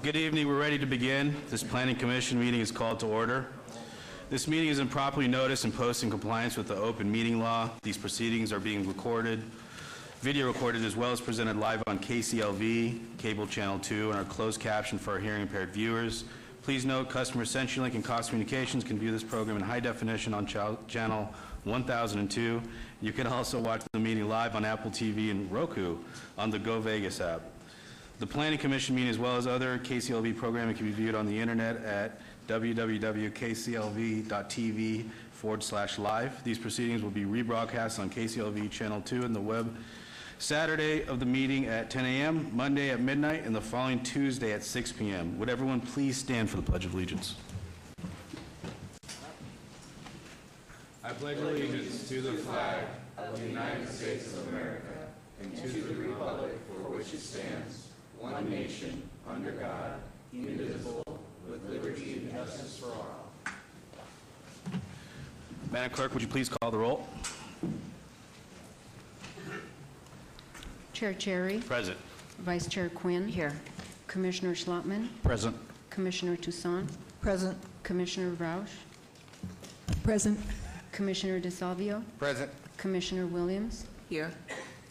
Good evening. We're ready to begin. This Planning Commission meeting is called to order. This meeting is improperly noticed and posted in compliance with the open meeting law. These proceedings are being recorded, video recorded, as well as presented live on KCLV, Cable Channel 2, and are closed captioned for our hearing impaired viewers. Please note, customers CenturyLink and Cox Communications can view this program in high definition on channel 1002. You can also watch the meeting live on Apple TV and Roku on the Go Vegas app. The Planning Commission meeting, as well as other KCLV programming, can be viewed on the internet at www.kclv.tv/live. These proceedings will be rebroadcast on KCLV Channel 2 and the web Saturday of the meeting at 10 a.m., Monday at midnight, and the following Tuesday at 6 p.m. Would everyone please stand for the Pledge of Allegiance? I pledge allegiance to the flag of the United States of America and to the republic for which it stands, one nation, under God, indivisible, with liberty and justice for all. Madam Clerk, would you please call the roll? Chair Cherry. Present. Vice Chair Quinn. Here. Commissioner Schlottman. Present. Commissioner Toussaint. Present. Commissioner Roush. Present. Commissioner DeSalvio. Present. Commissioner Williams. Here.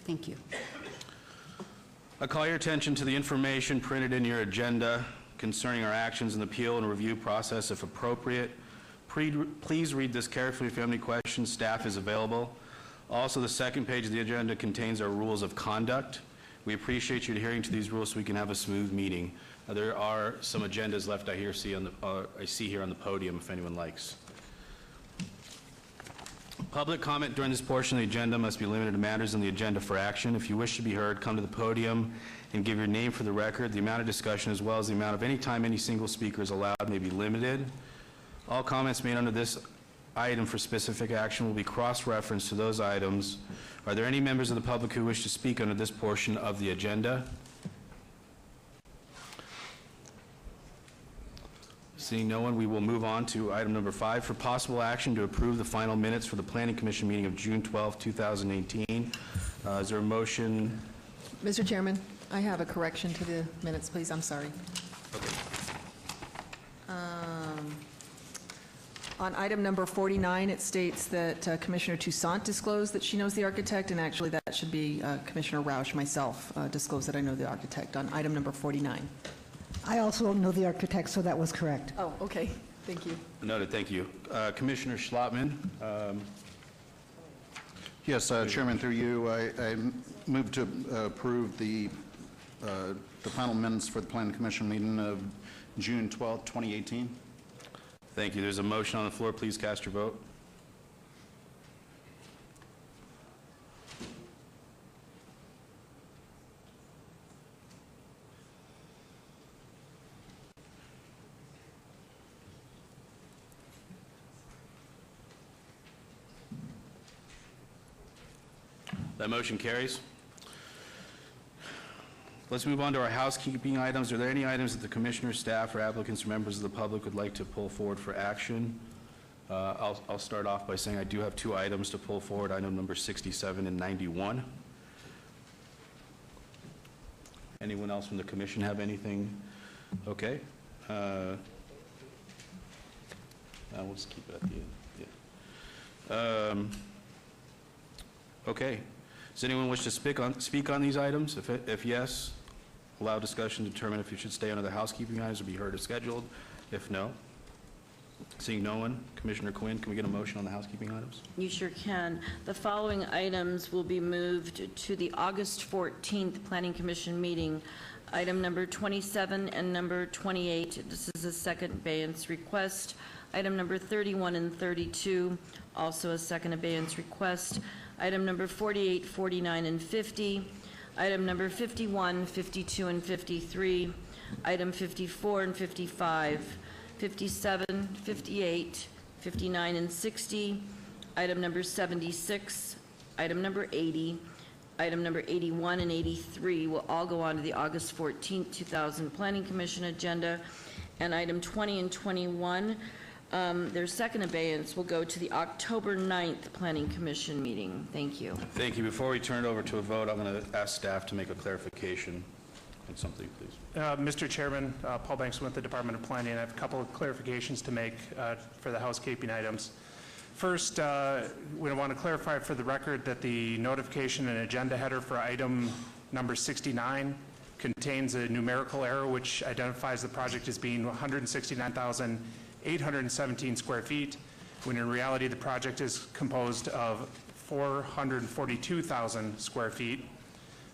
Thank you. I call your attention to the information printed in your agenda concerning our actions in the appeal and review process. If appropriate, please read this carefully. If you have any questions, staff is available. Also, the second page of the agenda contains our rules of conduct. We appreciate you adhering to these rules so we can have a smooth meeting. There are some agendas left I see here on the podium if anyone likes. Public comment during this portion of the agenda must be limited to matters on the agenda for action. If you wish to be heard, come to the podium and give your name for the record. The amount of discussion, as well as the amount of any time any single speaker is allowed, may be limited. All comments made under this item for specific action will be cross-referenced to those items. Are there any members of the public who wish to speak under this portion of the agenda? Seeing no one, we will move on to item number 5 for possible action to approve the final minutes for the Planning Commission meeting of June 12, 2018. Is there a motion? Mr. Chairman, I have a correction to the minutes, please. I'm sorry. Okay. On item number 49, it states that Commissioner Toussaint disclosed that she knows the architect, and actually that should be Commissioner Roush, myself, disclosed that I know the architect on item number 49. I also know the architect, so that was correct. Oh, okay. Thank you. Noted. Thank you. Commissioner Schlottman. Yes, Chairman, through you, I move to approve the final minutes for the Planning Commission meeting of June 12, 2018. Thank you. There's a motion on the floor. Please cast your vote. That motion carries. Let's move on to our housekeeping items. Are there any items that the commissioner, staff, or applicants or members of the public would like to pull forward for action? I'll start off by saying I do have 2 items to pull forward, item number 67 and 91. Anyone else from the commission have anything? Okay. We'll just keep it at the end. Yeah. Okay. Does anyone wish to speak on these items? If yes, allow discussion to determine if you should stay under the housekeeping items or be heard as scheduled. If no, seeing no one, Commissioner Quinn, can we get a motion on the housekeeping items? You sure can. The following items will be moved to the August 14th Planning Commission meeting. Item number 27 and number 28. This is a second abeyance request. Item number 31 and 32, also a second abeyance request. Item number 48, 49, and 50. Item number 51, 52, and 53. Item 54 and 55. 57, 58, 59, and 60. Item number 76. Item number 80. Item number 81 and 83 will all go on to the August 14th, 2000 Planning Commission agenda. And item 20 and 21, their second abeyance will go to the October 9th Planning Commission meeting. Thank you. Thank you. Before we turn it over to a vote, I'm going to ask staff to make a clarification with something, please. Mr. Chairman, Paul Banks with the Department of Planning. I have a couple of clarifications to make for the housekeeping items. First, we want to clarify for the record that the notification and agenda header for item number 69 contains a numerical error which identifies the project as being 169,817 square feet, when in reality the project is composed of 442,000 square feet.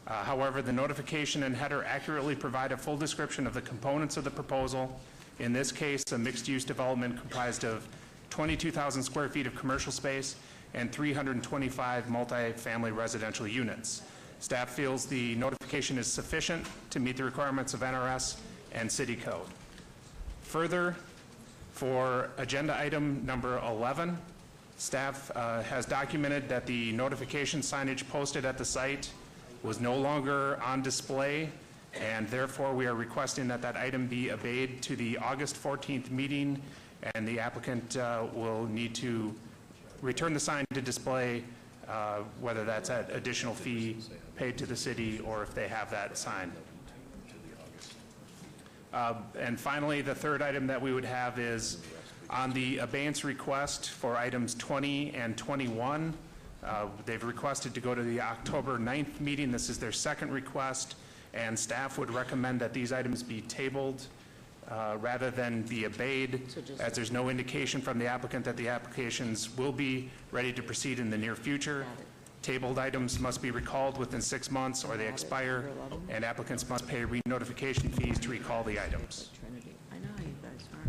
However, the notification and header accurately provide a full description of the components of the proposal. In this case, a mixed-use development comprised of 22,000 square feet of commercial space and 325 multifamily residential units. Staff feels the notification is sufficient to meet the requirements of NRS and City Code. Further, for agenda item number 11, staff has documented that the notification signage posted at the site was no longer on display, and therefore we are requesting that that item be obeyed to the August 14th meeting, and the applicant will need to return the sign to display, whether that's at additional fee paid to the city or if they have that sign. And finally, the third item that we would have is on the abeyance request for items 20 and 21. They've requested to go to the October 9th meeting. This is their second request, and staff would recommend that these items be tabled rather than be obeyed, as there's no indication from the applicant that the applications will be ready to proceed in the near future. Tabled items must be recalled within 6 months or they expire, and applicants must pay re-notification fees to recall the items. I know how you guys are.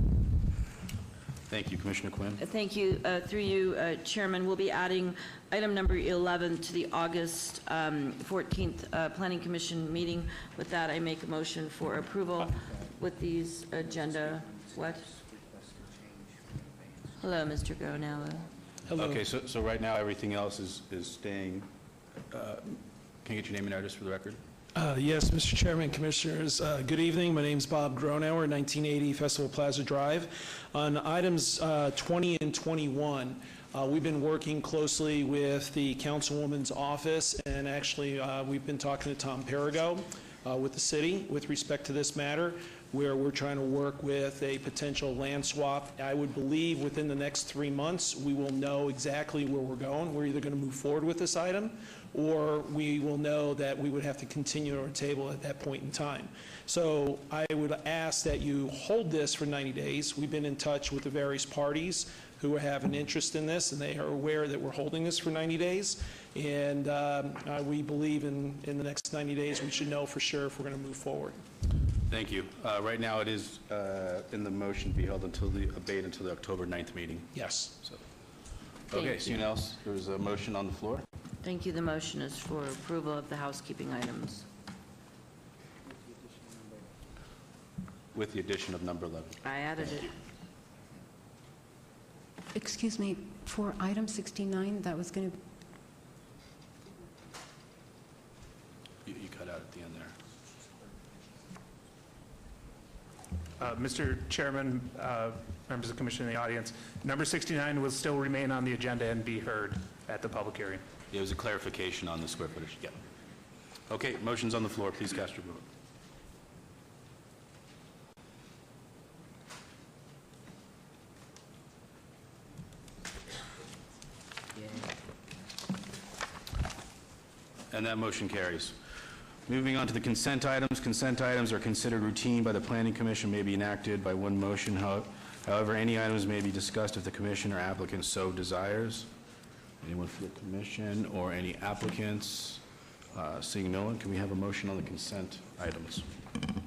Thank you, Commissioner Quinn. Thank you. Through you, Chairman, we'll be adding item number 11 to the August 14th Planning Commission meeting. With that, I make a motion for approval with these agenda. What? Hello, Mr. Gronello. Okay, so right now, everything else is staying. Can you get your name and address for the record? Yes, Mr. Chairman, Commissioners, good evening. My name is Bob Gronauer, 1980 Festival Plaza Drive. On items 20 and 21, we've been working closely with the Councilwoman's office, and actually we've been talking to Tom Perigo with the city with respect to this matter, where we're trying to work with a potential land swap. I would believe within the next 3 months, we will know exactly where we're going. We're either going to move forward with this item, or we will know that we would have to continue our table at that point in time. So I would ask that you hold this for 90 days. We've been in touch with the various parties who have an interest in this, and they are aware that we're holding this for 90 days. And we believe in the next 90 days, we should know for sure if we're going to move forward. Thank you. Right now, it is in the motion to be held until the October 9th meeting. Yes. So, Thank okay, you. soon else, there's a motion on the floor. Thank you. The motion is for approval of the housekeeping items. With the addition of number 11. I added it. Excuse me, for item 69, that was going to, You cut out at the end there. Mr. Chairman, members of the commission in the audience, number 69 will still remain on the agenda and be heard at the public hearing. It was a clarification on the square footage. Yeah. Okay, motion's on the floor. Please cast your vote. And that motion carries. Moving on to the consent items. Consent items are considered routine by the Planning Commission, may be enacted by one motion. However, any items may be discussed if the commission or applicant so desires. Anyone for the commission or any applicants? Seeing no one, can we have a motion on the consent items?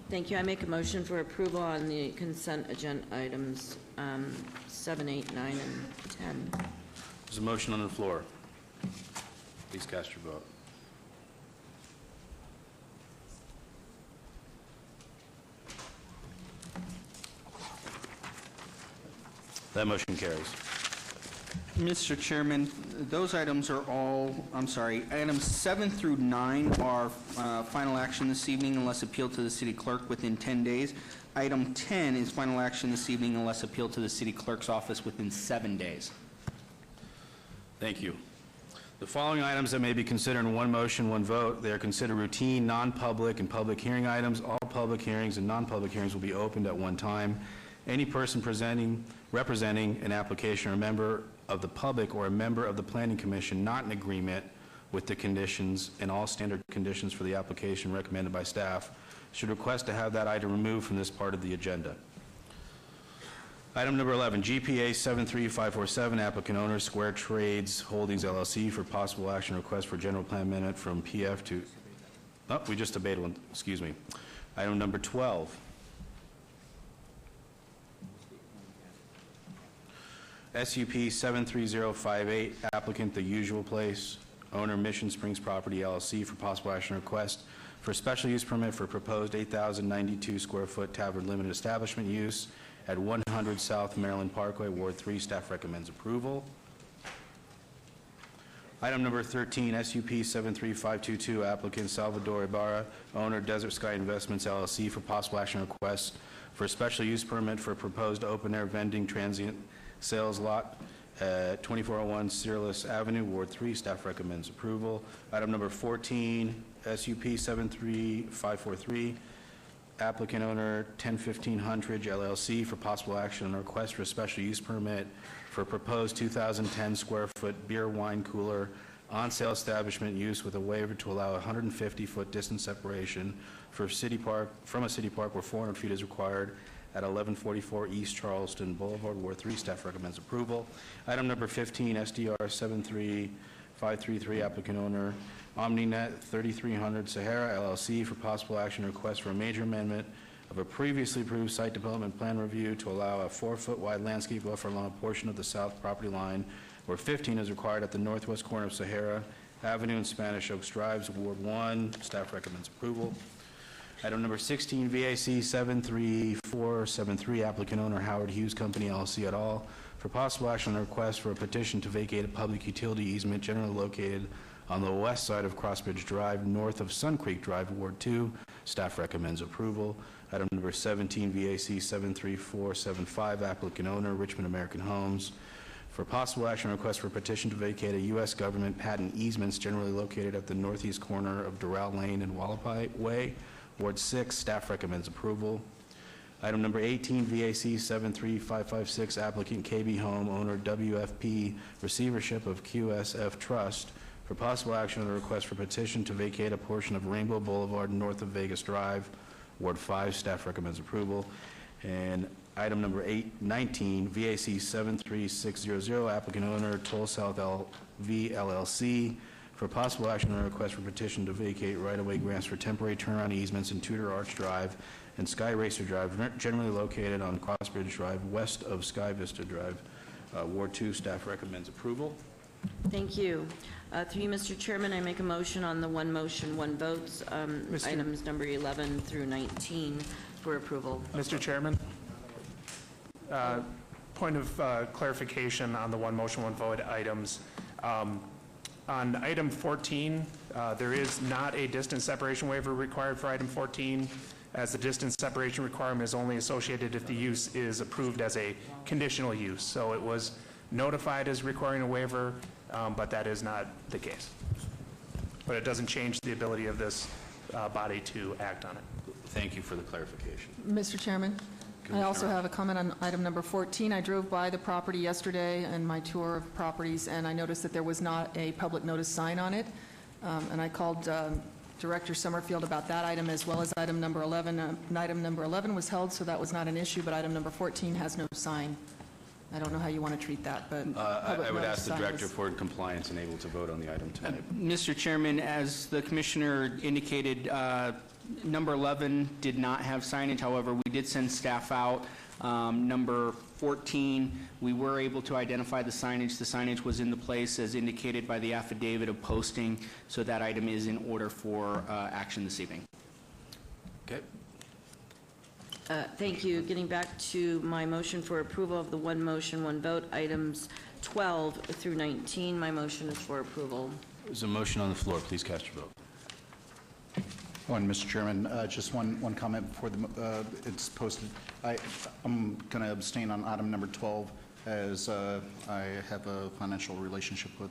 Thank you. I make a motion for approval on the consent agenda items 7, 8, 9, and 10. There's a motion on the floor. Please cast your vote. That motion carries. Mr. Chairman, those items are all, items 7 through 9 are final action this evening unless appealed to the city clerk within 10 days. Item 10 is final action this evening unless appealed to the city clerk's office within 7 days. Thank you. The following items that may be considered in one motion, one vote. They are considered routine, non-public, and public hearing items. All public hearings and non-public hearings will be opened at one time. Any person representing an application or a member of the public or a member of the Planning Commission not in agreement with the conditions and all standard conditions for the application recommended by staff should request to have that item removed from this part of the agenda. Item number 11, GPA 73547, applicant owner, Square Trades Holdings LLC, for possible action request for general plan amendment from PF to, oh, we just debated one, excuse me. Item number 12. SUP 73058, applicant The Usual Place, owner Mission Springs Property LLC, for possible action request for special use permit for proposed 8,092 square foot tavern limited establishment use at 100 South Maryland Parkway, Ward 3. Staff recommends approval. Item number 13, SUP 73522, applicant Salvador Ibarra, owner Desert Sky Investments LLC, for possible action request for special use permit for proposed open-air vending transient sales lot at 2401 Searless Avenue, Ward 3. Staff recommends approval. Item number 14, SUP 73543, applicant owner 1015 Huntridge LLC, for possible action on a request for a special use permit for proposed 2,010 square foot beer wine cooler on sale establishment use with a waiver to allow 150-foot distance separation from a city park where 400 feet is required at 1144 East Charleston Boulevard, Ward 3. Staff recommends approval. Item number 15, SDR 73533, applicant owner OmniNet 3300 Sahara LLC, for possible action request for a major amendment of a previously approved site development plan review to allow a 4-foot wide landscape buffer along a portion of the south property line where 15 is required at the northwest corner of Sahara Avenue and Spanish Oaks Drives, Ward 1. Staff recommends approval. Item number 16, VAC 73473, applicant owner Howard Hughes Company LLC et al., for possible action on a request for a petition to vacate a public utility easement generally located on the west side of Crossbridge Drive, north of Sun Creek Drive, Ward 2. Staff recommends approval. Item number 17, VAC 73475, applicant owner Richmond American Homes, for possible action on a request for a petition to vacate a U.S. government patent easements generally located at the northeast corner of Doral Lane and Wallapai Way, Ward 6. Staff recommends approval. Item number 18, VAC 73556, applicant KB Home, owner WFP, receivership of QSF Trust, for possible action on a request for petition to vacate a portion of Rainbow Boulevard north of Vegas Drive, Ward 5. Staff recommends approval. And item number 19, VAC 73600, applicant owner Toll South LV LLC, for possible action on a request for petition to vacate right-of-way grants for temporary turnaround easements in Tudor Arch Drive and Sky Racer Drive, generally located on Crossbridge Drive, west of Sky Vista Drive, Ward 2. Staff recommends approval. Thank you. Through you, Mr. Chairman, I make a motion on the one motion, one votes, items number 11 through 19 for approval. Mr. Chairman, point of clarification on the one motion, one vote items. On item 14, there is not a distance separation waiver required for item 14, as the distance separation requirement is only associated if the use is approved as a conditional use. So it was notified as requiring a waiver, but that is not the case. But it doesn't change the ability of this body to act on it. Thank you for the clarification. Mr. Chairman, I also have a comment on item number 14. I drove by the property yesterday in my tour of properties, and I noticed that there was not a public notice sign on it. And I called Director Summerfield about that item as well as item number 11. And item number 11 was held, so that was not an issue, but item number 14 has no sign. I don't know how you want to treat that, but I would ask the sign Director is- for compliance and able to vote on the item tonight. Mr. Chairman, as the Commissioner indicated, number 11 did not have signage. However, we did send staff out. Number 14, we were able to identify the signage. The signage was in the place as indicated by the affidavit of posting, so that item is in order for action this evening. Okay. Thank you. Getting back to my motion for approval of the one motion, one vote, items 12 through 19, my motion is for approval. There's a motion on the floor. Please cast your vote. And Mr. Chairman, just one comment before it's posted. I'm going to abstain on item number 12 as I have a financial relationship with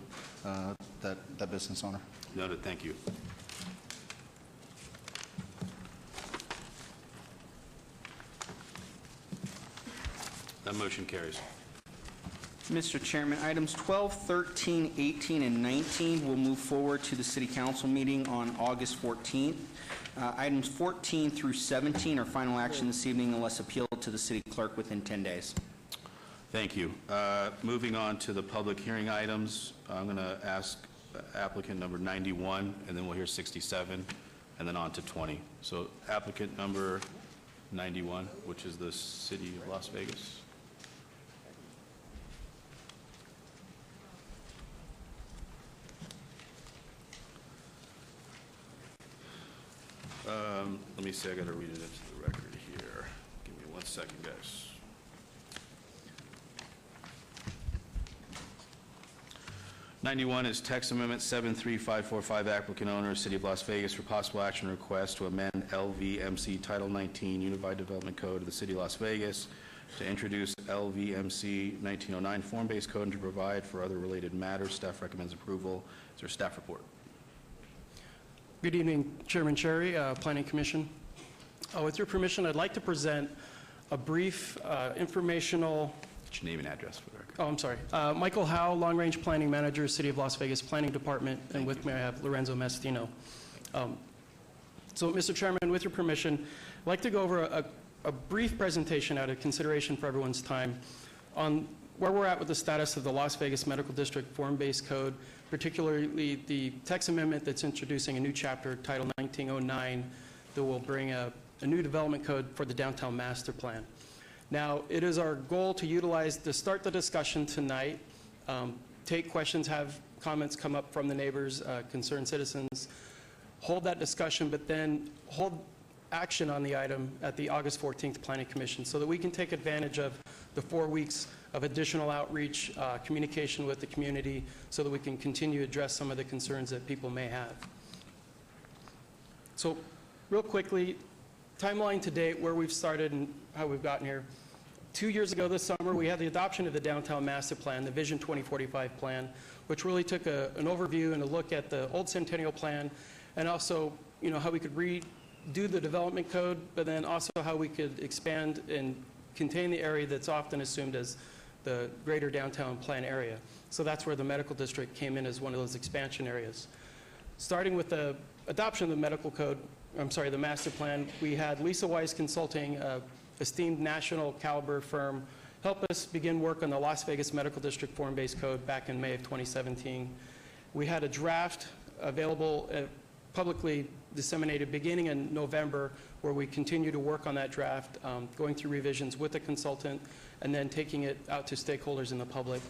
that business owner. Noted, thank you. That motion carries. Mr. Chairman, items 12, 13, 18, and 19 will move forward to the City Council meeting on August 14th. Items 14 through 17 are final action this evening unless appealed to the City Clerk within 10 days. Thank you. Moving on to the public hearing items, I'm going to ask applicant number 91, and then we'll hear 67, and then on to 20. So applicant number 91, which is the City of Las Vegas. Let me see, I got to read it into the record here. Give me 1 second, guys. '91 is text amendment 73545, applicant owner, City of Las Vegas, for possible action request to amend LVMC Title 19 Unified Development Code of the City of Las Vegas to introduce LVMC 1909 form-based code and to provide for other related matters. Staff recommends approval. Is there a staff report? Good evening, Chairman Cherry, Planning Commission. With your permission, I'd like to present a brief informational. What's your name and address for the record? Oh, I'm sorry. Michael Howe, Long Range Planning Manager, City of Las Vegas Planning Department, and with me I have Lorenzo Mastino. So, Mr. Chairman, with your permission, I'd like to go over a brief presentation out of consideration for everyone's time on where we're at with the status of the Las Vegas Medical District Form-Based Code, particularly the text amendment that's introducing a new chapter, Title 1909, that will bring a new development code for the downtown master plan. Now, it is our goal to start the discussion tonight, take questions, have comments come up from the neighbors, concerned citizens, hold that discussion, but then hold action on the item at the August 14th Planning Commission so that we can take advantage of the 4 weeks of additional outreach, communication with the community, so that we can continue to address some of the concerns that people may have. So, real quickly, timeline to date, where we've started and how we've gotten here. 2 years ago this summer, we had the adoption of the Downtown Master Plan, the Vision 2045 plan, which really took an overview and a look at the old Centennial Plan, and also, how we could redo the development code, but then also how we could expand and contain the area that's often assumed as the greater downtown plan area. So that's where the medical district came in as one of those expansion areas. Starting with the adoption of the the master plan, we had Lisa Weiss Consulting, esteemed national caliber firm, help us begin work on the Las Vegas Medical District Form-Based Code back in May of 2017. We had a draft available, publicly disseminated beginning in November, where we continue to work on that draft, going through revisions with the consultant, and then taking it out to stakeholders in the public.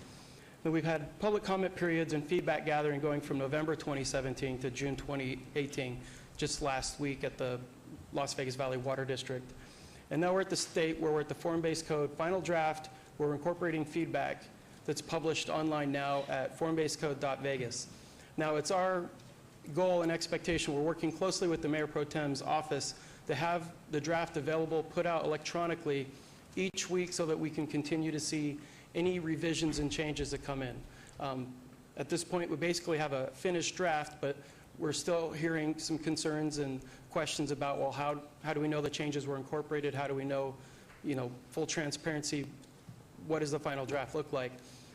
Then we've had public comment periods and feedback gathering going from November 2017 to June 2018, just last week at the Las Vegas Valley Water District. And now we're at the state where we're at the form-based code final draft. We're incorporating feedback that's published online now at formbasedcode.vegas. Now, it's our goal and expectation, we're working closely with the Mayor Pro Tem's office to have the draft available, put out electronically each week so that we can continue to see any revisions and changes that come in. At this point, we basically have a finished draft, but we're still hearing some concerns and questions about, well, how do we know the changes were incorporated? How do we know, full transparency, what does the final draft look like?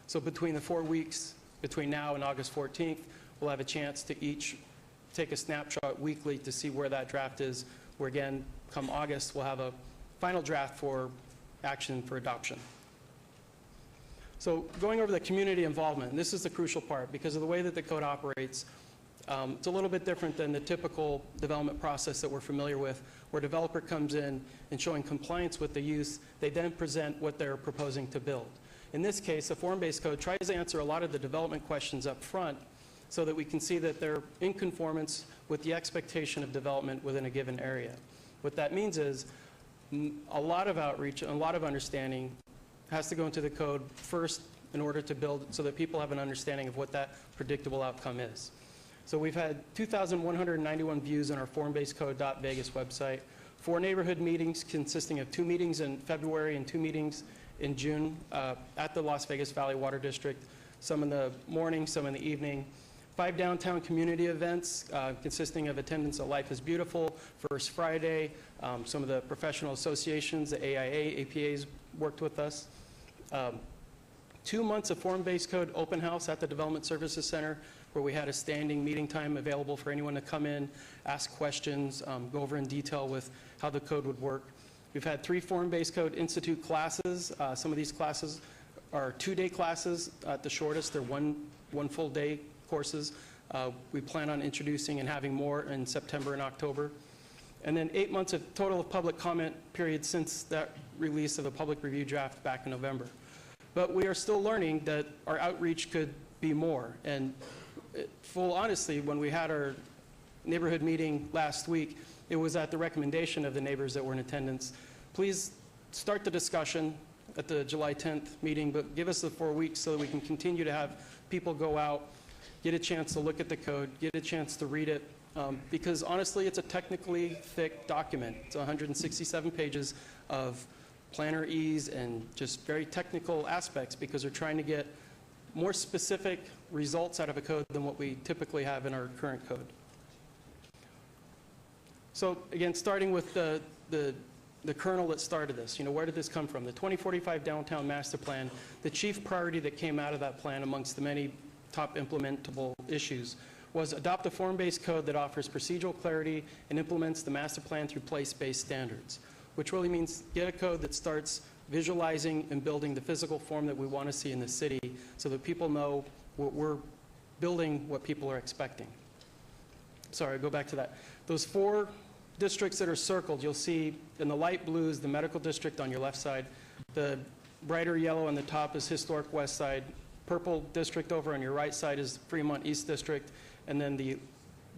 So between the 4 weeks, between now and August 14th, we'll have a chance to each take a snapshot weekly to see where that draft is, where again, come August, we'll have a final draft for action for adoption. So going over the community involvement, and this is the crucial part because of the way that the code operates. It's a little bit different than the typical development process that we're familiar with, where a developer comes in and showing compliance with the use, they then present what they're proposing to build. In this case, the form-based code tries to answer a lot of the development questions up front so that we can see that they're in conformance with the expectation of development within a given area. What that means is a lot of outreach and a lot of understanding has to go into the code first in order to build so that people have an understanding of what that predictable outcome is. So we've had 2,191 views on our formbasedcode.vegas website, 4 neighborhood meetings consisting of 2 meetings in February and 2 meetings in June at the Las Vegas Valley Water District, some in the morning, some in the evening. 5 downtown community events consisting of attendance at Life is Beautiful, First Friday, some of the professional associations, the AIA, APAs worked with us. 2 months of form-based code open house at the Development Services Center, where we had a standing meeting time available for anyone to come in, ask questions, go over in detail with how the code would work. We've had 3 form-based code institute classes. Some of these classes are 2-day classes at the shortest. They're one full day courses. We plan on introducing and having more in September and October. And then 8 months of total of public comment period since that release of the public review draft back in November. But we are still learning that our outreach could be more. And full honesty, when we had our neighborhood meeting last week, it was at the recommendation of the neighbors that were in attendance. Please start the discussion at the July 10th meeting, but give us the 4 weeks so that we can continue to have people go out, get a chance to look at the code, get a chance to read it, because honestly, it's a technically thick document. It's 167 pages of planner ease and just very technical aspects, because we're trying to get more specific results out of a code than what we typically have in our current code. So again, starting with the kernel that started this, where did this come from? The 2045 Downtown Master Plan, the chief priority that came out of that plan amongst the many top implementable issues was adopt a form-based code that offers procedural clarity and implements the master plan through place-based standards, which really means get a code that starts visualizing and building the physical form that we want to see in the city so that people know we're building what people are expecting. Sorry, go back to that. Those 4 districts that are circled, you'll see in the light blue is the medical district on your left side. The brighter yellow on the top is Historic West Side. Purple district over on your right side is Fremont East District. And then the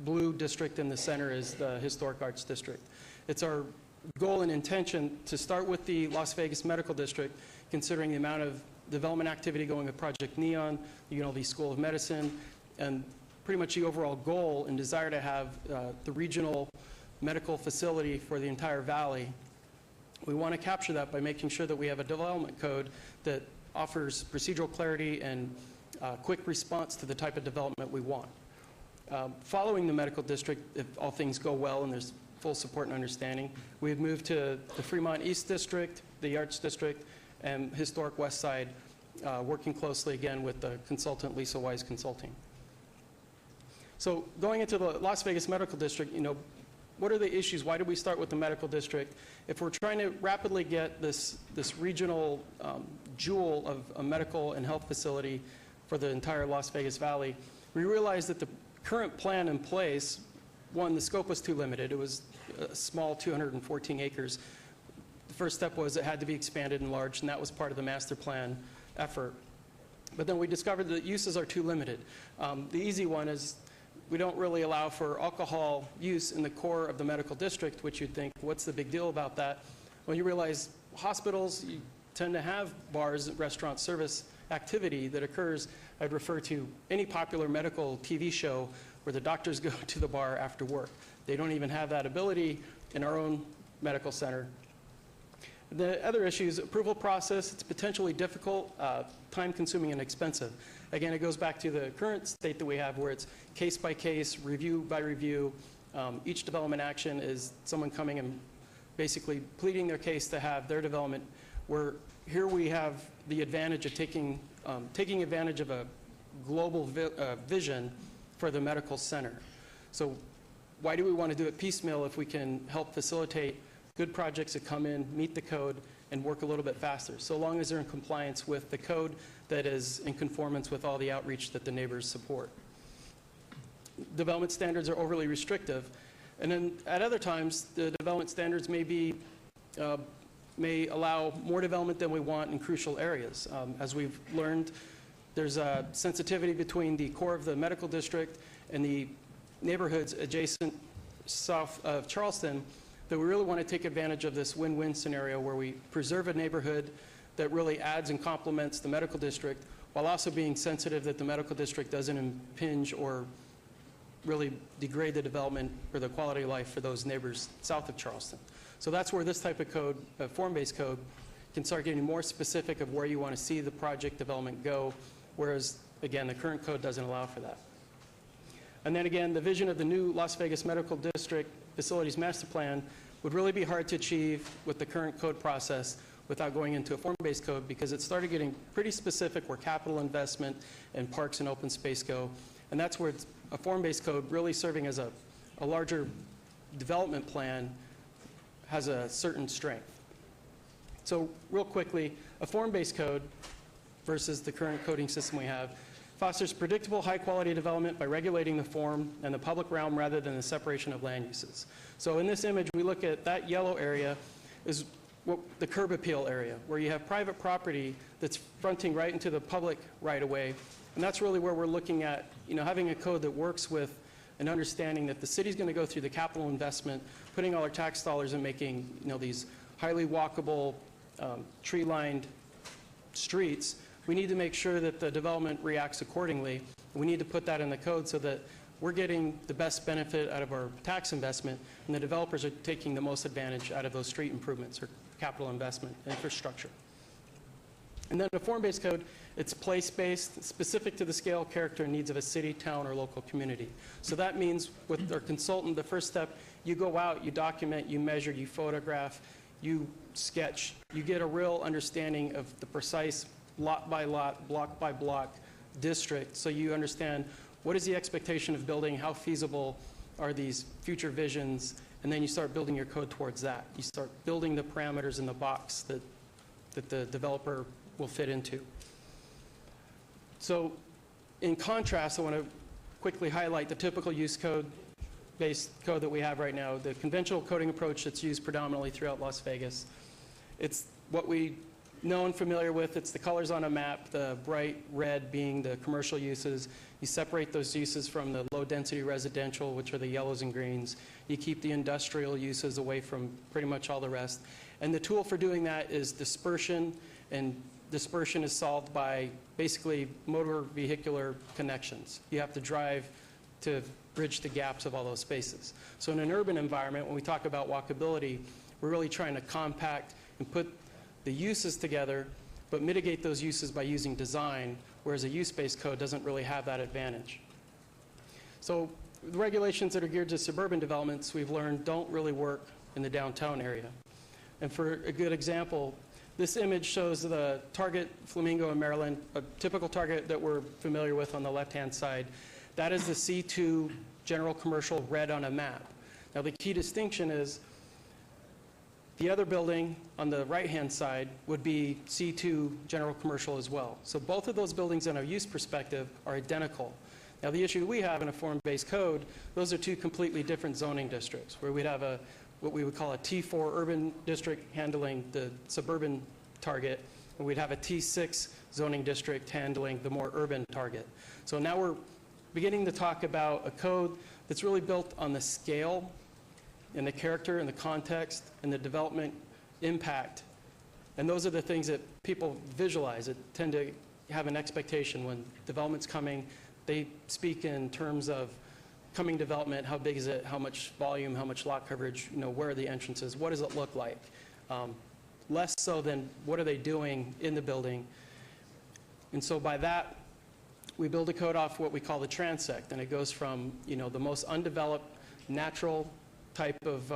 blue district in the center is the Historic Arts District. It's our goal and intention to start with the Las Vegas Medical District, considering the amount of development activity going with Project Neon, the UNLV School of Medicine, and pretty much the overall goal and desire to have the regional medical facility for the entire valley. We want to capture that by making sure that we have a development code that offers procedural clarity and quick response to the type of development we want. Following the medical district, if all things go well and there's full support and understanding, we've moved to the Fremont East District, the Arts District, and Historic West Side, working closely again with the consultant Lisa Wise Consulting. So going into the Las Vegas Medical District, what are the issues? Why did we start with the medical district? If we're trying to rapidly get this regional jewel of a medical and health facility for the entire Las Vegas Valley, we realized that the current plan in place, one, the scope was too limited. It was a small 214 acres. The first step was it had to be expanded and enlarged, and that was part of the master plan effort. But then we discovered that uses are too limited. The easy one is we don't really allow for alcohol use in the core of the medical district, which you'd think, what's the big deal about that? Well, you realize hospitals you tend to have bars, restaurant service activity that occurs. I'd refer to any popular medical TV show where the doctors go to the bar after work. They don't even have that ability in our own medical center. The other issue is approval process. It's potentially difficult, time-consuming, and expensive. Again, it goes back to the current state that we have where it's case by case, review by review. Each development action is someone coming and basically pleading their case to have their development, where here we have the advantage of taking advantage of a global vision for the medical center. So why do we want to do it piecemeal if we can help facilitate good projects that come in, meet the code, and work a little bit faster, so long as they're in compliance with the code that is in conformance with all the outreach that the neighbors support. Development standards are overly restrictive, and then at other times, the development standards may allow more development than we want in crucial areas. As we've learned, there's a sensitivity between the core of the medical district and the neighborhoods adjacent south of Charleston that we really want to take advantage of this win-win scenario where we preserve a neighborhood that really adds and complements the medical district while also being sensitive that the medical district doesn't impinge or really degrade the development or the quality of life for those neighbors south of Charleston. So that's where this type of code, form-based code, can start getting more specific of where you want to see the project development go, whereas, again, the current code doesn't allow for that. And then again, the vision of the new Las Vegas Medical District Facilities Master Plan would really be hard to achieve with the current code process without going into a form-based code, because it started getting pretty specific where capital investment and parks and open space go. And that's where a form-based code really serving as a larger development plan has a certain strength. So real quickly, a form-based code versus the current coding system we have fosters predictable, high-quality development by regulating the form and the public realm rather than the separation of land uses. So in this image, we look at that yellow area is the curb appeal area, where you have private property that's fronting right into the public right-of-way. And that's really where we're looking at, having a code that works with an understanding that the city's going to go through the capital investment, putting all our tax dollars and making, these highly walkable, tree-lined streets. We need to make sure that the development reacts accordingly. We need to put that in the code so that we're getting the best benefit out of our tax investment, and the developers are taking the most advantage out of those street improvements or capital investment infrastructure. And then a form-based code, it's place-based, specific to the scale, character, and needs of a city, town, or local community. So that means with our consultant, the first step, you go out, you document, you measure, you photograph, you sketch. You get a real understanding of the precise lot by lot, block by block district, so you understand what is the expectation of building, how feasible are these future visions, and then you start building your code towards that. You start building the parameters in the box that the developer will fit into. So in contrast, I want to quickly highlight the typical use code-based code that we have right now, the conventional coding approach that's used predominantly throughout Las Vegas. It's what we know and familiar with. It's the colors on a map, the bright red being the commercial uses. You separate those uses from the low-density residential, which are the yellows and greens. You keep the industrial uses away from pretty much all the rest. And the tool for doing that is dispersion, and dispersion is solved by basically motor vehicular connections. You have to drive to bridge the gaps of all those spaces. So in an urban environment, when we talk about walkability, we're really trying to compact and put the uses together, but mitigate those uses by using design, whereas a use-based code doesn't really have that advantage. So the regulations that are geared to suburban developments, we've learned, don't really work in the downtown area. And for a good example, this image shows the Target Flamingo in Maryland, a typical Target that we're familiar with on the left-hand side. That is the C2 general commercial red on a map. Now the key distinction is the other building on the right-hand side would be C2 general commercial as well. So both of those buildings in a use perspective are identical. Now the issue we have in a form-based code, those are two completely different zoning districts, where we'd have what we would call a T4 urban district handling the suburban target, and we'd have a T6 zoning district handling the more urban target. So now we're beginning to talk about a code that's really built on the scale and the character and the context and the development impact. And those are the things that people visualize, that tend to have an expectation when development's coming. They speak in terms of coming development, how big is it, how much volume, how much lot coverage, where are the entrances, what does it look like? Less so than what are they doing in the building. And so by that, we build a code off what we call the transect, and it goes from the most undeveloped, natural type of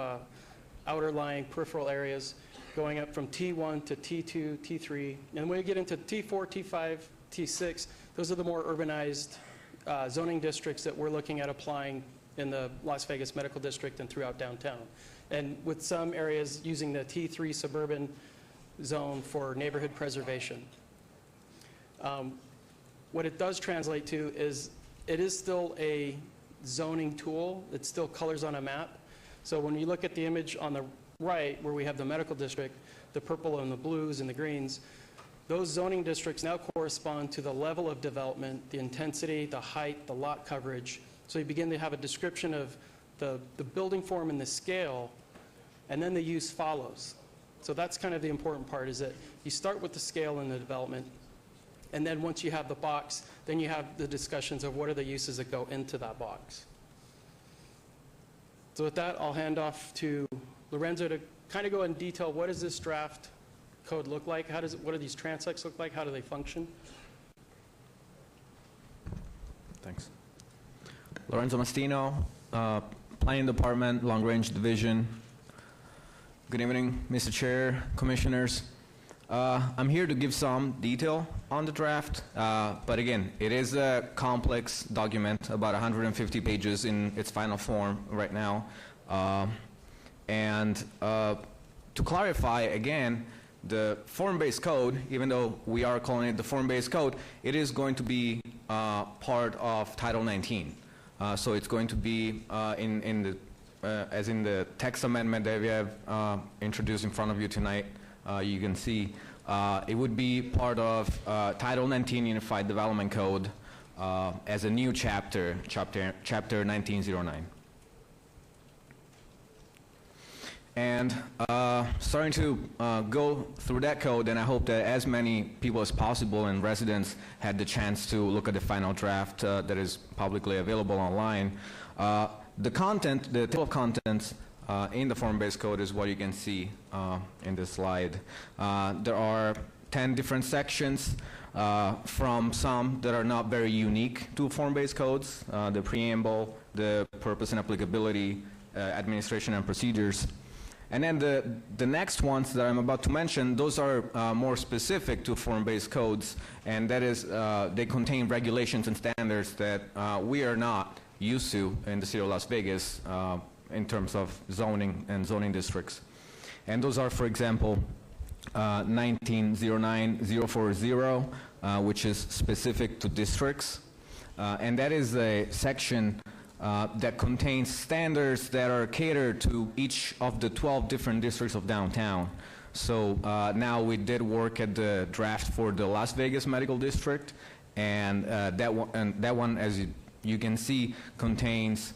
outer lying peripheral areas, going up from T1 to T2, T3. And when we get into T4, T5, T6, those are the more urbanized zoning districts that we're looking at applying in the Las Vegas Medical District and throughout downtown. And with some areas using the T3 suburban zone for neighborhood preservation. What it does translate to is it is still a zoning tool. It's still colors on a map. So when you look at the image on the right, where we have the medical district, the purple and the blues and the greens, those zoning districts now correspond to the level of development, the intensity, the height, the lot coverage. So you begin to have a description of the building form and the scale, and then the use follows. So that's kind of the important part, is that you start with the scale and the development, and then once you have the box, then you have the discussions of what are the uses that go into that box. So with that, I'll hand off to Lorenzo to kind of go in detail, what does this draft code look like? What do these transects look like? How do they function? Thanks. Lorenzo Mastino, Planning Department, Long Range Division. Good evening, Mr. Chair, Commissioners. I'm here to give some detail on the draft, but again, it is a complex document, about 150 pages in its final form right now. And to clarify, again, the form-based code, even though we are calling it the form-based code, it is going to be part of Title 19. So it's going to be as in the text amendment that we have introduced in front of you tonight. You can see it would be part of Title 19 Unified Development Code as a new chapter 1909. And starting to go through that code, and I hope that as many people as possible and residents had the chance to look at the final draft that is publicly available online. The content, the table of contents in the form-based code is what you can see in this slide. There are 10 different sections from some that are not very unique to form-based codes, the preamble, the purpose and applicability, administration and procedures. And then the next ones that I'm about to mention, those are more specific to form-based codes, and that is they contain regulations and standards that we are not used to in the city of Las Vegas in terms of zoning and zoning districts. And those are, for example, 1909-040, which is specific to districts. And that is a section that contains standards that are catered to each of the 12 different districts of downtown. So now we did work at the draft for the Las Vegas Medical District, and that one, as you can see, contains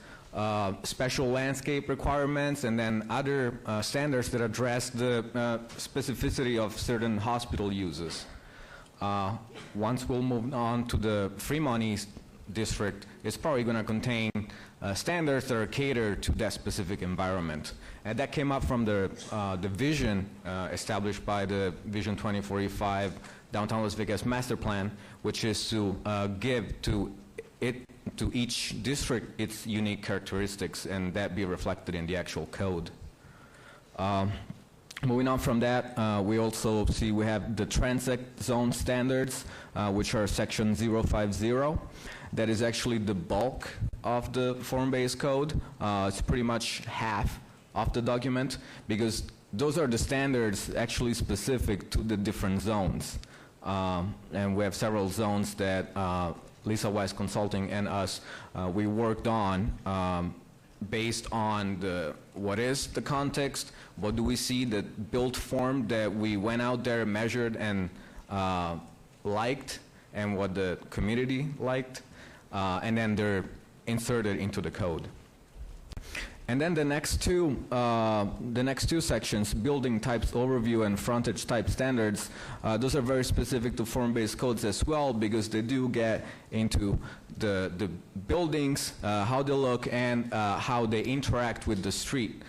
special landscape requirements and then other standards that address the specificity of certain hospital uses. Once we'll move on to the Fremont East District, it's probably going to contain standards that are catered to that specific environment. And that came up from the vision established by the Vision 2045 Downtown Las Vegas Master Plan, which is to give to each district its unique characteristics, and that be reflected in the actual code. Moving on from that, we also see we have the transect zone standards, which are section 050. That is actually the bulk of the form-based code. It's pretty much half of the document, because those are the standards actually specific to the different zones. And we have several zones that Lisa Wise Consulting and us, we worked on based on what is the context, what do we see, the built form that we went out there, measured, and liked, and what the community liked, and then they're inserted into the code. And then the next two sections, building types overview and frontage type standards, those are very specific to form-based codes as well, because they do get into the buildings, how they look, and how they interact with the street.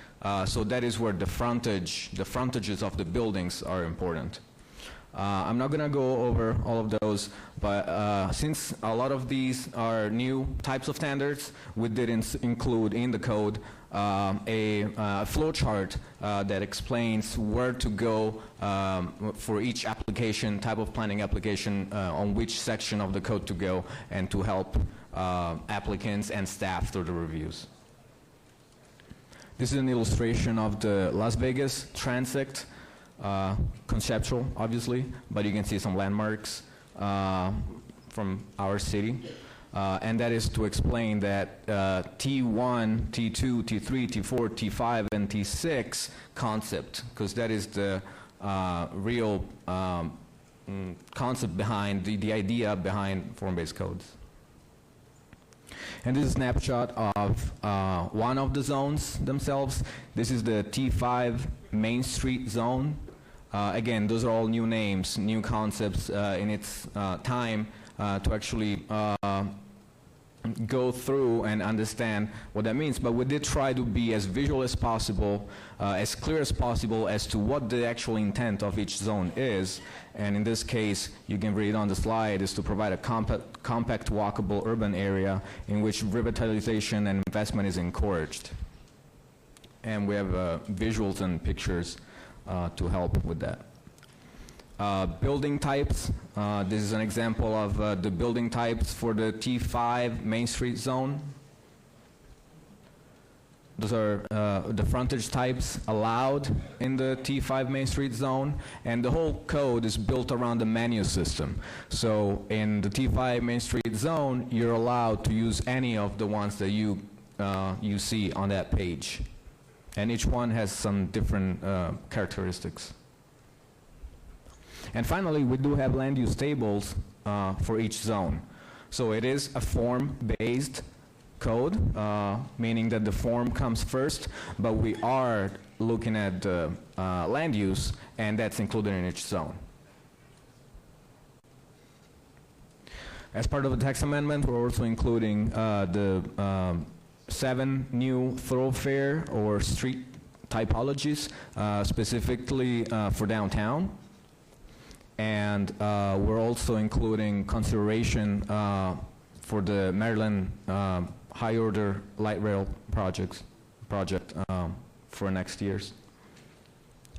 So that is where the frontages of the buildings are important. I'm not going to go over all of those, but since a lot of these are new types of standards, we did include in the code a flow chart that explains where to go for each application, type of planning application, on which section of the code to go, and to help applicants and staff through the reviews. This is an illustration of the Las Vegas transect, conceptual, obviously, but you can see some landmarks from our city. And that is to explain that T1, T2, T3, T4, T5, and T6 concept, because that is the real concept behind, the idea behind form-based codes. And this is a snapshot of one of the zones themselves. This is the T5 Main Street zone. Again, those are all new names, new concepts in its time to actually go through and understand what that means, but we did try to be as visual as possible, as clear as possible as to what the actual intent of each zone is. And in this case, you can read on the slide, is to provide a compact walkable urban area in which revitalization and investment is encouraged. And we have visuals and pictures to help with that. Building types. This is an example of the building types for the T5 Main Street zone. Those are the frontage types allowed in the T5 Main Street zone, and the whole code is built around the menu system. So in the T5 Main Street zone, you're allowed to use any of the ones that you see on that page. And each one has some different characteristics. And finally, we do have land use tables for each zone. So it is a form-based code, meaning that the form comes first, but we are looking at land use, and that's included in each zone. As part of the text amendment, we're also including the 7 new thoroughfare or street typologies, specifically for downtown. And we're also including consideration for the Maryland high-order light rail project for next years.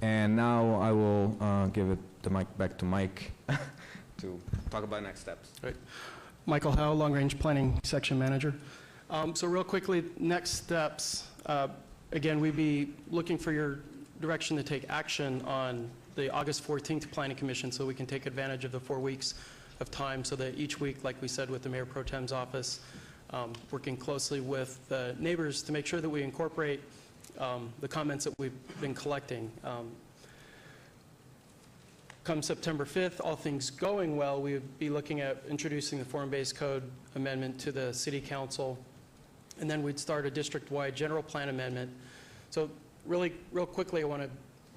And now I will give the mic back to Mike to talk about next steps. Right. Michael Howe, Long Range Planning Section Manager. So real quickly, next steps. Again, we'd be looking for your direction to take action on the August 14th Planning Commission so we can take advantage of the 4 weeks of time so that each week, like we said with the Mayor Pro Tem's office, working closely with the neighbors to make sure that we incorporate the comments that we've been collecting. Come September 5th, all things going well, we would be looking at introducing the form-based code amendment to the City Council, and then we'd start a district-wide general plan amendment. So really, real quickly, I want to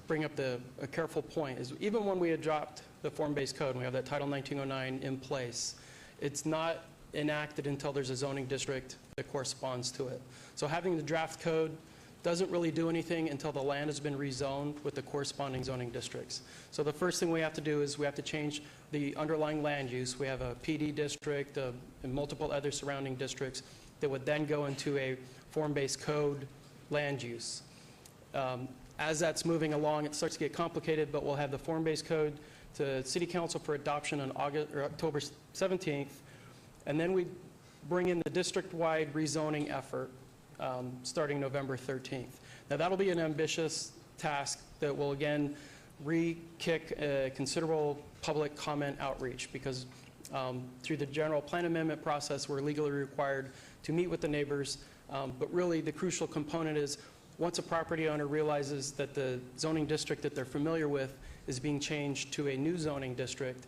bring up a careful point, is even when we adopt the form-based code, and we have that Title 1909 in place, it's not enacted until there's a zoning district that corresponds to it. So having the draft code doesn't really do anything until the land has been rezoned with the corresponding zoning districts. So the first thing we have to do is we have to change the underlying land use. We have a PD district and multiple other surrounding districts that would then go into a form-based code land use. As that's moving along, it starts to get complicated, but we'll have the form-based code to City Council for adoption on October 17th, and then we bring in the district-wide rezoning effort starting November 13th. Now that'll be an ambitious task that will again re-kick a considerable public comment outreach because through the general plan amendment process we're legally required to meet with the neighbors, but really the crucial component is once a property owner realizes that the zoning district that they're familiar with is being changed to a new zoning district,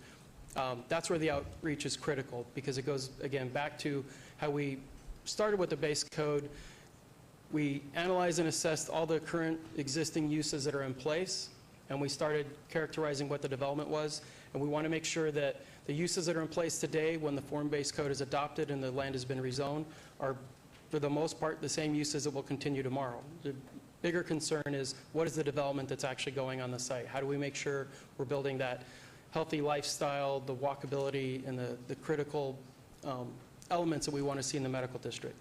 that's where the outreach is critical because it goes again back to how we started with the base code. We analyzed and assessed all the current existing uses that are in place, and we started characterizing what the development was. And we want to make sure that the uses that are in place today, when the form-based code is adopted and the land has been rezoned, are, for the most part, the same uses that will continue tomorrow. The bigger concern is what is the development that's actually going on the site? How do we make sure we're building that healthy lifestyle, the walkability, and the critical elements that we want to see in the medical district?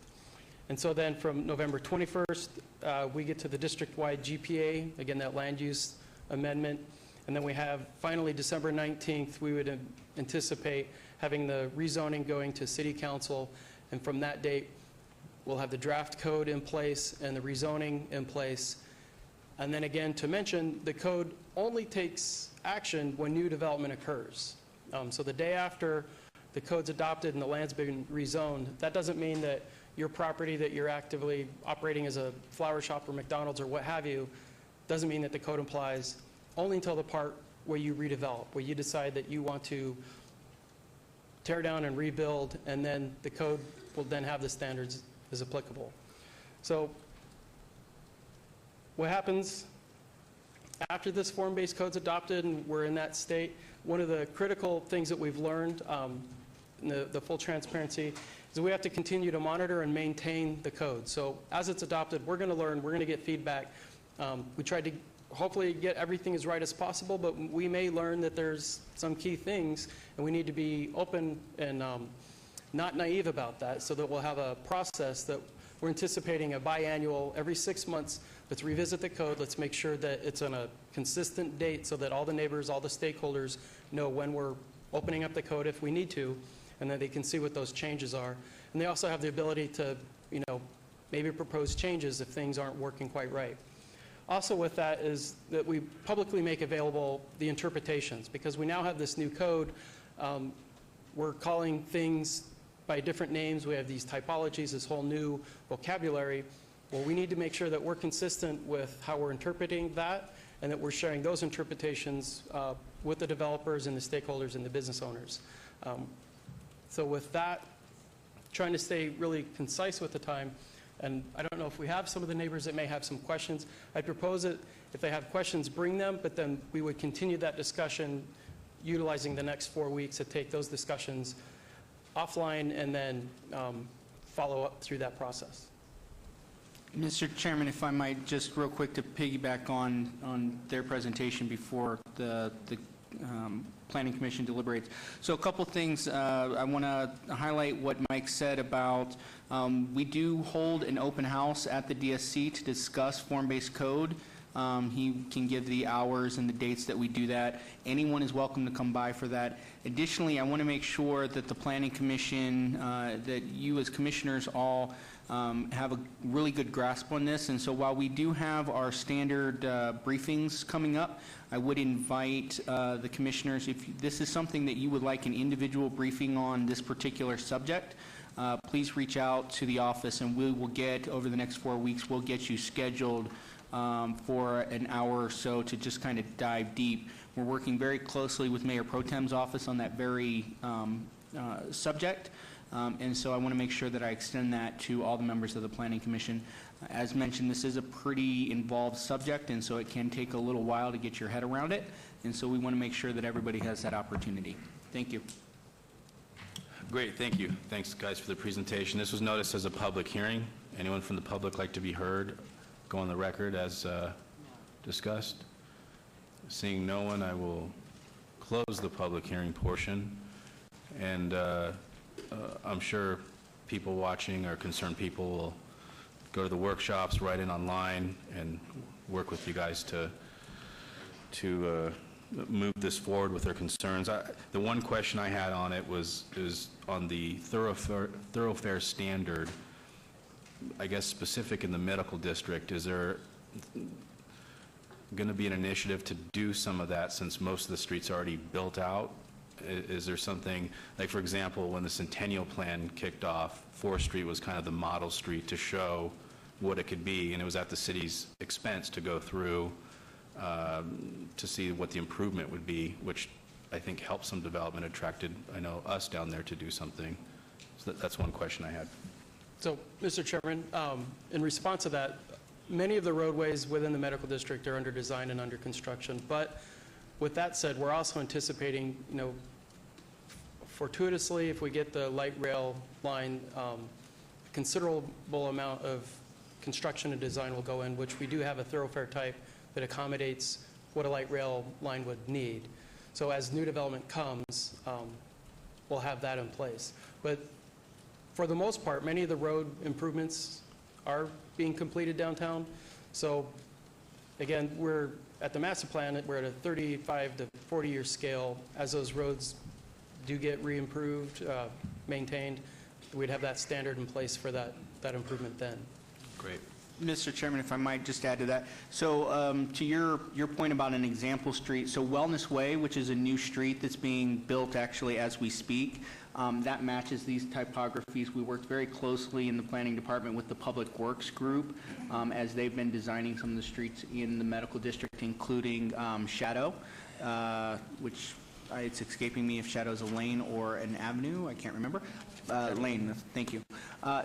And so then from November 21st, we get to the district-wide GPA, again, that land use amendment. And then we have finally December 19th, we would anticipate having the rezoning going to City Council. And from that date, we'll have the draft code in place and the rezoning in place. And then again, to mention, the code only takes action when new development occurs. So the day after the code's adopted and the land's been rezoned, that doesn't mean that your property that you're actively operating as a flower shop or McDonald's or what have you, doesn't mean that the code applies only until the part where you redevelop, where you decide that you want to tear down and rebuild, and then the code will then have the standards as applicable. So what happens after this form-based code's adopted and we're in that state, one of the critical things that we've learned, in the full transparency, is we have to continue to monitor and maintain the code. So as it's adopted, we're going to learn, we're going to get feedback. We tried to hopefully get everything as right as possible, but we may learn that there's some key things, and we need to be open and not naive about that, so that we'll have a process that we're anticipating a biannual, every 6 months. Let's revisit the code. Let's make sure that it's on a consistent date so that all the neighbors, all the stakeholders know when we're opening up the code if we need to, and then they can see what those changes are. And they also have the ability to, maybe propose changes if things aren't working quite right. Also with that is that we publicly make available the interpretations, because we now have this new code. We're calling things by different names. We have these typologies, this whole new vocabulary. Well, we need to make sure that we're consistent with how we're interpreting that, and that we're sharing those interpretations with the developers and the stakeholders and the business owners. So with that, trying to stay really concise with the time, and I don't know if we have some of the neighbors that may have some questions. I'd propose that if they have questions, bring them, but then we would continue that discussion utilizing the next 4 weeks to take those discussions offline and then follow up through that process. Mr. Chairman, if I might, just real quick to piggyback on their presentation before the Planning Commission deliberates. So a couple things. I want to highlight what Mike said about we do hold an open house at the DSC to discuss form-based code. He can give the hours and the dates that we do that. Anyone is welcome to come by for that. Additionally, I want to make sure that the Planning Commission, that you as commissioners all have a really good grasp on this. And so while we do have our standard briefings coming up, I would invite the commissioners, if this is something that you would like an individual briefing on this particular subject, please reach out to the office, and we will get, over the next 4 weeks, we'll get you scheduled for an hour or so to just kind of dive deep. We're working very closely with Mayor Pro Tem's office on that very subject, and so I want to make sure that I extend that to all the members of the Planning Commission. As mentioned, this is a pretty involved subject, and so it can take a little while to get your head around it, and so we want to make sure that everybody has that opportunity. Thank you. Great, thank you. Thanks, guys, for the presentation. This was noticed as a public hearing. Anyone from the public like to be heard? Go on the record as discussed. Seeing no one, I will close the public hearing portion. And I'm sure people watching or concerned people will go to the workshops, write in online, and work with you guys to move this forward with their concerns. The one question I had on it is on the thoroughfare standard. I guess specific in the medical district, is there going to be an initiative to do some of that since most of the streets are already built out? Is there something, like for example, when the Centennial Plan kicked off, 4th Street was kind of the model street to show what it could be, and it was at the city's expense to go through to see what the improvement would be, which I think helped some development, attracted, I know, us down there to do something. So that's one question I had. So, Mr. Chairman, in response to that, many of the roadways within the medical district are under design and under construction. But with that said, we're also anticipating, fortuitously, if we get the light rail line, considerable amount of construction and design will go in, which we do have a thoroughfare type that accommodates what a light rail line would need. So as new development comes, we'll have that in place. But for the most part, many of the road improvements are being completed downtown. So again, we're at the master plan, we're at a 35 to 40-year scale. As those roads do get re-improved, maintained, we'd have that standard in place for that improvement then. Great. Mr. Chairman, if I might just add to that. So to your point about an example street, so Wellness Way, which is a new street that's being built actually as we speak, that matches these typographies. We worked very closely in the planning department with the Public Works group as they've been designing some of the streets in the medical district, including Shadow, which it's escaping me if Shadow's a lane or an avenue. I can't remember. Lane, thank you.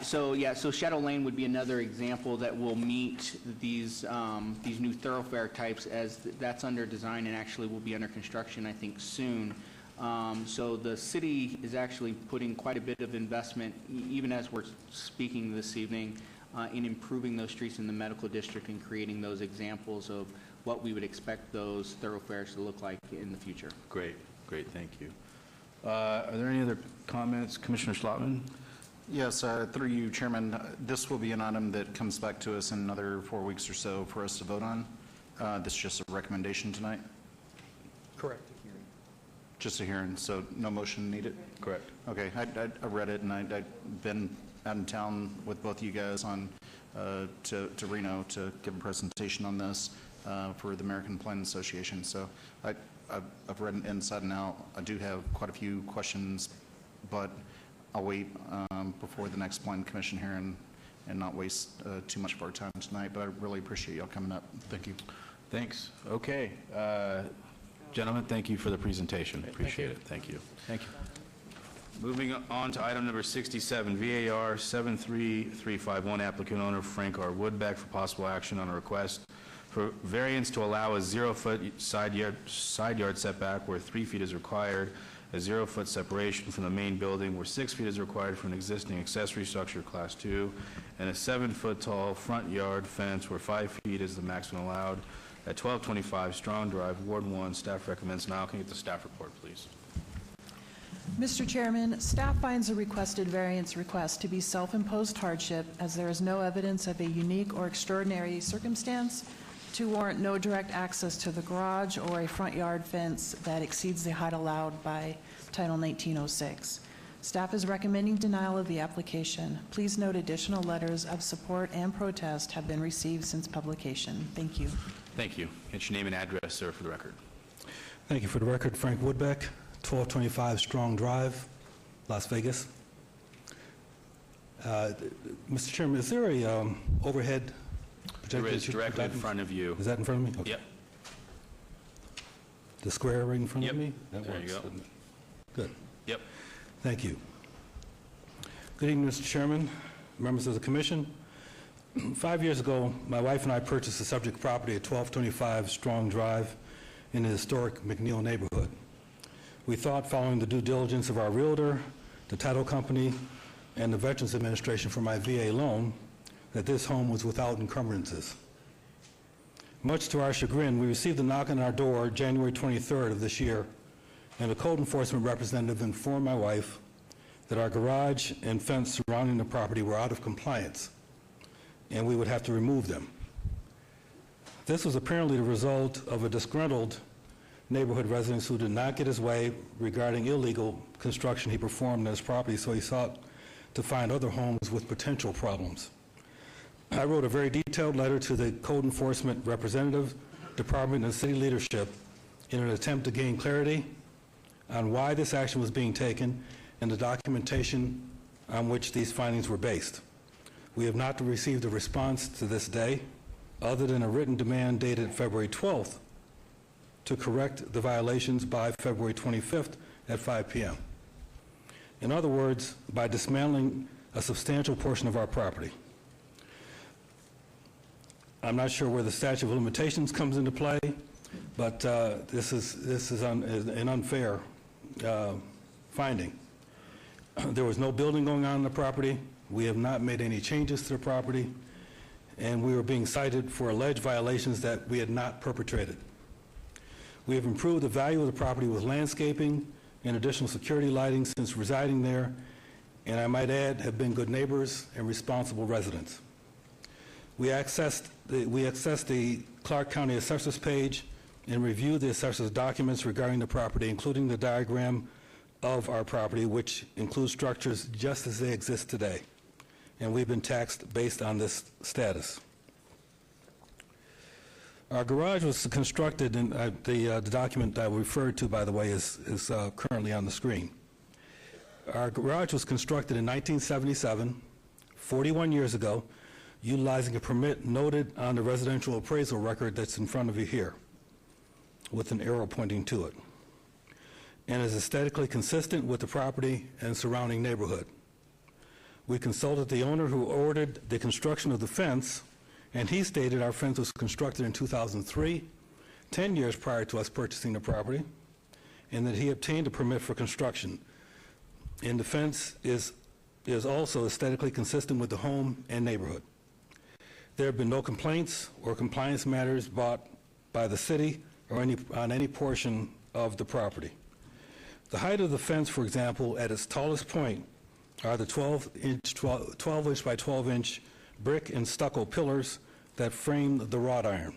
So Shadow Lane would be another example that will meet these new thoroughfare types, as that's under design and actually will be under construction, I think, soon. So the city is actually putting quite a bit of investment, even as we're speaking this evening, in improving those streets in the medical district and creating those examples of what we would expect those thoroughfares to look like in the future. Great, thank you. Are there any other comments? Commissioner Schlotman? Yes, through you, Chairman, this will be an item that comes back to us in another 4 weeks or so for us to vote on. This is just a recommendation tonight? Correct. Just a hearing, so no motion needed? Correct. Okay, I read it, and I've been out in town with both of you guys on to Reno to give a presentation on this for the American Planning Association. So I've read it inside and out. I do have quite a few questions, but I'll wait before the next Planning Commission hearing and not waste too much of our time tonight. But I really appreciate y'all coming up. Thank you. Thanks. Okay. Gentlemen, thank you for the presentation. Appreciate it. Thank you. Thank you. Moving on to item number 67, VAR 73351, applicant owner Frank R. Woodbeck for possible action on a request for variance to allow a 0-foot side yard setback where 3 feet is required, a 0-foot separation from the main building where 6 feet is required for an existing accessory structure Class 2, and a 7-foot tall front yard fence where 5 feet is the maximum allowed at 1225 Strong Drive, Ward 1. Staff recommends. Now, can I get the staff report, please? Mr. Chairman, staff finds the requested variance request to be self-imposed hardship as there is no evidence of a unique or extraordinary circumstance to warrant no direct access to the garage or a front yard fence that exceeds the height allowed by Title 1906. Staff is recommending denial of the application. Please note additional letters of support and protest have been received since publication. Thank you. Thank you. Get your name and address, sir, for the record. Thank you. For the record, Frank Woodbeck, 1225 Strong Drive, Las Vegas. Mr. Chairman, is there a overhead projector? There is, directly in front of you. Is that in front of me? Okay. Yep. The square right in front Yep. of me? That There you works, go. doesn't it? Good. Yep. Thank you. Good evening, Mr. Chairman, members of the commission. 5 years ago, my wife and I purchased the subject property at 1225 Strong Drive in the historic McNeil neighborhood. We thought, following the due diligence of our realtor, the title company, and the Veterans Administration for my VA loan, that this home was without encumbrances. Much to our chagrin, we received a knock on our door January 23rd of this year, and a code enforcement representative informed my wife that our garage and fence surrounding the property were out of compliance, and we would have to remove them. This was apparently the result of a disgruntled neighborhood resident who did not get his way regarding illegal construction he performed on his property, so he sought to find other homes with potential problems. I wrote a very detailed letter to the code enforcement representative, department, and city leadership in an attempt to gain clarity on why this action was being taken and the documentation on which these findings were based. We have not received a response to this day, other than a written demand dated February 12th to correct the violations by February 25th at 5 p.m. In other words, by dismantling a substantial portion of our property. I'm not sure where the statute of limitations comes into play, but this is an unfair finding. There was no building going on the property. We have not made any changes to the property, and we were being cited for alleged violations that we had not perpetrated. We have improved the value of the property with landscaping and additional security lighting since residing there, and I might add, have been good neighbors and responsible residents. We accessed the Clark County Assessor's page and reviewed the assessor's documents regarding the property, including the diagram of our property, which includes structures just as they exist today. And we've been taxed based on this status. Our garage was constructed, and the document I referred to, by the way, is currently on the screen. Our garage was constructed in 1977, 41 years ago, utilizing a permit noted on the residential appraisal record that's in front of you here, with an arrow pointing to it, and is aesthetically consistent with the property and surrounding neighborhood. We consulted the owner who ordered the construction of the fence, and he stated our fence was constructed in 2003, 10 years prior to us purchasing the property, and that he obtained a permit for construction. And the fence is also aesthetically consistent with the home and neighborhood. There have been no complaints or compliance matters brought by the city or on any portion of the property. The height of the fence, for example, at its tallest point are the 12-inch by 12-inch brick and stucco pillars that frame the wrought iron.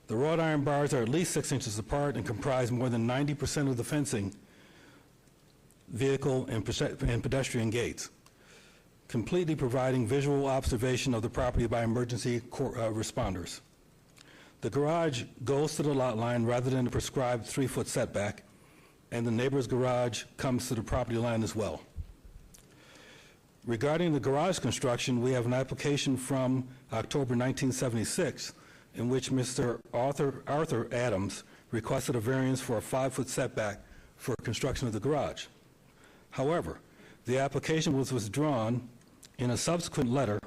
The wrought iron bars are at least 6 inches apart and comprise more than 90% of the fencing, vehicle, and pedestrian gates, completely providing visual observation of the property by emergency responders. The garage goes to the lot line rather than the prescribed 3-foot setback, and the neighbor's garage comes to the property line as well. Regarding the garage construction, we have an application from October 1976 in which Mr. Arthur Adams requested a variance for a 5-foot setback for construction of the garage. However, the application was withdrawn in a subsequent letter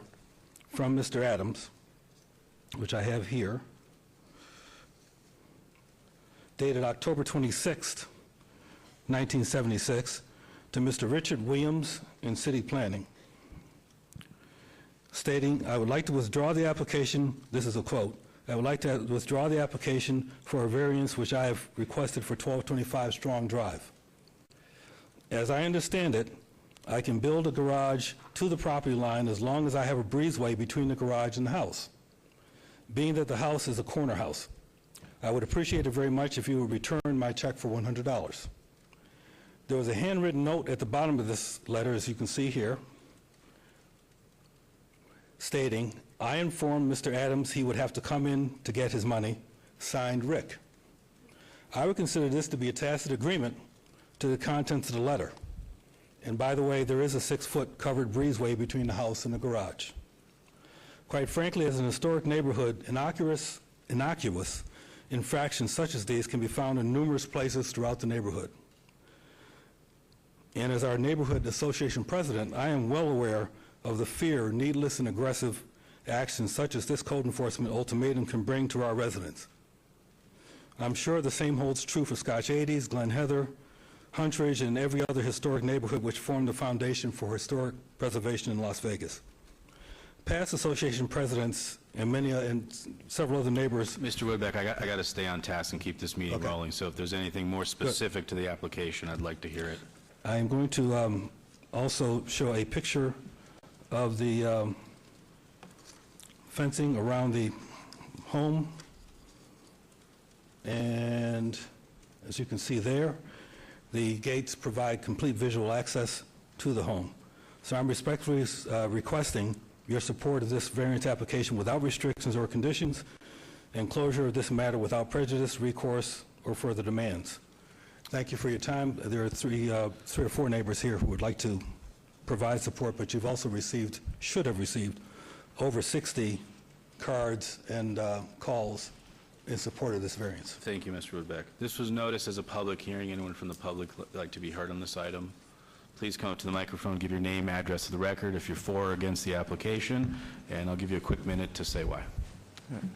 from Mr. Adams, which I have here, dated October 26, 1976, to Mr. Richard Williams in City Planning, stating, "I would like to withdraw the application," this is a quote, "I would like to withdraw the application for a variance which I have requested for 1225 Strong Drive. As I understand it, I can build a garage to the property line as long as I have a breezeway between the garage and the house, being that the house is a corner house. I would appreciate it very much if you would return my check for $100. There was a handwritten note at the bottom of this letter, as you can see here, stating, "I informed Mr. Adams he would have to come in to get his money, signed Rick." I would consider this to be a tacit agreement to the contents of the letter. And by the way, there is a 6-foot covered breezeway between the house and the garage. Quite frankly, as an historic neighborhood, innocuous infractions such as these can be found in numerous places throughout the neighborhood. And as our neighborhood association president, I am well aware of the fear needless and aggressive actions such as this code enforcement ultimatum can bring to our residents. I'm sure the same holds true for Scotch 80s, Glen Heather, Huntridge, and every other historic neighborhood which formed the foundation for historic preservation in Las Vegas. Past association presidents and several other neighbors. Mr. Woodbeck, I got to stay on task and keep this meeting rolling, so if there's anything more specific to the application, I'd like to hear it. I am going to also show a picture of the fencing around the home. And as you can see there, the gates provide complete visual access to the home. So I'm respectfully requesting your support of this variance application without restrictions or conditions, and closure of this matter without prejudice, recourse, or further demands. Thank you for your time. There are three or four neighbors here who would like to provide support, but you've also should have received, over 60 cards and calls in support of this variance. Thank you, Mr. Woodbeck. This was noticed as a public hearing. Anyone from the public like to be heard on this item? Please come up to the microphone, give your name, address to the record if you're for or against the application, and I'll give you a quick minute to say why.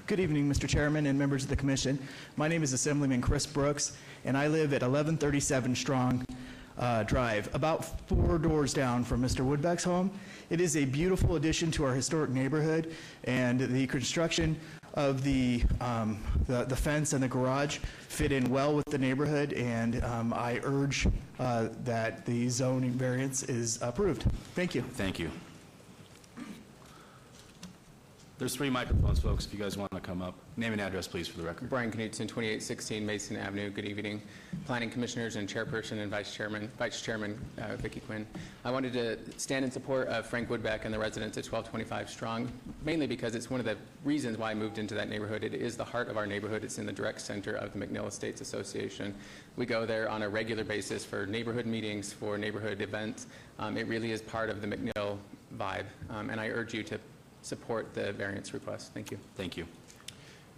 Good evening, Mr. Chairman and members of the Commission. My name is Assemblyman Chris Brooks, and I live at 1137 Strong Drive, about 4 doors down from Mr. Woodbeck's home. It is a beautiful addition to our historic neighborhood, and the construction of the fence and the garage fit in well with the neighborhood, and I urge that the zoning variance is approved. Thank you. Thank you. There's 3 microphones, folks, if you guys want to come up. Name and address, please, for the record. Brian Knutson, 2816 Mason Avenue. Good evening, Planning Commissioners and Chairperson and Vice Chairman Vicki Quinn. I wanted to stand in support of Frank Woodbeck and the residents at 1225 Strong, mainly because it's one of the reasons why I moved into that neighborhood. It is the heart of our neighborhood. It's in the direct center of the McNill Estates Association. We go there on a regular basis for neighborhood meetings, for neighborhood events. It really is part of the McNill vibe, and I urge you to support the variance request. Thank you. Thank you.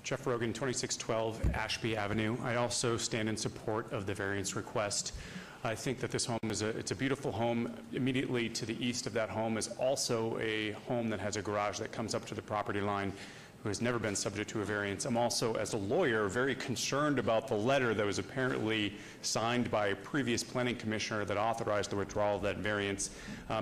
Jeff Rogan, 2612 Ashby Avenue. I also stand in support of the variance request. I think that this home it's a beautiful home. Immediately to the east of that home is also a home that has a garage that comes up to the property line. who has never been subject to a variance. I'm also, as a lawyer, very concerned about the letter that was apparently signed by a previous planning commissioner that authorized the withdrawal of that variance.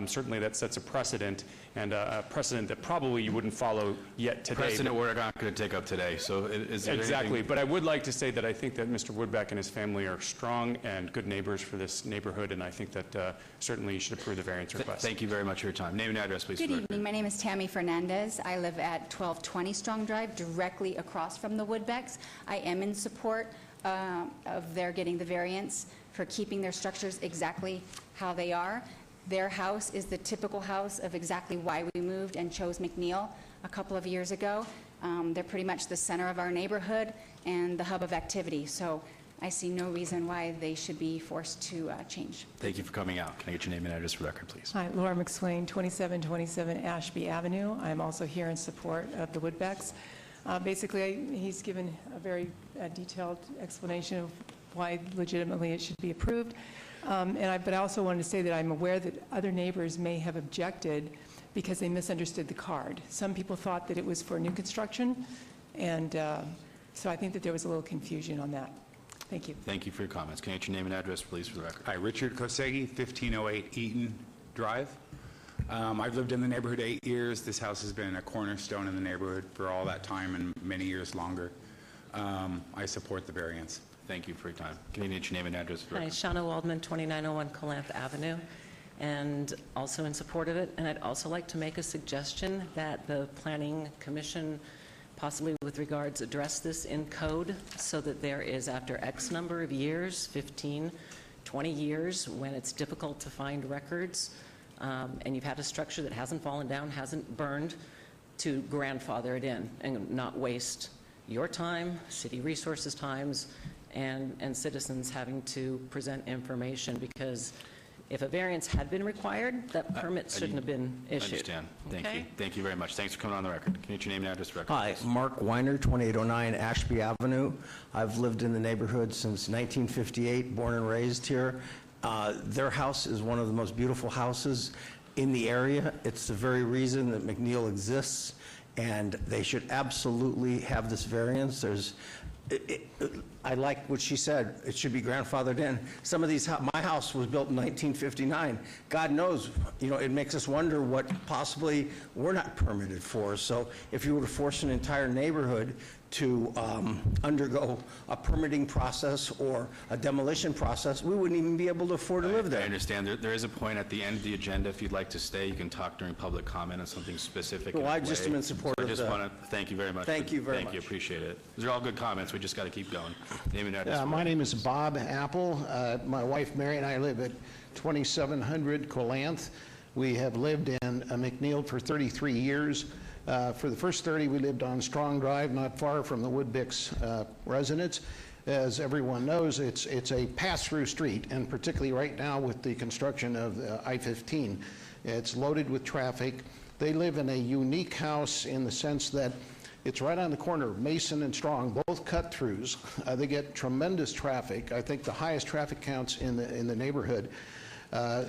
Certainly that sets a precedent, and a precedent that probably you wouldn't follow yet today. Precedent we're not going to take up today, so is there Exactly, anything? but I would like to say that I think that Mr. Woodbeck and his family are strong and good neighbors for this neighborhood, and I think that certainly you should approve the variance request. Thank you very much for your time. Name and address, please. Good for the record. evening. My name is Tammy Fernandez. I live at 1220 Strong Drive, directly across from the Woodbecks. I am in support of their getting the variance for keeping their structures exactly how they are. Their house is the typical house of exactly why we moved and chose McNeil a couple of years ago. They're pretty much the center of our neighborhood and the hub of activity. So I see no reason why they should be forced to change. Thank you for coming out. Can I get your name and address for the record, please? Hi, Laura McSwain, 2727 Ashby Avenue. I'm also here in support of the Woodbecks. Basically, he's given a very detailed explanation of why legitimately it should be approved. But I also wanted to say that I'm aware that other neighbors may have objected because they misunderstood the card. Some people thought that it was for new construction, and so I think that there was a little confusion on that. Thank you. Thank you for your comments. Can I get your name and address, please, for the record? Hi, Richard Kosegi, 1508 Eaton Drive. I've lived in the neighborhood 8 years. This house has been a cornerstone in the neighborhood for all that time and many years longer. I support the variance. Thank you for your time. Can you get your name and address for the Hi, record? Shauna Waldman, 2901 Calanth Avenue, and also in support of it. And I'd also like to make a suggestion that the Planning Commission, possibly with regards, address this in code so that there is, after X number of years, 15, 20 years, when it's difficult to find records, and you've had a structure that hasn't fallen down, hasn't burned, to grandfather it in and not waste your time, city resources times, and citizens having to present information, because if a variance had been required, that permit shouldn't have been I issued. understand. Thank Okay? you. Thank you very much. Thanks for coming on the record. Can you get your name and address for the record? Hi, please? Mark Weiner, 2809 Ashby Avenue. I've lived in the neighborhood since 1958, born and raised here. Their house is one of the most beautiful houses in the area. It's the very reason that McNeil exists, and they should absolutely have this variance. I like what she said. It should be grandfathered in. Some of these, my house was built in 1959. God knows, it makes us wonder what possibly we're not permitted for. So if you were to force an entire neighborhood to undergo a permitting process or a demolition process, we wouldn't even be able to afford to live there. I understand. There is a point at the end of the agenda. If you'd like to stay, you can talk during public comment on something specific. Well, I in a just way. am in support So I of just the- want to thank you very much. Thank you very Thank you. much. Appreciate it. These are all good comments. We just got to keep going. Name and address. for the My record. name is Bob Apple. My wife Mary and I live at 2700 Calanth. We have lived in McNeil for 33 years. For the first 30, we lived on Strong Drive, not far from the Woodbicks residence. As everyone knows, it's a pass-through street, and particularly right now with the construction of I-15. It's loaded with traffic. They live in a unique house in the sense that it's right on the corner of Mason and Strong, both cut-throughs. They get tremendous traffic. I think the highest traffic counts in the neighborhood.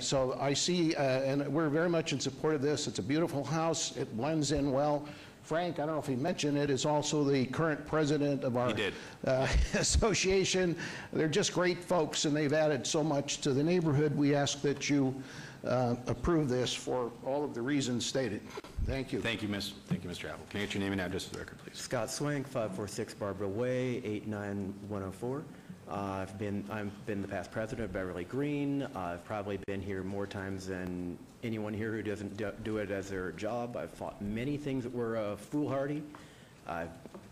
So I see, and we're very much in support of this. It's a beautiful house. It blends in well. Frank, I don't know if he mentioned it, is also the current president of our association. They're just great folks, and they've added so much to the neighborhood. We ask that you approve this for all of the reasons stated. Thank you. Thank you, Mr. Apple. Can I get your name and address for the record, please? Scott Swank, 546 Barbara Way, 89104. I've been the past president of Beverly Green. I've probably been here more times than anyone here who doesn't do it as their job. I've fought many things that were foolhardy. I'm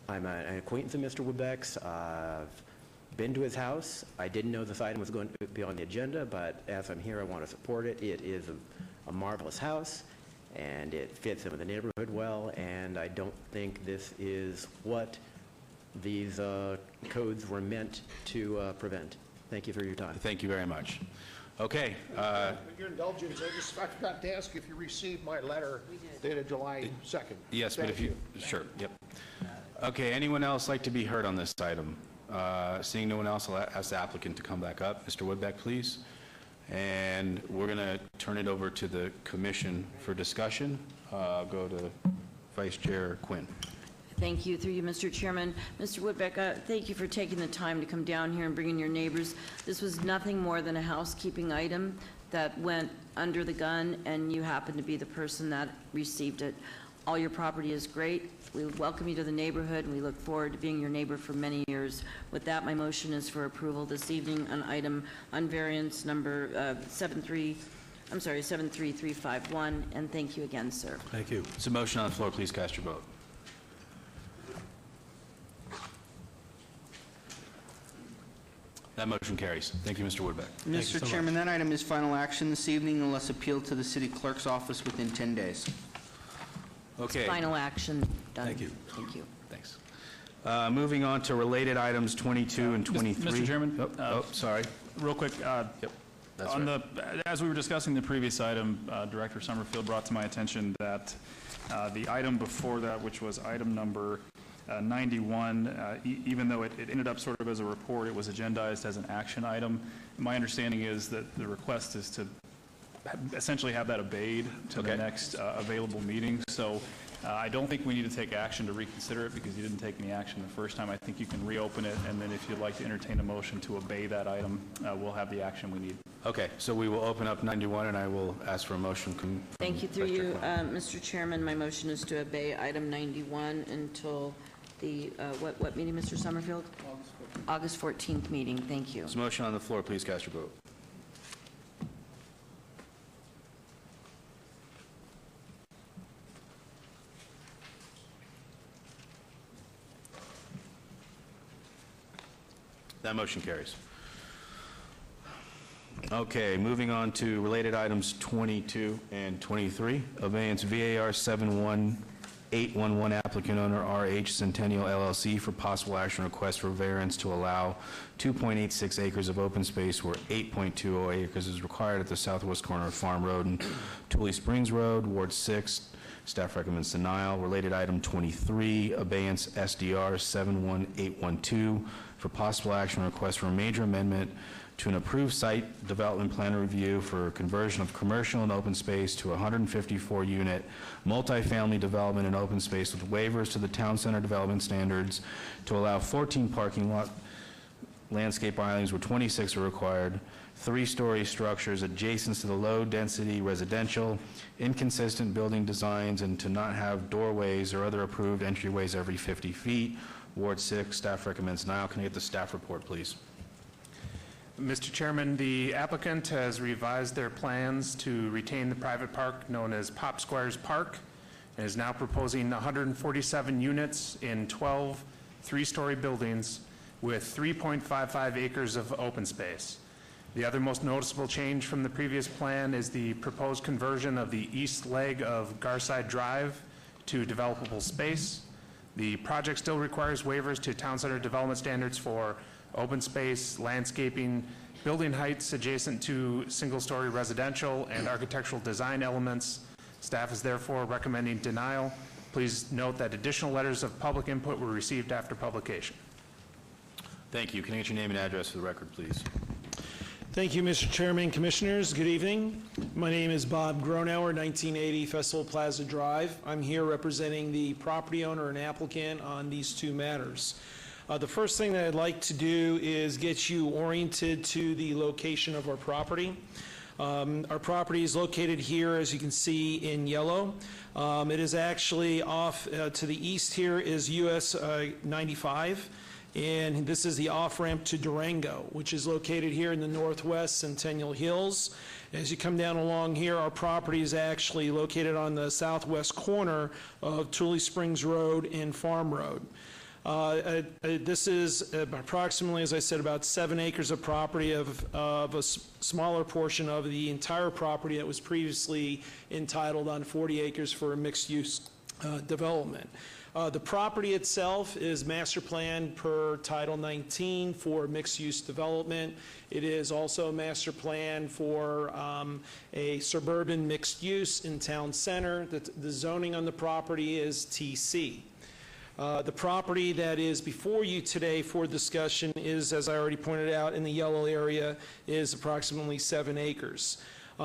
an acquaintance of Mr. Woodbeck's. I've been to his house. I didn't know this item was going to be on the agenda, but as I'm here, I want to support it. It is a marvelous house, and it fits in with the neighborhood well, and I don't think this is what these codes were meant to prevent. Thank you for your time. Thank you very much. Okay. With your indulgence, I forgot to ask if you received my letter dated July 2nd. Yes, but if you, sure, yep. Okay, anyone else like to be heard on this item? Seeing no one else, I'll ask the applicant to come back up. Mr. Woodbeck, please. And we're going to turn it over to the commission for discussion. Go to Vice Chair Quinn. Thank you, through you, Mr. Chairman. Mr. Woodbeck, thank you for taking the time to come down here and bringing your neighbors. This was nothing more than a housekeeping item that went under the gun, and you happen to be the person that received it. All your property is great. We welcome you to the neighborhood, and we look forward to being your neighbor for many years. With that, my motion is for approval this evening on variance number 73351, and thank you again, sir. Thank you. There's a motion on the floor. Please cast your vote. That motion carries. Thank you, Mr. Woodbeck. Mr. Chairman, that item is final action this evening unless appealed to the city clerk's office within 10 days. Okay. Final action done. Thank you. Thank you. Thanks. Moving on to related items 22 and 23. Mr. Chairman? Sorry. Real quick. That's on right. as we were discussing the previous item, Director Summerfield brought to my attention that the item before that, which was item number 91, even though it ended up sort of as a report, it was agendized as an action item. My understanding is that the request is to essentially have that obeyed to the next available meeting. So I don't think we need to take action to reconsider it because you didn't take any action the first time. I think you can reopen it, and then if you'd like to entertain a motion to obey that item, we'll have the action we need. Okay, so we will open up 91, and I will ask for a motion. Thank you, through you, Mr. Chairman. My motion is to obey item 91 until the, what meeting, Mr. Summerfield? August 14th meeting. Thank you. There's a motion on the floor. Please cast your vote. That motion carries. Okay, moving on to related items 22 and 23. Abeyance VAR 71811, applicant owner RH Centennial LLC for possible action request for variance to allow 2.86 acres of open space where 8.20 acres is required at the southwest corner of Farm Road and Tule Springs Road, Ward 6. Staff recommends denial. Related item 23, abeyance SDR 71812 for possible action request for a major amendment to an approved site development plan review for conversion of commercial and open space to 154-unit multifamily development and open space with waivers to the town center development standards to allow 14 parking lot landscape islands where 26 are required, 3-story structures adjacent to the low-density residential, inconsistent building designs, and to not have doorways or other approved entryways every 50 feet. Ward 6, staff recommends denial. Can I get the staff report, please? Mr. Chairman, the applicant has revised their plans to retain the private park known as Pop Squires Park and is now proposing 147 units in 12 3-story buildings with 3.55 acres of open space. The other most noticeable change from the previous plan is the proposed conversion of the east leg of Garside Drive to developable space. The project still requires waivers to town center development standards for open space, landscaping, building heights adjacent to single-story residential, and architectural design elements. Staff is therefore recommending denial. Please note that additional letters of public input were received after publication. Thank you. Can I get your name and address for the record, please? Thank you, Mr. Chairman, Commissioners. Good evening. My name is Bob Gronauer, 1980 Festival Plaza Drive. I'm here representing the property owner and applicant on these two matters. The first thing that I'd like to do is get you oriented to the location of our property. Our property is located here, as you can see in yellow. It is actually off to the east here is US 95. And this is the off-ramp to Durango, which is located here in the northwest Centennial Hills. As you come down along here, our property is actually located on the southwest corner of Tule Springs Road and Farm Road. This is approximately, as I said, about 7 acres of property of a smaller portion of the entire property that was previously entitled on 40 acres for a mixed-use development. The property itself is master planned per Title 19 for mixed-use development. It is also master planned for a suburban mixed use in town center. The zoning on the property is TC. The property that is before you today for discussion is, as I already pointed out, in the yellow area, is approximately 7 acres.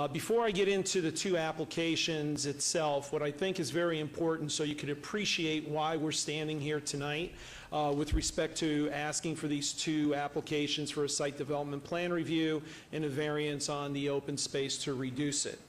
Before I get into the two applications itself, what I think is very important so you could appreciate why we're standing here tonight with respect to asking for these two applications for a site development plan review and a variance on the open space to reduce it.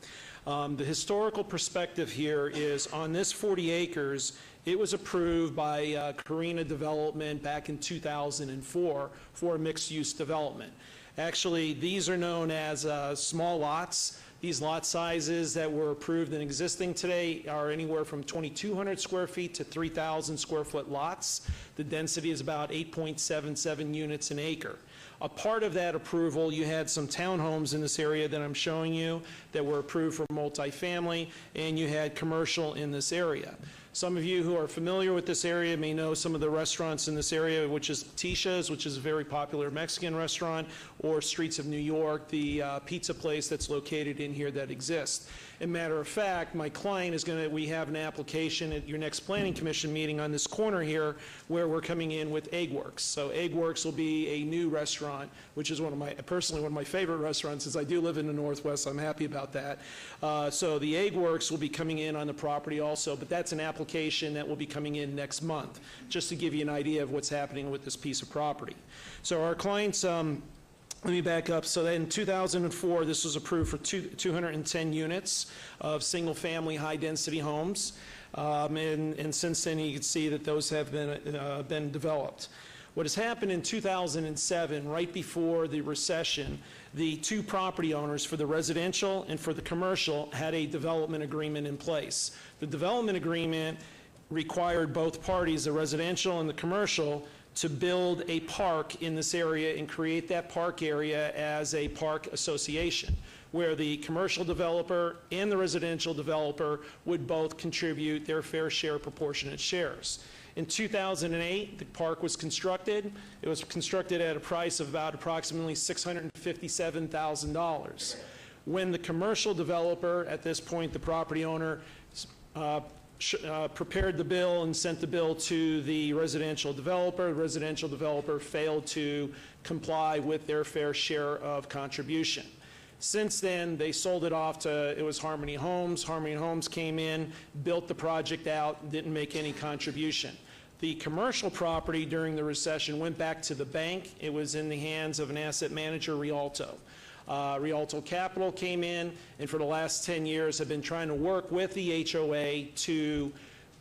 The historical perspective here is on this 40 acres, it was approved by Carina Development back in 2004 for a mixed-use development. Actually, these are known as small lots. These lot sizes that were approved and existing today are anywhere from 2,200 square feet to 3,000 square foot lots. The density is about 8.77 units an acre. A part of that approval, you had some townhomes in this area that I'm showing you that were approved for multifamily, and you had commercial in this area. Some of you who are familiar with this area may know some of the restaurants in this area, which is Tisha's, which is a very popular Mexican restaurant, or Streets of New York, the pizza place that's located in here that exists. As a matter of fact, my client is going to, we have an application at your next Planning Commission meeting on this corner here where we're coming in with Eggworks. So Eggworks will be a new restaurant, which is personally one of my favorite restaurants. Since I do live in the Northwest, I'm happy about that. So the Eggworks will be coming in on the property also, but that's an application that will be coming in next month, just to give you an idea of what's happening with this piece of property. So our clients, let me back up. So in 2004, this was approved for 210 units of single-family, high-density homes. And since then, you can see that those have been developed. What has happened in 2007, right before the recession, the two property owners for the residential and for the commercial had a development agreement in place. The development agreement required both parties, the residential and the commercial, to build a park in this area and create that park area as a park association, where the commercial developer and the residential developer would both contribute their fair share, proportionate shares. In 2008, the park was constructed. It was constructed at a price of about approximately $657,000. When the commercial developer, at this point the property owner, prepared the bill and sent the bill to the residential developer. The residential developer failed to comply with their fair share of contribution. Since then, they sold it off to, it was Harmony Homes. Harmony Homes came in, built the project out, didn't make any contribution. The commercial property during the recession went back to the bank. It was in the hands of an asset manager, Rialto. Rialto Capital came in, and for the last 10 years have been trying to work with the HOA to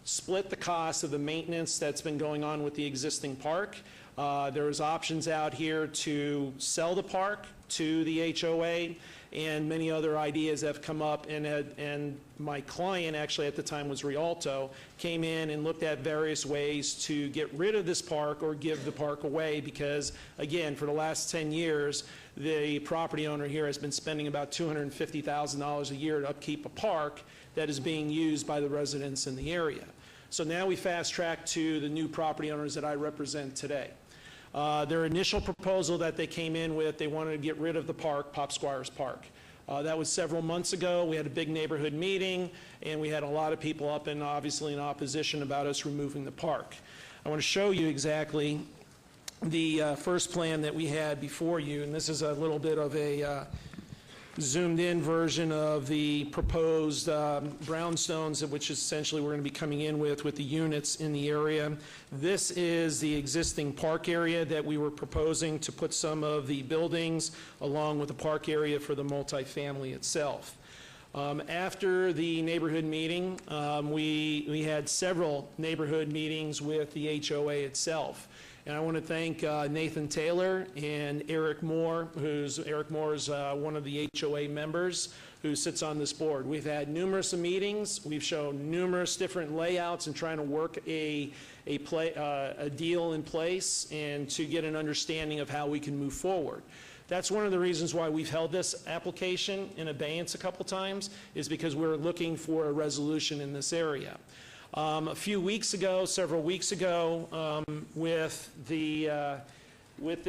split the cost of the maintenance that's been going on with the existing park. There's options out here to sell the park to the HOA, and many other ideas have come up, and my client, actually at the time was Rialto, came in and looked at various ways to get rid of this park or give the park away, because again, for the last 10 years, the property owner here has been spending about $250,000 a year to upkeep a park that is being used by the residents in the area. So now we fast track to the new property owners that I represent today. Their initial proposal that they came in with, they wanted to get rid of the park, Pop Squires Park. That was several months ago. We had a big neighborhood meeting, and we had a lot of people up and obviously in opposition about us removing the park. I want to show you exactly the first plan that we had before you, and this is a little bit of a zoomed-in version of the proposed brownstones, which essentially we're going to be coming in with the units in the area. This is the existing park area that we were proposing to put some of the buildings along with the park area for the multifamily itself. After the neighborhood meeting, we had several neighborhood meetings with the HOA itself. And I want to thank Nathan Taylor and Eric Moore, Eric Moore is one of the HOA members who sits on this board. We've had numerous meetings. We've shown numerous different layouts and trying to work a deal in place and to get an understanding of how we can move forward. That's one of the reasons why we've held this application in abeyance a couple times, is because we're looking for a resolution in this area. A few weeks ago, several weeks ago, with the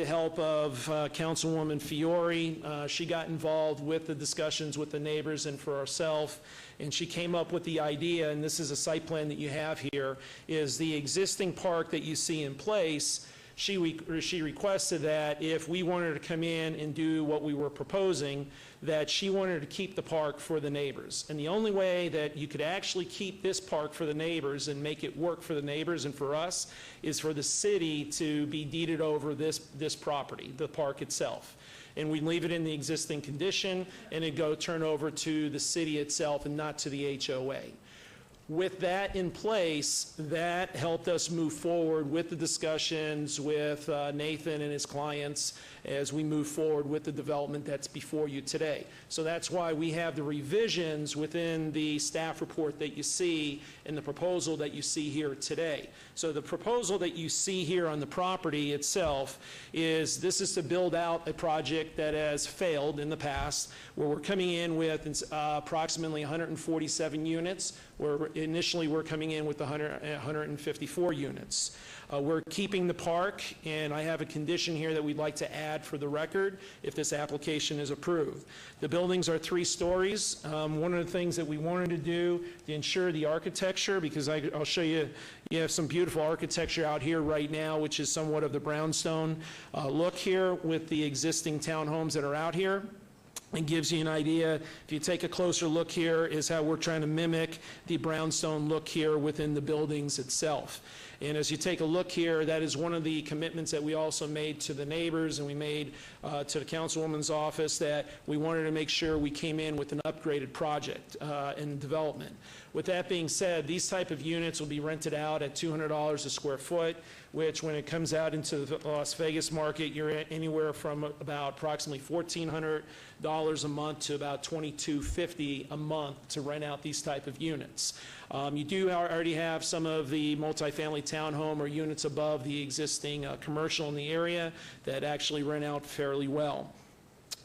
help of Councilwoman Fiore, she got involved with the discussions with the neighbors and for ourselves, and she came up with the idea, and this is a site plan that you have here, is the existing park that you see in place she requested that if we wanted to come in and do what we were proposing, that she wanted to keep the park for the neighbors. And the only way that you could actually keep this park for the neighbors and make it work for the neighbors and for us is for the city to be deeded over this property, the park itself. And we leave it in the existing condition, and it go turn over to the city itself and not to the HOA. With that in place, that helped us move forward with the discussions with Nathan and his clients as we move forward with the development that's before you today. So that's why we have the revisions within the staff report that you see and the proposal that you see here today. So the proposal that you see here on the property itself is this is to build out a project that has failed in the past, where we're coming in with approximately 147 units, where initially we're coming in with 154 units. We're keeping the park, and I have a condition here that we'd like to add for the record if this application is approved. The buildings are 3 stories. One of the things that we wanted to do to ensure the architecture, because I'll show you, you have some beautiful architecture out here right now, which is somewhat of the brownstone look here with the existing townhomes that are out here. It gives you an idea. If you take a closer look here, is how we're trying to mimic the brownstone look here within the buildings itself. And as you take a look here, that is one of the commitments that we also made to the neighbors, and we made to the councilwoman's office, that we wanted to make sure we came in with an upgraded project in development. With that being said, these type of units will be rented out at $200 a square foot, which when it comes out into the Las Vegas market, you're at anywhere from about approximately $1,400 a month to about $2,250 a month to rent out these type of units. You do already have some of the multifamily townhome or units above the existing commercial in the area that actually rent out fairly well.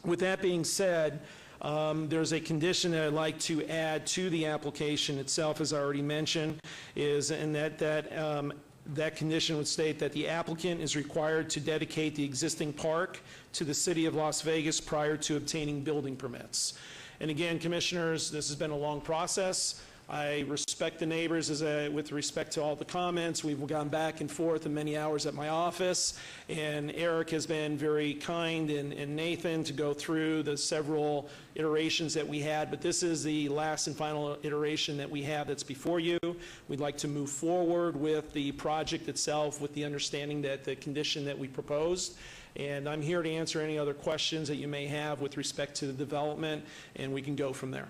With that being said, there's a condition that I'd like to add to the application itself, as I already mentioned, and that condition would state that the applicant is required to dedicate the existing park to the City of Las Vegas prior to obtaining building permits. And again, Commissioners, this has been a long process. I respect the neighbors with respect to all the comments. We've gone back and forth in many hours at my office, and Eric has been very kind, and Nathan, to go through the several iterations that we had, but this is the last and final iteration that we have that's before you. We'd like to move forward with the project itself with the understanding that the condition that we proposed, and I'm here to answer any other questions that you may have with respect to the development, and we can go from there.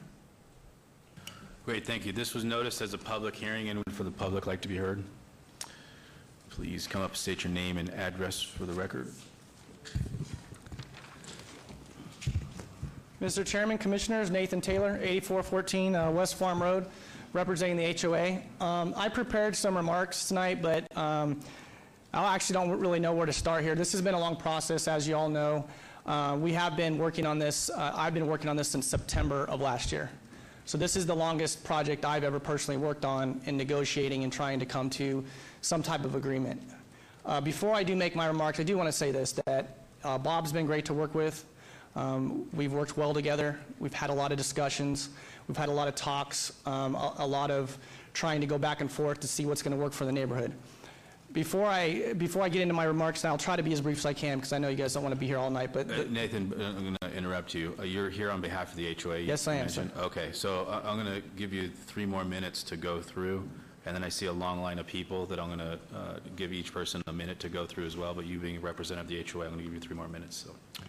Great, thank you. This was noticed as a public hearing. Anyone from the public like to be heard? Please come up, state your name and address for the record. Mr. Chairman, Commissioners, Nathan Taylor, 8414 West Farm Road, representing the HOA. I prepared some remarks tonight, but I actually don't really know where to start here. This has been a long process, as you all know. We have been working on this. I've been working on this since September of last year. So this is the longest project I've ever personally worked on in negotiating and trying to come to some type of agreement. Before I do make my remarks, I do want to say this, that Bob's been great to work with. We've worked well together. We've had a lot of discussions. We've had a lot of talks, a lot of trying to go back and forth to see what's going to work for the neighborhood. Before I get into my remarks, and I'll try to be as brief as I can because I know you guys don't want to be here all night. But Nathan, I'm going to interrupt you. You're here on behalf of the HOA. Yes, I am, sir. Okay, so I'm going to give you 3 more minutes to go through, and then I see a long line of people that I'm going to give each person a minute to go through as well. But you being a representative of the HOA, I'm going to give you 3 more minutes. So.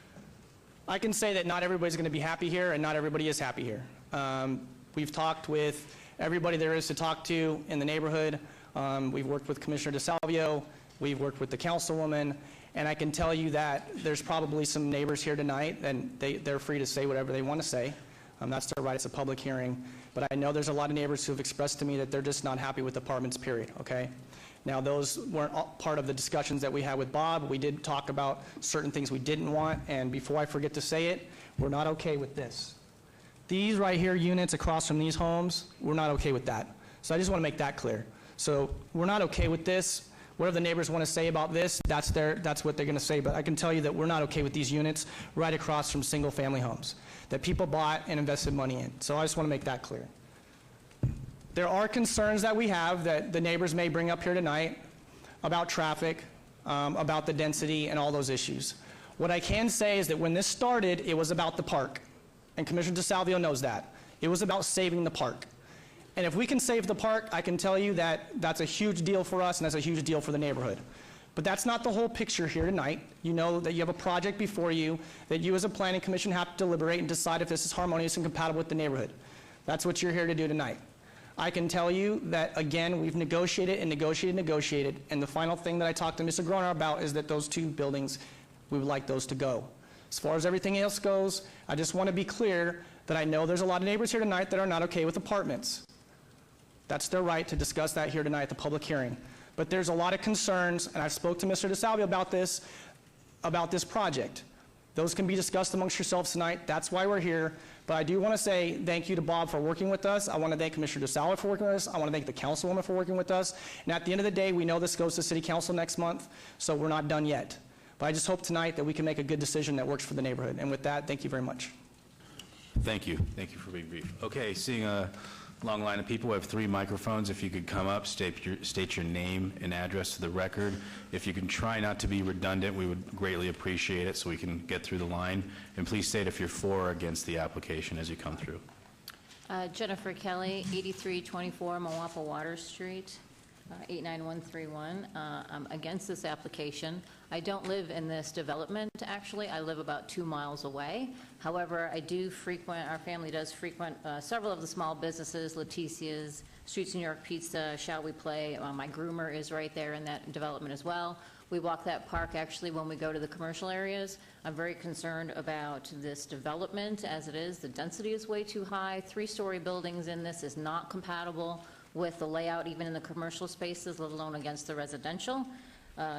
I can say that not everybody's going to be happy here, and not everybody is happy here. We've talked with everybody there is to talk to in the neighborhood. We've worked with Commissioner DeSalvio, we've worked with the councilwoman, and I can tell you that there's probably some neighbors here tonight, and they're free to say whatever they want to say. That's their right, it's a public hearing. But I know there's a lot of neighbors who have expressed to me that they're just not happy with apartments, period, okay? Now, those weren't part of the discussions that we had with Bob. We did talk about certain things we didn't want, and before I forget to say it, we're not okay with this. These right here units across from these homes, we're not okay with that. So I just want to make that clear. So we're not okay with this. Whatever the neighbors want to say about this, that's what they're going to say. But I can tell you that we're not okay with these units right across from single-family homes that people bought and invested money in. So I just want to make that clear. There are concerns that we have that the neighbors may bring up here tonight about traffic, about the density and all those issues. What I can say is that when this started, it was about the park, and Commissioner DeSalvio knows that. It was about saving the park. And if we can save the park, I can tell you that that's a huge deal for us, and that's a huge deal for the neighborhood. But that's not the whole picture here tonight. You know that you have a project before you that you as a planning commission have to deliberate and decide if this is harmonious and compatible with the neighborhood. That's what you're here to do tonight. I can tell you that, again, we've negotiated and negotiated and negotiated, and the final thing that I talked to Mr. Groner about is that those two buildings, we would like those to go. As far as everything else goes, I just want to be clear that I know there's a lot of neighbors here tonight that are not okay with apartments. That's their right to discuss that here tonight at the public hearing. But there's a lot of concerns, and I spoke to Mr. DeSalvio about this project. Those can be discussed amongst yourselves tonight. That's why we're here. But I do want to say thank you to Bob for working with us. I want to thank Commissioner DeSalvio for working with us. I want to thank the councilwoman for working with us. And at the end of the day, we know this goes to City Council next month, so we're not done yet. But I just hope tonight that we can make a good decision that works for the neighborhood. And with that, thank you very much. Thank you. Thank you for being brief. Okay, seeing a long line of people, we have 3 microphones. If you could come up, state your name and address to the record. If you can try not to be redundant, we would greatly appreciate it so we can get through the line. And please state if you're for or against the application as you come through. Jennifer Kelly, 8324 Moapa Water Street, 89131. I'm against this application. I don't live in this development, actually. I live about 2 miles away. However, I do frequent, our family does frequent several of the small businesses, Leticia's, Streets New York Pizza, Shall We Play. My groomer is right there in that development as well. We walk that park actually when we go to the commercial areas. I'm very concerned about this development as it is. The density is way too high. 3-story buildings in this is not compatible with the layout even in the commercial spaces, let alone against the residential.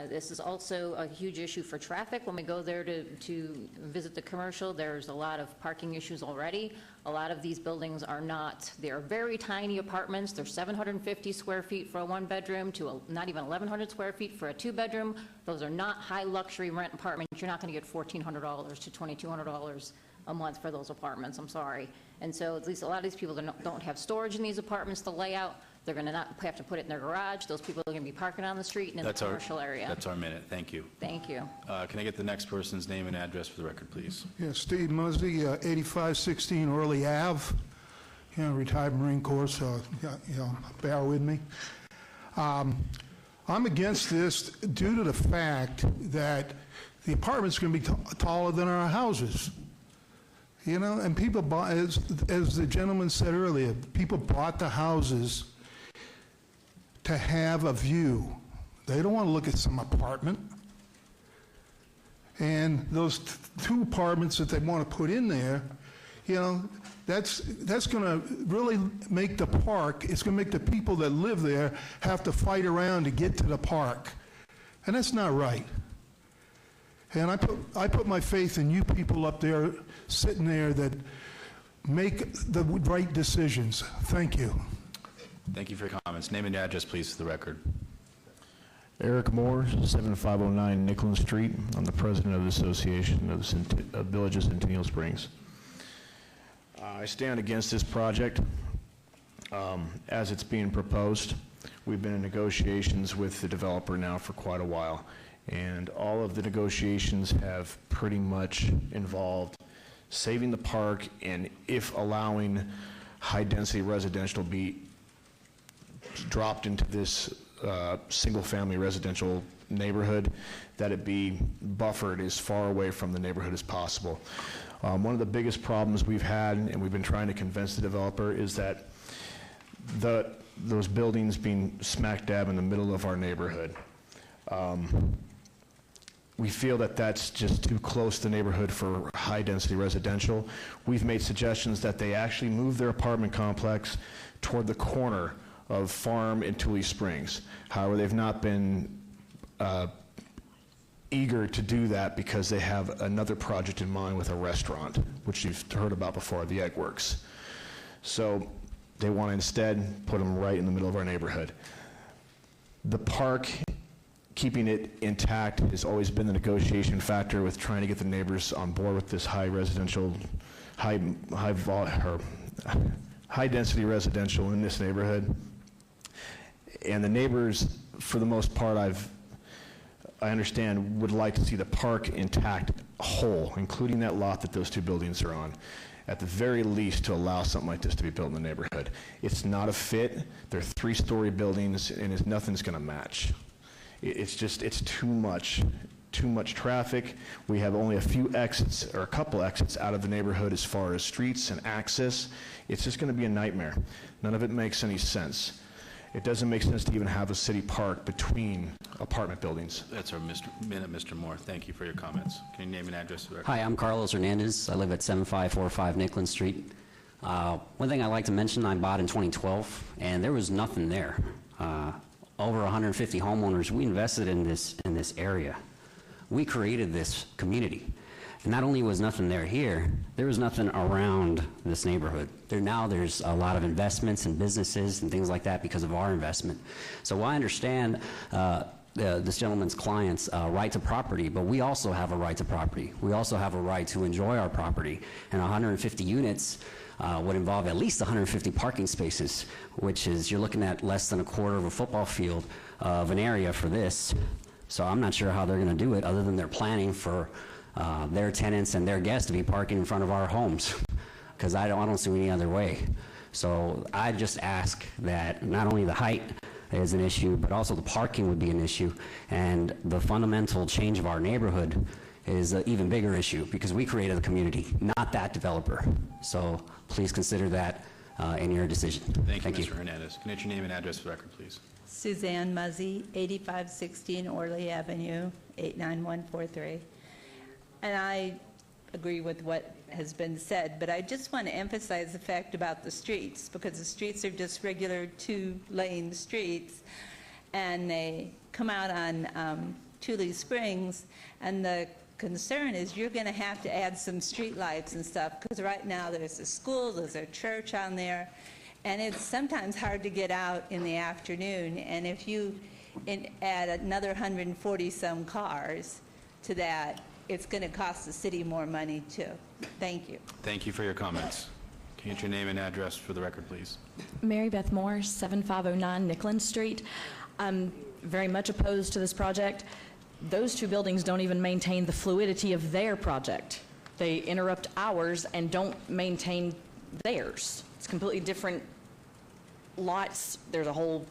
This is also a huge issue for traffic. When we go there to visit the commercial, there's a lot of parking issues already. A lot of these buildings are not, they're very tiny apartments. They're 750 square feet for a 1-bedroom to not even 1,100 square feet for a 2-bedroom. Those are not high luxury rent apartments. You're not going to get $1,400 to $2,200 a month for those apartments, I'm sorry. And so at least a lot of these people don't have storage in these apartments, the layout. They're going to not have to put it in their garage. Those people are going to be parking on the street and in the commercial area. That's our minute. Thank you. Thank you. Can I get the next person's name and address for the record, please? Yeah, Steve Mosby, 8516 Orley Ave, retired Marine Corps, so bear with me. I'm against this due to the fact that the apartment's going to be taller than our houses. And people bought, as the gentleman said earlier, people bought the houses to have a view. They don't want to look at some apartment. And those 2 apartments that they want to put in there, that's going to really make the park, it's going to make the people that live there have to fight around to get to the park. And that's not right. And I put my faith in you people up there, sitting there, that make the right decisions. Thank you. Thank you for your comments. Name and address, please, for the record. Eric Moore, 7509 Nicklin Street. I'm the president of the Association of Villages Centennial Springs. I stand against this project as it's being proposed. We've been in negotiations with the developer now for quite a while, and all of the negotiations have pretty much involved saving the park and if allowing high-density residential to be dropped into this single-family residential neighborhood, that it be buffered as far away from the neighborhood as possible. One of the biggest problems we've had, and we've been trying to convince the developer, is that those buildings being smack dab in the middle of our neighborhood. We feel that that's just too close to the neighborhood for high-density residential. We've made suggestions that they actually move their apartment complex toward the corner of Farm and Tule Springs. However, they've not been eager to do that because they have another project in mind with a restaurant, which you've heard about before, the Egg Works. So they want to instead put them right in the middle of our neighborhood. The park, keeping it intact, has always been the negotiation factor with trying to get the neighbors on board with this high-density residential in this neighborhood. And the neighbors, for the most part, I understand, would like to see the park intact whole, including that lot that those two buildings are on, at the very least to allow something like this to be built in the neighborhood. It's not a fit. They're three-story buildings, and nothing's going to match. It's just, it's too much traffic. We have only a few exits, or a couple exits out of the neighborhood as far as streets and access. It's just going to be a nightmare. None of it makes any sense. It doesn't make sense to even have a city park between apartment buildings. That's our minute, Mr. Moore. Thank you for your comments. Can you name and address? Hi, I'm Carlos Hernandez. I live at 7545 Nickland Street. One thing I'd like to mention, I bought in 2012, and there was nothing there. Over 150 homeowners, we invested in this area. We created this community. And not only was nothing there was nothing around this neighborhood. There's a lot of investments and businesses and things like that because of our investment. So I understand this gentleman's client's right to property, but we also have a right to property. We also have a right to enjoy our property. And 150 units would involve at least 150 parking spaces, which is, you're looking at less than a quarter of a football field of an area for this. So I'm not sure how they're going to do it, other than they're planning for their tenants and their guests to be parking in front of our homes, because I don't see any other way. So I just ask that not only the height is an issue, but also the parking would be an issue, and the fundamental change of our neighborhood is an even bigger issue, because we created the community, not that developer. So please consider that in your decision. Thank you, Mr. Hernandez. Can I get your name and address for the record, please? Suzanne Muzzy, 8516 Orley Avenue, 89143. And I agree with what has been said, but I just want to emphasize the fact about the streets, because the streets are just regular two-lane streets, and they come out on Tule Springs, and the concern is you're going to have to add some street lights and stuff, because right now there's a school, there's a church on there, and it's sometimes hard to get out in the afternoon. And if you add another 140-some cars to that, it's going to cost the city more money, too. Thank you. Thank you for your comments. Can you get your name and address for the record, please? Mary Beth Moore, 7509 Nickland Street. I'm very much opposed to this project. Those two buildings don't even maintain the fluidity of their project. They interrupt ours and don't maintain theirs. It's completely different lots. There's a whole,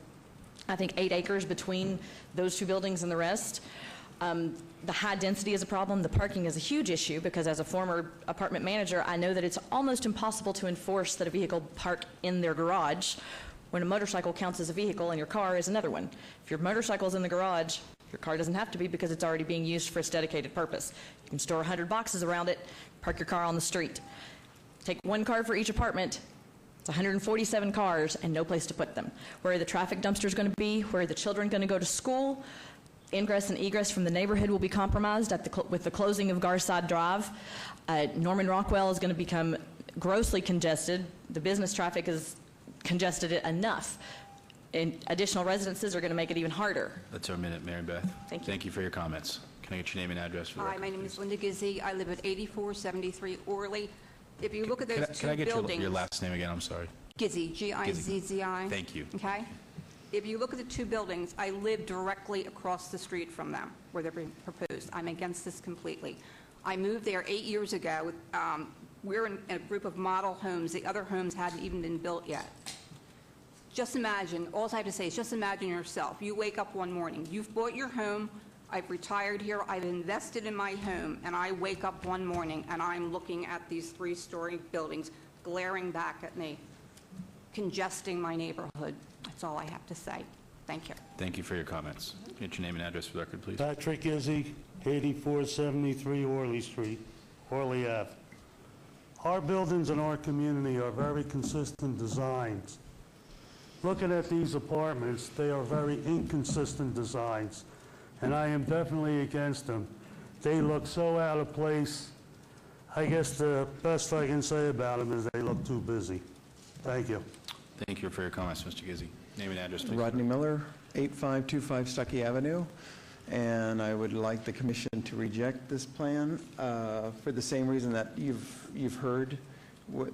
I think, 8 acres between those two buildings and the rest. The high density is a problem. The parking is a huge issue, because as a former apartment manager, I know that it's almost impossible to enforce that a vehicle park in their garage when a motorcycle counts as a vehicle and your car is another one. If your motorcycle is in the garage, your car doesn't have to be, because it's already being used for its dedicated purpose. You can store 100 boxes around it, park your car on the street. Take one car for each apartment. It's 147 cars and no place to put them. Where are the traffic dumpsters going to be? Where are the children going to go to school? Ingress and egress from the neighborhood will be compromised with the closing of Garside Drive. Norman Rockwell is going to become grossly congested. The business traffic is congested enough. And additional residences are going to make it even harder. That's our minute, Mary Beth. Thank you. Thank you for your comments. Can I get your name and address for the Hi, record, my name please? is Linda Gizzi. I live at 8473 Orley. If you look at those Can I two get buildings... your last name again? I'm sorry. Gizzi, G-I-Z-Z-I. Thank you. Okay? If you look at the two buildings, I live directly across the street from them, where they're being proposed. I'm against this completely. I moved there 8 years ago. We're in a group of model homes. The other homes hadn't even been built yet. Just imagine, all I have to say is just imagine yourself. You wake up one morning. You've bought your home. I've retired here. I've invested in my home. And I wake up one morning, and I'm looking at these 3-story buildings glaring back at me, congesting my neighborhood. That's all I have to say. Thank you. Thank you for your comments. Can I get your name and address for the record, please? Patrick Izzy, 8473 Orley Street, Orley Ave. Our buildings in our community are very consistent designs. Looking at these apartments, they are very inconsistent designs, and I am definitely against them. They look so out of place. I guess the best I can say about them is they look too busy. Thank you. Thank you for your comments, Mr. Gizzi. Name and address, please. Rodney Miller, 8525 Stuckey Avenue, and I would like the commission to reject this plan for the same reason that you've heard,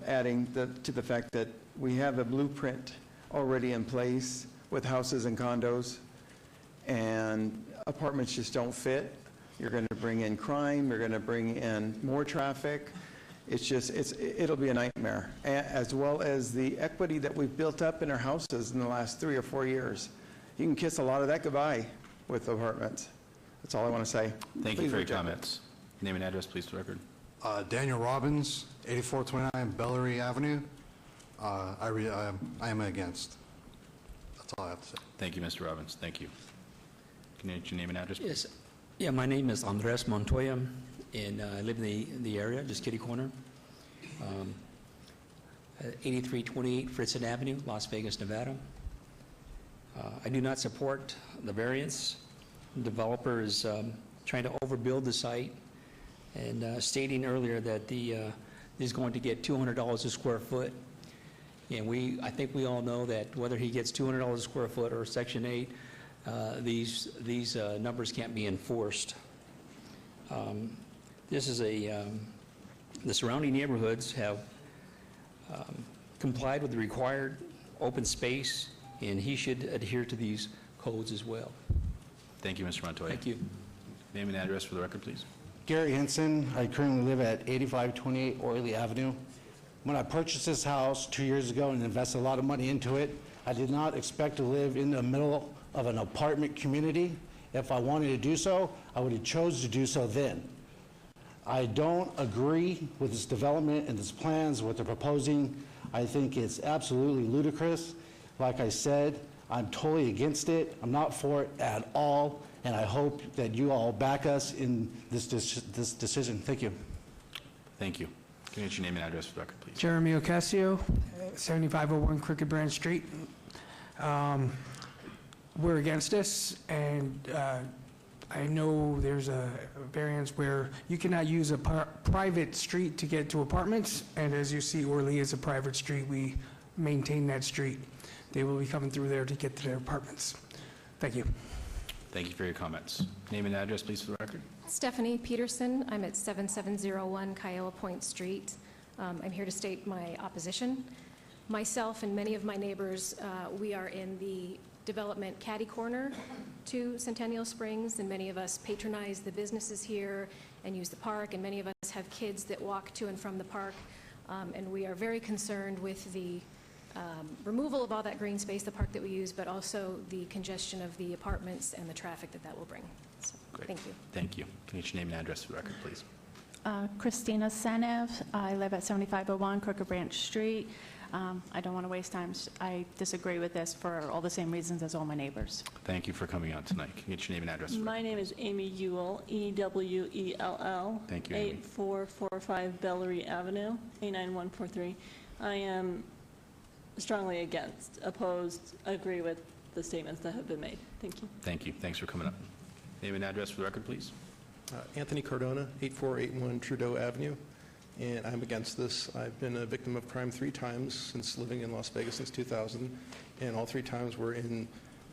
adding to the fact that we have a blueprint already in place with houses and condos, and apartments just don't fit. You're going to bring in crime, you're going to bring in more traffic. It'll be a nightmare, as well as the equity that we've built up in our houses in the last 3 or 4 years. You can kiss a lot of that goodbye with apartments. That's all I want to say. Thank you Please for your reject it. comments. Name and address, please, for the record. Daniel Robbins, 8429 Bellary Avenue. I am against. That's all I have to say. Thank you, Mr. Robbins. Thank you. Can you get your name and address, please? Yes. Yeah, my name is Andres Montoya, and I live in the area, just kitty corner. 8328 Fritzen Avenue, Las Vegas, Nevada. I do not support the variance. The developer is trying to overbuild the site and stating earlier that he's going to get $200 a square foot. And I think we all know that whether he gets $200 a square foot or Section 8, these numbers can't be enforced. The surrounding neighborhoods have complied with the required open space, and he should adhere to these codes as well. Thank you, Mr. Montoya. Thank you. Name and address for the record, please. Gary Henson. I currently live at 8528 Orley Avenue. When I purchased this house 2 years ago and invested a lot of money into it, I did not expect to live in the middle of an apartment community. If I wanted to do so, I would have chose to do so then. I don't agree with this development and this plans, what they're proposing. I think it's absolutely ludicrous. Like I said, I'm totally against it. I'm not for it at all, and I hope that you all back us in this decision. Thank you. Thank you. Can you get your name and address for the record, please? Jeremy Ocasio, 7501 Crooked Branch Street. We're against this, and I know there's a variance where you cannot use a private street to get to apartments, and as you see, Orly is a private street. We maintain that street. They will be coming through there to get to their apartments. Thank you. Thank you for your comments. Name and address, please, for the record. Stephanie Peterson. I'm at 7701 Kiowa Point Street. I'm here to state my opposition. Myself and many of my neighbors, we are in the development catty corner to Centennial Springs, and many of us patronize the businesses here and use the park, and many of us have kids that walk to and from the park, and we are very concerned with the removal of all that green space, the park that we use, but also the congestion of the apartments and the traffic that will bring. So, thank you. Thank you. Can you get your name and address for the record, please? Christina Senev. I live at 7501 Crooked Branch Street. I don't want to waste time. I disagree with this for all the same reasons as all my neighbors. Thank you for coming out tonight. Can you get your name and address for the record? My name is Amy Ewell, E-W-E-L-L. Thank you, Amy. 8445 Bellary Avenue, 89143. I am strongly opposed, agree with the statements that have been made. Thank you. Thank you. Thanks for coming up. Name and address for the record, please. Anthony Cardona, 8481 Trudeau Avenue, and I'm against this. I've been a victim of crime 3 times since living in Las Vegas since 2000, and all 3 times were in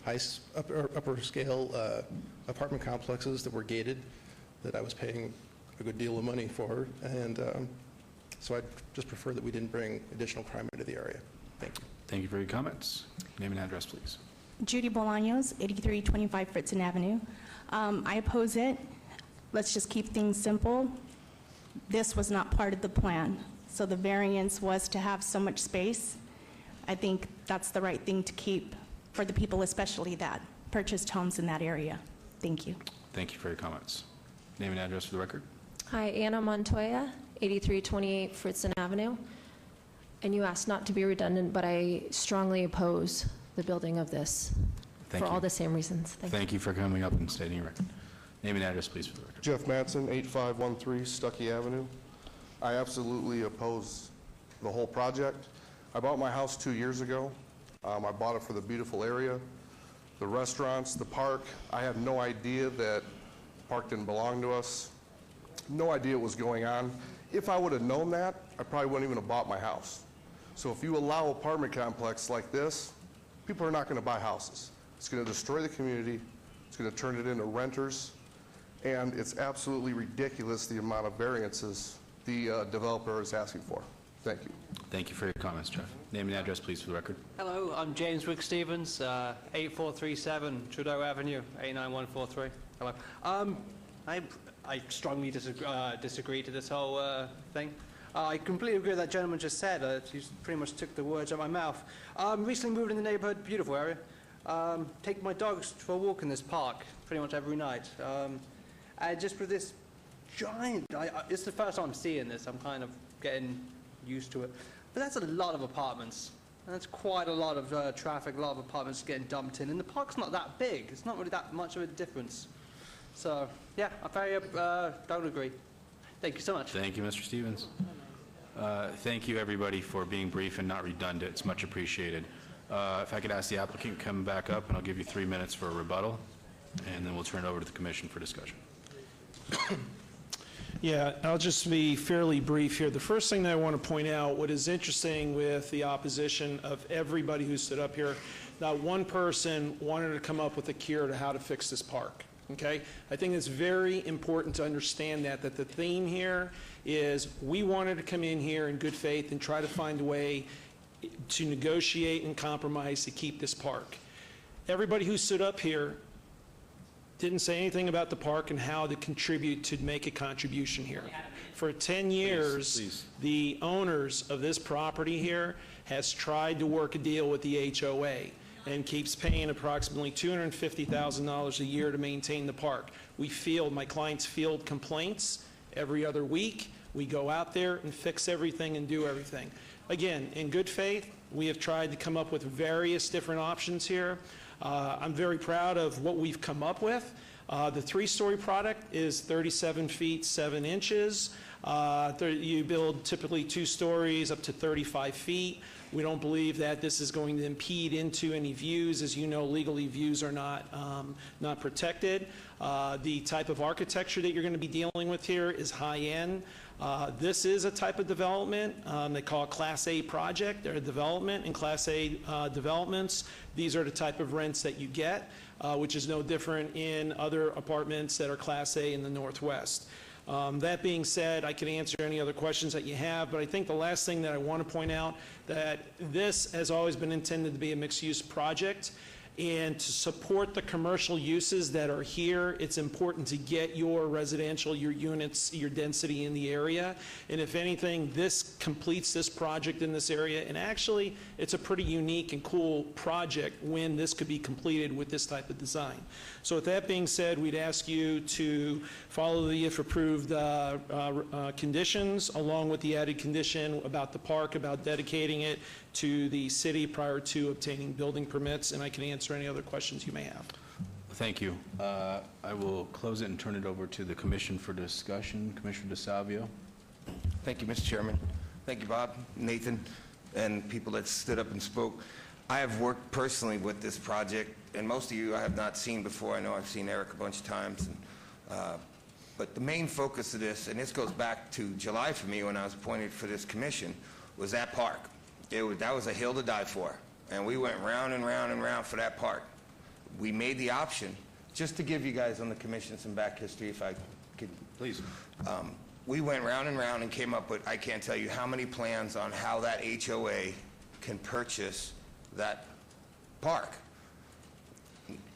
upper scale apartment complexes that were gated that I was paying a good deal of money for, and so I'd just prefer that we didn't bring additional crime into the area. Thank you. Thank you for your comments. Name and address, please. Judy Bolaños, 8325 Fritzen Avenue. I oppose it. Let's just keep things simple. This was not part of the plan, so the variance was to have so much space. I think that's the right thing to keep for the people especially that purchased homes in that area. Thank you. Thank you for your comments. Name and address for the record. Hi, Anna Montoya, 8328 Fritzen Avenue. And you asked not to be redundant, but I strongly oppose the building of this Thank for you. all the same reasons. Thank you for coming up and stating your record. Name and address, please, for the record. Jeff Matson, 8513 Stuckey Avenue. I absolutely oppose the whole project. I bought my house 2 years ago. I bought it for the beautiful area, the restaurants, the park. I had no idea that the park didn't belong to us. No idea what was going on. If I would have known that, I probably wouldn't even have bought my house. So if you allow apartment complex like this, people are not going to buy houses. It's going to destroy the community. It's going to turn it into renters. And it's absolutely ridiculous the amount of variances the developer is asking for. Thank you. Thank you for your comments, Jeff. Name and address, please, for the record. Hello, I'm James Wick Stevens, 8437 Trudeau Avenue, 89143. Hello. I strongly disagree to this whole thing. I completely agree with that gentleman just said. He pretty much took the words out of my mouth. Recently moved in the neighborhood, beautiful area. Take my dogs for a walk in this park pretty much every night. Just with this giant, it's the first time I'm seeing this. I'm kind of getting used to it. But that's a lot of apartments. And that's quite a lot of traffic, a lot of apartments getting dumped in. And the park's not that big. It's not really that much of a difference. So, yeah, I very don't agree. Thank you so much. Thank you, Mr. Stevens. Thank you, everybody, for being brief and not redundant. It's much appreciated. If I could ask the applicant to come back up, and I'll give you 3 minutes for a rebuttal, and then we'll turn it over to the commission for discussion. Yeah, I'll just be fairly brief here. The first thing that I want to point out, what is interesting with the opposition of everybody who stood up here, not one person wanted to come up with a cure to how to fix this park. Okay? I think it's very important to understand that the theme here is we wanted to come in here in good faith and try to find a way to negotiate and compromise to keep this park. Everybody who stood up here didn't say anything about the park and how to contribute to make a contribution here. For 10 years, the owners of this property here has tried to work a deal with the HOA and keeps paying approximately $250,000 a year to maintain the park. My clients field complaints every other week. We go out there and fix everything and do everything. Again, in good faith, we have tried to come up with various different options here. I'm very proud of what we've come up with. The 3-story product is 37 feet 7 inches. You build typically 2 stories up to 35 feet. We don't believe that this is going to impede into any views. As you know, legally views are not protected. The type of architecture that you're going to be dealing with here is high-end. This is a type of development they call a Class A project. They're a development, and Class A developments, these are the type of rents that you get, which is no different in other apartments that are Class A in the Northwest. That being said, I can answer any other questions that you have, but I think the last thing that I want to point out that this has always been intended to be a mixed-use project. And to support the commercial uses that are here, it's important to get your residential, your units, your density in the area. And if anything, this completes this project in this area. And actually, it's a pretty unique and cool project when this could be completed with this type of design. So with that being said, we'd ask you to follow the if approved conditions, along with the added condition about the park, about dedicating it to the city prior to obtaining building permits, and I can answer any other questions you may have. Thank you. I will close it and turn it over to the commission for discussion. Commissioner DeSalvio. Thank you, Mr. Chairman. Thank you, Bob, Nathan, and people that stood up and spoke. I have worked personally with this project, and most of you I have not seen before. I know I've seen Eric a bunch of times. But the main focus of this, and this goes back to July for me when I was appointed for this commission, was that park. That was a hill to die for. And we went round and round and round for that park. We made the option, just to give you guys on the commission some back history, if I could. Please. We went round and round and came up with, I can't tell you how many plans on how that HOA can purchase that park.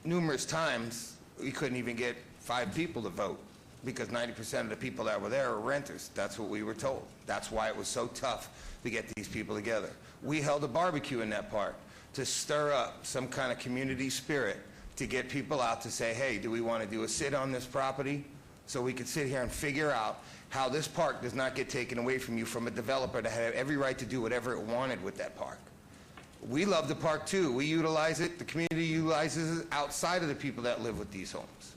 Numerous times, we couldn't even get 5 people to vote because 90% of the people that were there were renters. That's what we were told. That's why it was so tough to get these people together. We held a barbecue in that park to stir up some kind of community spirit to get people out to say, hey, do we want to do a sit on this property? So we could sit here and figure out how this park does not get taken away from you from a developer that had every right to do whatever it wanted with that park. We love the park too. We utilize it. The community utilizes it outside of the people that live with these homes.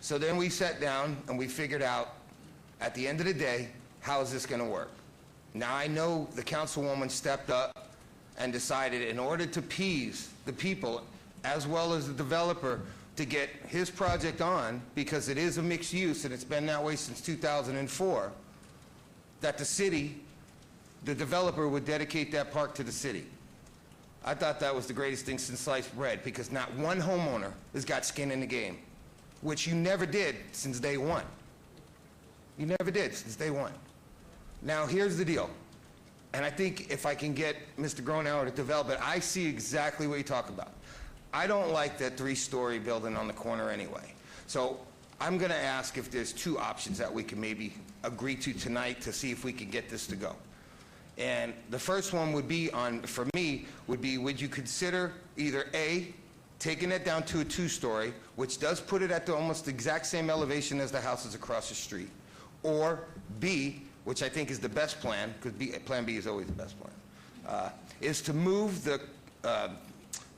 So then we sat down and we figured out, at the end of the day, how is this going to work? Now, I know the councilwoman stepped up and decided in order to appease the people as well as the developer to get his project on, because it is a mixed use and it's been that way since 2004, that the city, the developer, would dedicate that park to the city. I thought that was the greatest thing since sliced bread, because not one homeowner has got skin in the game, which you never did since day one. You never did since day one. Now, here's the deal, and I think if I can get Mr. Gronauer to develop it, I see exactly what you talk about. I don't like that 3-story building on the corner anyway. So I'm going to ask if there's two options that we can maybe agree to tonight to see if we can get this to go. And the first one would be for me, would you consider either A, taking it down to a two-story, which does put it at the almost exact same elevation as the houses across the street, or B, which I think is the best plan, because Plan B is always the best plan, is to move the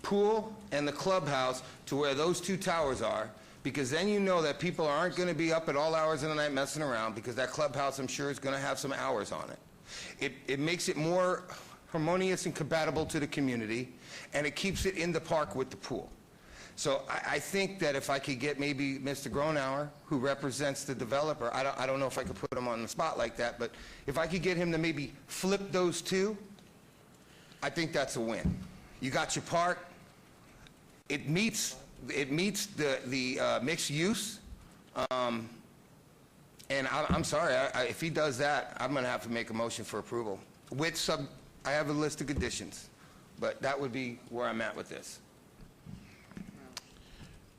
pool and the clubhouse to where those two towers are, because then you know that people aren't going to be up at all hours of the night messing around, because that clubhouse, I'm sure, is going to have some hours on it. It makes it more harmonious and compatible to the community, and it keeps it in the park with the pool. So I think that if I could get maybe Mr. Gronauer, who represents the developer, I don't know if I could put him on the spot like that, but if I could get him to maybe flip those two, I think that's a win. You got your park. It meets the mixed use. And I'm sorry, if he does that, I'm going to have to make a motion for approval. I have a list of conditions, but that would be where I'm at with this.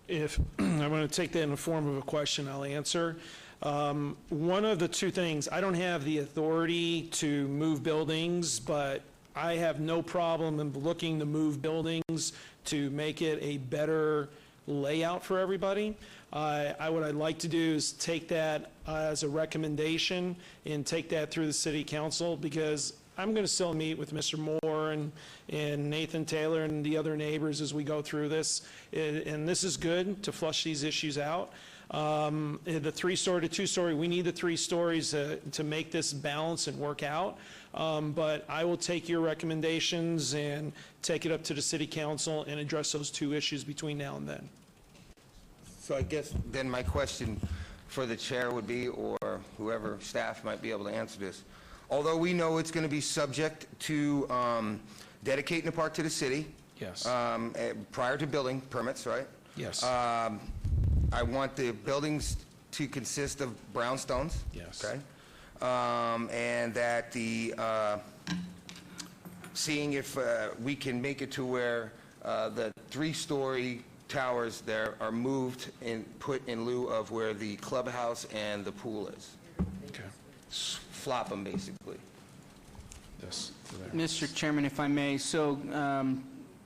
If I'm going to take that in the form of a question, I'll answer. One of the two things, I don't have the authority to move buildings, but I have no problem in looking to move buildings to make it a better layout for everybody. What I'd like to do is take that as a recommendation and take that through the city council, because I'm going to still meet with Mr. Moore and Nathan Taylor and the other neighbors as we go through this. And this is good to flush these issues out. The 3-story to 2-story, we need the 3 stories to make this balance and work out. But I will take your recommendations and take it up to the city council and address those 2 issues between now and then. So I guess then my question for the chair would be, or whoever staff might be able to answer this, although we know it's going to be subject to dedicating the park to the city. Yes. Prior to building permits, right? Yes. I want the buildings to consist of brownstones. Yes. Okay. And that seeing if we can make it to where the 3-story towers there are moved and put in lieu of where the clubhouse and the pool is. Okay. Flop them, basically. Yes. Mr. Chairman, if I may, so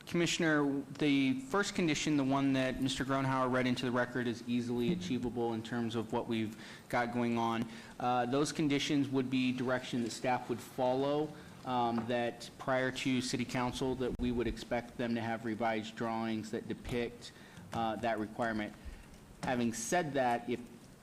Commissioner, the first condition, the one that Mr. Gronauer read into the record, is easily achievable in terms of what we've got going on. Those conditions would be direction that staff would follow, that prior to City Council, that we would expect them to have revised drawings that depict that requirement. Having said that, if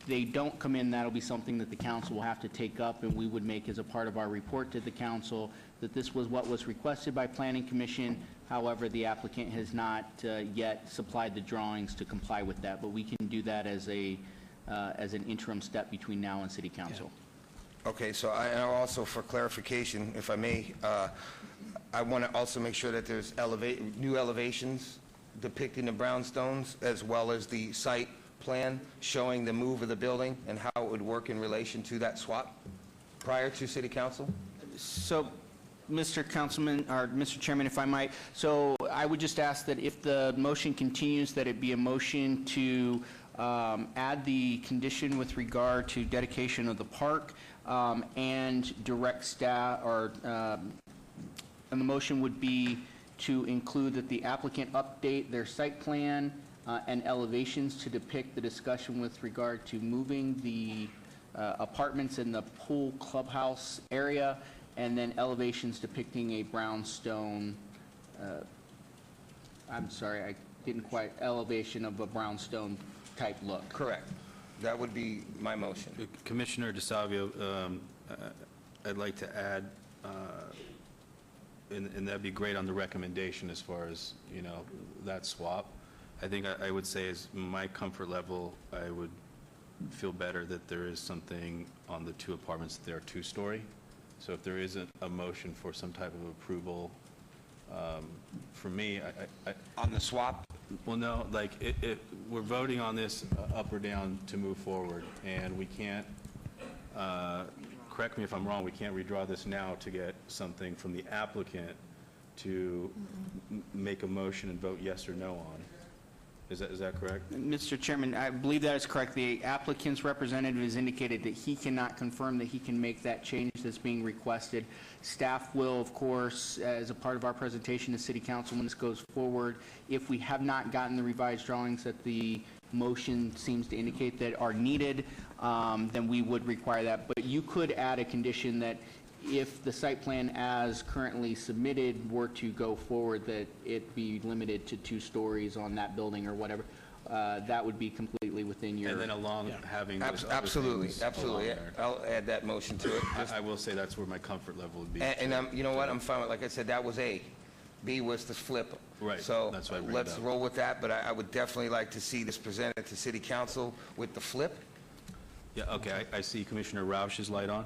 they don't come in, that'll be something that the council will have to take up, and we would make as a part of our report to the council that this was what was requested by Planning Commission. However, the applicant has not yet supplied the drawings to comply with that, but we can do that as an interim step between now and City Council. Yeah. Okay, so I also, for clarification, if I may, I want to also make sure that there's new elevations depicting the brownstones, as well as the site plan showing the move of the building and how it would work in relation to that swap prior to City Council? So, Mr. Councilman, or Mr. Chairman, if I might, so I would just ask that if the motion continues, that it be a motion to add the condition with regard to dedication of the park and direct staff, or and the motion would be to include that the applicant update their site plan and elevations to depict the discussion with regard to moving the apartments in the pool clubhouse area, and then elevations depicting a brownstone, I'm sorry, I didn't quite, elevation of a brownstone type look. Correct. That would be my motion. Commissioner DeSalvio, I'd like to add, and that'd be great on the recommendation as far as, you know, that swap. I think I would say, as my comfort level, I would feel better that there is something on the 2 apartments that they are 2-story. So if there isn't a motion for some type of approval, for me, on the swap? Well, no, like, we're voting on this up or down to move forward, and we can't, correct me if I'm wrong, we can't redraw this now to get something from the applicant to make a motion and vote yes or no on. Is that correct? Mr. Chairman, I believe that is correct. The applicant's representative has indicated that he cannot confirm that he can make that change that's being requested. Staff will, of course, as a part of our presentation to City Council when this goes forward, if we have not gotten the revised drawings that the motion seems to indicate that are needed, then we would require that. But you could add a condition that if the site plan as currently submitted were to go forward, that it be limited to 2 stories on that building or whatever, that would be completely within your... And then along having those other Absolutely, things absolutely. along there. I'll add that motion to it. I will say that's where my comfort level would be. And you know what, I'm fine with, like I said, that was A. B was the flip. Right, So that's why I bring it let's up. roll with that, but I would definitely like to see this presented to City Council with the flip. Yeah, okay, I see Commissioner Roush's light on.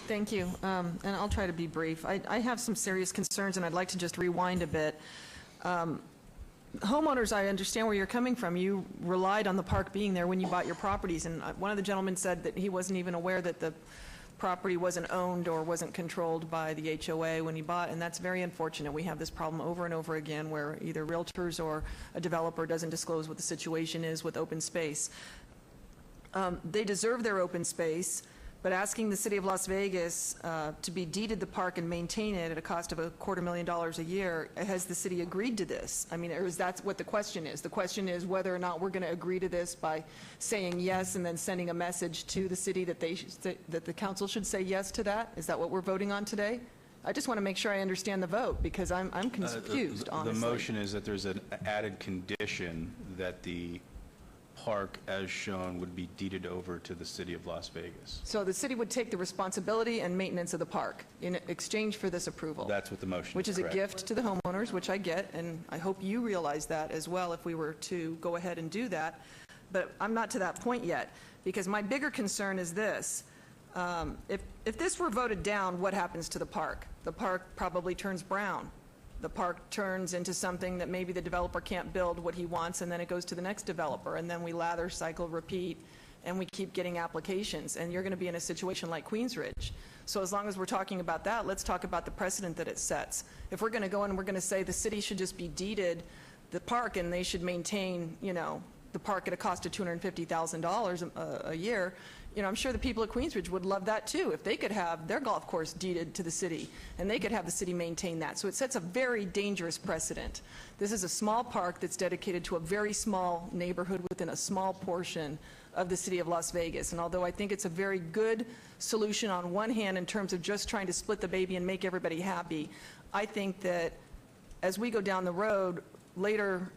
Thank you, and I'll try to be brief. I have some serious concerns, and I'd like to just rewind a bit. Homeowners, I understand where you're coming from. You relied on the park being there when you bought your properties, and one of the gentlemen said that he wasn't even aware that the property wasn't owned or wasn't controlled by the HOA when he bought, and that's very unfortunate. We have this problem over and over again where either realtors or a developer doesn't disclose what the situation is with open space. They deserve their open space, but asking the City of Las Vegas to be deeded the park and maintain it at a cost of $250,000 a year, has the city agreed to this? I mean, or is that what the question is? The question is whether or not we're going to agree to this by saying yes and then sending a message to the city that that the council should say yes to that? Is that what we're voting on today? I just want to make sure I understand the vote, because I'm confused, honestly. The motion is that there's an added condition that the park, as shown, would be deeded over to the City of Las Vegas. So the city would take the responsibility and maintenance of the park in exchange for this approval? That's what the motion is, Which is a correct. gift to the homeowners, which I get, and I hope you realize that as well if we were to go ahead and do that. But I'm not to that point yet, because my bigger concern is this. If this were voted down, what happens to the park? The park probably turns brown. The park turns into something that maybe the developer can't build what he wants, and then it goes to the next developer, and then we lather, cycle, repeat, and we keep getting applications. And you're going to be in a situation like Queensridge. So as long as we're talking about that, let's talk about the precedent that it sets. If we're going to go in and we're going to say the city should just be deeded the park and they should maintain, you know, the park at a cost of $250,000 a year, you know, I'm sure the people of Queensridge would love that too, if they could have their golf course deeded to the city and they could have the city maintain that. So it sets a very dangerous precedent. This is a small park that's dedicated to a very small neighborhood within a small portion of the city of Las Vegas. And although I think it's a very good solution on one hand in terms of just trying to split the baby and make everybody happy, I think that as we go down the road, later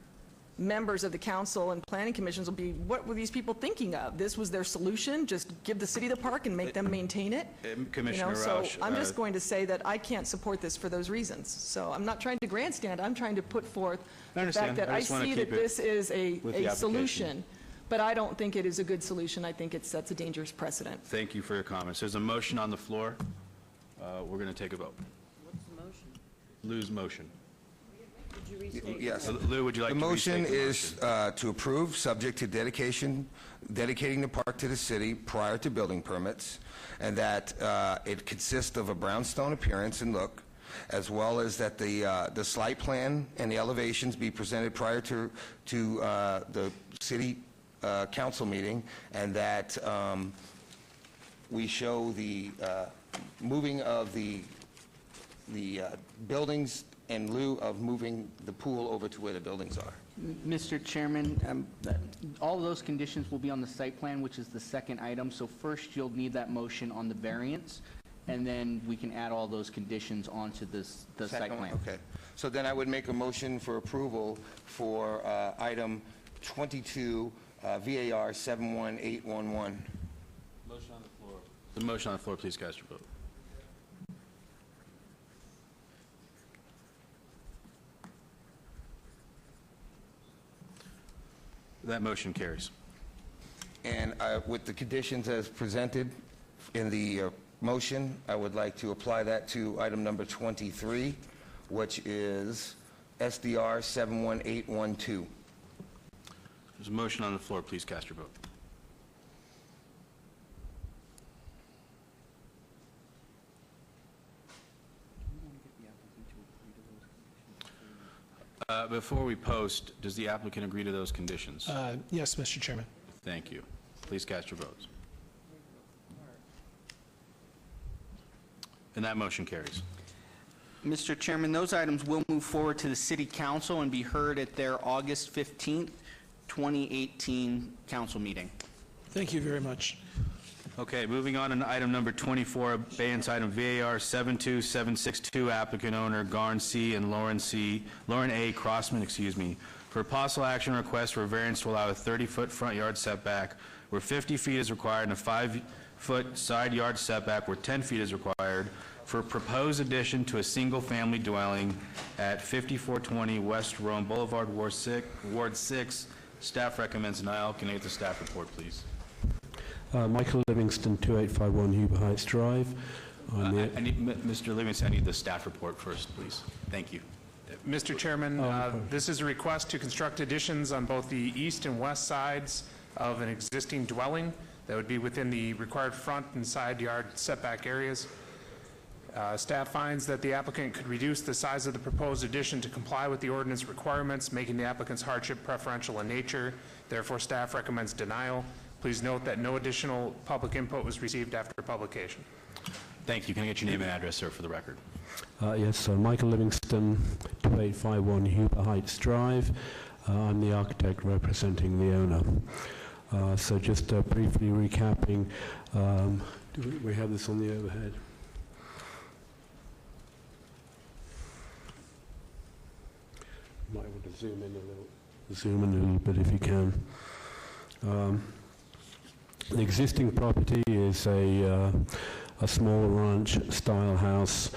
members of the council and planning commissions will be, what were these people thinking of? This was their solution? Just give the city the park and make them maintain it? Commissioner So Roush, I'm just going to say that I can't support this for those reasons. So I'm not trying to grandstand. I'm trying to put forth I the fact understand. that I I just wanna see that keep it this is with the a application. solution, but I don't think it is a good solution. I think it sets a dangerous precedent. Thank you for your comments. There's a motion on the floor. We're going to take a vote. What's the motion? Lou's motion. Did you restate? Yes. Lou, would you like The to restate motion the is to approve, subject to dedicating the park to the city prior to building permits, and that it consists of a brownstone appearance and look, as well as that the site plan and the elevations be presented prior to the city council meeting, and that we show the moving of the buildings in lieu of moving the pool over to where the buildings are. Mr. Chairman, all of those conditions will be on the site plan, which is the second item. So first, you'll need that motion on the variance, and then we can add all those conditions onto the site Second one, plan. okay. So then I would make a motion for approval for item 22, VAR 71811. Motion on the floor. The motion on the floor, please cast your vote. That motion carries. And with the conditions as presented in the motion, I would like to apply that to item number 23, which is SDR 71812. There's a motion on the floor. Please cast your vote. Before we post, does the applicant agree to those conditions? Yes, Mr. Chairman. Thank you. Please cast your votes. And that motion carries. Mr. Chairman, those items will move forward to the City Council and be heard at their August 15th, 2018 council meeting. Thank you very much. Okay, moving on to item number 24, abeyance item VAR 72762, applicant owner Garn C. and Lauren A. Crossman, for possible action request for variance to allow a 30-foot front yard setback where 50 feet is required and a 5-foot side yard setback where 10 feet is required for proposed addition to a single-family dwelling at 5420 West Rome Boulevard, Ward 6. Staff recommends denial. Can I get the staff report, please? Michael Livingston, 2851 Huber Heights Drive. Mr. Livingston, I need the staff report first, please. Thank you. Mr. Chairman, this is a request to construct additions on both the east and west sides of an existing dwelling that would be within the required front and side yard setback areas. Staff finds that the applicant could reduce the size of the proposed addition to comply with the ordinance requirements, making the applicant's hardship preferential in nature. Therefore, staff recommends denial. Please note that no additional public input was received after publication. Thank you. Can I get your name and address, sir, for the record? Yes, Michael Livingston, 2851 Huber Heights Drive. I'm the architect representing the owner. So just briefly recapping, do we have this on the overhead? Might want to zoom in a little bit if you can. The existing property is a small ranch-style house,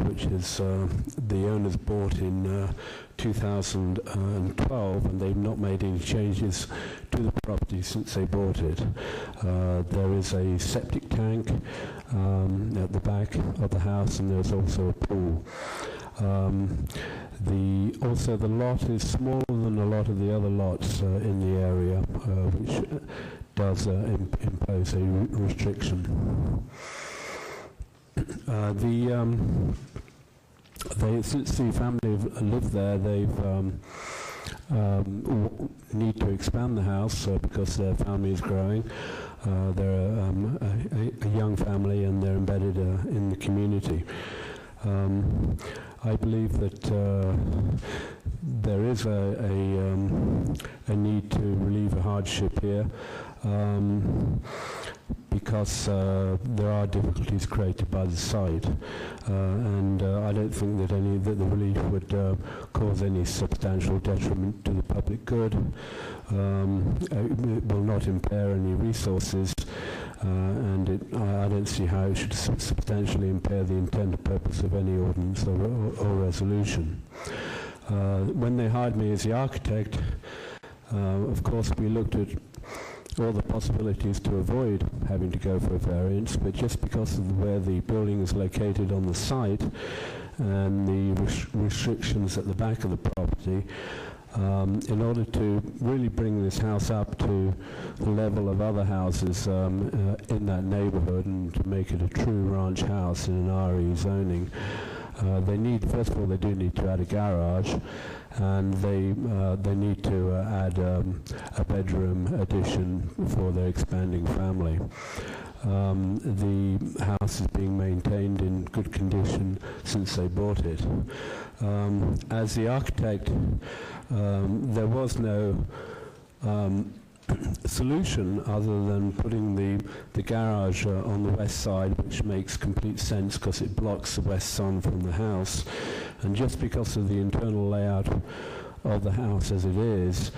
which is the owners bought in 2012, and they've not made any changes to the property since they bought it. There is a septic tank at the back of the house, and there's also a pool. Also, the lot is smaller than a lot of the other lots in the area, which does impose a restriction. Since the family have lived there, they've need to expand the house because their family is growing. They're a young family and they're embedded in the community. I believe that there is a need to relieve a hardship here because there are difficulties created by the site, and I don't think that the relief would cause any substantial detriment to the public good. It will not impair any resources, and I don't see how it should substantially impair the intended purpose of any ordinance or resolution. When they hired me as the architect, of course we looked at all the possibilities to avoid having to go for a variance, but just because of where the building is located on the site and the restrictions at the back of the property, in order to really bring this house up to the level of other houses in that neighborhood and to make it a true ranch house in an RE zoning, first of all, they do need to add a garage, and they need to add a bedroom addition for their expanding family. The house is being maintained in good condition since they bought it. As the architect, there was no solution other than putting the garage on the west side, which makes complete sense because it blocks the west sun from the house. And just because of the internal layout of the house as it is,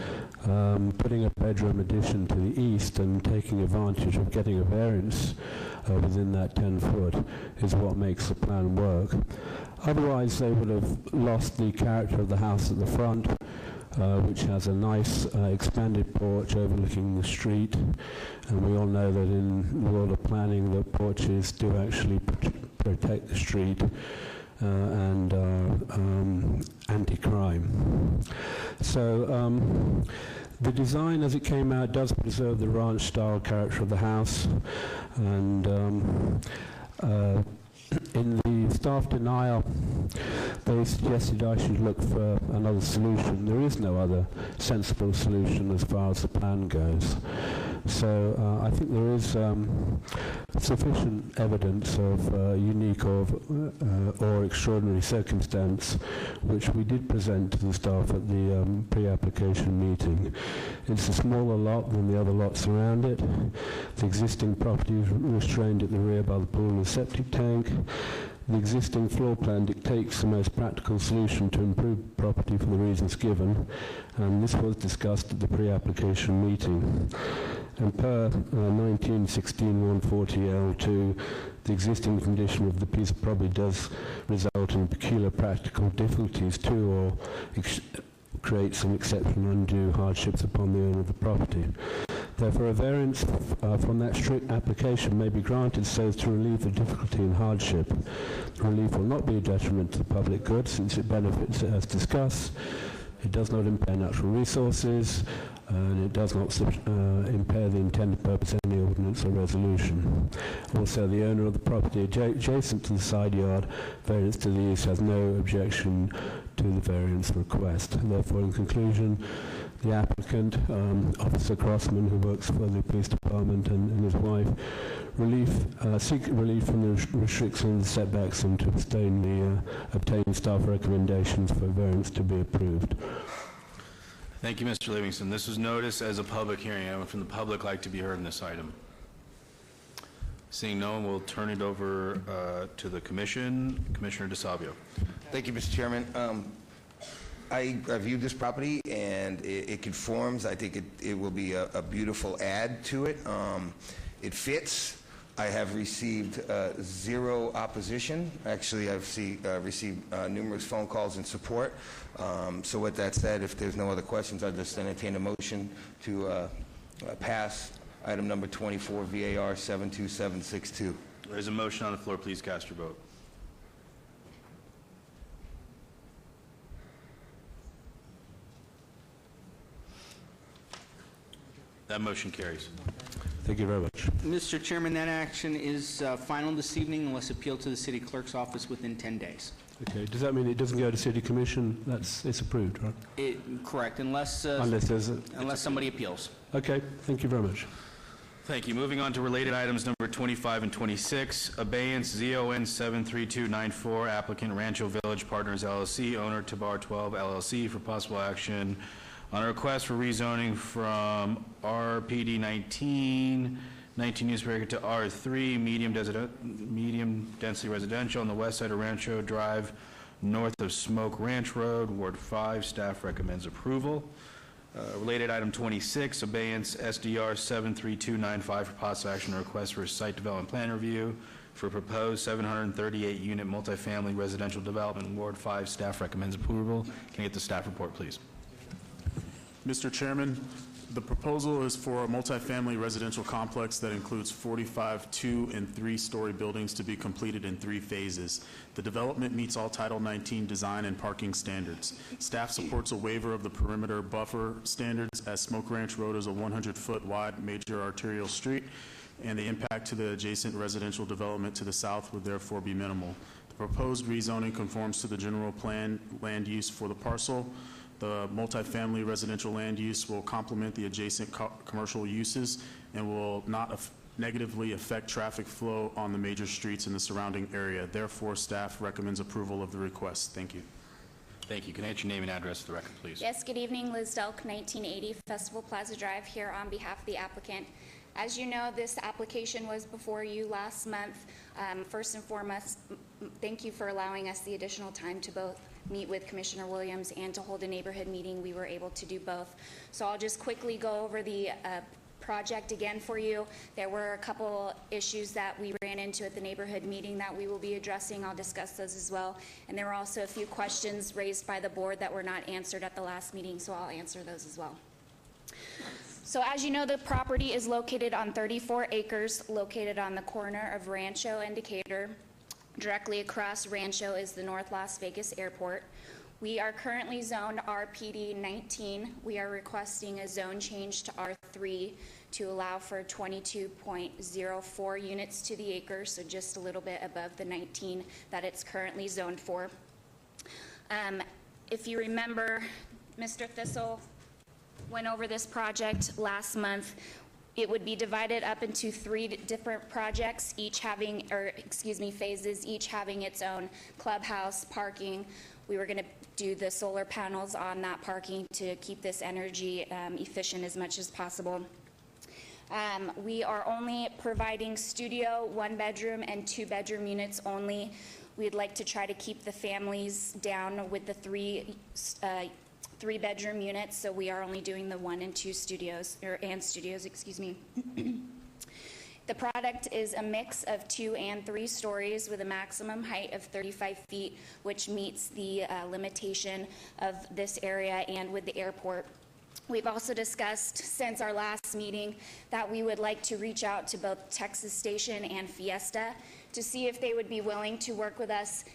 putting a bedroom addition to the east and taking advantage of getting a variance within that 10-foot is what makes the plan work. Otherwise, they would have lost the character of the house at the front, which has a nice expanded porch overlooking the street. And we all know that in the world of planning, the porches do actually protect the street and anti-crime. So the design as it came out does preserve the ranch-style character of the house, and In the staff denial, they suggested I should look for another solution. There is no other sensible solution as far as the plan goes. So I think there is sufficient evidence of unique or extraordinary circumstance, which we did present to the staff at the pre-application meeting. It's a smaller lot than the other lots around it. The existing property is restrained at the rear by the pool and the septic tank. The existing floor plan dictates the most practical solution to improve property for the reasons given, and this was discussed at the pre-application meeting. And per 1916-140L2, the existing condition of the piece probably does result in peculiar practical difficulties too, or create some exceptional undue hardships upon the owner of the property. Therefore, a variance from that strict application may be granted so as to relieve the difficulty and hardship. The relief will not be a detriment to the public good, since it benefits, as discussed. It does not impair natural resources, and it does not impair the intended purpose of any ordinance or resolution. Also, the owner of the property adjacent to the side yard variance to the east has no objection to the variance request. Therefore, in conclusion, the applicant, Officer Crossman, who works for the police department, and his wife, seek relief from the restrictions and setbacks, and to obtain staff recommendations for variance to be approved. Thank you, Mr. Livingston. This was noticed as a public hearing. Anyone from the public like to be heard in this item? Seeing no one, we'll turn it over to the commission. Commissioner DeSalvio. Thank you, Mr. Chairman. I reviewed this property, and it conforms. I think it will be a beautiful add to it. It fits. I have received zero opposition. Actually, I've received numerous phone calls in support. So with that said, if there's no other questions, I'll just entertain a motion to pass item number 24, VAR 72762. There's a motion on the floor. Please cast your vote. That motion carries. Thank you very much. Mr. Chairman, that action is final this evening unless appealed to the city clerk's office within 10 days. Okay. Does that mean it doesn't go to City Commission? It's approved, right? Correct, unless somebody appeals. Okay. Thank you very much. Thank you. Moving on to related items number 25 and 26. Abeyance ZON 73294, applicant Rancho Village Partners LLC, owner Tabar 12 LLC, for possible action on a request for rezoning from RPD 19 use area to R3, medium density residential on the west side of Rancho Drive, north of Smoke Ranch Road, Ward 5. Staff recommends approval. Related item 26, abeyance SDR 73295 for possible action on a request for a site development plan review for proposed 738-unit multifamily residential development in Ward 5. Staff recommends approval. Can I get the staff report, please? Mr. Chairman, the proposal is for a multifamily residential complex that includes 45 2- and 3-story buildings to be completed in 3 phases. The development meets all Title 19 design and parking standards. Staff supports a waiver of the perimeter buffer standards, as Smoke Ranch Road is a 100-foot wide major arterial street, and the impact to the adjacent residential development to the south would therefore be minimal. The proposed rezoning conforms to the general plan land use for the parcel. The multifamily residential land use will complement the adjacent commercial uses and will not negatively affect traffic flow on the major streets in the surrounding area. Therefore, staff recommends approval of the request. Thank you. Thank you. Can I get your name and address for the record, please? Yes, good evening. Liz Delk, 1980 Festival Plaza Drive, here on behalf of the applicant. As you know, this application was before you last month. First and foremost, thank you for allowing us the additional time to both meet with Commissioner Williams and to hold a neighborhood meeting. We were able to do both. So I'll just quickly go over the project again for you. There were a couple issues that we ran into at the neighborhood meeting that we will be addressing. I'll discuss those as well. And there were also a few questions raised by the board that were not answered at the last meeting, so I'll answer those as well. So as you know, the property is located on 34 acres, located on the corner of Rancho and Decatur. Directly across Rancho is the North Las Vegas Airport. We are currently zoned RPD 19. We are requesting a zone change to R3 to allow for 22.04 units to the acre, so just a little bit above the 19 that it's currently zoned for. If you remember, Mr. Thistle went over this project last month. It would be divided up into 3 different projects, each having, phases, each having its own clubhouse, parking. We were going to do the solar panels on that parking to keep this energy efficient as much as possible. We are only providing studio, 1-bedroom, and 2-bedroom units only. We'd like to try to keep the families down with the 3-bedroom units, so we are only doing the 1 and 2 studios, excuse me. The product is a mix of 2 and 3 stories with a maximum height of 35 feet, which meets the limitation of this area and with the airport. We've also discussed since our last meeting that we would like to reach out to both Texas Station and Fiesta to see if they would be willing to work with us,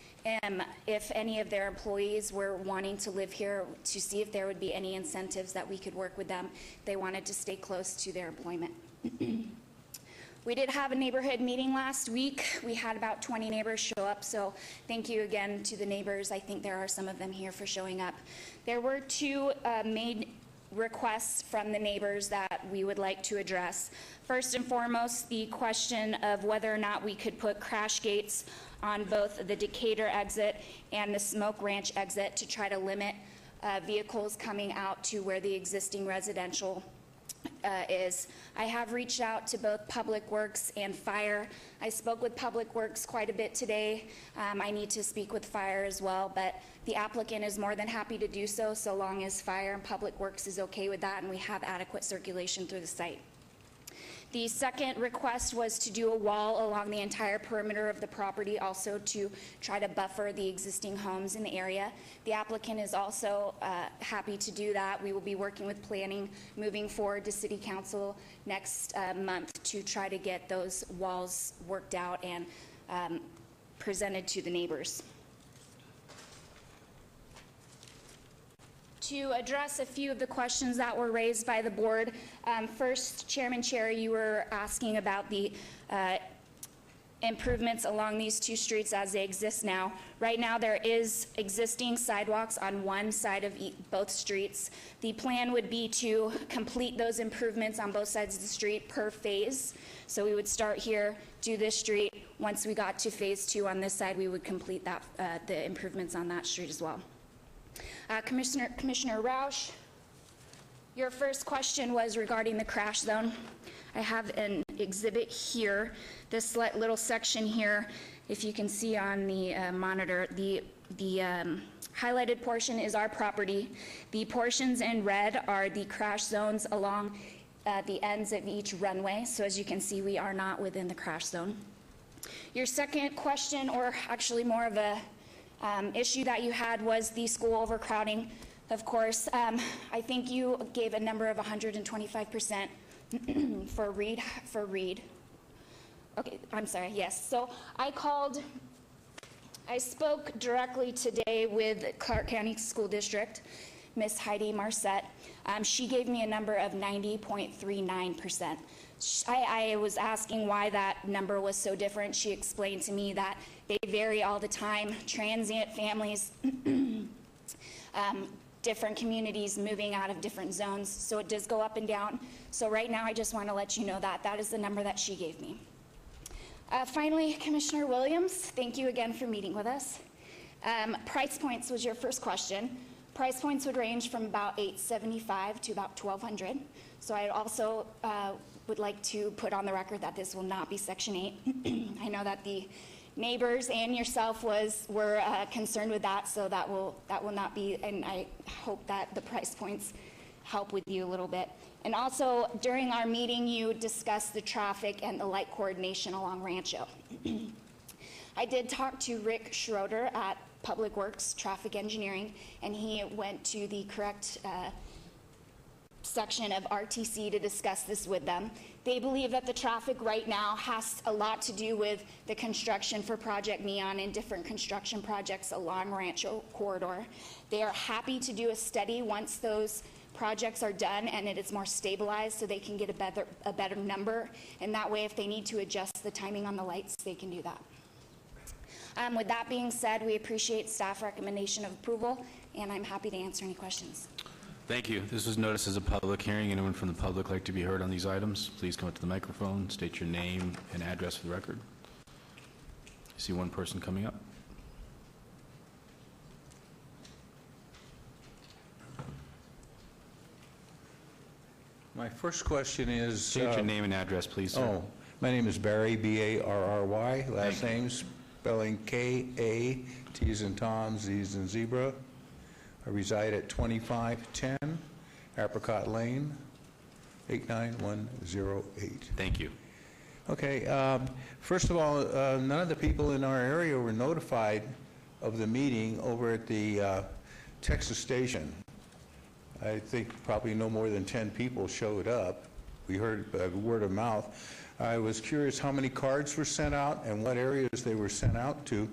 if any of their employees were wanting to live here, to see if there would be any incentives that we could work with them. They wanted to stay close to their employment. We did have a neighborhood meeting last week. We had about 20 neighbors show up, so thank you again to the neighbors. I think there are some of them here for showing up. There were 2 main requests from the neighbors that we would like to address. First and foremost, the question of whether or not we could put crash gates on both the Decatur exit and the Smoke Ranch exit to try to limit vehicles coming out to where the existing residential is. I have reached out to both Public Works and Fire. I spoke with Public Works quite a bit today. I need to speak with Fire as well, but the applicant is more than happy to do so, so long as Fire and Public Works is okay with that and we have adequate circulation through the site. The second request was to do a wall along the entire perimeter of the property, also to try to buffer the existing homes in the area. The applicant is also happy to do that. We will be working with planning moving forward to City Council next month to try to get those walls worked out and presented to the neighbors. To address a few of the questions that were raised by the board. First, Chairman Cherry, you were asking about the improvements along these 2 streets as they exist now. Right now, there is existing sidewalks on one side of both streets. The plan would be to complete those improvements on both sides of the street per phase. So we would start here, do this street. Once we got to phase 2 on this side, we would complete that, the improvements on that street as well. Commissioner Roush, your first question was regarding the crash zone. I have an exhibit here, this little section here, if you can see on the monitor, the highlighted portion is our property. The portions in red are the crash zones along the ends of each runway. So as you can see, we are not within the crash zone. Your second question, or actually more of a issue that you had, was the school overcrowding. Of course, I think you gave a number of 125% for Reed. Okay, I'm sorry, yes. So I spoke directly today with Clark County School District, Miss Heidi Marset. She gave me a number of 90.39%. I was asking why that number was so different. She explained to me that they vary all the time. Transient families, different communities moving out of different zones, so it does go up and down. So right now, I just want to let you know that that is the number that she gave me. Finally, Commissioner Williams, thank you again for meeting with us. Price points was your first question. Price points would range from about $875 to about $1,200. So I also would like to put on the record that this will not be Section 8. I know that the neighbors and yourself were concerned with that, so that will not be, and I hope that the price points help with you a little bit. And also, during our meeting, you discussed the traffic and the light coordination along Rancho. I did talk to Rick Schroeder at Public Works Traffic Engineering, and he went to the correct section of RTC to discuss this with them. They believe that the traffic right now has a lot to do with the construction for Project Neon and different construction projects along Rancho Corridor. They are happy to do a study once those projects are done and it is more stabilized so they can get a better number. And that way, if they need to adjust the timing on the lights, they can do that. With that being said, we appreciate staff recommendation of approval, and I'm happy to answer any questions. Thank you. This was noticed as a public hearing. Anyone from the public like to be heard on these items? Please come up to the microphone, state your name and address for the record. I see one person coming up. My first question is... State your name and address, please, sir. Oh, my name is Barry, B-A-R-R-Y. Last name spelling K-A, T as in Tom, Z as in zebra. I reside at 2510 Apricot Lane, 89108. Thank you. Okay. First of all, none of the people in our area were notified of the meeting over at the Texas station. I think probably no more than 10 people showed up. We heard word of mouth. I was curious how many cards were sent out and what areas they were sent out to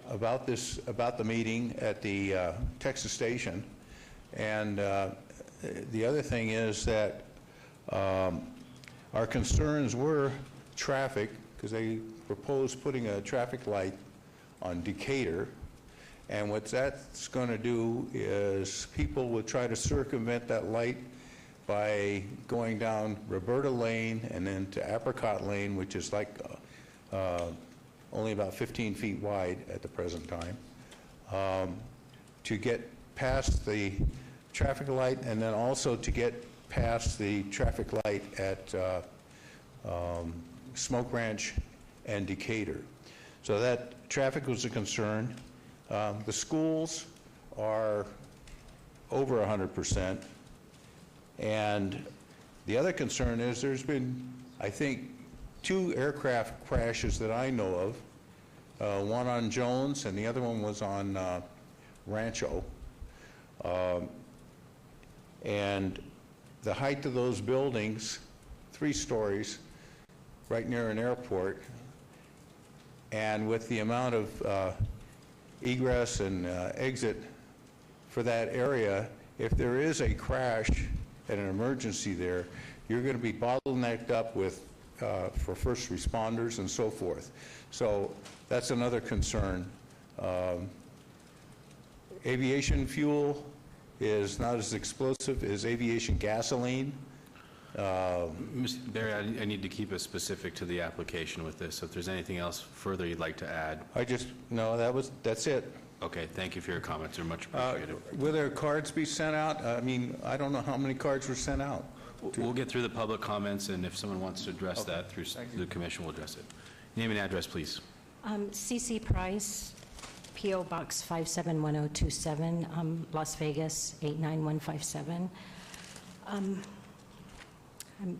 about the meeting at the Texas station. And the other thing is that our concerns were traffic, because they proposed putting a traffic light on Decatur. And what that's going to do is people will try to circumvent that light by going down Roberta Lane and then to Apricot Lane, which is like only about 15 feet wide at the present time, to get past the traffic light and then also to get past the traffic light at Smoke Ranch and Decatur. So that traffic was a concern. The schools are over 100%. And the other concern is there's been, I think, 2 aircraft crashes that I know of, one on Jones and the other one was on Rancho. And the height of those buildings, 3 stories, right near an airport, and with the amount of egress and exit for that area, if there is a crash and an emergency there, you're going to be bottlenecked up with for first responders and so forth. So that's another concern. Aviation fuel is not as explosive as aviation gasoline. Mr. Barry, I need to keep it specific to the application with this. So if there's anything else further you'd like to add. No, that's it. Okay, thank you for your comments. They're much appreciated. Will there cards be sent out? I mean, I don't know how many cards were sent out. We'll get through the public comments, and if someone wants to address that through the commission, we'll address it. Name and address, please. C.C. Price, P.O. Box 571027, Las Vegas 89157.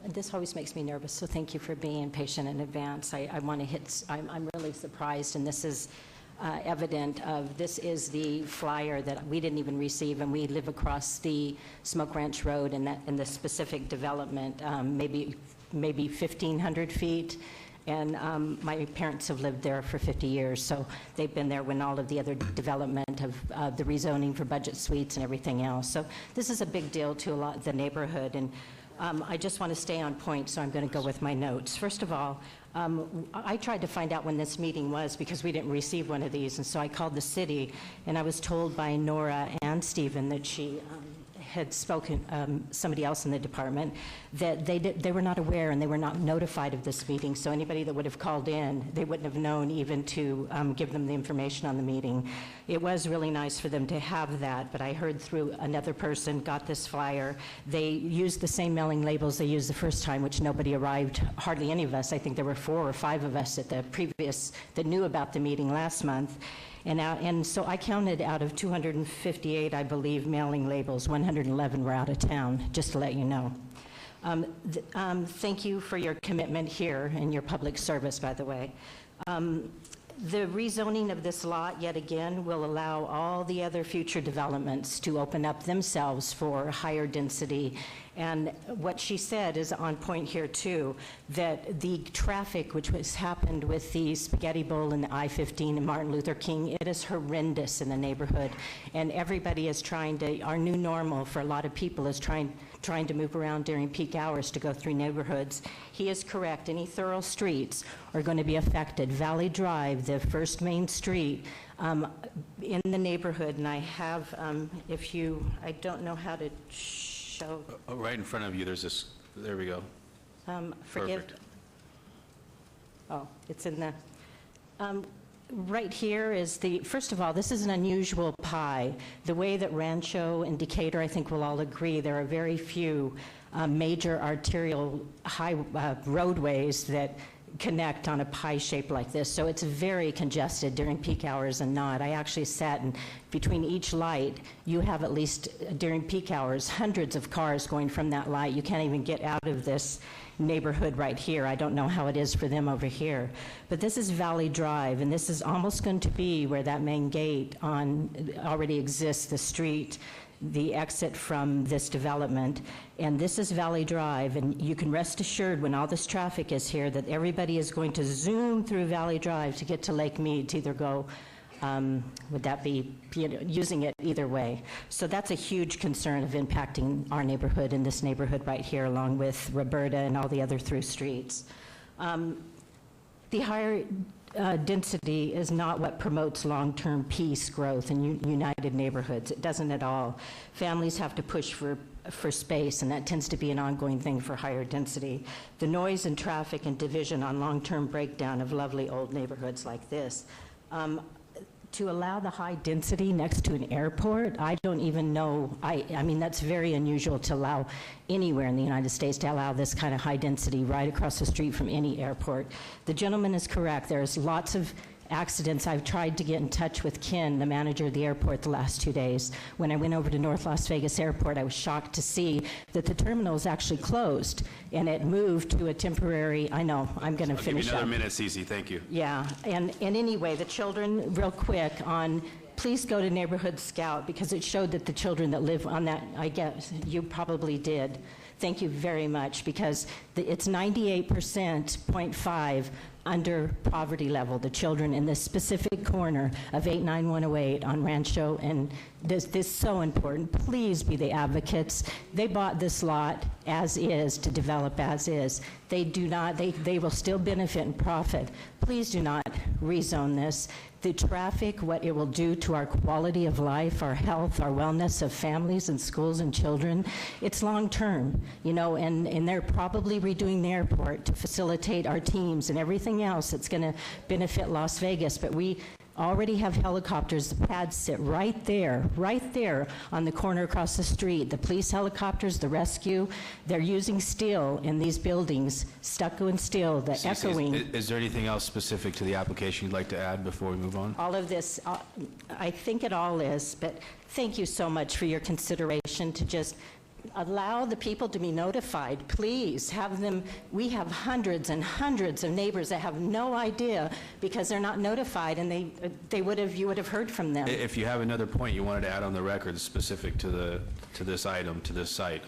This always makes me nervous, so thank you for being patient in advance. I want to hit, I'm really surprised, and this is evident of, this is the flyer that we didn't even receive, and we live across the Smoke Ranch Road and the specific development, maybe 1,500 feet. And my parents have lived there for 50 years, so they've been there when all of the other development of the rezoning for budget suites and everything else. So this is a big deal to a lot of the neighborhood, and I just want to stay on point, so I'm going to go with my notes. First of all, I tried to find out when this meeting was because we didn't receive one of these, and so I called the city, and I was told by Nora and Stephen that she had spoken, somebody else in the department, that they were not aware and they were not notified of this meeting, so anybody that would have called in, they wouldn't have known even to give them the information on the meeting. It was really nice for them to have that, but I heard through another person got this flyer. They used the same mailing labels they used the first time, which nobody arrived, hardly any of us. I think there were 4 or 5 of us at the previous that knew about the meeting last month. And so I counted out of 258, I believe, mailing labels, 111 were out of town, just to let you know. Thank you for your commitment here and your public service, by the way. The rezoning of this lot, yet again, will allow all the other future developments to open up themselves for higher density. And what she said is on point here, too, that the traffic which has happened with the Spaghetti Bowl and the I-15 and Martin Luther King, it is horrendous in the neighborhood. And everybody is trying to, our new normal for a lot of people is trying to move around during peak hours to go through neighborhoods. He is correct. Any thorough streets are going to be affected. Valley Drive, the first main street in the neighborhood, and I have, I don't know how to show. Right in front of you, there's this, there we go. Forgive. Perfect. Oh, it's in the, right here is the, first of all, this is an unusual pie. The way that Rancho and Decatur, I think we'll all agree, there are very few major arterial roadways that connect on a pie shape like this. So it's very congested during peak hours and not. I actually sat in between each light. You have at least during peak hours hundreds of cars going from that light. You can't even get out of this neighborhood right here. I don't know how it is for them over here. But this is Valley Drive, and this is almost going to be where that main gate already exists, the street, the exit from this development. And this is Valley Drive, and you can rest assured when all this traffic is here that everybody is going to zoom through Valley Drive to get to Lake Mead to either go, would that be, using it either way. So that's a huge concern of impacting our neighborhood and this neighborhood right here, along with Roberta and all the other through streets. The higher density is not what promotes long-term peace, growth, and united neighborhoods. It doesn't at all. Families have to push for space, and that tends to be an ongoing thing for higher density. The noise and traffic and division on long-term breakdown of lovely old neighborhoods like this. To allow the high density next to an airport, I don't even know, I mean, that's very unusual to allow anywhere in the United States to allow this kind of high density right across the street from any airport. The gentleman is correct. There's lots of accidents. I've tried to get in touch with Ken, the manager of the airport, the last 2 days. When I went over to North Las Vegas Airport, I was shocked to see that the terminal is actually closed, and it moved to a temporary, I know, I'm going to finish Give you up. another minute, Cece. Thank you. Yeah, and anyway, the children, real quick, please go to Neighborhood Scout, because it showed that the children that live on that, I guess you probably did. Thank you very much, because it's 98.5% under poverty level, the children in this specific corner of 89108 on Rancho, and this is so important. Please be the advocates. They bought this lot as is to develop as is. They do not, they will still benefit and profit. Please do not rezone this. The traffic, what it will do to our quality of life, our health, our wellness of families and schools and children, it's long-term, and they're probably redoing the airport to facilitate our teams and everything else that's going to benefit Las Vegas. But we already have helicopters. The pads sit right there on the corner across the street. The police helicopters, the rescue, they're using steel in these buildings, stucco and steel, the echoing. Is there anything else specific to the application you'd like to add before we move on? All of this, I think it all is, but thank you so much for your consideration to just allow the people to be notified. Please have them. We have hundreds and hundreds of neighbors that have no idea because they're not notified, and you would have heard from them. If you have another point you wanted to add on the record specific to this item, to this site,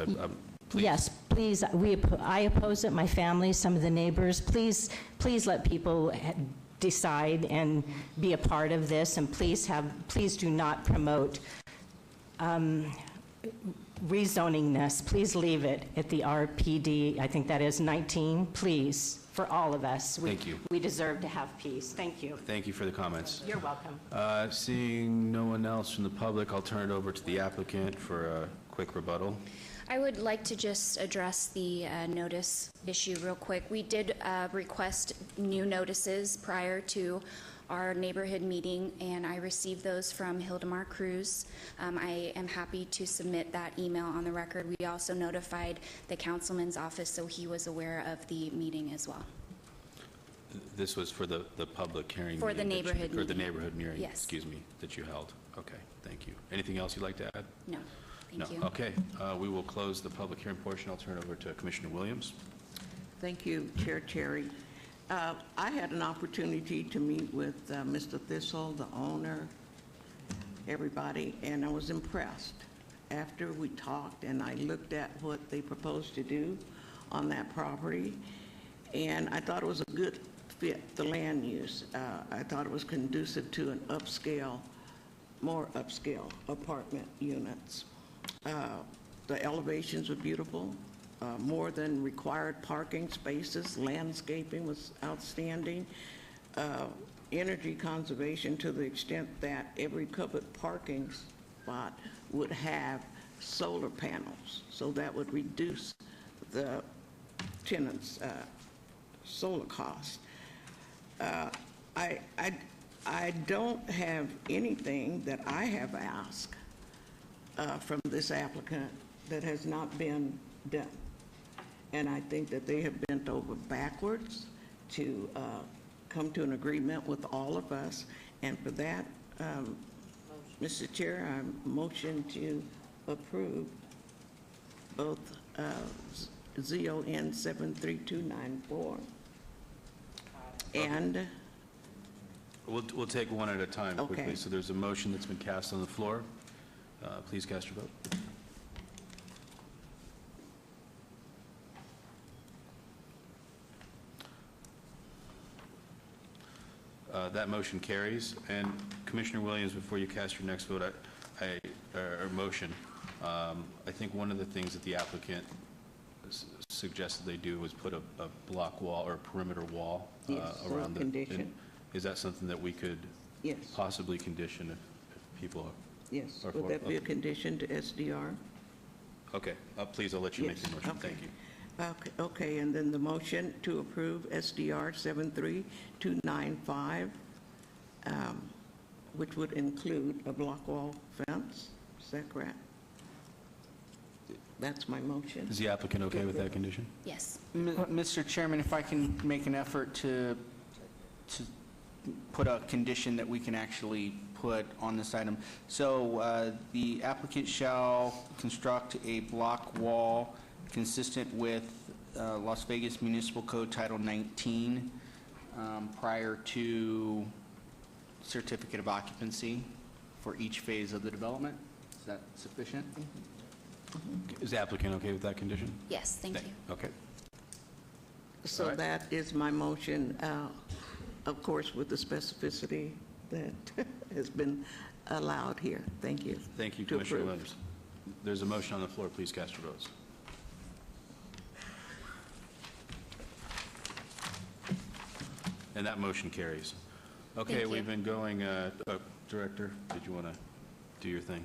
please. Yes, please. I oppose it. My family, some of the neighbors. Please let people decide and be a part of this, and please do not promote rezoning this. Please leave it at the RPD, I think that is 19, please, for all of us. Thank you. We deserve to have peace. Thank you. Thank you for the comments. You're welcome. Seeing no one else from the public, I'll turn it over to the applicant for a quick rebuttal. I would like to just address the notice issue real quick. We did request new notices prior to our neighborhood meeting, and I received those from Hildemar Cruz. I am happy to submit that email on the record. We also notified the councilman's office, so he was aware of the meeting as well. This was for the public hearing? For the neighborhood meeting. For the neighborhood hearing, yes. Excuse me, that you held. Okay, thank you. Anything else you'd like to add? No, thank you. Okay, we will close the public hearing portion. I'll turn it over to Commissioner Williams. Thank you, Chair Cherry. I had an opportunity to meet with Mr. Thistle, the owner, everybody, and I was impressed. After we talked and I looked at what they proposed to do on that property, and I thought it was a good fit, the land use. I thought it was conducive to an upscale, more upscale apartment units. The elevations were beautiful, more than required parking spaces, landscaping was outstanding, energy conservation to the extent that every covered parking spot would have solar panels, so that would reduce the tenants' solar costs. I don't have anything that I have asked from this applicant that has not been done. And I think that they have bent over backwards to come to an agreement with all of us. And for that, Mr. Chair, I motion to approve both ZON 73294 and... We'll take one at a time quickly. Okay. So there's a motion that's been cast on the floor. Please cast your vote. That motion carries. And Commissioner Williams, before you cast your next vote, or motion, I think one of the things that the applicant suggested they do was put a block wall or a perimeter wall Yes, around the... condition. Is that something that we could Yes. possibly condition if people are... Yes, are would for- that be a condition to SDR? Okay, please, I'll let you make Yes, the motion. okay. Thank you. Okay, and then the motion to approve SDR 73295, which would include a block wall fence, is that correct? That's my motion. Is the applicant okay with that condition? Yes. Mr. Chairman, if I can make an effort to put a condition that we can actually put on this item. So the applicant shall construct a block wall consistent with Las Vegas Municipal Code Title 19 prior to certificate of occupancy for each phase of the development. Is that sufficient? Is the applicant okay with that condition? Yes, thank you. Okay. So All right. that is my motion, of course, with the specificity that has been allowed here. Thank you. Thank you, To Commissioner approve. Williams. There's a motion on the floor. Please cast your votes. And that motion carries. Okay, Thank you. we've been going, Director, did you want to do your thing?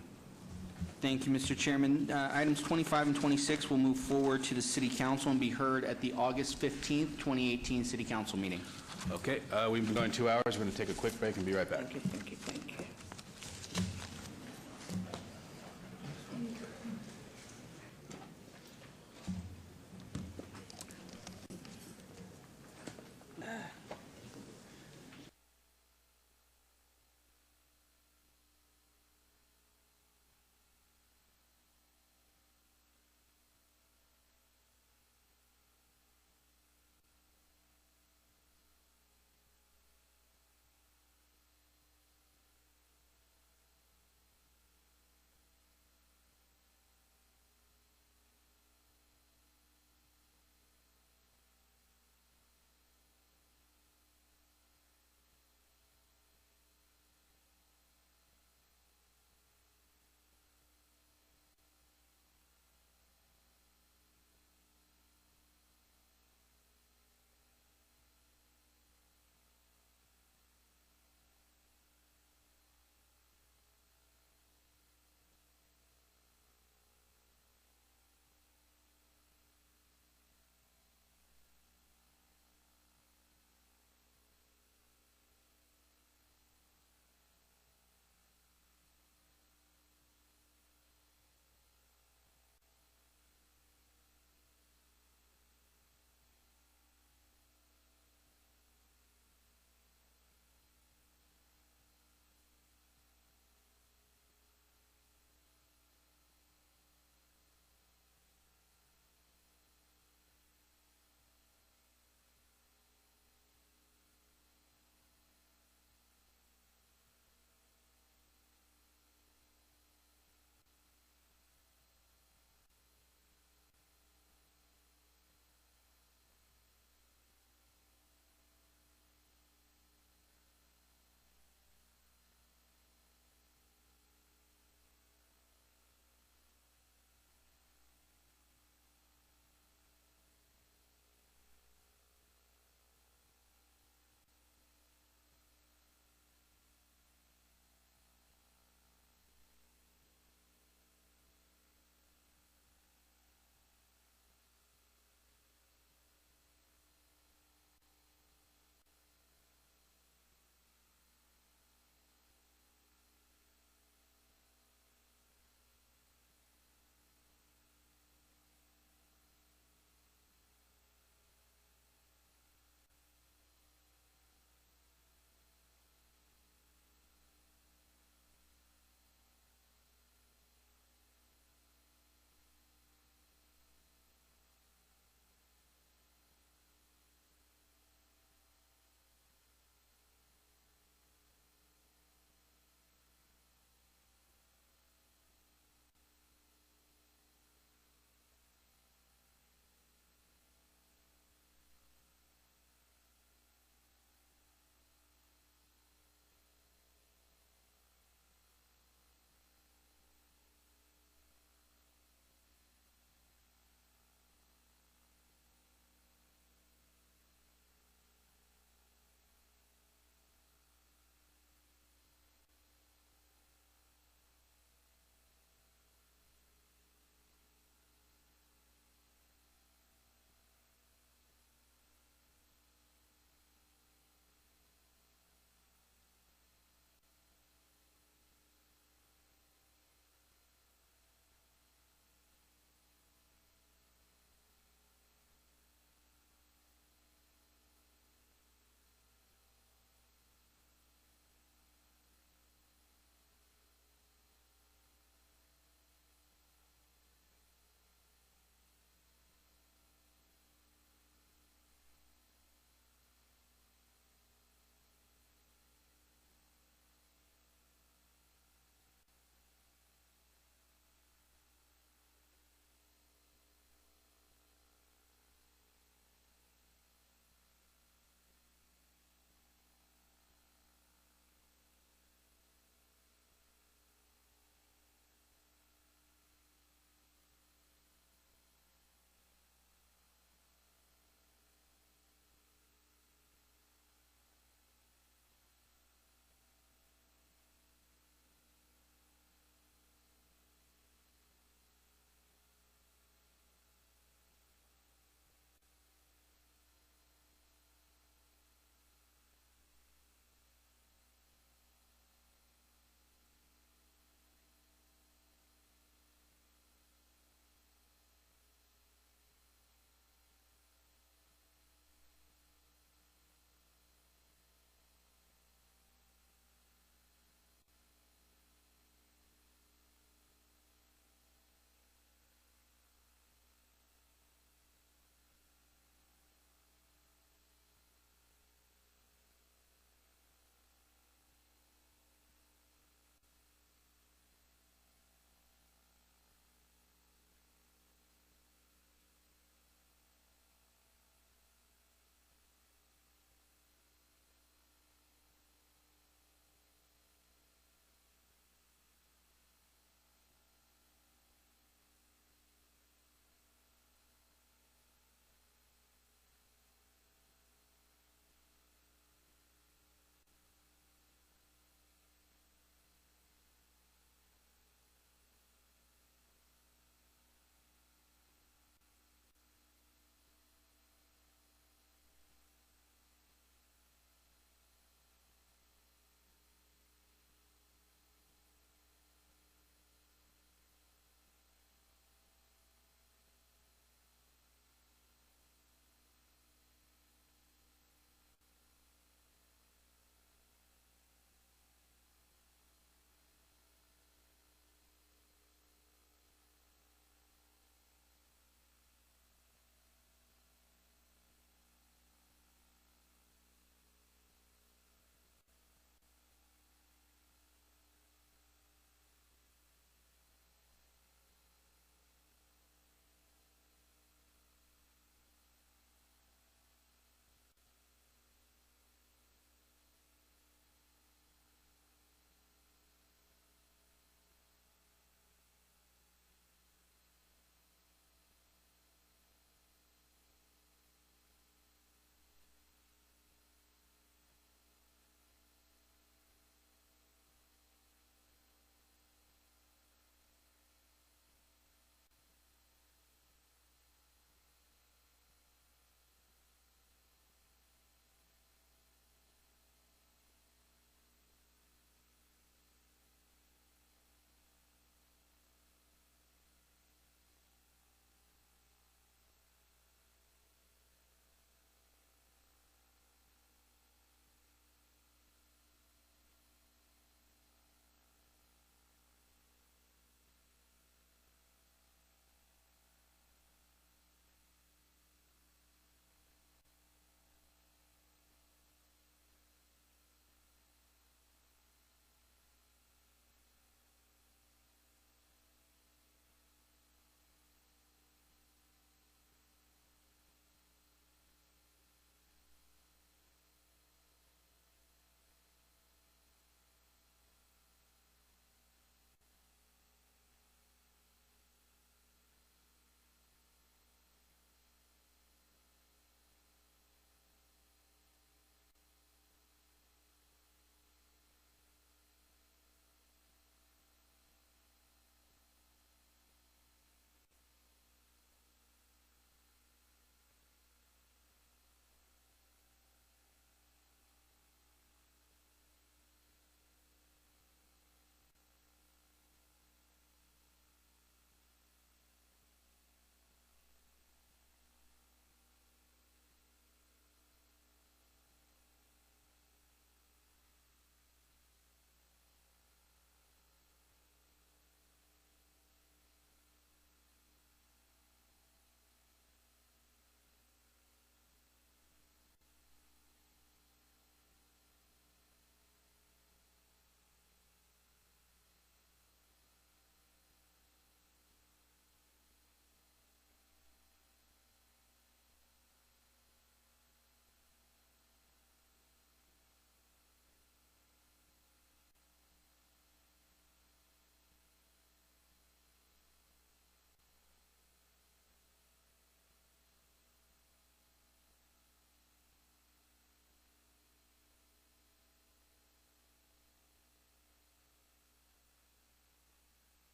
Thank you, Mr. Chairman. Items 25 and 26 will move forward to the City Council and be heard at the August 15th, 2018 City Council meeting. Okay, we've been going 2 hours. We're going to take a quick break and be right back. Thank you, thank you, thank you.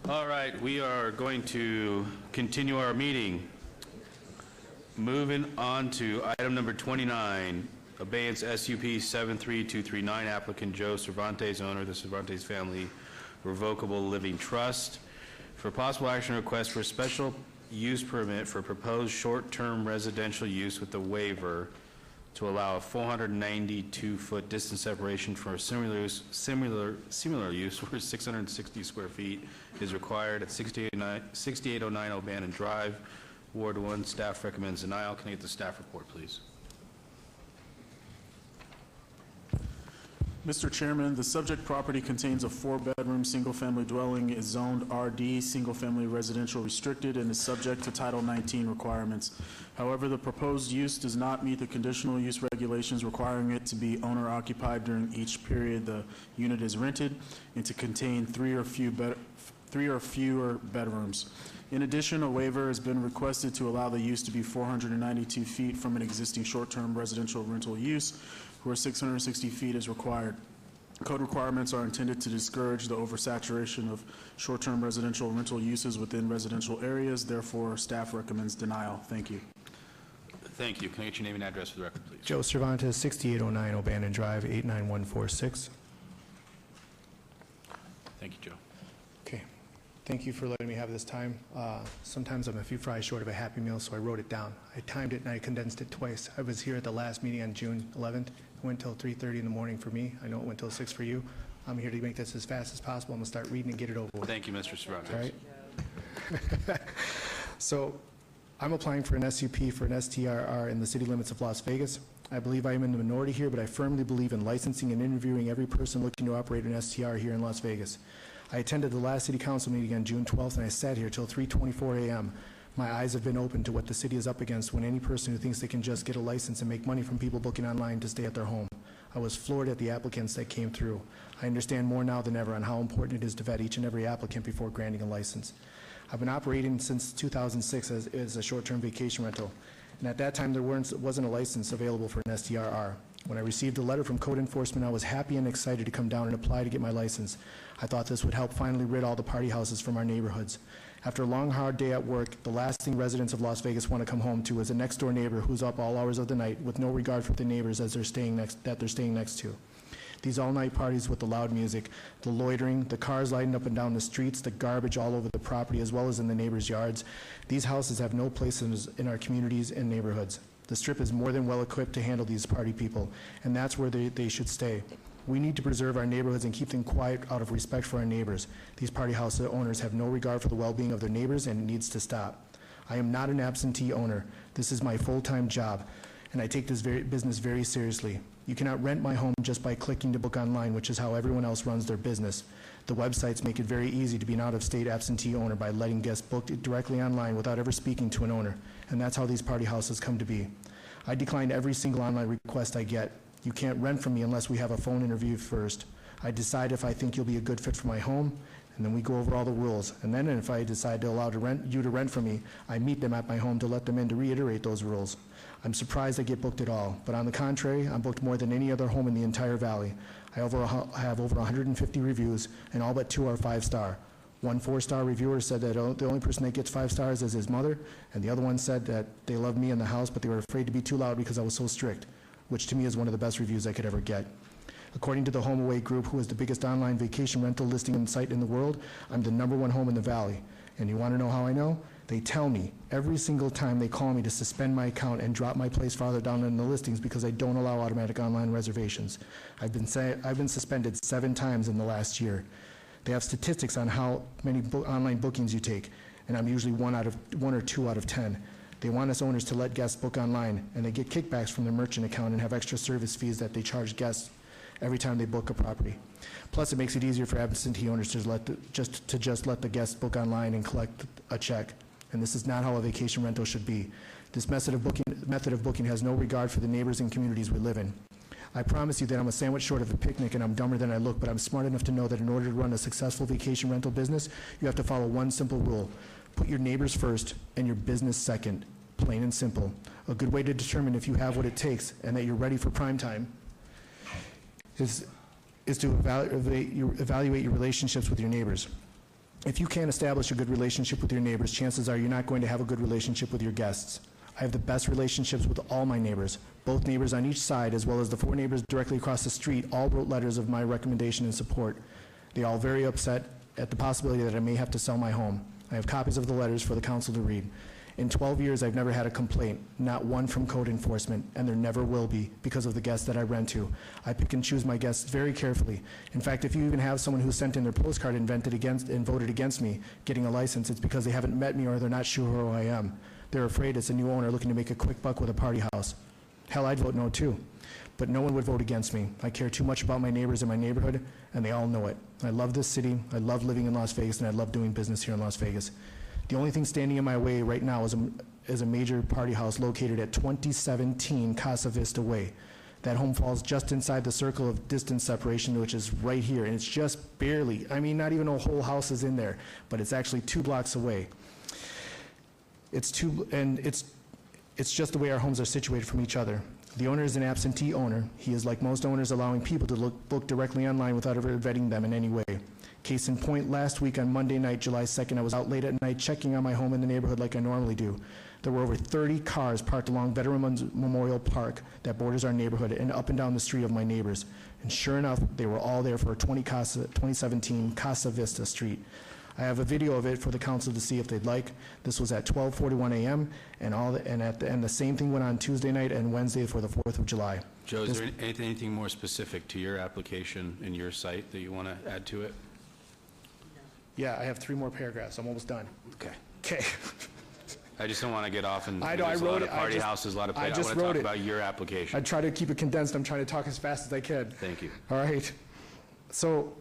All right, we are going to continue our meeting. Moving on to item number 29, abeyance SUP 73239, applicant Joe Cervantes, owner of the Cervantes Family Revocable Living Trust, for possible action request for special use permit for proposed short-term residential use with a waiver to allow a 492-foot distance separation for a similar use where 660 square feet is required at 6809 O'Bannon Drive, Ward 1. Staff recommends denial. Can I get the staff report, please? Mr. Chairman, the subject property contains a 4-bedroom, single-family dwelling, is zoned RD, single-family residential restricted, and is subject to Title 19 requirements. However, the proposed use does not meet the conditional use regulations requiring it to be owner-occupied during each period the unit is rented and to contain 3 or fewer bedrooms. In addition, a waiver has been requested to allow the use to be 492 feet from an existing short-term residential rental use, where 660 feet is required. Code requirements are intended to discourage the oversaturation of short-term residential rental uses within residential areas. Therefore, staff recommends denial. Thank you. Thank you. Can I get your name and address for the record, please? Joe Cervantes, 6809 O'Bannon Drive, 89146. Thank you, Joe. Okay. Thank you for letting me have this time. Sometimes I'm a few fries short of a Happy Meal, so I wrote it down. I timed it and I condensed it twice. I was here at the last meeting on June 11th. It went till 3:30 in the morning for me. I know it went till 6 for you. I'm here to make this as fast as possible. I'm going to start reading and get it over with. Thank you, Mr. Cervantes. All right. So I'm applying for an SUP for an STRR in the city limits of Las Vegas. I believe I am in the minority here, but I firmly believe in licensing and interviewing every person looking to operate an STR here in Las Vegas. I attended the last city council meeting on June 12th, and I sat here till 3:24 a.m. My eyes have been opened to what the city is up against when any person who thinks they can just get a license and make money from people booking online to stay at their home. I was floored at the applicants that came through. I understand more now than ever on how important it is to vet each and every applicant before granting a license. I've been operating since 2006 as a short-term vacation rental, and at that time there wasn't a license available for an STRR. When I received a letter from code enforcement, I was happy and excited to come down and apply to get my license. I thought this would help finally rid all the party houses from our neighborhoods. After a long, hard day at work, the last thing residents of Las Vegas want to come home to is a next-door neighbor who's up all hours of the night with no regard for the neighbors that they're staying next to. These all-night parties with the loud music, the loitering, the cars lighting up and down the streets, the garbage all over the property as well as in the neighbors' yards. These houses have no place in our communities and neighborhoods. The Strip is more than well equipped to handle these party people, and that's where they should stay. We need to preserve our neighborhoods and keep them quiet out of respect for our neighbors. These party house owners have no regard for the well-being of their neighbors, and it needs to stop. I am not an absentee owner. This is my full-time job, and I take this business very seriously. You cannot rent my home just by clicking to book online, which is how everyone else runs their business. The websites make it very easy to be an out-of-state absentee owner by letting guests book it directly online without ever speaking to an owner, and that's how these party houses come to be. I decline every single online request I get. You can't rent from me unless we have a phone interview first. I decide if I think you'll be a good fit for my home, and then we go over all the rules. And then if I decide to allow you to rent from me, I meet them at my home to let them in to reiterate those rules. I'm surprised I get booked at all, but on the contrary, I'm booked more than any other home in the entire valley. I have over 150 reviews, and all but 2 are 5-star. One 4-star reviewer said that the only person that gets 5 stars is his mother, and the other one said that they loved me in the house, but they were afraid to be too loud because I was so strict, which to me is one of the best reviews I could ever get. According to the HomeAway Group, who is the biggest online vacation rental listing site in the world, I'm the #1 home in the valley. And you want to know how I know? They tell me every single time they call me to suspend my account and drop my place farther down in the listings because I don't allow automatic online reservations. I've been suspended 7 times in the last year. They have statistics on how many online bookings you take, and I'm usually 1 or 2 out of 10. They want us owners to let guests book online, and they get kickbacks from their merchant account and have extra service fees that they charge guests every time they book a property. Plus, it makes it easier for absentee owners to just let the guests book online and collect a check. And this is not how a vacation rental should be. This method of booking has no regard for the neighbors and communities we live in. I promise you that I'm a sandwich short of a picnic and I'm dumber than I look, but I'm smart enough to know that in order to run a successful vacation rental business, you have to follow one simple rule. Put your neighbors first and your business second. Plain and simple. A good way to determine if you have what it takes and that you're ready for prime time is to evaluate your relationships with your neighbors. If you can't establish a good relationship with your neighbors, chances are you're not going to have a good relationship with your guests. I have the best relationships with all my neighbors. Both neighbors on each side, as well as the 4 neighbors directly across the street, all wrote letters of my recommendation and support. They all very upset at the possibility that I may have to sell my home. I have copies of the letters for the council to read. In 12 years, I've never had a complaint, not one from code enforcement, and there never will be because of the guests that I rent to. I pick and choose my guests very carefully. In fact, if you even have someone who sent in their postcard and voted against me getting a license, it's because they haven't met me or they're not sure who I am. They're afraid it's a new owner looking to make a quick buck with a party house. Hell, I'd vote no too. But no one would vote against me. I care too much about my neighbors in my neighborhood, and they all know it. I love this city, I love living in Las Vegas, and I love doing business here in Las Vegas. The only thing standing in my way right now is a major party house located at 2017 Casa Vista Way. That home falls just inside the circle of distance separation, which is right here, and it's just barely, I mean, not even a whole house is in there, but it's actually 2 blocks away. It's just the way our homes are situated from each other. The owner is an absentee owner. He is, like most owners, allowing people to book directly online without ever vetting them in any way. Case in point, last week on Monday night, July 2nd, I was out late at night checking on my home in the neighborhood like I normally do. There were over 30 cars parked along Veterans Memorial Park that borders our neighborhood and up and down the street of my neighbors. And sure enough, they were all there for 2017 Casa Vista Street. I have a video of it for the council to see if they'd like. This was at 12:41 a.m. and the same thing went on Tuesday night and Wednesday for the 4th of July. Joe, is there anything more specific to your application and your site that you want to add to it? Yeah, I have 3 more paragraphs. I'm almost done. Okay. Okay. I just don't want to get off and I know, there's I a lot wrote of it. party houses, a lot of I I want just to wrote talk it. about your application. I try to keep it condensed. I'm trying to talk as fast as I can. Thank you. All right. So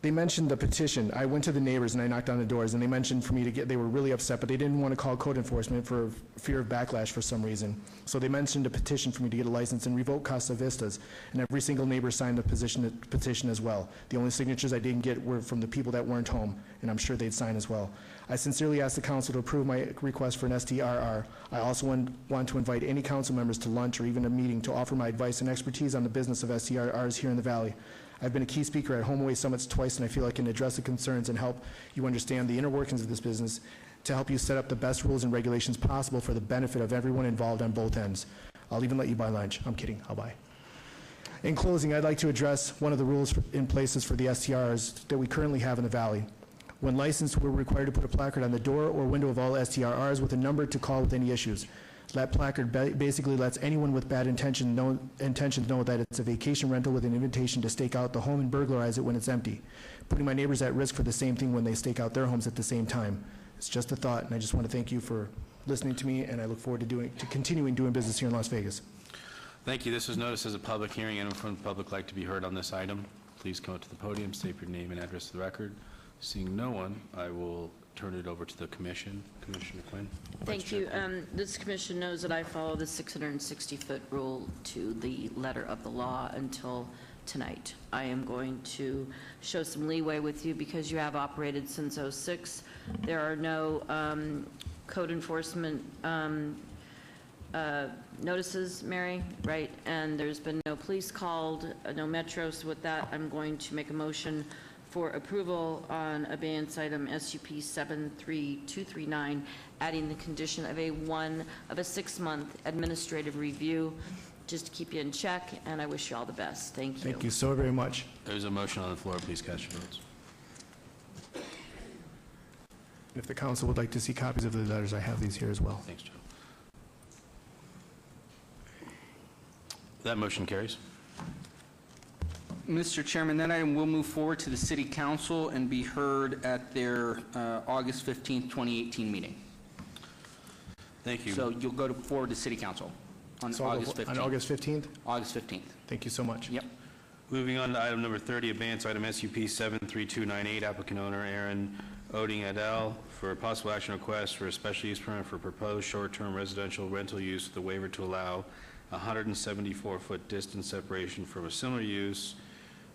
they mentioned the petition. I went to the neighbors and I knocked on the doors, and they mentioned for me to get, they were really upset, but they didn't want to call code enforcement for fear of backlash for some reason. So they mentioned a petition for me to get a license and revoke Casa Vistas, and every single neighbor signed the petition as well. The only signatures I didn't get were from the people that weren't home, and I'm sure they'd sign as well. I sincerely ask the council to approve my request for an STRR. I also want to invite any council members to lunch or even a meeting to offer my advice and expertise on the business of STRRs here in the Valley. I've been a key speaker at HomeAway Summits twice, and I feel I can address the concerns and help you understand the inner workings of this business to help you set up the best rules and regulations possible for the benefit of everyone involved on both ends. I'll even let you buy lunch. I'm kidding. I'll buy. In closing, I'd like to address one of the rules in places for the STRs that we currently have in the Valley. When licensed, we're required to put a placard on the door or window of all STRRs with a number to call with any issues. That placard basically lets anyone with bad intentions know that it's a vacation rental with an invitation to stake out the home and burglarize it when it's empty, putting my neighbors at risk for the same thing when they stake out their homes at the same time. It's just a thought, and I just want to thank you for listening to me, and I look forward to continuing doing business here in Las Vegas. Thank you. This was noticed as a public hearing. Anyone from the public like to be heard on this item? Please come up to the podium, state your name and address to the record. Seeing no one, I will turn it over to the commission. Commissioner Quinn. Thank you. This commission knows that I follow the 660-foot rule to the letter of the law until tonight. I am going to show some leeway with you because you have operated since '06. There are no code enforcement notices, Mary, right? And there's been no police called, no metro. So with that, I'm going to make a motion for approval on abeyance item SUP 73239, adding the condition of a 6-month administrative review, just to keep you in check, and I wish you all the best. Thank you. Thank you so very much. There's a motion on the floor. Please cast your votes. If the council would like to see copies of the letters, I have these here as well. Thanks, Joe. That motion carries. Mr. Chairman, that item will move forward to the City Council and be heard at their August 15th, 2018 meeting. Thank you. So you'll go forward to City Council on August 15th. On August 15th? August 15th. Thank you so much. Yep. Moving on to item number 30, advance item SUP 73298, applicant owner Aaron Oding et al. For a possible action request for a special use permit for proposed short-term residential rental use with a waiver to allow 174-foot distance separation from a similar use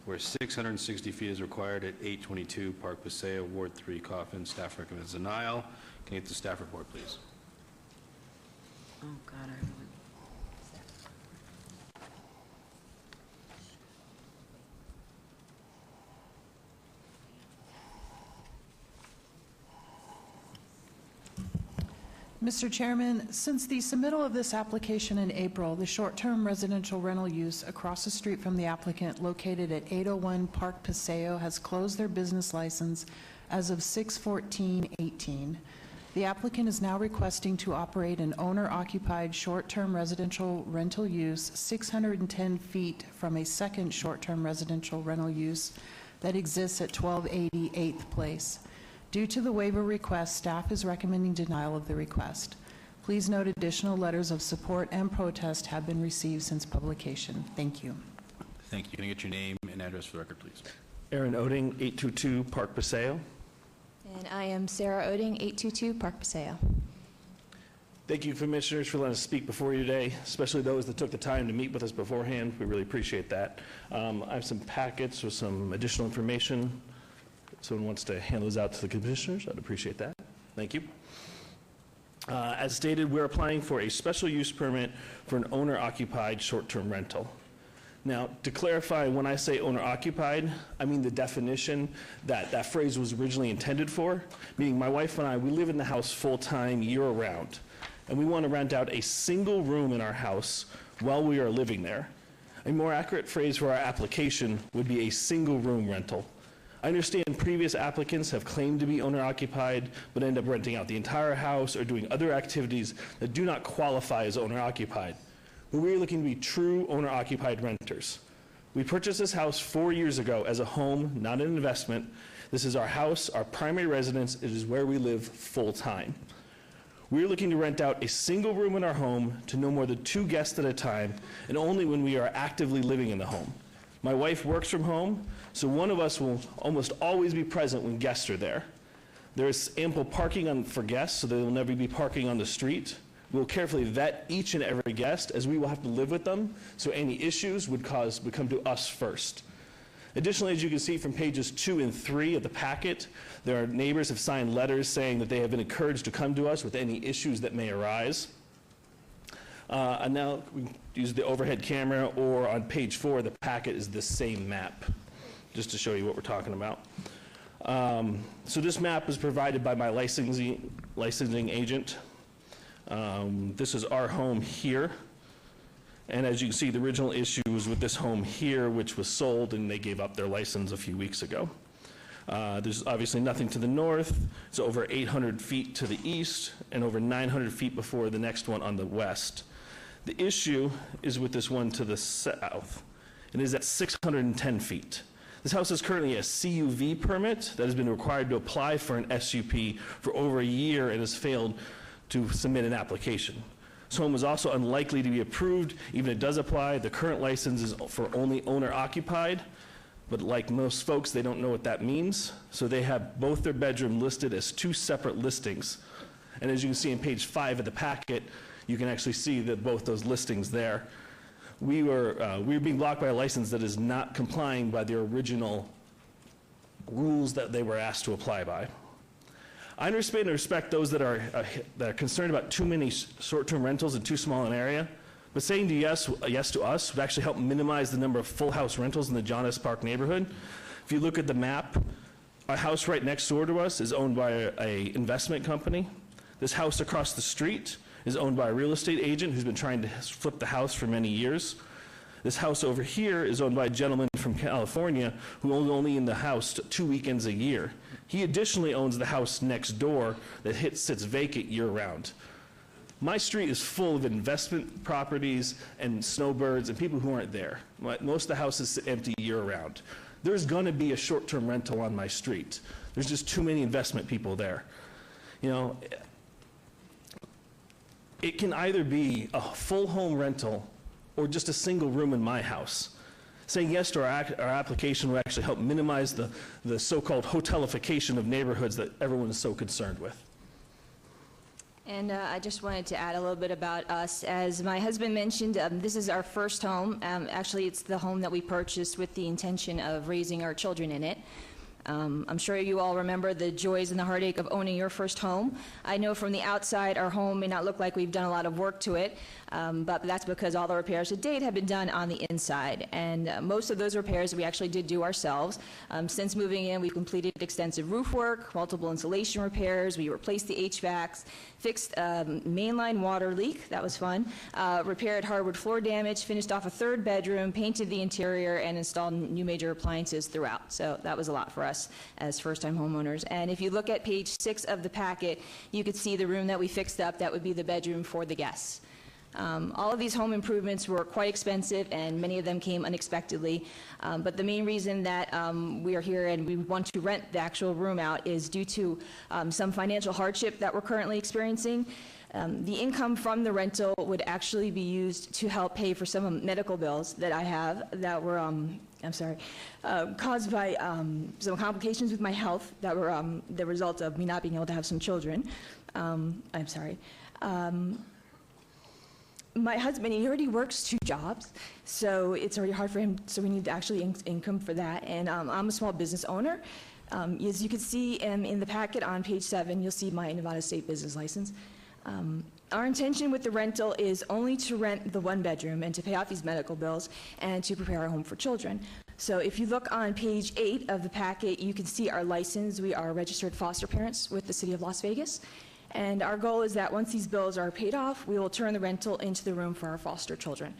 where 660 feet is required at 822 Park Paseo, Ward 3, Coffin. Staff recommends denial. Can you get the staff report, please? Oh, God, Mr. Chairman, since the submittal of this application in April, the short-term residential rental use across the street from the applicant located at 801 Park Paseo has closed their business license as of 6/14/18. The applicant is now requesting to operate an owner-occupied short-term residential rental use 610 feet from a second short-term residential rental use that exists at 1280 8th Place. Due to the waiver request, staff is recommending denial of the request. Please note additional letters of support and protest have been received since publication. Thank you. Thank you. Can I get your name and address for the record, please? Aaron Oding, 822 Park Paseo. And I am Sarah Oding, 822 Park Paseo. Thank you, Commissioners, for letting us speak before you today, especially those that took the time to meet with us beforehand. We really appreciate that. I have some packets with some additional information. If someone wants to hand those out to the Commissioners, I'd appreciate that. Thank you. As stated, we're applying for a special use permit for an owner-occupied short-term rental. Now, to clarify, when I say owner-occupied, I mean the definition that that phrase was originally intended for, meaning my wife and I, we live in the house full-time, year-round, and we want to rent out a single room in our house while we are living there. A more accurate phrase for our application would be a single-room rental. I understand previous applicants have claimed to be owner-occupied, but end up renting out the entire house or doing other activities that do not qualify as owner-occupied. But we're looking to be true owner-occupied renters. We purchased this house 4 years ago as a home, not an investment. This is our house, our primary residence. It is where we live full-time. We're looking to rent out a single room in our home to no more than 2 guests at a time, and only when we are actively living in the home. My wife works from home, so one of us will almost always be present when guests are there. There is ample parking for guests, so they will never be parking on the street. We'll carefully vet each and every guest, as we will have to live with them, so any issues would come to us first. Additionally, as you can see from pages 2 and 3 of the packet, there are neighbors have signed letters saying that they have been encouraged to come to us with any issues that may arise. And now we use the overhead camera, or on page 4 of the packet is the same map, just to show you what we're talking about. So this map was provided by my licensing agent. This is our home here. And as you can see, the original issue was with this home here, which was sold, and they gave up their license a few weeks ago. There's obviously nothing to the north. It's over 800 feet to the east and over 900 feet before the next one on the west. The issue is with this one to the south. It is at 610 feet. This house is currently a CUV permit that has been required to apply for an SUP for over a year and has failed to submit an application. This home is also unlikely to be approved, even if it does apply. The current license is for only owner-occupied, but like most folks, they don't know what that means, so they have both their bedroom listed as 2 separate listings. And as you can see on page 5 of the packet, you can actually see that both those listings there. We were being blocked by a license that is not complying by the original rules that they were asked to apply by. I understand and respect those that are concerned about too many short-term rentals in too small an area, but saying yes to us would actually help minimize the number of full house rentals in the John S. Park neighborhood. If you look at the map, our house right next door to us is owned by an investment company. This house across the street is owned by a real estate agent who's been trying to flip the house for many years. This house over here is owned by a gentleman from California who owns only in the house 2 weekends a year. He additionally owns the house next door that sits vacant year-round. My street is full of investment properties and snowbirds and people who aren't there. Most of the houses sit empty year-round. There's going to be a short-term rental on my street. There's just too many investment people there. You know, it can either be a full home rental or just a single room in my house. Saying yes to our application will actually help minimize the so-called hotelification of neighborhoods that everyone is so concerned with. And I just wanted to add a little bit about us. As my husband mentioned, this is our first home. Actually, it's the home that we purchased with the intention of raising our children in it. I'm sure you all remember the joys and the heartache of owning your first home. I know from the outside our home may not look like we've done a lot of work to it, but that's because all the repairs to date have been done on the inside. And most of those repairs we actually did do ourselves. Since moving in, we've completed extensive roof work, multiple insulation repairs, we replaced the HVACs, fixed mainline water leak, that was fun, repaired hardwood floor damage, finished off a third bedroom, painted the interior, and installed new major appliances throughout. So that was a lot for us as first-time homeowners. And if you look at page 6 of the packet, you could see the room that we fixed up. That would be the bedroom for the guests. All of these home improvements were quite expensive, and many of them came unexpectedly. But the main reason that we are here and we want to rent the actual room out is due to some financial hardship that we're currently experiencing. The income from the rental would actually be used to help pay for some medical bills that I have that were, caused by some complications with my health that were the result of me not being able to have some children. My husband, he already works 2 jobs, so it's already hard for him, so we need actually income for that. And I'm a small business owner. As you can see in the packet on page 7, you'll see my Nevada State business license. Our intention with the rental is only to rent the 1 bedroom and to pay off these medical bills and to prepare our home for children. So if you look on page 8 of the packet, you can see our license. We are registered foster parents with the City of Las Vegas. And our goal is that once these bills are paid off, we will turn the rental into the room for our foster children.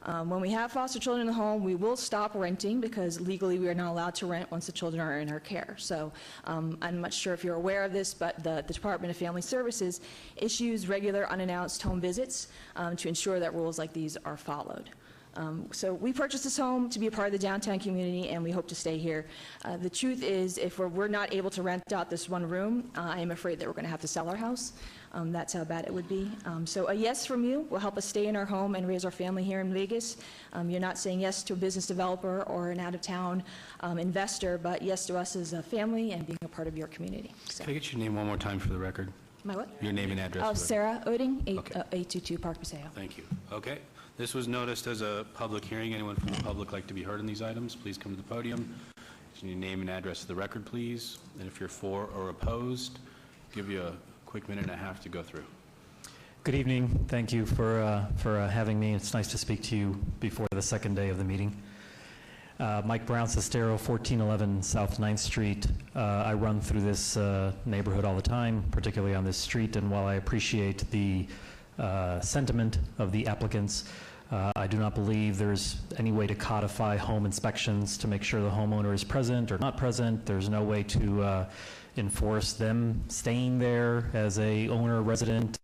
When we have foster children in the home, we will stop renting because legally we are not allowed to rent once the children are in our care. So I'm not sure if you're aware of this, but the Department of Family Services issues regular unannounced home visits to ensure that rules like these are followed. So we purchased this home to be a part of the downtown community, and we hope to stay here. The truth is, if we're not able to rent out this 1 room, I am afraid that we're going to have to sell our house. That's how bad it would be. So a yes from you will help us stay in our home and raise our family here in Vegas. You're not saying yes to a business developer or an out-of-town investor, but yes to us as a family and being a part of your community. So. Can I get your name one more time for the record? My what? Your name and address. Oh, for the- Sarah Oding, 822 Park Paseo. Thank you. Okay. This was noticed as a public hearing. Anyone from the public like to be heard on these items, please come to the podium. Your name and address to the record, please. And if you're for or opposed, give you a quick minute and a half to go through. Good evening. Thank you for having me. It's nice to speak to you before the second day of the meeting. Mike Brown Sestero, 1411 South 9th Street. I run through this neighborhood all the time, particularly on this street, and while I appreciate the sentiment of the applicants, I do not believe there's any way to codify home inspections to make sure the homeowner is present or not present. There's no way to enforce them staying there as a owner resident.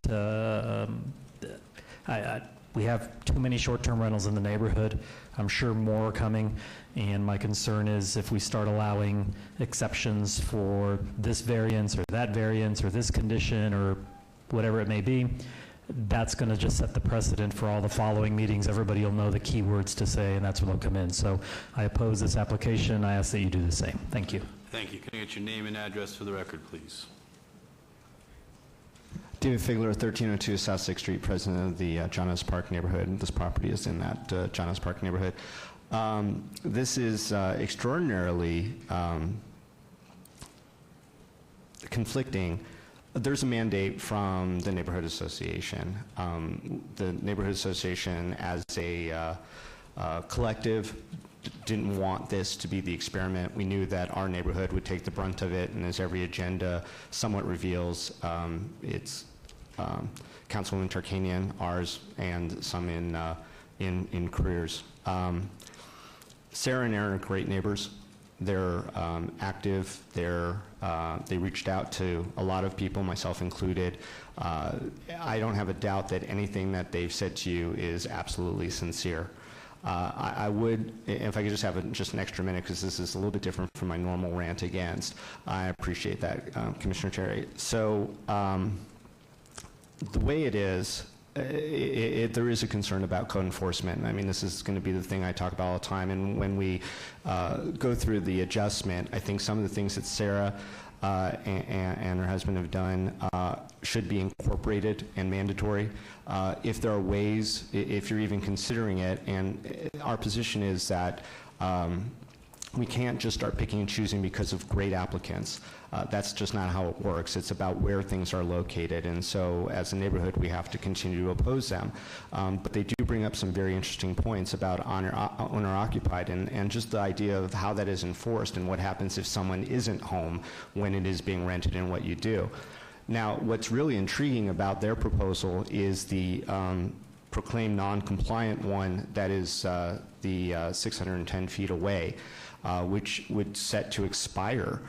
We have too many short-term rentals in the neighborhood. I'm sure more are coming, and my concern is if we start allowing exceptions for this variance or that variance or this condition or whatever it may be, that's going to just set the precedent for all the following meetings. Everybody will know the key words to say, and that's when they'll come in. So I oppose this application. I ask that you do the same. Thank you. Thank you. Can I get your name and address for the record, please? David Figler, 1302 South 6th Street, president of the John S. Park neighborhood. This property is in that John S. Park neighborhood. This is extraordinarily conflicting. There's a mandate from the neighborhood association. The neighborhood association as a collective didn't want this to be the experiment. We knew that our neighborhood would take the brunt of it, and as every agenda somewhat reveals, it's Councilwoman Tarkanian, ours, and some in careers. Sarah and Aaron are great neighbors. They're active. They reached out to a lot of people, myself included. I don't have a doubt that anything that they've said to you is absolutely sincere. I would, if I could just have just an extra minute, because this is a little bit different from my normal rant against. I appreciate that, Commissioner Terry. So the way it is, there is a concern about code enforcement. I mean, this is going to be the thing I talk about all the time. And when we go through the adjustment, I think some of the things that Sarah and her husband have done should be incorporated and mandatory. If there are ways, if you're even considering it, and our position is that we can't just start picking and choosing because of great applicants. That's just not how it works. It's about where things are located, and so as a neighborhood, we have to continue to oppose them. But they do bring up some very interesting points about owner-occupied and just the idea of how that is enforced and what happens if someone isn't home when it is being rented and what you do. Now, what's really intriguing about their proposal is the proclaimed non-compliant one that is the 610 feet away, which would set to expire,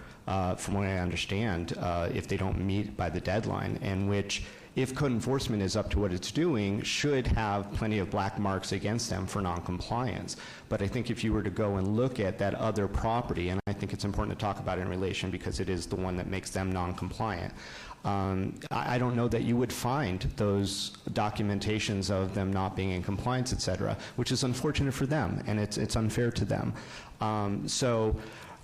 from what I understand, if they don't meet by the deadline, and which, if code enforcement is up to what it's doing, should have plenty of black marks against them for noncompliance. But I think if you were to go and look at that other property, and I think it's important to talk about it in relation because it is the one that makes them noncompliant, I don't know that you would find those documentations of them not being in compliance, et cetera, which is unfortunate for them, and it's unfair to them. So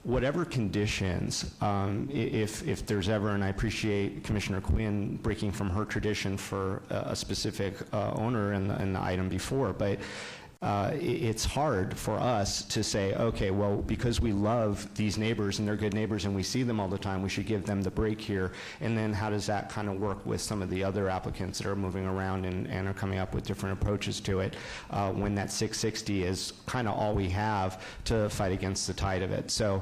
whatever conditions, if there's ever, and I appreciate Commissioner Quinn breaking from her tradition for a specific owner in the item before, but it's hard for us to say, okay, well, because we love these neighbors and they're good neighbors and we see them all the time, we should give them the break here. And then how does that kind of work with some of the other applicants that are moving around and are coming up with different approaches to it when that 660 is kind of all we have to fight against the tide of it. So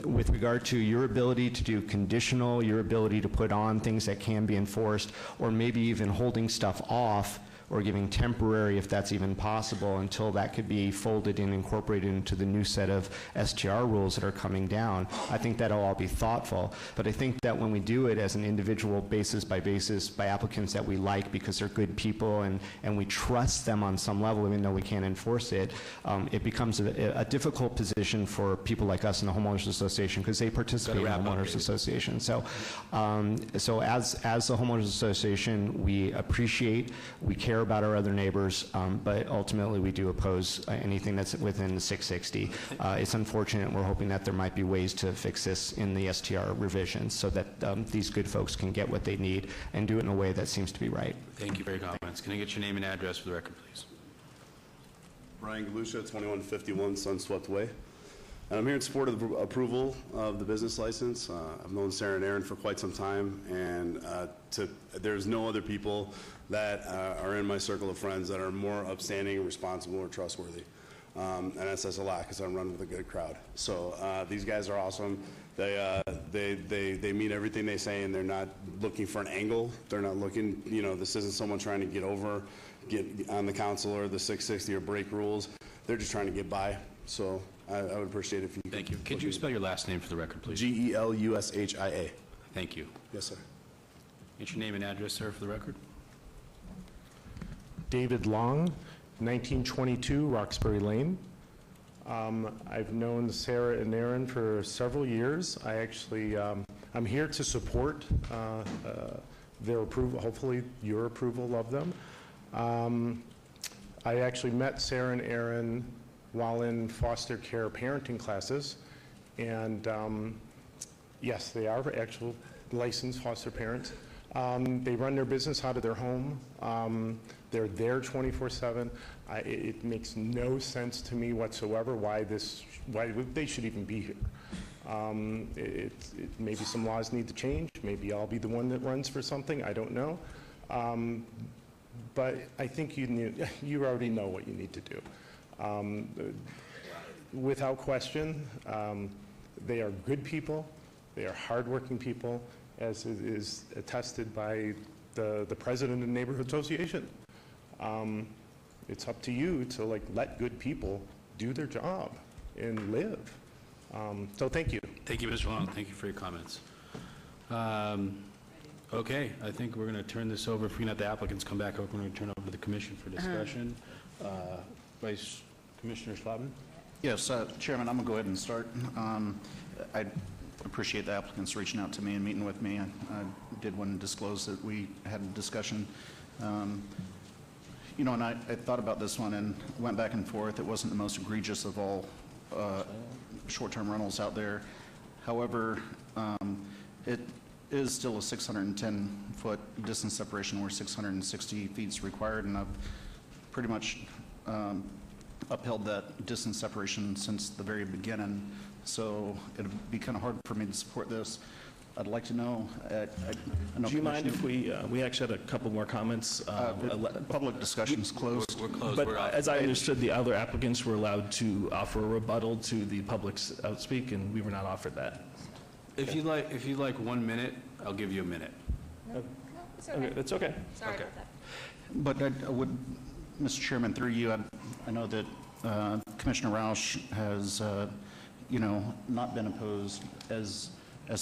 with regard to your ability to do conditional, your ability to put on things that can be enforced, or maybe even holding stuff off or giving temporary, if that's even possible, until that could be folded and incorporated into the new set of STR rules that are coming down. I think that'll all be thoughtful. But I think that when we do it as an individual basis by applicants that we like because they're good people and we trust them on some level, even though we can't enforce it, it becomes a difficult position for people like us in the Homeowners Association because they participate in the Homeowners Association. So, so as the Homeowners Association, we appreciate, we care about our other neighbors, but ultimately we do oppose anything that's within the 660. It's unfortunate. We're hoping that there might be ways to fix this in the STR revisions so that these good folks can get what they need and do it in a way that seems to be right. Thank you for your comments. Can I get your name and address for the record, please? Brian Galusha, 2151 Sunswept Way. And I'm here in support of the approval of the business license. I've known Sarah and Aaron for quite some time, and there's no other people that are in my circle of friends that are more upstanding, responsible, or trustworthy. And that says a lot because I run with a good crowd. So these guys are awesome. They mean everything they say, and they're not looking for an angle. They're not looking, this isn't someone trying to get on the council or the 660 or break rules. They're just trying to get by. So I would appreciate it if you Thank you. Could you spell your last name for the record, please? Gelushia. Thank you. Yes, sir. Get your name and address, sir, for the record. David Long, 1922 Roxbury Lane. I've known Sarah and Aaron for several years. I actually, I'm here to support their approval, hopefully your approval of them. I actually met Sarah and Aaron while in foster care parenting classes, and yes, they are actual licensed foster parents. They run their business out of their home. They're there 24/7. It makes no sense to me whatsoever why they should even be here. Maybe some laws need to change. Maybe I'll be the one that runs for something. I don't know. But I think you already know what you need to do. Without question, they are good people. They are hardworking people, as is attested by the president of the Neighborhood Association. It's up to you to let good people do their job and live. So thank you. Thank you, Mr. Long. Thank you for your comments. Okay, I think we're going to turn this over. If we can have the applicants come back over, we're going to turn over to the commission for discussion. Vice Commissioner Schlappen? Yes, Chairman, I'm going to go ahead and start. I appreciate the applicants reaching out to me and meeting with me. I did want to disclose that we had a discussion. And I thought about this one and went back and forth. It wasn't the most egregious of all short-term rentals out there. However, it is still a 610-foot distance separation where 660 feet is required, and I've pretty much upheld that distance separation since the very beginning, so it'd be kind of hard for me to support this. I'd like to know. I know Do you mind if we actually had a couple more comments? Public discussion's closed. We're closed. But We're out. as I understood, the other applicants were allowed to offer a rebuttal to the public's outspeak, and we were not offered that. If you'd like 1 minute, I'll give you a minute. Okay, that's okay. Sorry Okay. about that. But I would, Mr. Chairman, through you, I know that Commissioner Roush has, not been opposed as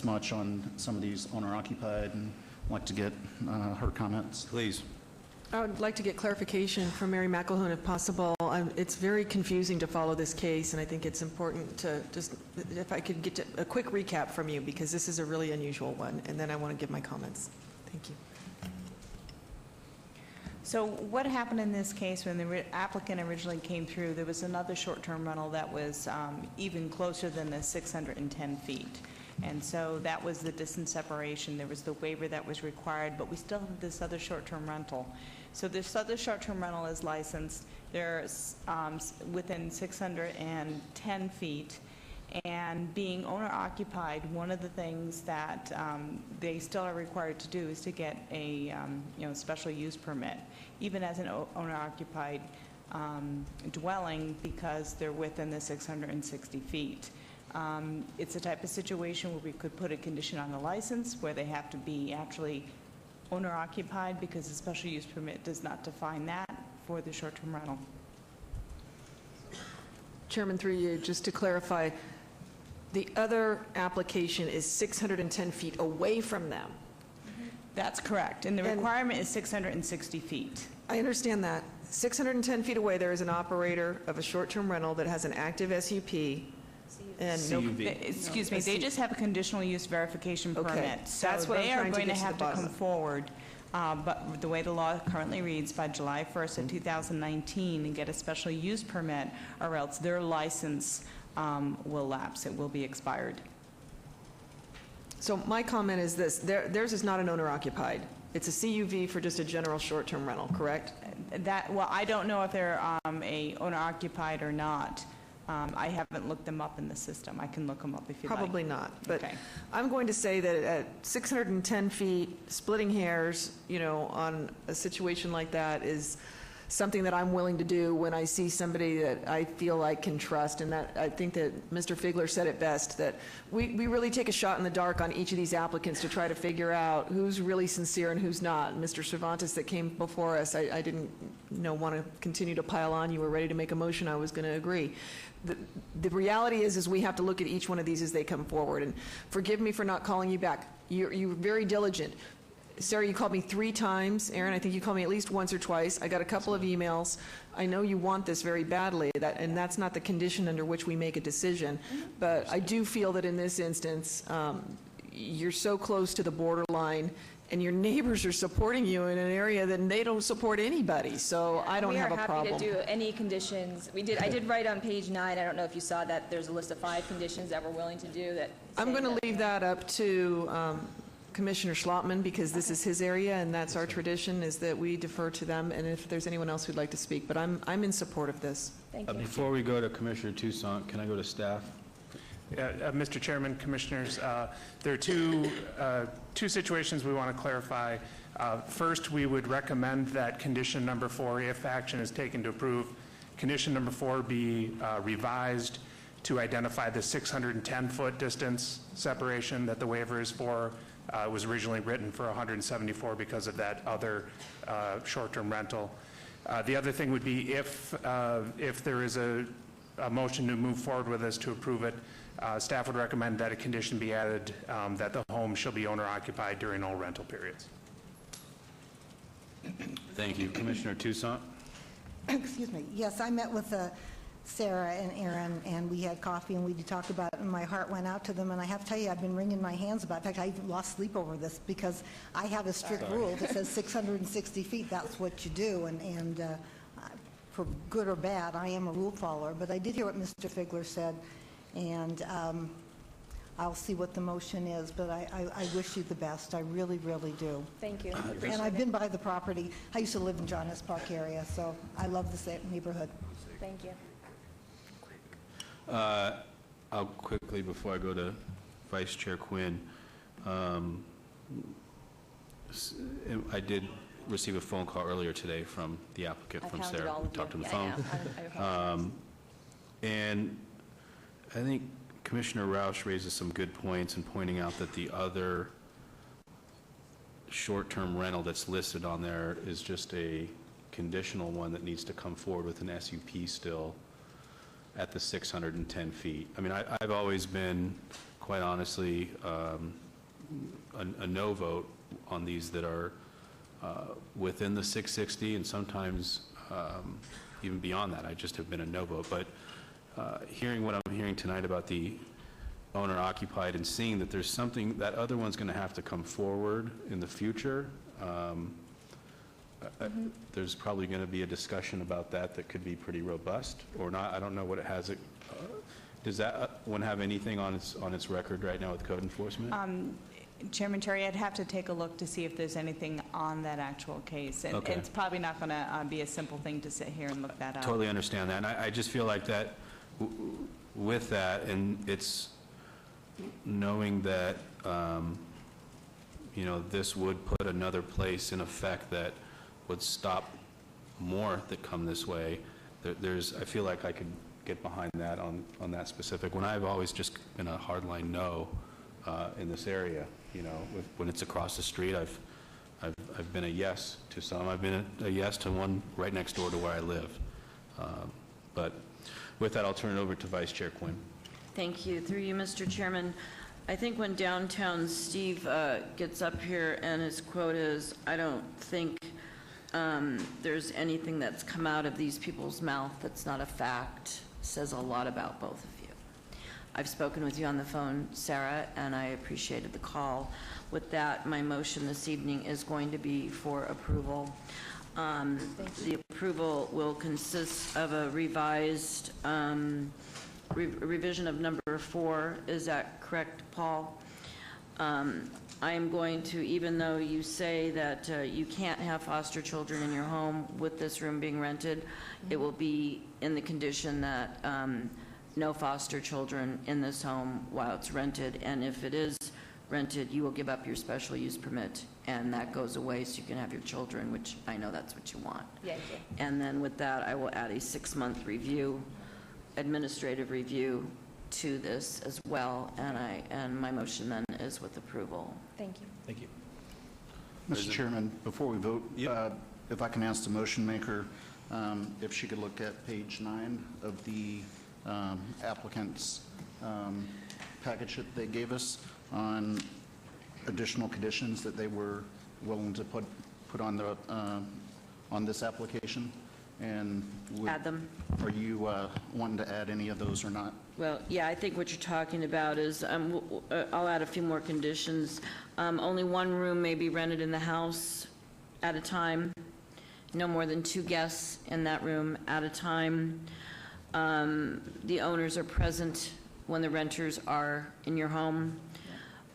much on some of these owner-occupied, and I'd like to get her comments. Please. I would like to get clarification from Mary McElhoon if possible. It's very confusing to follow this case, and I think it's important to just, if I could get a quick recap from you, because this is a really unusual one, and then I want to give my comments. Thank you. So what happened in this case, when the applicant originally came through, there was another short-term rental that was even closer than the 610 feet. And so that was the distance separation. There was the waiver that was required, but we still have this other short-term rental. So this other short-term rental is licensed. They're within 610 feet. And being owner-occupied, one of the things that they still are required to do is to get a special use permit, even as an owner-occupied dwelling, because they're within the 660 feet. It's a type of situation where we could put a condition on the license where they have to be actually owner-occupied, because the special use permit does not define that for the short-term rental. Chairman, through you, just to clarify, the other application is 610 feet away from them. That's correct, and the requirement is 660 feet. I understand that. 610 feet away, there is an operator of a short-term rental that has an active SUP. And Excuse me, they just have a conditional use verification Okay, permit. So that's what I'm they are trying to going to get to have the to bottom come of. forward, but the way the law currently reads, by July 1st of 2019, and get a special use permit, or else their license will lapse. It will be expired. So my comment is this, theirs is not an owner-occupied. It's a CUV for just a general short-term rental, correct? Well, I don't know if they're a owner-occupied or not. I haven't looked them up in the system. I can look them up if you'd like. Probably not, but Okay. I'm going to say that at 610 feet, splitting hairs, on a situation like that is something that I'm willing to do when I see somebody that I feel I can trust. And that, I think that Mr. Figler said it best, that we really take a shot in the dark on each of these applicants to try to figure out who's really sincere and who's not. Mr. Cervantes that came before us, I didn't want to continue to pile on. You were ready to make a motion. I was going to agree. The reality is we have to look at each one of these as they come forward. And forgive me for not calling you back. You're very diligent. Sarah, you called me 3 times. Aaron, I think you called me at least once or twice. I got a couple of emails. I know you want this very badly, and that's not the condition under which we make a decision. But I do feel that in this instance, you're so close to the borderline, and your neighbors are supporting you in an area that they don't support anybody. So I don't have a problem. We are happy to do any conditions. I did write on page 9, I don't know if you saw that, there's a list of 5 conditions that we're willing to do that. I'm going to leave that up to Commissioner Schlotman, because this is his area, and that's our tradition, is that we defer to them, and if there's anyone else who'd like to speak. But I'm in support of this. Thank you. Before we go to Commissioner Toussaint, can I go to staff? Mr. Chairman, Commissioners, there are two situations we want to clarify. First, we would recommend that condition number 4, if action is taken to approve, condition number 4 be revised to identify the 610-foot distance separation that the waiver is for. It was originally written for 174 because of that other short-term rental. The other thing would be if there is a motion to move forward with this to approve it, staff would recommend that a condition be added that the home shall be owner-occupied during all rental periods. Thank you. Commissioner Toussaint? Excuse me. Yes, I met with Sarah and Aaron, and we had coffee, and we talked about it, and my heart went out to them. And I have to tell you, I've been wringing my hands about it. In fact, I even lost sleep over this because I have a strict rule that says 660 feet, that's what you do. And for good or bad, I am a rule follower. But I did hear what Mr. Figler said, and I'll see what the motion is, but I wish you the best. I really, really do. Thank you. And I've been by the property. I used to live in John S. Park area, so I love this neighborhood. Thank you. I'll quickly, before I go to Vice Chair Quinn, I did receive a phone call earlier today from the applicant, from Sarah. We talked on the phone. And I think Commissioner Roush raises some good points in pointing out that the other short-term rental that's listed on there is just a conditional one that needs to come forward with an SUP still at the 610 feet. I mean, I've always been, quite honestly, a no vote on these that are within the 660, and sometimes even beyond that. I just have been a no vote. But hearing what I'm hearing tonight about the owner occupied and seeing that there's something, that other one's going to have to come forward in the future, there's probably going to be a discussion about that that could be pretty robust or not. I don't know what it has. Does that one have anything on its record right now with code enforcement? Chairman Terry, I'd have to take a look to see if there's anything on that actual case. And Okay. it's probably not going to be a simple thing to sit here and look that up. Totally understand that. And I just feel like that, with that, and it's knowing that, you know, this would put another place in effect that would stop more that come this way. I feel like I could get behind that on that specific, when I've always just been a hardline no in this area. You know, when it's across the street, I've been a yes to some. I've been a yes to one right next door to where I live. But with that, I'll turn it over to Vice Chair Quinn. Thank you. Through you, Mr. Chairman, I think when downtown Steve gets up here and his quote is, I don't think there's anything that's come out of these people's mouth that's not a fact, says a lot about both of you. I've spoken with you on the phone, Sarah, and I appreciated the call. With that, my motion this evening is going to be for approval. The approval will consist of a revised revision of number 4. Is that correct, Paul? I am going to, even though you say that you can't have foster children in your home with this room being rented, it will be in the condition that no foster children in this home while it's rented, and if it is rented, you will give up your special use permit, and that goes away so you can have your children, which I know that's what you want. Yeah, And then with that, I will add a 6-month review, administrative review to this as well, and my motion then is with approval. Thank you. Thank you. Mr. Chairman, before we vote, if I can ask the motion maker if she could look at page 9 of the applicant's package that they gave us on additional conditions that they were willing to put on the on this application, and Add them. Are you wanting to add any of those or not? Well, yeah, I think what you're talking about is, I'll add a few more conditions. Only one room may be rented in the house at a time. No more than 2 guests in that room at a time. The owners are present when the renters are in your home.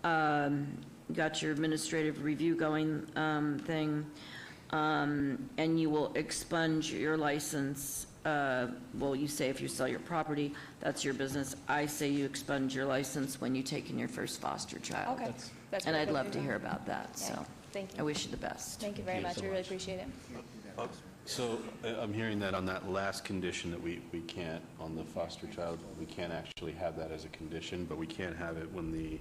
Got your administrative review going thing. And you will expunge your license. Well, you say if you sell your property, that's your business. I say you expunge your license when you take in your first foster child. Okay. That's And very I'd good love to to know. hear about that, Okay. so. Thank you. I wish you the best. Thank you very much. We really appreciate it. So I'm hearing that on that last condition that we can't, on the foster child, we can't actually have that as a condition, but we can have it when the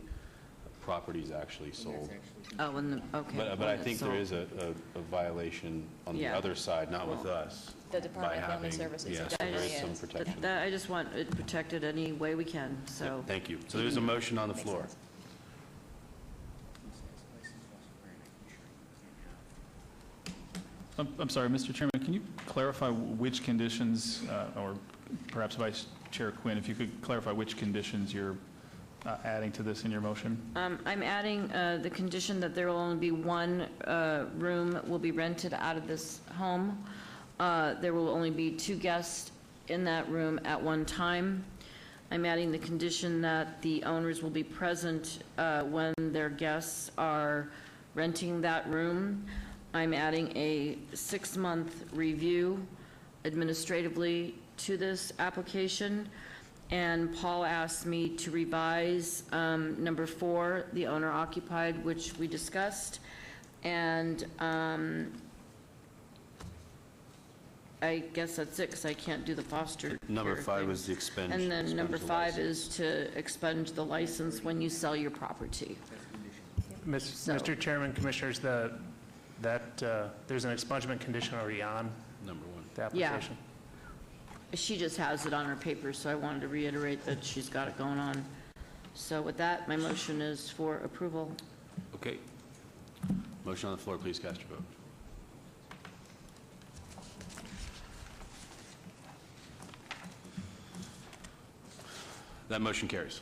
property's actually sold. Oh, okay. But when I it's think there sold. is a violation on the Yeah. other side, not with us. The Department by of Family having- Services Yeah, so definitely there is some is. protection. I just want it protected any way we can, so. Thank you. So there's a motion on the floor. I'm sorry, Mr. Chairman, can you clarify which conditions, or perhaps Vice Chair Quinn, if you could clarify which conditions you're adding to this in your motion? I'm adding the condition that there will only be one room will be rented out of this home. There will only be 2 guests in that room at one time. I'm adding the condition that the owners will be present when their guests are renting that room. I'm adding a 6-month review administratively to this application. And Paul asked me to revise number 4, the owner occupied, which we discussed. And I guess that's it, because I can't do the foster Number care 5 thing. was the expense. And then number expense 5 license. is to expunge the license when you sell your property. Mr. Chairman, Commissioners, there's an expungement condition already on Number 1. the application. She just has it on her paper, so I wanted to reiterate that she's got it going on. So with that, my motion is for approval. Okay. Motion on the floor, please cast your vote. That motion carries.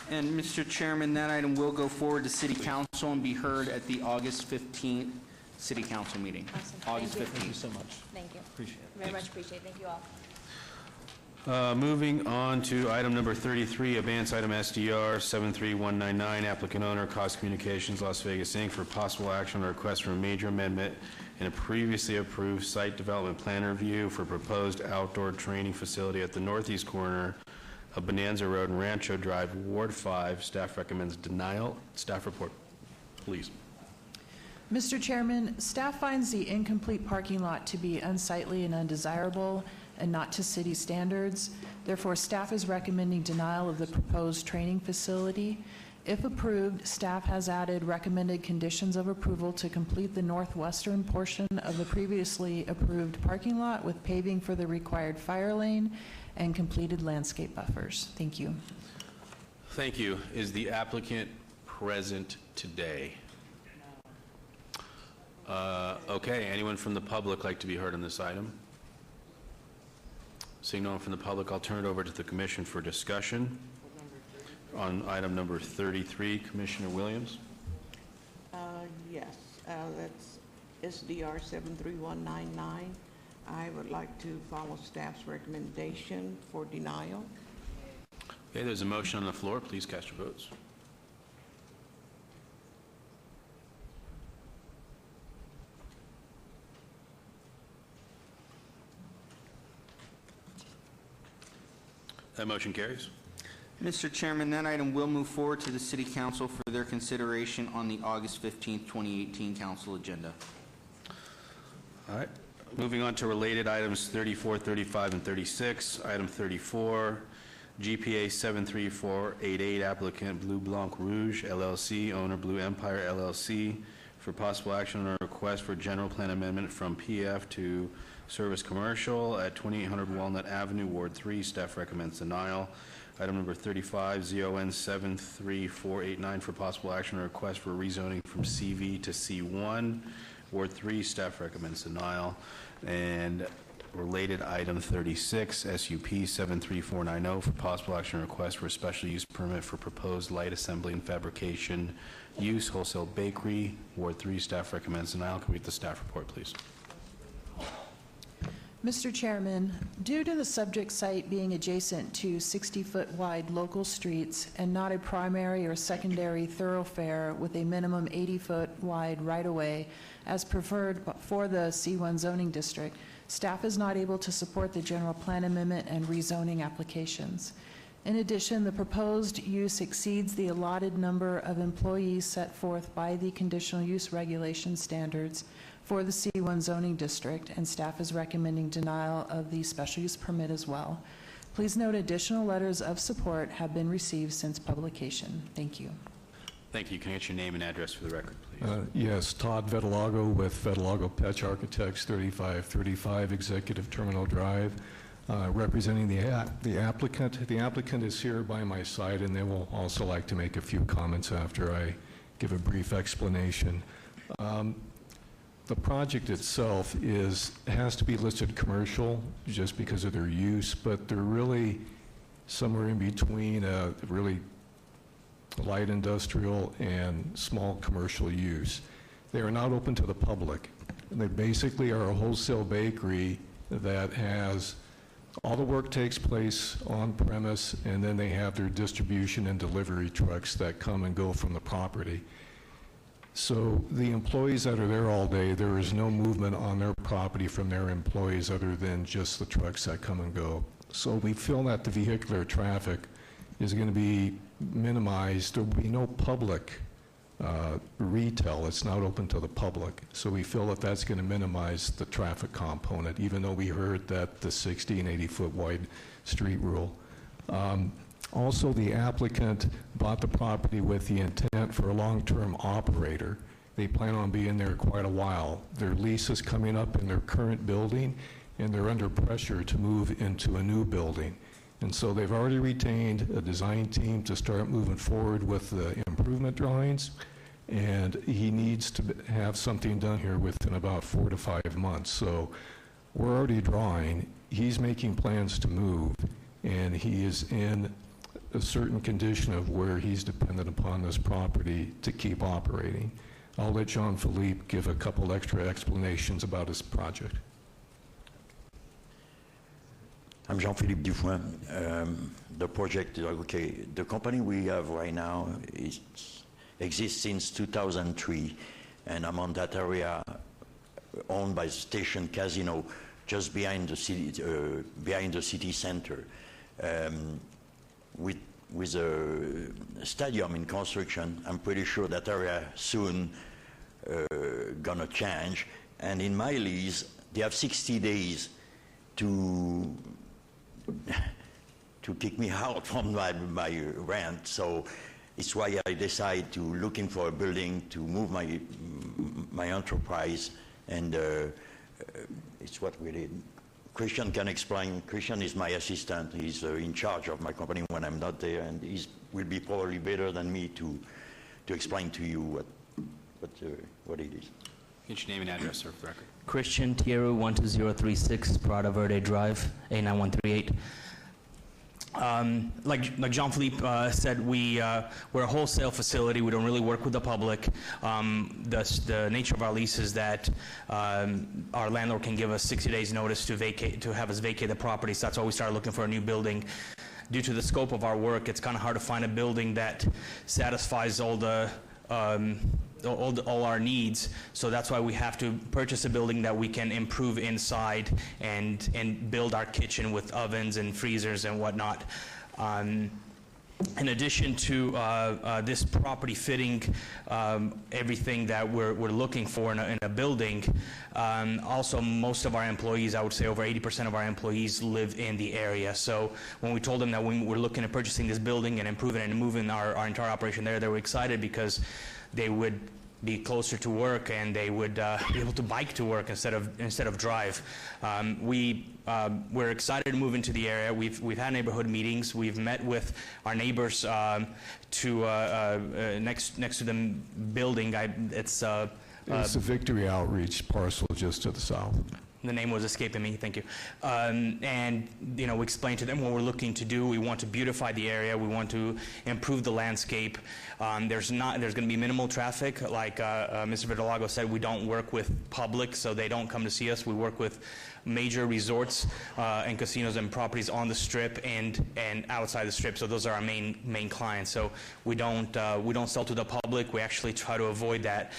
And Mr. Chairman, that item will go forward to City Council and be heard at the August 15th City Council meeting. August 15th. Thank you so much. Thank you. Appreciate it. Very much appreciate it. Thank you all. Moving on to item number 33, abeyance item SDR 73199, applicant owner, Cost Communications, Las Vegas, Inc., for possible action on a request for a major amendment in a previously approved site development plan review for proposed outdoor training facility at the northeast corner of Bonanza Road and Rancho Drive, Ward 5. Staff recommends denial. Staff report, please. Mr. Chairman, staff finds the incomplete parking lot to be unsightly and undesirable and not to city standards. Therefore, staff is recommending denial of the proposed training facility. If approved, staff has added recommended conditions of approval to complete the northwestern portion of the previously approved parking lot with paving for the required fire lane and completed landscape buffers. Thank you. Thank you. Is the applicant present today? Okay, anyone from the public like to be heard on this item? Seeing no one from the public, I'll turn it over to the commission for discussion on item number 33. Commissioner Williams? Yes, that's SDR 73199. I would like to follow staff's recommendation for denial. Okay, there's a motion on the floor. Please cast your votes. That motion carries. Mr. Chairman, that item will move forward to the City Council for their consideration on the August 15th, 2018 council agenda. All right. Moving on to related items 34, 35, and 36. Item 34, GPA 73488, applicant Blue Blanc Rouge LLC, owner Blue Empire LLC, for possible action on a request for general plan amendment from PF to service commercial at 2800 Walnut Avenue, Ward 3. Staff recommends denial. Item number 35, ZON 73489, for possible action on a request for rezoning from CV to C1, Ward 3. Staff recommends denial. And related item 36, SUP 73490, for possible action on a request for a special use permit for proposed light assembly and fabrication use, wholesale bakery, Ward 3. Staff recommends denial. Can we get the staff report, please? Mr. Chairman, due to the subject site being adjacent to 60-foot wide local streets and not a primary or secondary thoroughfare with a minimum 80-foot wide right-of-way as preferred for the C1 zoning district, staff is not able to support the general plan amendment and rezoning applications. In addition, the proposed use exceeds the allotted number of employees set forth by the conditional use regulation standards for the C1 zoning district, and staff is recommending denial of the special use permit as well. Please note additional letters of support have been received since publication. Thank you. Thank you. Can I get your name and address for the record, please? Yes, Todd Vetalago with Vetalago Petch Architects, 3535 Executive Terminal Drive, representing the applicant. The applicant is here by my side, and they will also like to make a few comments after I give a brief explanation. The project itself has to be listed commercial just because of their use, but they're really somewhere in between a really light industrial and small commercial use. They are not open to the public. They basically are a wholesale bakery that has all the work takes place on premise, and then they have their distribution and delivery trucks that come and go from the property. So the employees that are there all day, there is no movement on their property from their employees other than just the trucks that come and go. So we feel that the vehicular traffic is going to be minimized. There will be no public retail. It's not open to the public. So we feel that that's going to minimize the traffic component, even though we heard that the 60 and 80-foot wide street rule. Also, the applicant bought the property with the intent for a long-term operator. They plan on being there quite a while. Their lease is coming up in their current building, and they're under pressure to move into a new building. And so they've already retained a design team to start moving forward with the improvement drawings, and he needs to have something done here within about 4 to 5 months. So we're already drawing. He's making plans to move, and he is in a certain condition of where he's dependent upon this property to keep operating. I'll let Jean-Philippe give a couple extra explanations about his project. I'm Jean-Philippe Dufoin. The project, okay, the company we have right now exists since 2003, and I'm on that area owned by Station Casino, just behind the city center. With a stadium in construction, I'm pretty sure that area soon gonna change. And in my lease, they have 60 days to kick me out from my rent. So it's why I decided to looking for a building to move my enterprise, and it's what we did. Christian can explain. Christian is my assistant. He's in charge of my company when I'm not there, and he will be probably better than me to explain to you what it is. Get your name and address, sir, for the record. Christian Tierra, 12036 Prada Verde Drive, A9138. Like Jean-Philippe said, we're a wholesale facility. We don't really work with the public. The nature of our lease is that our landlord can give us 60 days notice to have us vacate the property. So that's why we started looking for a new building. Due to the scope of our work, it's kind of hard to find a building that satisfies all our needs. So that's why we have to purchase a building that we can improve inside and build our kitchen with ovens and freezers and whatnot. In addition to this property fitting everything that we're looking for in a building, also most of our employees, I would say over 80% of our employees, live in the area. So when we told them that we were looking at purchasing this building and improving and moving our entire operation there, they were excited because they would be closer to work and they would be able to bike to work instead of drive. We're excited to move into the area. We've had neighborhood meetings. We've met with our neighbors next to the building. It's a Victory Outreach parcel just to the south. The name was escaping me, thank you. And, we explained to them what we're looking to do. We want to beautify the area. We want to improve the landscape. There's going to be minimal traffic. Like Mr. Vitalago said, we don't work with public, so they don't come to see us. We work with major resorts and casinos and properties on the Strip and outside the Strip. So those are our main clients. So we don't sell to the public. We actually try to avoid that,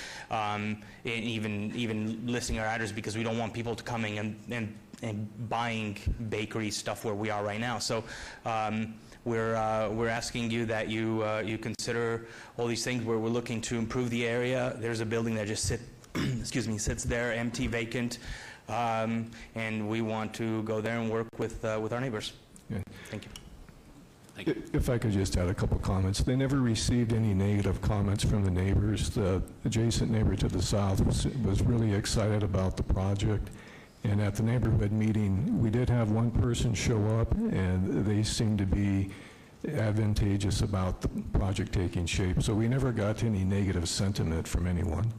even listing our address, because we don't want people to coming and buying bakery stuff where we are right now. So we're asking you that you consider all these things where we're looking to improve the area. There's a building that just sits there empty, vacant. And we want to go there and work with our neighbors. Yeah. Thank you. Thank you. If I could just add a couple comments. They never received any negative comments from the neighbors. The adjacent neighbor to the south was really excited about the project. And at the neighborhood meeting, we did have one person show up, and they seemed to be advantageous about the project taking shape. So we never got any negative sentiment from anyone.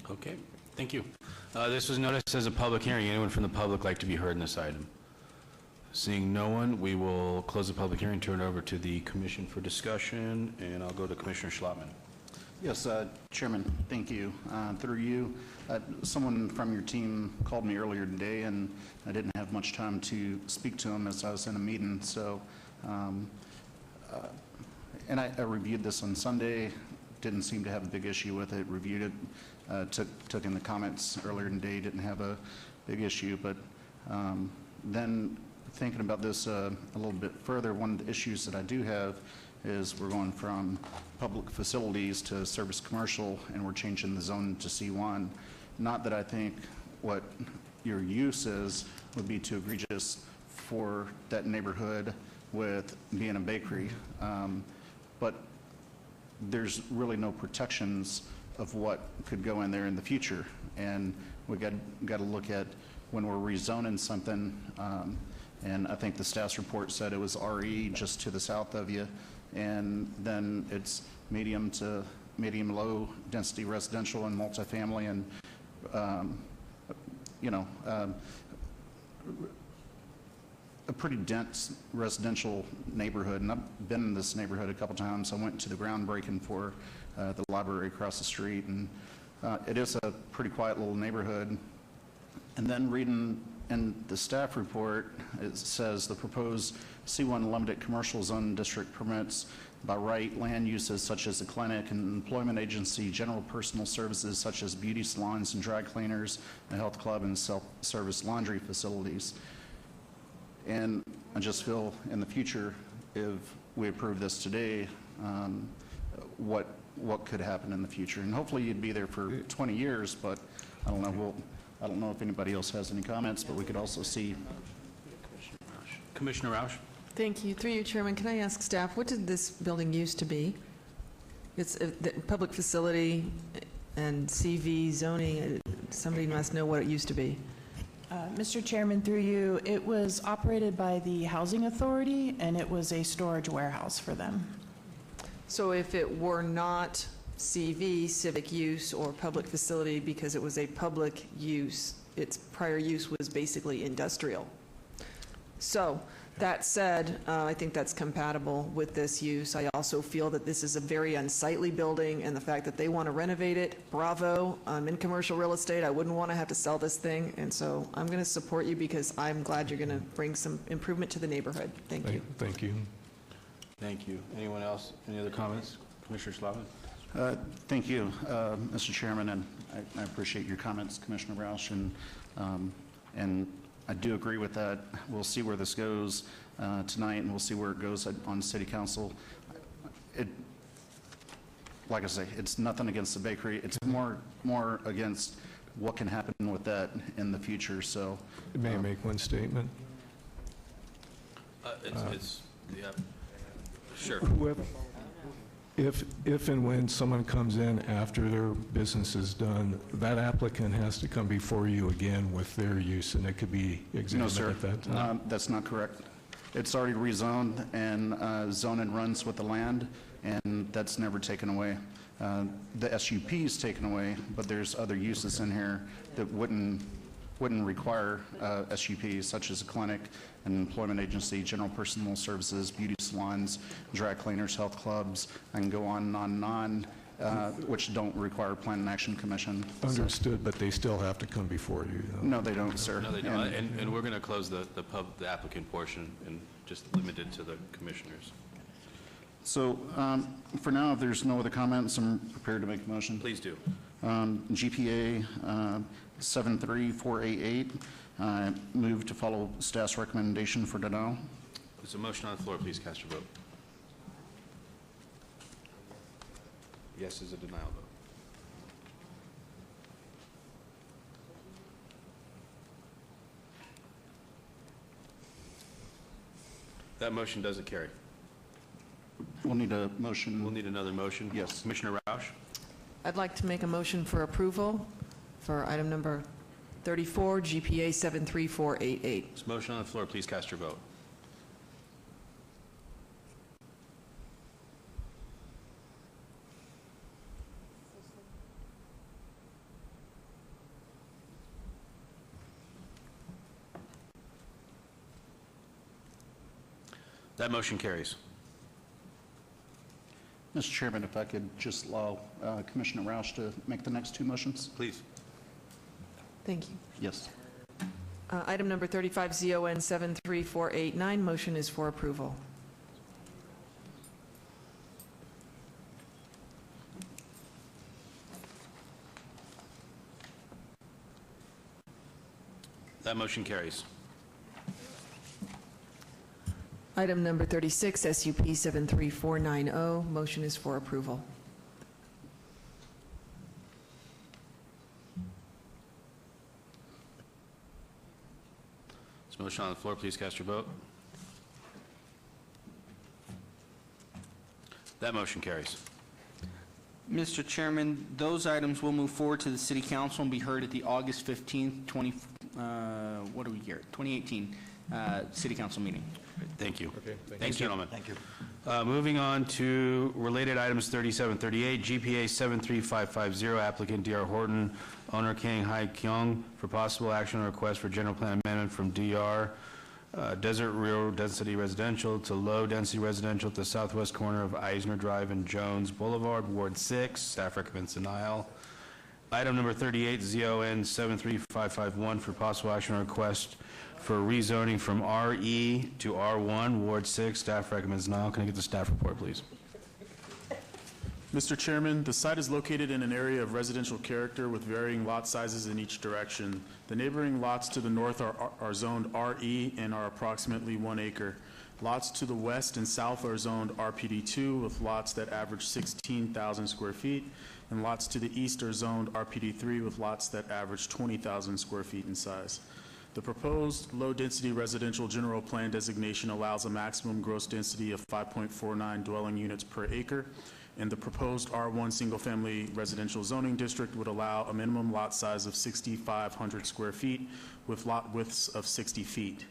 Okay, thank you. This was noticed as a public hearing. Anyone from the public like to be heard in this item? Seeing no one, we will close the public hearing, turn it over to the commission for discussion, and I'll go to Commissioner Schlotman. Yes, Chairman, thank you. Through you, someone from your team called me earlier today, and I didn't have much time to speak to him as I was in a meeting. So, and I reviewed this on Sunday, didn't seem to have a big issue with it, reviewed it, took in the comments earlier today, didn't have a big issue, but then thinking about this a little bit further, one of the issues that I do have is we're going from public facilities to service commercial, and we're changing the zone to C1. Not that I think what your use is would be too egregious for that neighborhood with being a bakery, but there's really no protections of what could go in there in the future. And we got to look at when we're rezoning something, and I think the staff's report said it was RE just to the south of you, and then it's medium to medium-low density residential and multifamily, and a pretty dense residential neighborhood. And I've been in this neighborhood a couple times. I went to the groundbreaking for the library across the street, and it is a pretty quiet little neighborhood. And then reading in the staff report, it says the proposed C1 limited commercial zone district permits by right land uses such as a clinic, an employment agency, general personal services such as beauty salons and dry cleaners, a health club, and self-service laundry facilities. And I just feel in the future, if we approve this today, what could happen in the future. And hopefully you'd be there for 20 years, but I don't know. I don't know if anybody else has any comments, but we could also see. Commissioner Rausch? Thank you. Through you, Chairman, can I ask staff, what did this building used to be? It's a public facility and CV zoning. Somebody must know what it used to be. Mr. Chairman, through you, it was operated by the Housing Authority, and it was a storage warehouse for them. So if it were not CV, civic use, or public facility, because it was a public use, its prior use was basically industrial. So that said, I think that's compatible with this use. I also feel that this is a very unsightly building, and the fact that they want to renovate it, bravo. I'm in commercial real estate. I wouldn't want to have to sell this thing, and so I'm going to support you because I'm glad you're going to bring some improvement to the neighborhood. Thank you. Thank you. Thank you. Anyone else? Any other comments? Commissioner Slavin? Thank you, Mr. Chairman, and I appreciate your comments, Commissioner Roush, and I do agree with that. We'll see where this goes tonight, and we'll see where it goes on City Council. Like I say, it's nothing against the bakery. It's more against what can happen with that in the future. So, May I make one statement? Sure. If and when someone comes in after their business is done, that applicant has to come before you again with their use, and it could be examined at that time. That's not correct. It's already rezoned, and zoning runs with the land, and that's never taken away. The SUP is taken away, but there's other uses in here that wouldn't require SUP, such as a clinic, an employment agency, general personal services, beauty salons, dry cleaners, health clubs, I can go on and on and on, which don't require Plan and Action Commission. Understood, but they still have to come before you. No, they don't, sir. No, they don't. And we're going to close the applicant portion and just limit it to the commissioners. So for now, if there's no other comments, I'm prepared to make a motion. Please do. GPA 73488, move to follow staff's recommendation for denial. There's a motion on the floor. Please cast your vote. Yes is a denial vote. That motion doesn't carry. We'll need a motion. We'll need another motion. Yes. Commissioner Rausch? I'd like to make a motion for approval for item number 34, GPA 73488. There's a motion on the floor. Please cast your vote. That motion carries. Mr. Chairman, if I could just allow Commissioner Roush to make the next two motions. Please. Thank you. Yes. Item number 35, ZON 73489, motion is for approval. That motion carries. Item number 36, SUP 73490. Motion is for approval. There's a motion on the floor. Please cast your vote. That motion carries. Mr. Chairman, those items will move forward to the City Council and be heard at the August 15th, 2018 City Council meeting. Thank you. Okay, Thanks, gentlemen. Thank you. Moving on to related items 3738, GPA 73550, applicant D.R. Horton, owner Kang Hai Kyung, for possible action on request for general plan amendment from D.R. Desert Real Density Residential to Low Density Residential at the southwest corner of Eisner Drive and Jones Boulevard, Ward 6. Staff recommends denial. Item number 38, ZON 73551, for possible action on request for rezoning from RE to R1, Ward 6. Staff recommends denial. Can I get the staff report, please? Mr. Chairman, the site is located in an area of residential character with varying lot sizes in each direction. The neighboring lots to the north are zoned RE and are approximately 1 acre. Lots to the west and south are zoned RPD2 with lots that average 16,000 square feet, and lots to the east are zoned RPD3 with lots that average 20,000 square feet in size. The proposed low-density residential general plan designation allows a maximum gross density of 5.49 dwelling units per acre, and the proposed R1 single-family residential zoning district would allow a minimum lot size of 6,500 square feet with lot widths of 60 feet.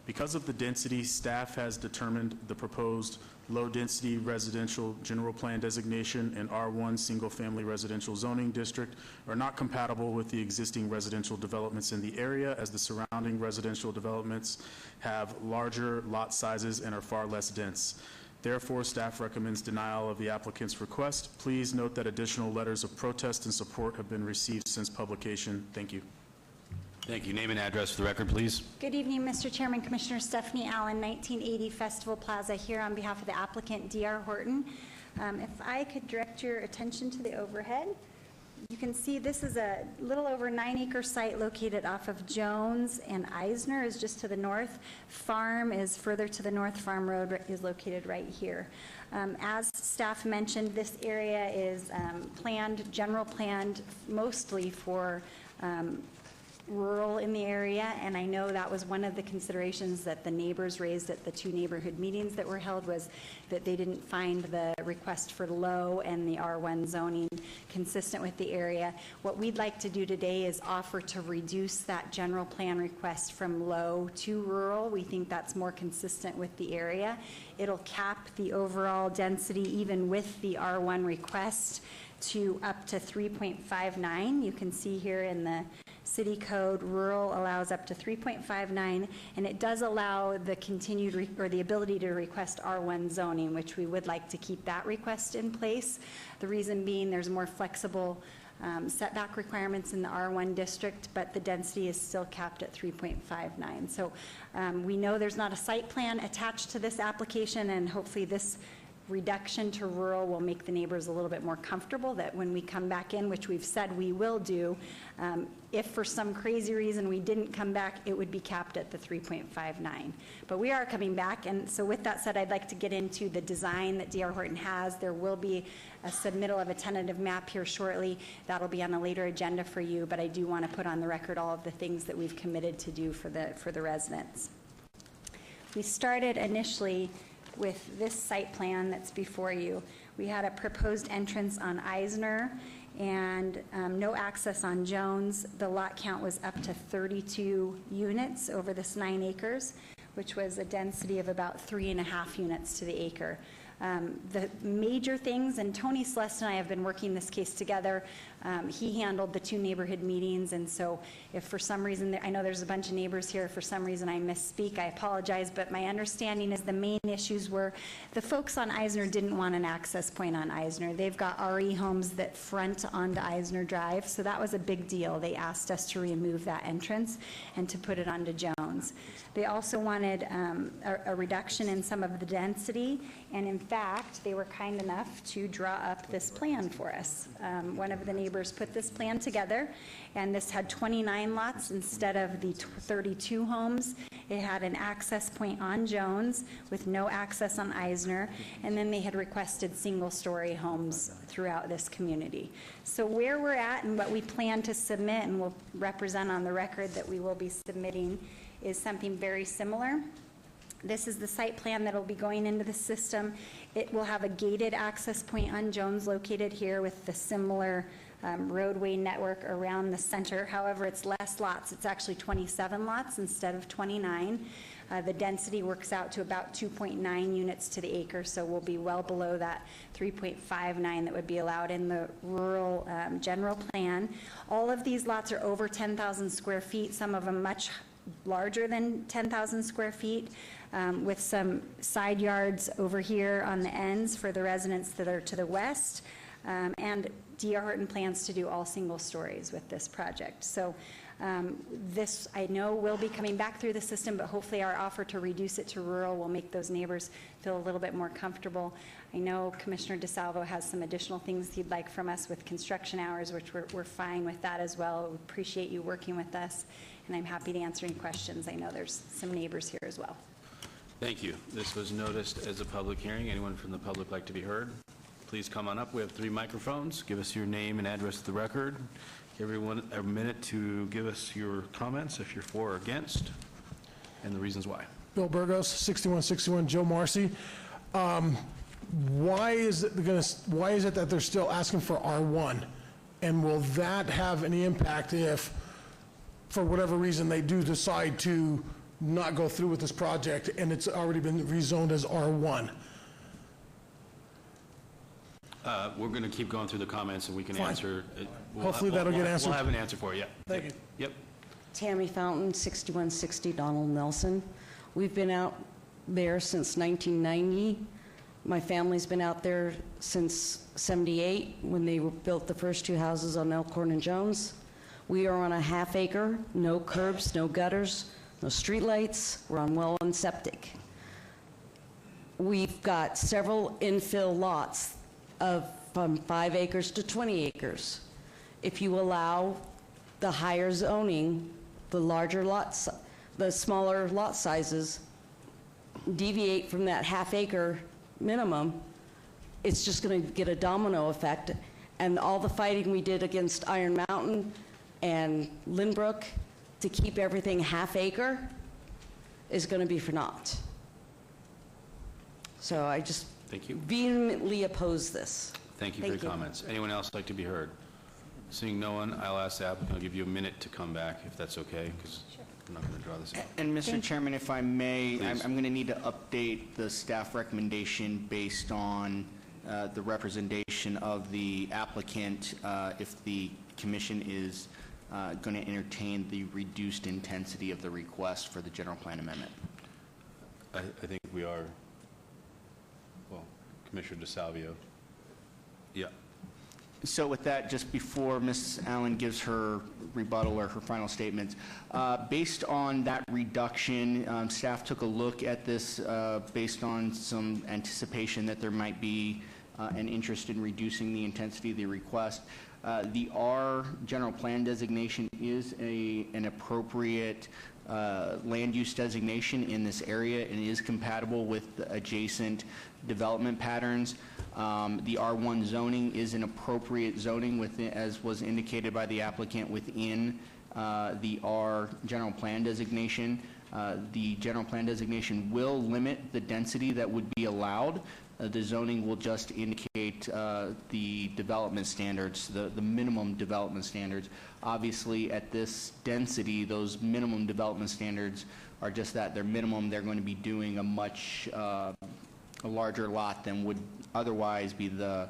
Because of the density, staff has determined the proposed low-density residential general plan designation and R1 single-family residential zoning district are not compatible with the existing residential developments in the area, as the surrounding residential developments have larger lot sizes and are far less dense. Therefore, staff recommends denial of the applicant's request. Please note that additional letters of protest and support have been received since publication. Thank you. Thank you. Name and address for the record, please. Good evening, Mr. Chairman, Commissioner Stephanie Allen, 1980 Festival Plaza, here on behalf of the applicant D.R. Horton. If I could direct your attention to the overhead. You can see this is a little over 9-acre site located off of Jones, and Eisner is just to the north. Farm is further to the north. Farm Road is located right here. As staff mentioned, this area is general planned mostly for rural in the area, and I know that was one of the considerations that the neighbors raised at the 2 neighborhood meetings that were held, was that they didn't find the request for low and the R1 zoning consistent with the area. What we'd like to do today is offer to reduce that general plan request from low to rural. We think that's more consistent with the area. It'll cap the overall density, even with the R1 request, to up to 3.59. You can see here in the city code, rural allows up to 3.59, and it does allow the continued or the ability to request R1 zoning, which we would like to keep that request in place. The reason being there's more flexible setback requirements in the R1 district, but the density is still capped at 3.59. So we know there's not a site plan attached to this application, and hopefully this reduction to rural will make the neighbors a little bit more comfortable that when we come back in, which we've said we will do, if for some crazy reason we didn't come back, it would be capped at the 3.59. But we are coming back, and so with that said, I'd like to get into the design that D.R. Horton has. There will be a submittal of a tentative map here shortly. That'll be on a later agenda for you, but I do want to put on the record all of the things that we've committed to do for the residents. We started initially with this site plan that's before you. We had a proposed entrance on Eisner and no access on Jones. The lot count was up to 32 units over this 9 acres, which was a density of about 3.5 units to the acre. The major things, and Tony Celeste and I have been working this case together. He handled the 2 neighborhood meetings, and so if for some reason, I know there's a bunch of neighbors here, if for some reason I misspeak, I apologize, but my understanding is the main issues were the folks on Eisner didn't want an access point on Eisner. They've got RE homes that front onto Eisner Drive, so that was a big deal. They asked us to remove that entrance and to put it onto Jones. They also wanted a reduction in some of the density, and in fact, they were kind enough to draw up this plan for us. One of the neighbors put this plan together, and this had 29 lots instead of the 32 homes, It had an access point on Jones with no access on Eisner, and then they had requested single-story homes throughout this community. So where we're at and what we plan to submit and will represent on the record that we will be submitting is something very similar. This is the site plan that will be going into the system. It will have a gated access point on Jones located here with the similar roadway network around the center. However, it's less lots. It's actually 27 lots instead of 29. The density works out to about 2.9 units to the acre, so we'll be well below that 3.59 that would be allowed in the rural general plan. All of these lots are over 10,000 square feet, some of them much larger than 10,000 square feet, with some side yards over here on the ends for the residents that are to the west. And D.R. Horton plans to do all single stories with this project. So this, I know, will be coming back through the system, but hopefully our offer to reduce it to rural will make those neighbors feel a little bit more comfortable. I know Commissioner DeSalvo has some additional things he'd like from us with construction hours, which we're fine with that as well. We appreciate you working with us, and I'm happy to answer any questions. I know there's some neighbors here as well. Thank you. This was noticed as a public hearing. Anyone from the public like to be heard? Please come on up. We have 3 microphones. Give us your name and address to the record. Give everyone a minute to give us your comments, if you're for or against, and the reasons why. Bill Burgos, 6161 Joe Marcy. Why is it that they're still asking for R1? And will that have any impact if, for whatever reason, they do decide to not go through with this project and it's already been rezoned as R1? We're going to keep going through the comments, and we can Fine. answer. Hopefully that'll get answered. We'll have an answer for you. Thank you. Yep. Tammy Fountain, 6160 Donald Nelson. We've been out there since 1990. My family's been out there since 78 when they built the first 2 houses on Elkhorn and Jones. We are on a half acre, no curbs, no gutters, no streetlights. We're on well and septic. We've got several infill lots from 5 acres to 20 acres. If you allow the higher zoning, the larger lots, the smaller lot sizes deviate from that half acre minimum, it's just going to get a domino effect. And all the fighting we did against Iron Mountain and Lynbrook to keep everything half acre is going to be for naught. So I just Thank you. vehemently oppose this. Thank you for your comments. Anyone else like to be heard? Seeing no one, I'll ask the applicant. I'll give you a minute to come back, if that's okay, because I'm not going to draw this out. And Mr. Chairman, if I may, I'm going to need to update the staff recommendation based on the representation of the applicant if the commission is going to entertain the reduced intensity of the request for the general plan amendment. I think we are. Well, Commissioner DeSalvio. Yeah. So with that, just before Ms. Allen gives her rebuttal or her final statements, based on that reduction, staff took a look at this based on some anticipation that there might be an interest in reducing the intensity of the request. The R general plan designation is an appropriate land use designation in this area and is compatible with the adjacent development patterns. The R1 zoning is an appropriate zoning within, as was indicated by the applicant, within the R general plan designation. The general plan designation will limit the density that would be allowed. The zoning will just indicate the development standards, the minimum development standards. Obviously, at this density, those minimum development standards are just that. They're minimum. They're going to be doing a much a larger lot than would otherwise be the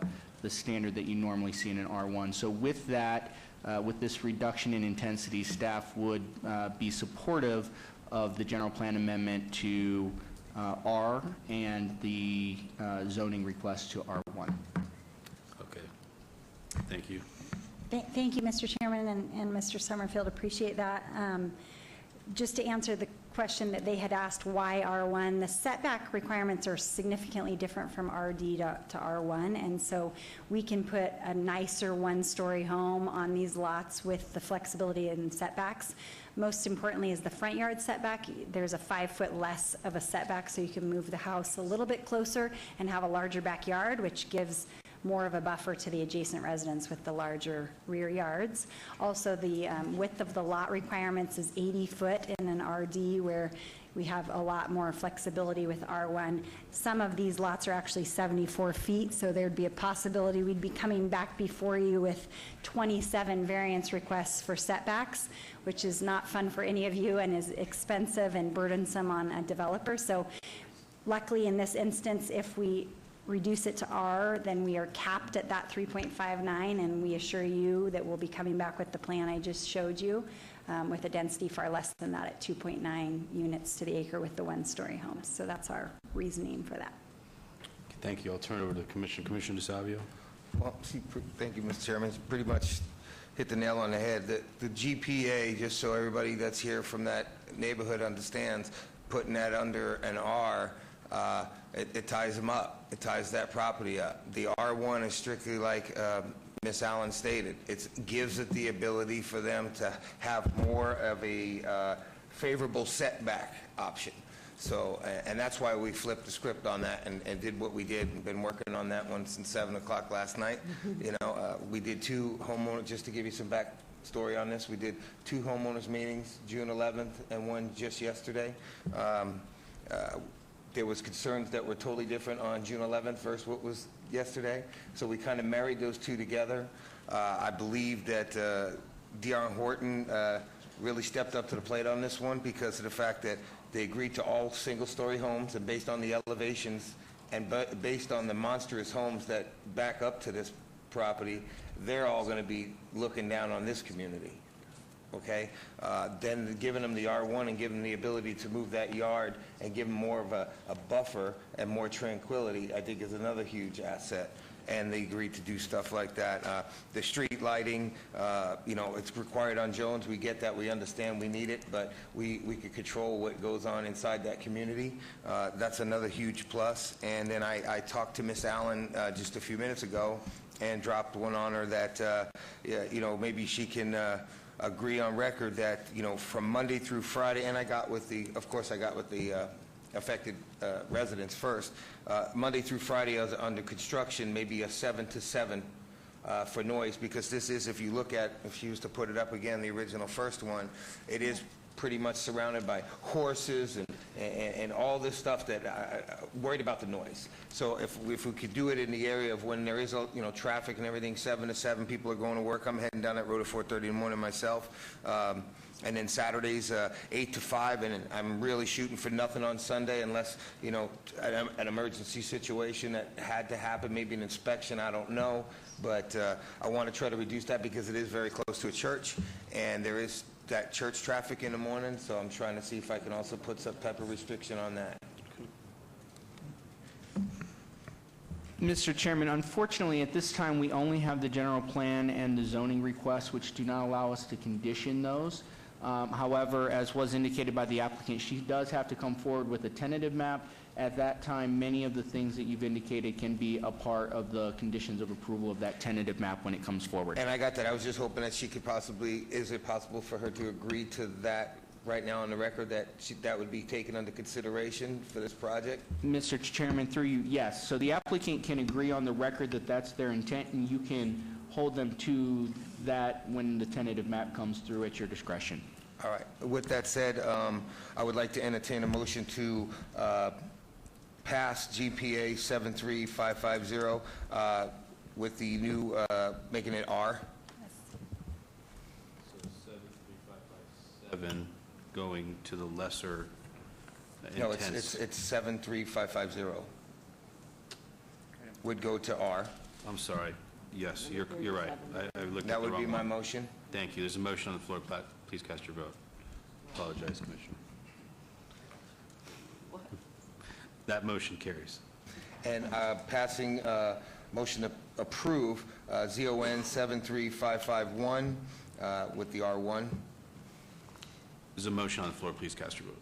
standard that you normally see in an R1. So with that, with this reduction in intensity, staff would be supportive of the general plan amendment to R and the zoning request to R1. Okay. Thank you. Thank you, Mr. Chairman and Mr. Summerfield. Appreciate that. Just to answer the question that they had asked, why R1? The setback requirements are significantly different from RD to R1, and so we can put a nicer one-story home on these lots with the flexibility and setbacks. Most importantly is the front yard setback. There's a 5 foot less of a setback, so you can move the house a little bit closer and have a larger backyard, which gives more of a buffer to the adjacent residents with the larger rear yards. Also, the width of the lot requirements is 80 foot in an RD, where we have a lot more flexibility with R1. Some of these lots are actually 74 feet, so there'd be a possibility we'd be coming back before you with 27 variance requests for setbacks, which is not fun for any of you and is expensive and burdensome on a developer. So luckily in this instance, if we reduce it to R, then we are capped at that 3.59, and we assure you that we'll be coming back with the plan I just showed you, with a density far less than that at 2.9 units to the acre with the one-story homes. So that's our reasoning for that. Thank you. I'll turn it over to the Commissioner. Commissioner DeSavio. Well, thank you, Mr. Chairman. It's pretty much hit the nail on the head. The GPA, just so everybody that's here from that neighborhood understands, putting that under an R, it ties them up. It ties that property up. The R1 is strictly like Ms. Allen stated. It gives it the ability for them to have more of a favorable setback option. So, and that's why we flipped the script on that and did what we did, and been working on that one since 7 o'clock last night. You know, we did 2 homeowners, just to give you some backstory on this, we did 2 homeowners meetings, June 11th and one just yesterday. There was concerns that were totally different on June 11th versus what was yesterday. So we kind of married those 2 together. I believe that D.R. Horton really stepped up to the plate on this one because of the fact that they agreed to all single-story homes, and based on the elevations and based on the monstrous homes that back up to this property, they're all going to be looking down on this community. Okay, then giving them the R1 and giving them the ability to move that yard and give them more of a buffer and more tranquility, I think is another huge asset. And they agreed to do stuff like that. The street lighting, you know, it's required on Jones. We get that. We understand we need it, but we could control what goes on inside that community. That's another huge plus. And then I talked to Miss Allen just a few minutes ago and dropped one on her that, you know, maybe she can agree on record that, you know, from Monday through Friday, and I got with the, of course I got with the affected residents first. Monday through Friday under construction, maybe a 7 to 7 for noise, because this is, if you look at, if you used to put it up again, the original first one, it is pretty much surrounded by horses and all this stuff that worried about the noise. So if we could do it in the area of when there is, you know, traffic and everything, 7 to 7, people are going to work. I'm heading down that road at 4:30 in the morning myself. And then Saturdays, 8 to 5, and I'm really shooting for nothing on Sunday unless, you know, an emergency situation that had to happen, maybe an inspection, I don't know. But I want to try to reduce that because it is very close to a church, and there is that church traffic in the morning, so I'm trying to see if I can also put some type of restriction on that. Mr. Chairman, unfortunately, at this time, we only have the general plan and the zoning requests, which do not allow us to condition those. However, as was indicated by the applicant, she does have to come forward with a tentative map. At that time, many of the things that you've indicated can be a part of the conditions of approval of that tentative map when it comes forward. And I got that. I was just hoping that she could possibly, is it possible for her to agree to that right now on the record, that that would be taken under consideration for this project? Mr. Chairman, through you, yes. So the applicant can agree on the record that that's their intent, and you can hold them to that when the tentative map comes through at your discretion. All right. With that said, I would like to entertain a motion to pass GPA 73550 with the new, making it R. So 73557 going to the lesser No, intense. it's 73550. Would go to R. I'm sorry. Yes, you're right. I looked at the wrong one. That would be my motion. Thank you. There's a motion on the floor. Please cast your vote. Apologize, Commissioner. That motion carries. And passing motion to approve ZON 73551 with the R1. There's a motion on the floor. Please cast your vote.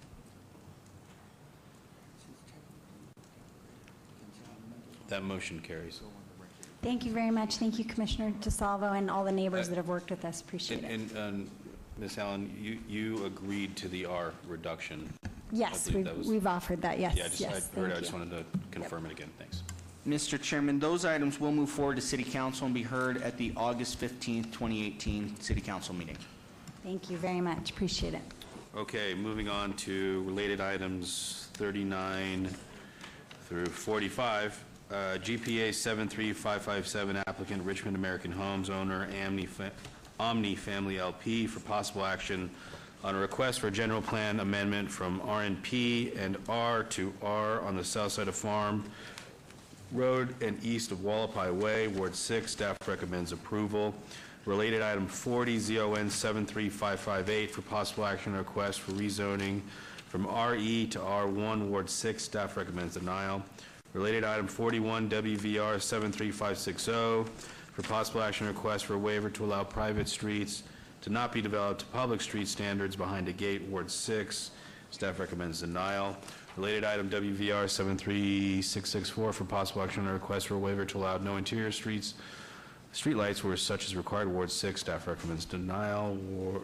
That motion carries. Thank you very much. Thank you, Commissioner DeSalvo, and all the neighbors that have worked with us. Appreciate it. And Ms. Allen, you agreed to the R reduction. Yes, I believe that was- we've offered that. Yes, Yeah, I yes. heard it. I thank just you. wanted to confirm it again. Thanks. Mr. Chairman, those items will move forward to City Council and be heard at the August 15th, 2018 City Council meeting. Thank you very much. Appreciate it. Okay, moving on to related items 39 through 45. GPA 73557 applicant Richmond American Homes owner Omni Family LP for possible action on a request for a general plan amendment from RNP and R to R on the south side of Farm Road and east of Wallapai Way, Ward 6. Staff recommends approval. Related item 40, ZON 73558 for possible action on a request for rezoning from RE to R1, Ward 6. Staff recommends denial. Related item 41, WVR 73560 for possible action on a request for a waiver to allow private streets to not be developed to public street standards behind a gate, Ward 6. Staff recommends denial. Related item WVR 73664 for possible action on a request for a waiver to allow no interior streetlights where such is required, Ward 6. Staff recommends denial.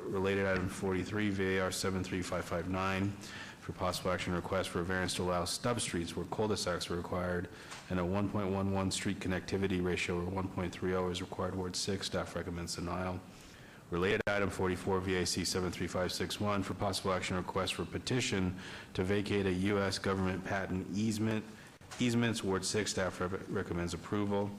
Related item 43, VAR 73559 for possible action on a request for a variance to allow stub streets where cul-de-sacs are required and a 1.11 street connectivity ratio or 1.30 is required, Ward 6. Staff recommends denial. Related item 44, VAC 73561 for possible action request for petition to vacate a U.S. government patent easements, Ward 6. Staff recommends approval.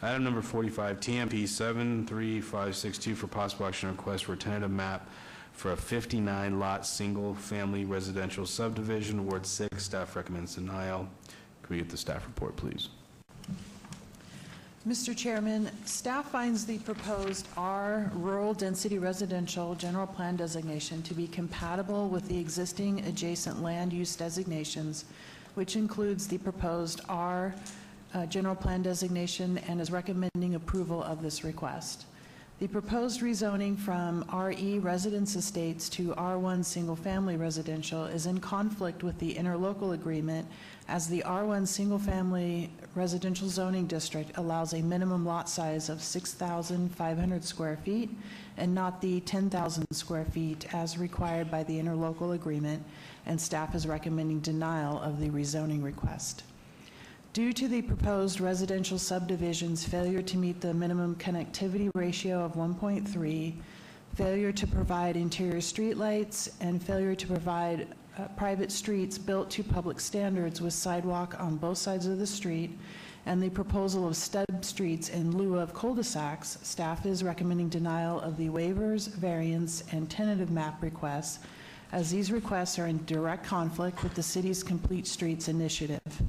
Item number 45, TMP 73562 for possible action request for a tentative map for a 59-lot single-family residential subdivision, Ward 6. Staff recommends denial. Can we get the staff report, please? Mr. Chairman, staff finds the proposed R Rural Density Residential General Plan designation to be compatible with the existing adjacent land use designations, which includes the proposed R General Plan designation, and is recommending approval of this request. The proposed rezoning from RE Residence Estates to R1 Single Family Residential is in conflict with the interlocal agreement, as the R1 Single Family Residential Zoning District allows a minimum lot size of 6,500 square feet and not the 10,000 square feet as required by the interlocal agreement, and staff is recommending denial of the rezoning request. Due to the proposed residential subdivision's failure to meet the minimum connectivity ratio of 1.3, failure to provide interior streetlights, and failure to provide private streets built to public standards with sidewalk on both sides of the street, and the proposal of stub streets in lieu of cul-de-sacs, staff is recommending denial of the waivers, variance, and tentative map requests, as these requests are in direct conflict with the city's Complete Streets initiative.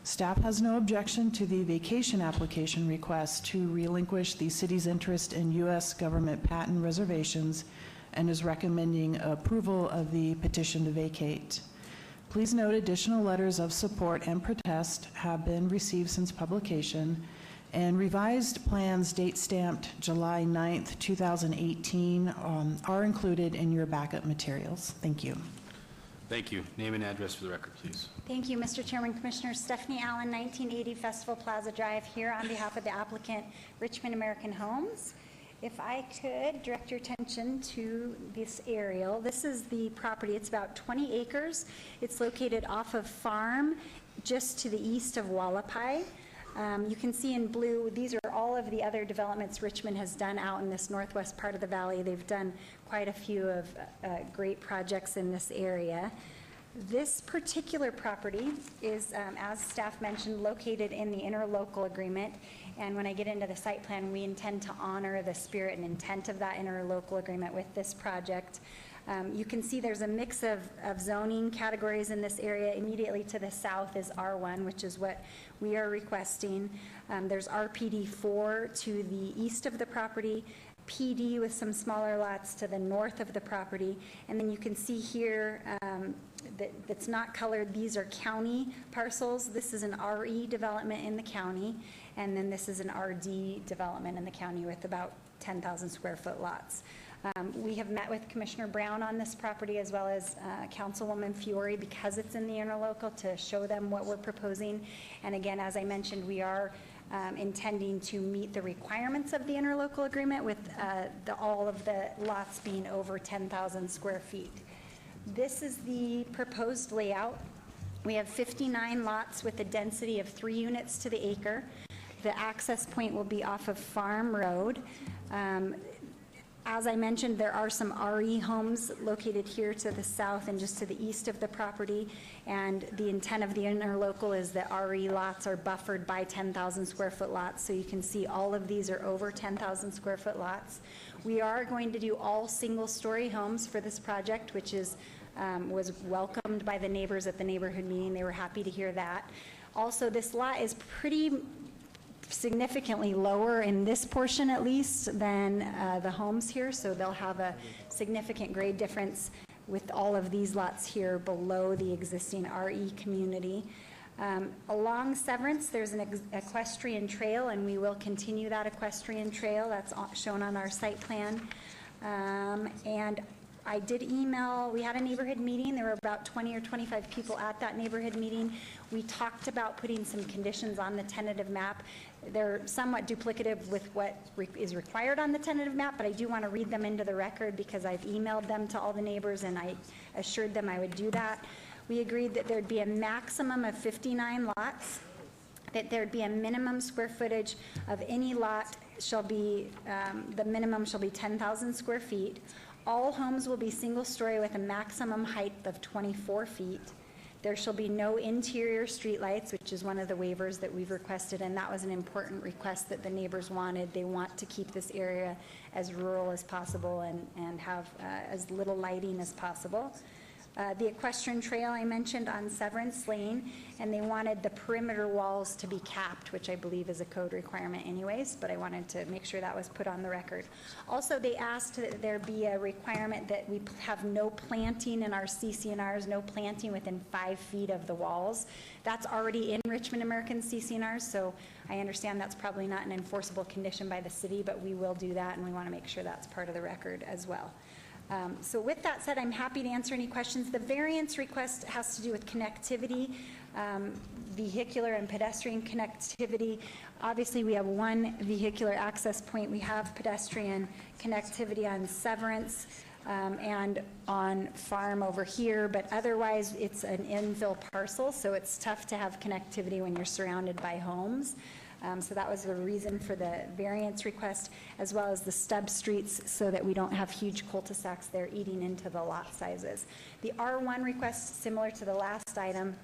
Staff has no objection to the vacation application request to relinquish the city's interest in U.S. government patent reservations and is recommending approval of the petition to vacate. Please note additional letters of support and protest have been received since publication, and revised plans date stamped July 9th, 2018 are included in your backup materials. Thank you. Thank you. Name and address for the record, please. Thank you, Mr. Chairman. Commissioner Stephanie Allen, 1980 Festival Plaza Drive, here on behalf of the applicant Richmond American Homes. If I could direct your attention to this aerial. This is the property. It's about 20 acres. It's located off of Farm, just to the east of Wallapai. You can see in blue, these are all of the other developments Richmond has done out in this northwest part of the valley. They've done quite a few of great projects in this area. This particular property is, as staff mentioned, located in the interlocal agreement. And when I get into the site plan, we intend to honor the spirit and intent of that interlocal agreement with this project. You can see there's a mix of zoning categories in this area. Immediately to the south is R1, which is what we are requesting. There's RPD4 to the east of the property, PD with some smaller lots to the north of the property. And then you can see here that's not colored. These are county parcels. This is an RE development in the county, and then this is an RD development in the county with about 10,000 square foot lots. We have met with Commissioner Brown on this property as well as Councilwoman Fiore because it's in the interlocal to show them what we're proposing. And again, as I mentioned, we are intending to meet the requirements of the interlocal agreement with all of the lots being over 10,000 square feet. This is the proposed layout. We have 59 lots with a density of 3 units to the acre. The access point will be off of Farm Road. As I mentioned, there are some RE homes located here to the south and just to the east of the property, and the intent of the interlocal is that RE lots are buffered by 10,000 square foot lots, so you can see all of these are over 10,000 square foot lots. We are going to do all single-story homes for this project, which is was welcomed by the neighbors at the neighborhood meeting. They were happy to hear that. Also, this lot is pretty significantly lower in this portion at least than the homes here, so they'll have a significant grade difference with all of these lots here below the existing RE community. Along Severance, there's an equestrian trail, and we will continue that equestrian trail. That's shown on our site plan. And I did email, we had a neighborhood meeting. There were about 20 or 25 people at that neighborhood meeting. We talked about putting some conditions on the tentative map. They're somewhat duplicative with what is required on the tentative map, but I do want to read them into the record because I've emailed them to all the neighbors and I assured them I would do that. We agreed that there'd be a maximum of 59 lots, that there'd be a minimum square footage of any lot shall be, the minimum shall be 10,000 square feet. All homes will be single-story with a maximum height of 24 feet. There shall be no interior streetlights, which is one of the waivers that we've requested, and that was an important request that the neighbors wanted. They want to keep this area as rural as possible and have as little lighting as possible. The equestrian trail I mentioned on Severance Lane, and they wanted the perimeter walls to be capped, which I believe is a code requirement anyways, but I wanted to make sure that was put on the record. Also, they asked that there be a requirement that we have no planting in our CC&Rs, no planting within 5 feet of the walls. That's already in Richmond American CC&Rs, so I understand that's probably not an enforceable condition by the city, but we will do that, and we want to make sure that's part of the record as well. So with that said, I'm happy to answer any questions. The variance request has to do with connectivity, vehicular and pedestrian connectivity. Obviously, we have one vehicular access point. We have pedestrian connectivity on Severance and on Farm over here, but otherwise it's an infill parcel, so it's tough to have connectivity when you're surrounded by homes. So that was the reason for the variance request, as well as the stub streets so that we don't have huge cul-de-sacs there eating into the lot sizes. The R1 request, similar to the last item,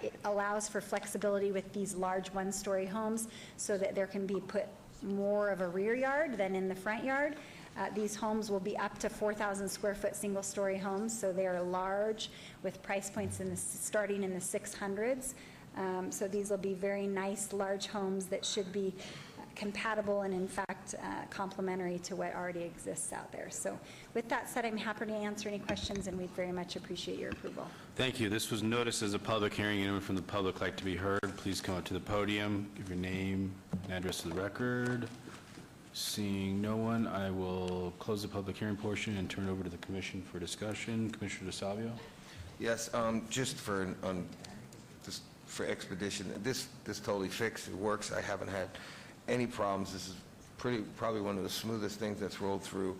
it allows for flexibility with these large one-story homes so that there can be put more of a rear yard than in the front yard. These homes will be up to 4,000 square foot single-story homes, so they are large with price points starting in the 600s. So these will be very nice, large homes that should be compatible and, in fact, complementary to what already exists out there. So with that said, I'm happy to answer any questions, and we'd very much appreciate your approval. Thank you. This was noticed as a public hearing. Anyone from the public like to be heard, please come up to the podium, give your name and address to the record. Seeing no one, I will close the public hearing portion and turn over to the commission for discussion. Commissioner DeSalvio? Yes, just for expedition, this totally fixed. It works. I haven't had any problems. This is probably one of the smoothest things that's rolled through.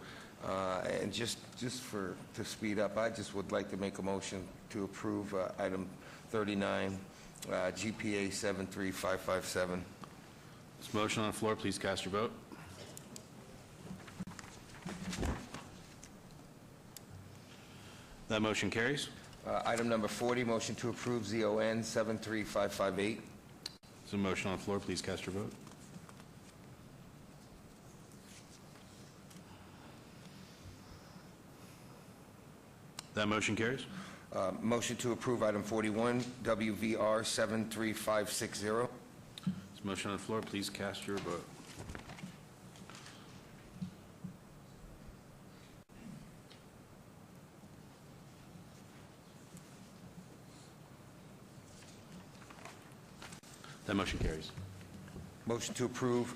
And just to speed up, I just would like to make a motion to approve item 39, GPA 73557. This motion on the floor. Please cast your vote. That motion carries. Item number 40, motion to approve ZON 73558. There's a motion on the floor. Please cast your vote. That motion carries. Motion to approve item 41, WVR 73560. There's a motion on the floor. Please cast your vote. That motion carries. Motion to approve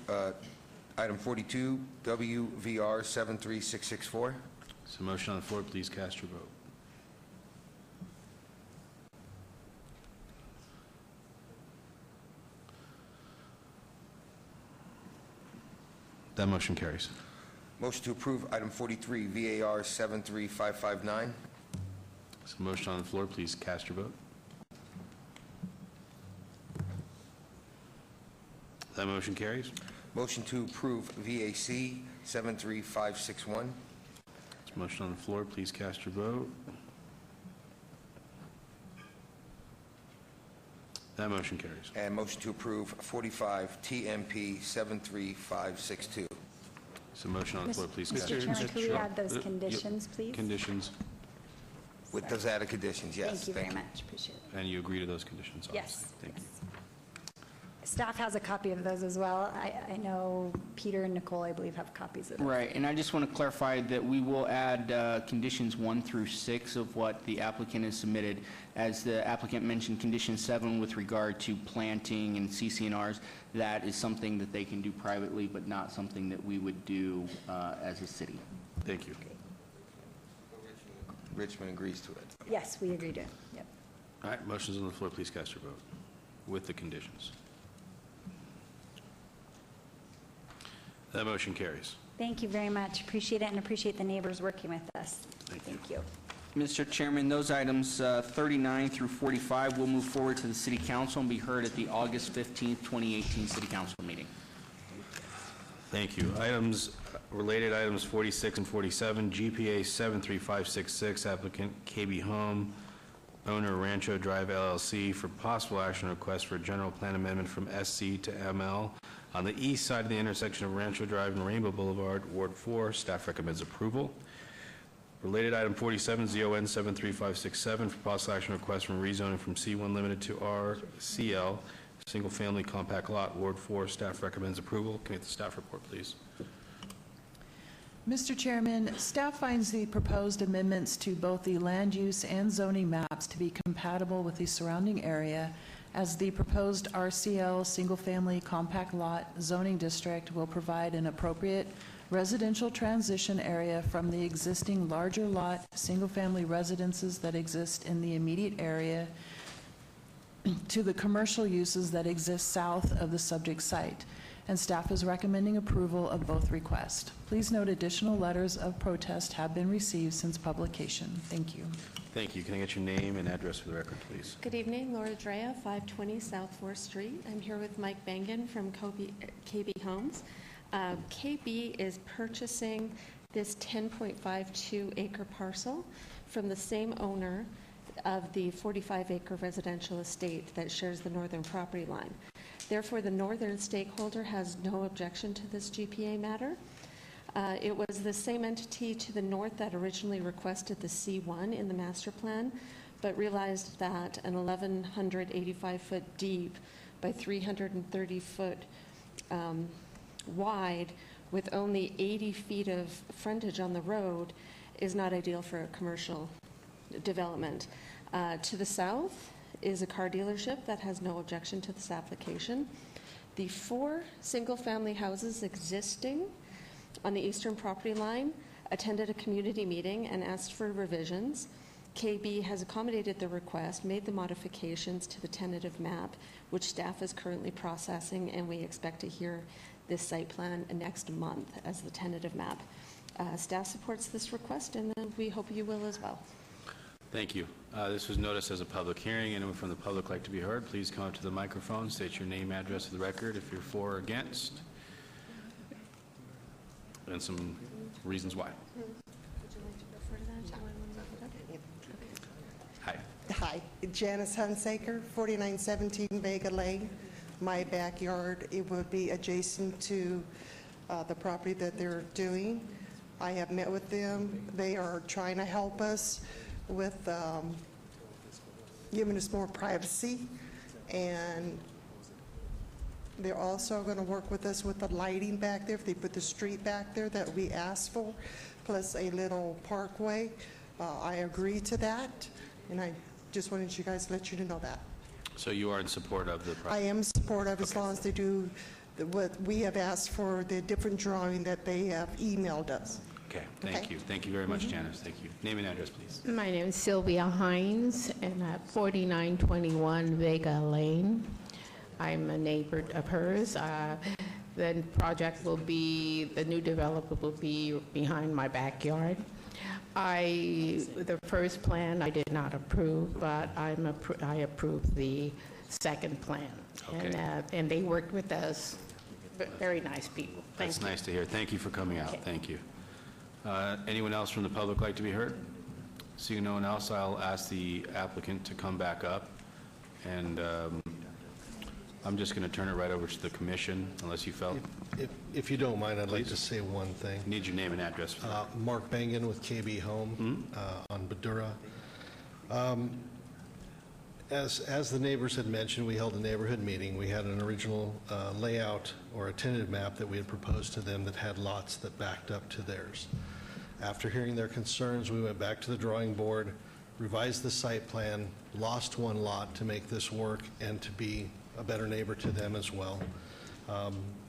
Item 42, WVR 73664. So motion on the floor, please cast your vote. That motion carries. Motion to approve item 43, VAR 73559. So motion on the floor, please cast your vote. That motion carries. Motion to approve VAC 73561. So motion on the floor, please cast your vote. That motion carries. And motion to approve 45, TMP 73562. So motion on the floor, please cast Mr. your vote. Chairman, could we add those conditions, please? Conditions, With those added conditions, yes. Thank you very much, appreciate it. and you agree to those conditions, obviously? Yes. Thank you. Staff has a copy of those as well. I know Peter and Nicole, I believe, have copies of them. Right, and I just want to clarify that we will add conditions 1 through 6 of what the applicant has submitted. As the applicant mentioned, condition 7 with regard to planting and CCNRs, that is something that they can do privately, but not something that we would do as a city. Thank you. Richmond agrees to it. Yes, we agree to it. Yep. All right, motion's on the floor, please cast your vote with the conditions. That motion carries. Thank you very much. Appreciate it and appreciate the neighbors working with us. Thank you. Mr. Chairman, those items 39 through 45 will move forward to the City Council and be heard at the August 15th, 2018 City Council meeting. Thank you. Related items 46 and 47, GPA 73566, applicant KB Home, owner Rancho Drive LLC, for possible action request for a general plan amendment from SC to ML on the east side of the intersection of Rancho Drive and Rainbow Boulevard, Ward 4. Staff recommends approval. Related item 47, ZON 73567, for possible action request from rezoning from C1 limited to RCL, single-family compact lot, Ward 4. Staff recommends approval. Can I get the staff report, please? Mr. Chairman, staff finds the proposed amendments to both the land use and zoning maps to be compatible with the surrounding area, as the proposed RCL single-family compact lot zoning district will provide an appropriate residential transition area from the existing larger lot single-family residences that exist in the immediate area to the commercial uses that exist south of the subject site, and staff is recommending approval of both requests. Please note additional letters of protest have been received since publication. Thank you. Thank you. Can I get your name and address for the record, please? Good evening, Laura Drea, 520 South 4th Street. I'm here with Mike Bangan from KB Homes. KB is purchasing this 10.52 acre parcel from the same owner of the 45-acre residential estate that shares the northern property line. Therefore, the northern stakeholder has no objection to this GPA matter. It was the same entity to the north that originally requested the C1 in the master plan, but realized that an 1,185-foot deep by 330-foot wide with only 80 feet of frontage on the road is not ideal for a commercial development. To the south is a car dealership that has no objection to this application. The 4 single-family houses existing on the eastern property line attended a community meeting and asked for revisions. KB has accommodated the request, made the modifications to the tentative map, which staff is currently processing, and we expect to hear this site plan next month as the tentative map. Staff supports this request, and we hope you will as well. Thank you. This was noticed as a public hearing. Anyone from the public like to be heard, please come up to the microphone, state your name, address for the record if you're for or against, and some reasons why. Would you like to refer to that? Do I want to look it up? Hi. Hi, Janice Hunsaker, 4917 Vega Lane. My backyard, it would be adjacent to the property that they're doing. I have met with them. They are trying to help us with giving us more privacy, and they're also going to work with us with the lighting back there. If they put the street back there that we asked for, plus a little parkway, I agree to that, and I just wanted you guys to let you know that. So you are in support of the project? I am supportive as long as they do what we have asked for, the different drawing that they have emailed us. Okay, thank you. Thank you very much, Janice. Thank you. Name and address, please. My name is Sylvia Hines, and at 4921 Vega Lane. I'm a neighbor of hers. The project will be, the new development will be behind my backyard. The first plan I did not approve, but I approved the second plan. Okay. And they worked with us. Very nice people. Thank That's you. nice to hear. Thank you for coming out. Okay. Thank you. Anyone else from the public like to be heard? Seeing no one else, I'll ask the applicant to come back up. And I'm just going to turn it right over to the commission, unless you felt. If you don't mind, I'd like to say one thing. Need your name and address. Mark Bangan with KB Home on Badura. As the neighbors had mentioned, we held a neighborhood meeting. We had an original layout or a tentative map that we had proposed to them that had lots that backed up to theirs. After hearing their concerns, we went back to the drawing board, revised the site plan, lost one lot to make this work and to be a better neighbor to them as well.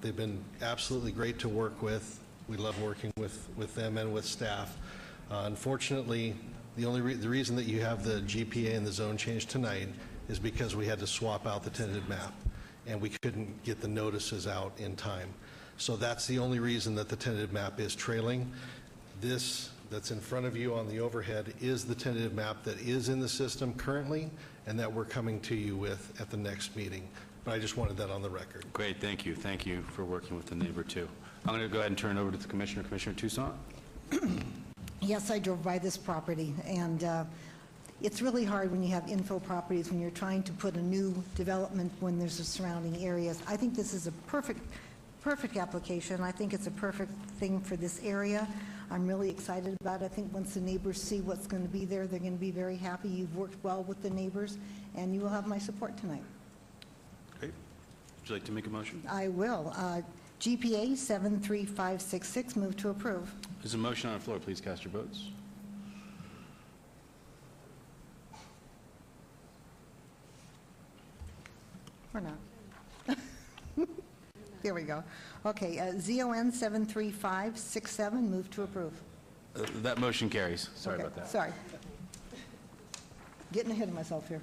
They've been absolutely great to work with. We love working with them and with staff. Unfortunately, the reason that you have the GPA and the zone change tonight is because we had to swap out the tentative map, and we couldn't get the notices out in time. So that's the only reason that the tentative map is trailing. This that's in front of you on the overhead is the tentative map that is in the system currently and that we're coming to you with at the next meeting. But I just wanted that on the record. Great, thank you. Thank you for working with the neighbor, too. I'm going to go ahead and turn it over to the commissioner. Commissioner Toussaint? Yes, I drove by this property, and it's really hard when you have infill properties, when you're trying to put a new development when there's a surrounding areas. I think this is a perfect application. I think it's a perfect thing for this area. I'm really excited about it. I think once the neighbors see what's going to be there, they're going to be very happy. You've worked well with the neighbors, and you will have my support tonight. Great. Would you like to make a motion? I will. GPA 73566, move to approve. There's a motion on the floor. Please cast your votes. Or not. There we go. Okay, ZON 73567, move to approve. That motion carries. Sorry Okay, about that. Sorry. Getting ahead of myself here.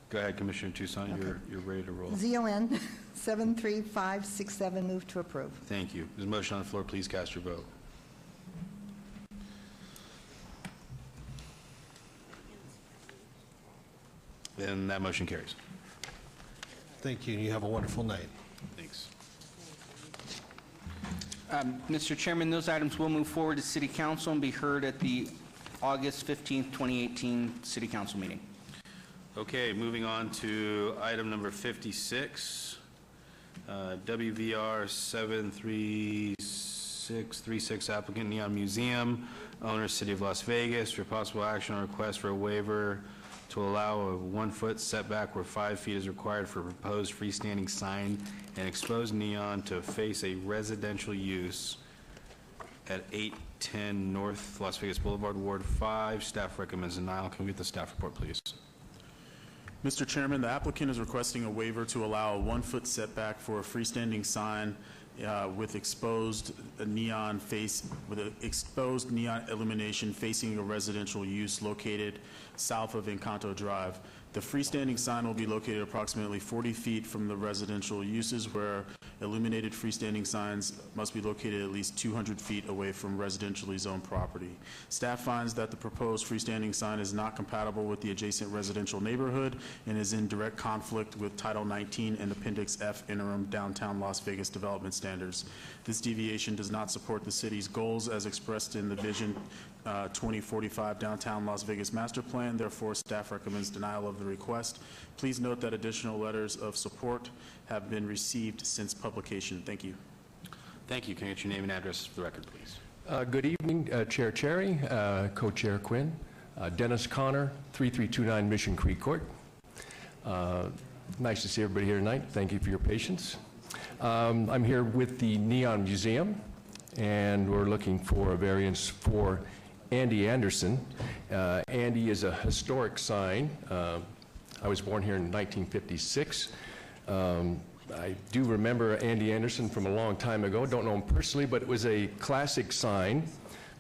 Go ahead, Commissioner Toussaint. You're ready to roll. ZON 73567, move to approve. Thank you. There's a motion on the floor. Please cast your vote. And that motion carries. Thank you, and you have a wonderful night. Thanks. Mr. Chairman, those items will move forward to City Council and be heard at the August 15th, 2018 City Council meeting. Okay, moving on to item number 56, WVR 73636, applicant Neon Museum, owner City of Las Vegas, for possible action on request for a waiver to allow a 1-foot setback where 5 feet is required for proposed freestanding sign and exposed neon to face a residential use at 810 North Las Vegas Boulevard, Ward 5. Staff recommends denial. Can we get the staff report, please? Mr. Chairman, the applicant is requesting a waiver to allow a 1-foot setback for a freestanding sign with exposed neon illumination facing a residential use located south of Encanto Drive. The freestanding sign will be located approximately 40 feet from the residential uses, where illuminated freestanding signs must be located at least 200 feet away from residentially zoned property. Staff finds that the proposed freestanding sign is not compatible with the adjacent residential neighborhood and is in direct conflict with Title 19 and Appendix F interim downtown Las Vegas development standards. This deviation does not support the city's goals as expressed in the Vision 2045 Downtown Las Vegas Master Plan. Therefore, staff recommends denial of the request. Please note that additional letters of support have been received since publication. Thank you. Thank you. Can I get your name and address for the record, please? Good evening, Chair Cherry, Co-Chair Quinn, Dennis Connor, 3329 Mission Creek Court. Nice to see everybody here tonight. Thank you for your patience. I'm here with the Neon Museum, and we're looking for a variance for Andy Anderson. Andy is a historic sign I was born here in 1956. I do remember Andy Anderson from a long time ago. Don't know him personally, but it was a classic sign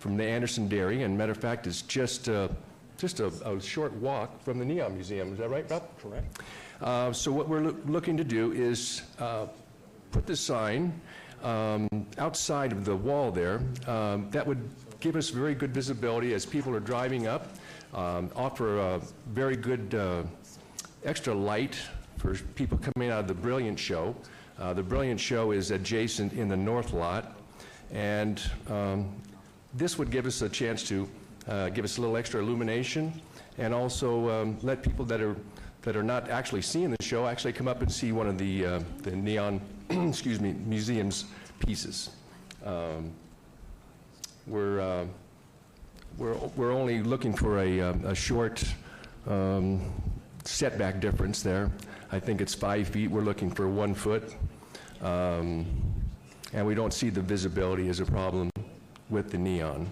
from the Anderson Dairy. And matter of fact, it's just a short walk from the Neon Museum. Is that right, Rob? Correct. So what we're looking to do is put the sign outside of the wall there. That would give us very good visibility as people are driving up, offer a very good extra light for people coming out of the Brilliant Show. The Brilliant Show is adjacent in the north lot, and this would give us a chance to give us a little extra illumination, and also let people that are not actually seeing the show actually come up and see one of the Neon excuse me, museum's pieces. We're only looking for a short setback difference there. I think it's 5 feet. We're looking for 1 foot. And we don't see the visibility as a problem with the neon.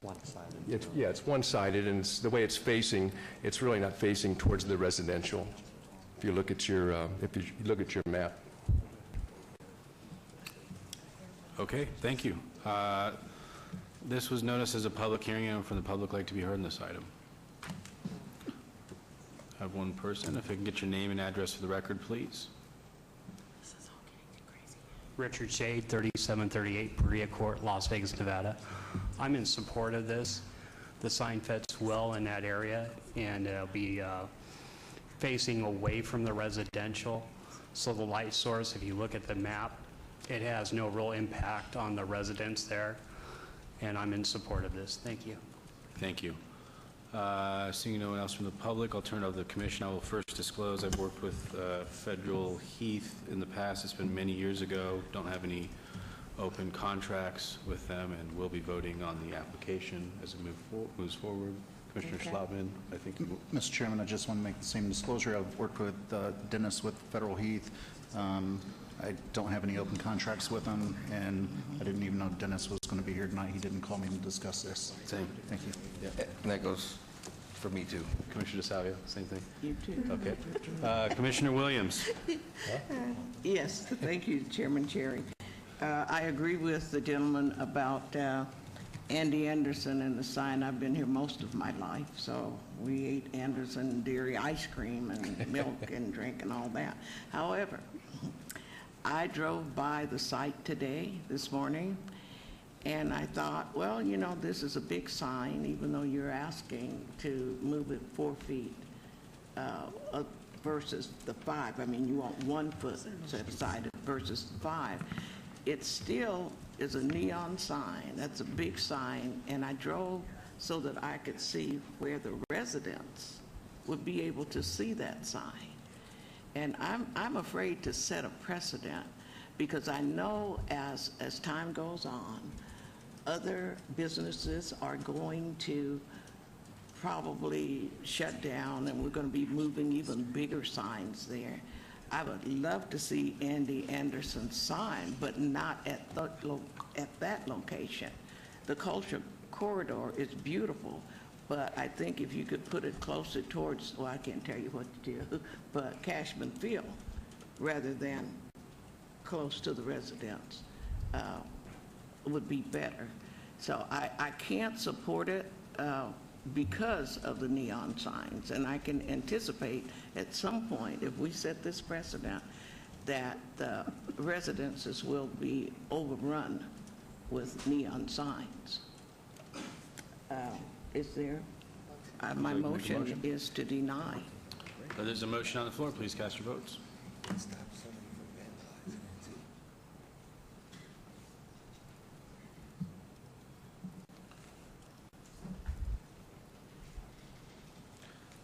One-sided. Yeah, it's one-sided, and it's the way it's facing, it's really not facing towards the residential. If you look at your map. Okay, thank you. This was noticed as a public hearing. Anyone from the public like to be heard on this item? I have one person. If I can get your name and address for the record, please. Richard Shade, 3738 Berea Court, Las Vegas, Nevada. I'm in support of this. The sign fits well in that area, and it'll be facing away from the residential. So the light source, if you look at the map, it has no real impact on the residents there, and I'm in support of this. Thank you. Thank you. Seeing no one else from the public, I'll turn it over to the commission. I will first disclose I've worked with Federal Heath in the past. It's been many years ago. Don't have any open contracts with them, and we'll be voting on the application as it moves forward. Commissioner Schlotman, I think. Mr. Chairman, I just want to make the same disclosure. I've worked with Dennis with Federal Heath. I don't have any open contracts with him, and I didn't even know Dennis was going to be here tonight. He didn't call me to discuss this. Same. Thank you. Yeah. And that goes for me, too. Commissioner DeSalvio, same thing? You too. Okay. Commissioner Williams. Yes, thank you, Chairman Cherry. I agree with the gentleman about Andy Anderson and the sign. I've been here most of my life, so we ate Anderson Dairy ice cream and milk and drink and all that. However, I drove by the site this morning, and I thought, well, you know, this is a big sign, even though you're asking to move it 4 feet versus the 5. I mean, you want 1 foot set aside versus 5. It still is a neon sign. That's a big sign, and I drove so that I could see where the residents would be able to see that sign. And I'm afraid to set a precedent, because I know as time goes on, other businesses are going to probably shut down, and we're going to be moving even bigger signs there. I would love to see Andy Anderson's sign, but not at that location. The Culture Corridor is beautiful, but I think if you could put it closer towards, well, I can't tell you what to do, but Cashman Field, rather than close to the residents, would be better. So I can't support it because of the neon signs, and I can anticipate at some point, if we set this precedent, that the residences will be overrun with neon signs. Is there? My motion is to deny. There's a motion on the floor. Please cast your votes.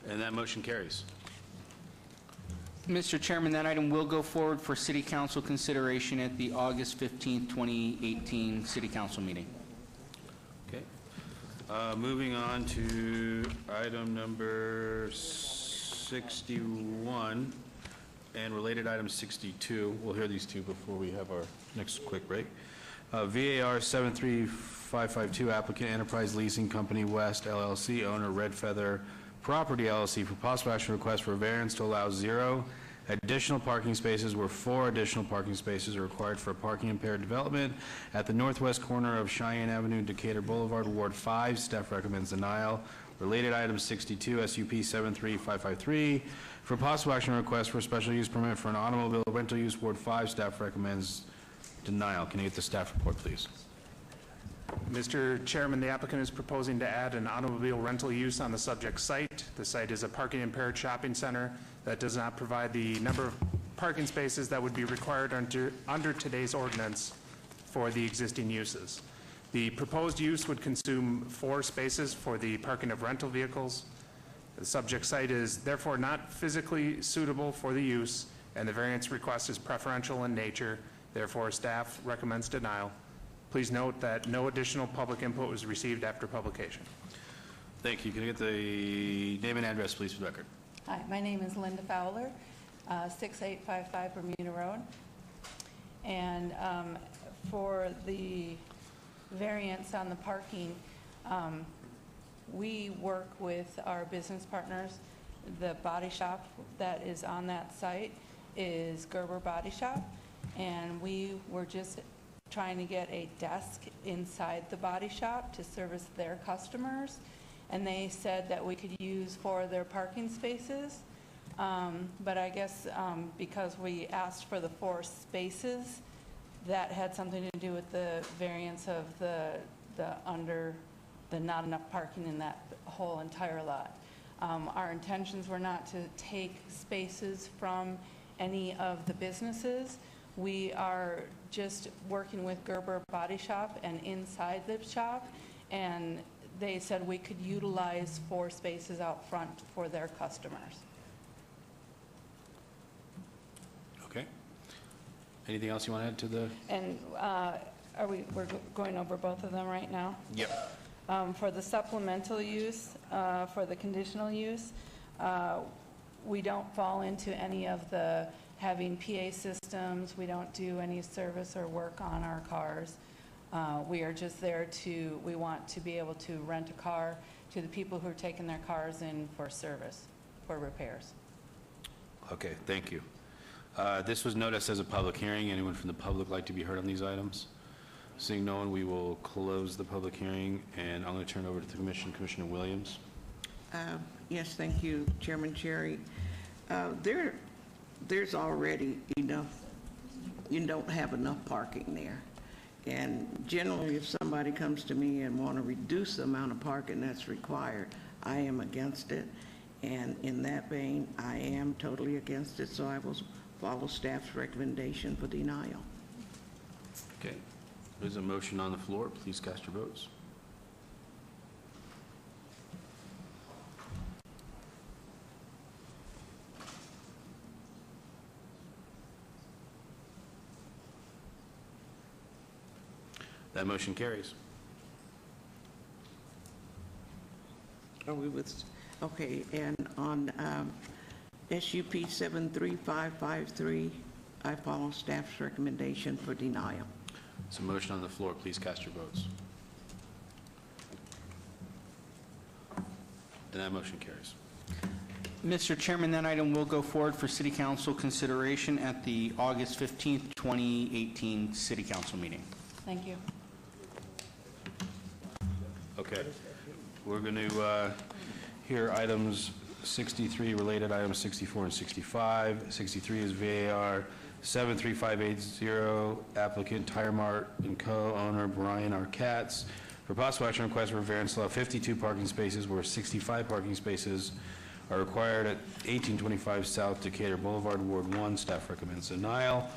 And that motion carries. Mr. Chairman, that item will go forward for City Council consideration at the August 15, 2018 City Council meeting. Okay. Moving on to item number 61 and related item 62. We'll hear these two before we have our next quick break. VAR 73552, applicant Enterprise Leasing Company West, LLC, owner Red Feather Property LLC for possible action request for a variance to allow 0 additional parking spaces where 4 additional parking spaces are required for a parking impaired development at the northwest corner of Cheyenne Avenue, Decatur Boulevard, Ward 5. Staff recommends denial. Related item 62, SUP 73553, for possible action request for a special use permit for an automobile rental use, Ward 5. Staff recommends denial. Can I get the staff report, please? Mr. Chairman, the applicant is proposing to add an automobile rental use on the subject site. The site is a parking impaired shopping center that does not provide the number of parking spaces that would be required under today's ordinance for the existing uses. The proposed use would consume 4 spaces for the parking of rental vehicles. The subject site is therefore not physically suitable for the use, and the variance request is preferential in nature. Therefore, staff recommends denial. Please note that no additional public input was received after publication. Thank you. Can I get the name and address, please, for the record? Hi, my name is Linda Fowler, 6855 Bermuda Road. And for the variance on the parking, we work with our business partners. The body shop that is on that site is Gerber Body Shop, and we were just trying to get a desk inside the body shop to service their customers, and they said that we could use 4 of their parking spaces, but I guess because we asked for the 4 spaces, that had something to do with the variance of the not enough parking in that whole entire lot. Our intentions were not to take spaces from any of the businesses. We are just working with Gerber Body Shop and inside the shop, and they said we could utilize 4 spaces out front for their customers. Okay. Anything else you want to add to the? And we're going over both of them right now? Yep. For the supplemental use, for the conditional use, we don't fall into any of the having PA systems. We don't do any service or work on our cars. We are just there we want to be able to rent a car to the people who are taking their cars in for service, for repairs. Okay, thank you. This was noticed as a public hearing. Anyone from the public like to be heard on these items? Seeing no one, we will close the public hearing, and I'm going to turn it over to the commission. Commissioner Williams. Yes, thank you, Chairman Cherry. There's already enough, you don't have enough parking there. And generally, if somebody comes to me and want to reduce the amount of parking that's required, I am against it. And in that vein, I am totally against it, so I will follow staff's recommendation for denial. Okay. There's a motion on the floor. Please cast your votes. That motion carries. Are we with, okay, and on SUP 73553, I follow staff's recommendation for denial. There's a motion on the floor. Please cast your votes. And that motion carries. Mr. Chairman, that item will go forward for City Council consideration at the August 15th, 2018 City Council meeting. Thank you. Okay. We're going to hear items 63, related items 64 and 65. 63 is VAR 73580, applicant Tire Mart and Co., owner Brian R. Katz, for possible action request for variance to allow 52 parking spaces where 65 parking spaces are required at 1825 South Decatur Boulevard, Ward 1. Staff recommends denial.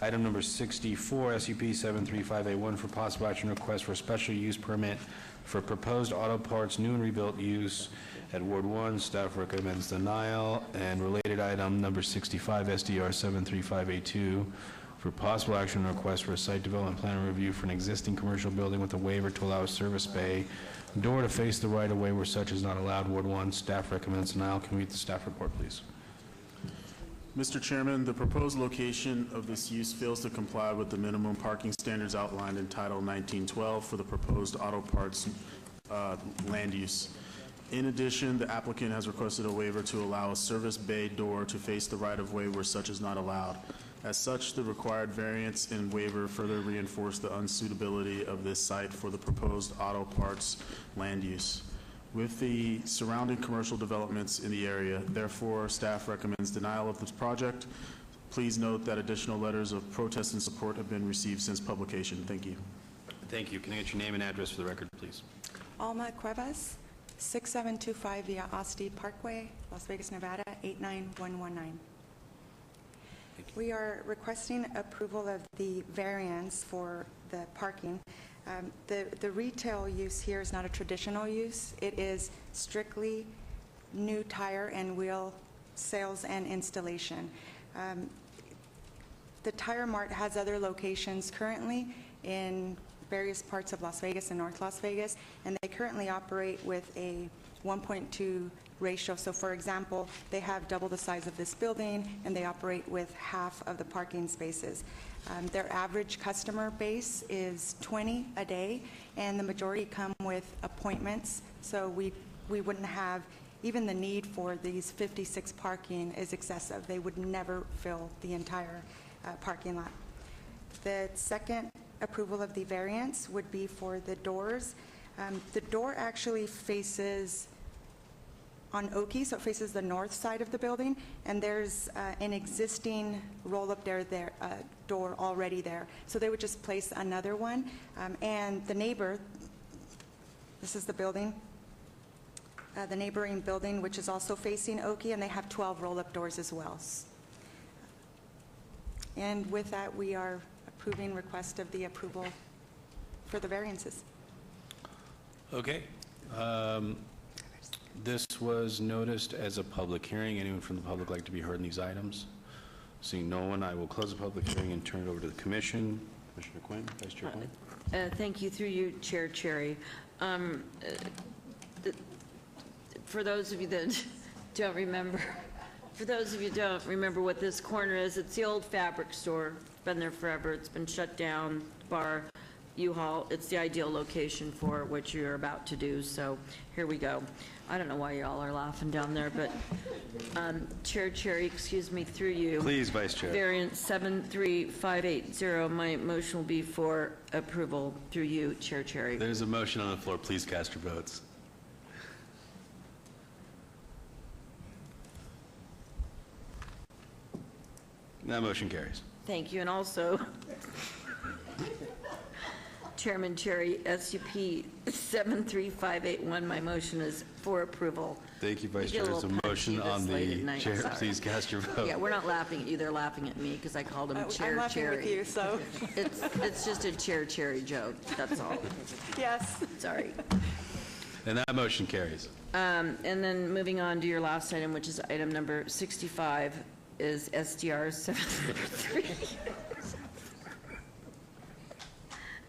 Item number 64, SUP 73581, for possible action request for a special use permit for proposed auto parts new and rebuilt use at Ward 1. Staff recommends denial. And related item number 65, SDR 73582, for possible action request for a site development plan review for an existing commercial building with a waiver to allow a service bay door to face the right-of-way where such is not allowed, Ward 1. Staff recommends denial. Can we get the staff report, please? Mr. Chairman, the proposed location of this use fails to comply with the minimum parking standards outlined in Title 1912 for the proposed auto parts land use. In addition, the applicant has requested a waiver to allow a service bay door to face the right-of-way where such is not allowed. As such, the required variance and waiver further reinforce the unsuitability of this site for the proposed auto parts land use. With the surrounding commercial developments in the area, therefore, staff recommends denial of this project. Please note that additional letters of protest and support have been received since publication. Thank you. Thank you. Can I get your name and address for the record, please? Alma Cuevas, 6725 Via Asti Parkway, Las Vegas, Nevada, 89119. We are requesting approval of the variance for the parking. The retail use here is not a traditional use. It is strictly new tire and wheel sales and installation. The Tire Mart has other locations currently in various parts of Las Vegas and North Las Vegas, and they currently operate with a 1.2 ratio. So for example, they have double the size of this building and they operate with half of the parking spaces. Their average customer base is 20 a day, and the majority come with appointments, so we wouldn't have even the need for these 56 parking is excessive. They would never fill the entire parking lot. The second approval of the variance would be for the doors. The door actually faces on Oki, so it faces the north side of the building, and there's an existing roll-up door already there. So they would just place another one. And the neighbor, this is the building, the neighboring building, which is also facing Oki, and they have 12 roll-up doors as well. And with that, we are approving request of the approval for the variances. Okay. This was noticed as a public hearing. Anyone from the public like to be heard in these items? Seeing no one, I will close the public hearing and turn it over to the commission. Commissioner Quinn, Vice Chair Quinn. Thank you, through you, Chair Cherry. For those of you that don't remember, what this corner is, it's the old fabric store. It's been there forever. It's been shut down. Bar, U-Haul. It's the ideal location for what you're about to do. So here we go. I don't know why y'all are laughing down there, but Chair Cherry, excuse me, through you. Please, Vice Chair. Variance 73580. My motion will be for approval through you, Chair Cherry. There's a motion on the floor. Please cast your votes. That motion carries. Thank you. And also, Chairman Cherry, SUP 73581, my motion is for approval. Thank you, Vice You Chair. get a There's a little motion punchy on this late the at night. chair. Sorry. Please cast your vote. Yeah, we're not laughing at you. They're laughing at me because I called him Chair I'm laughing Cherry. with you, so. It's just a Chair Cherry joke, that's all. Yes. Sorry. And that motion carries. And then moving on to your last item, which is item number 65, is SDR 733.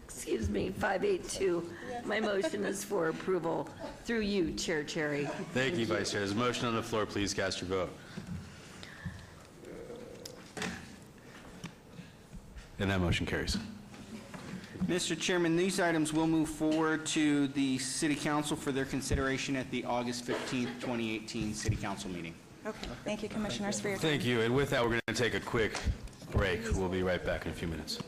Excuse me, 582. My motion is for approval through you, Chair Cherry. Thank you, Vice Chair. There's a motion on the floor. Please cast your vote. And that motion carries. Mr. Chairman, these items will move forward to the City Council for their consideration at the August 15th, 2018 City Council meeting. Okay, thank you, Commissioners, for your time. Thank you. And with that, we're going to take a quick break. We'll be right back in a few minutes.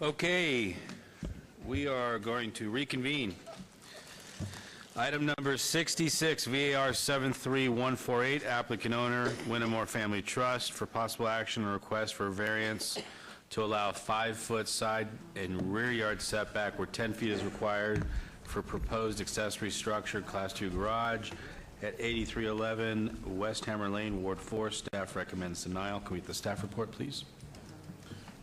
Okay, we are going to reconvene. Item number 66, VAR 73148, applicant owner, Winnemore Family Trust, for possible action and request for variance to allow 5-foot side and rear yard setback where 10 feet is required for proposed accessory structure, Class 2 garage at 8311 West Hammer Lane, Ward 4. Staff recommends denial. Can we get the staff report, please?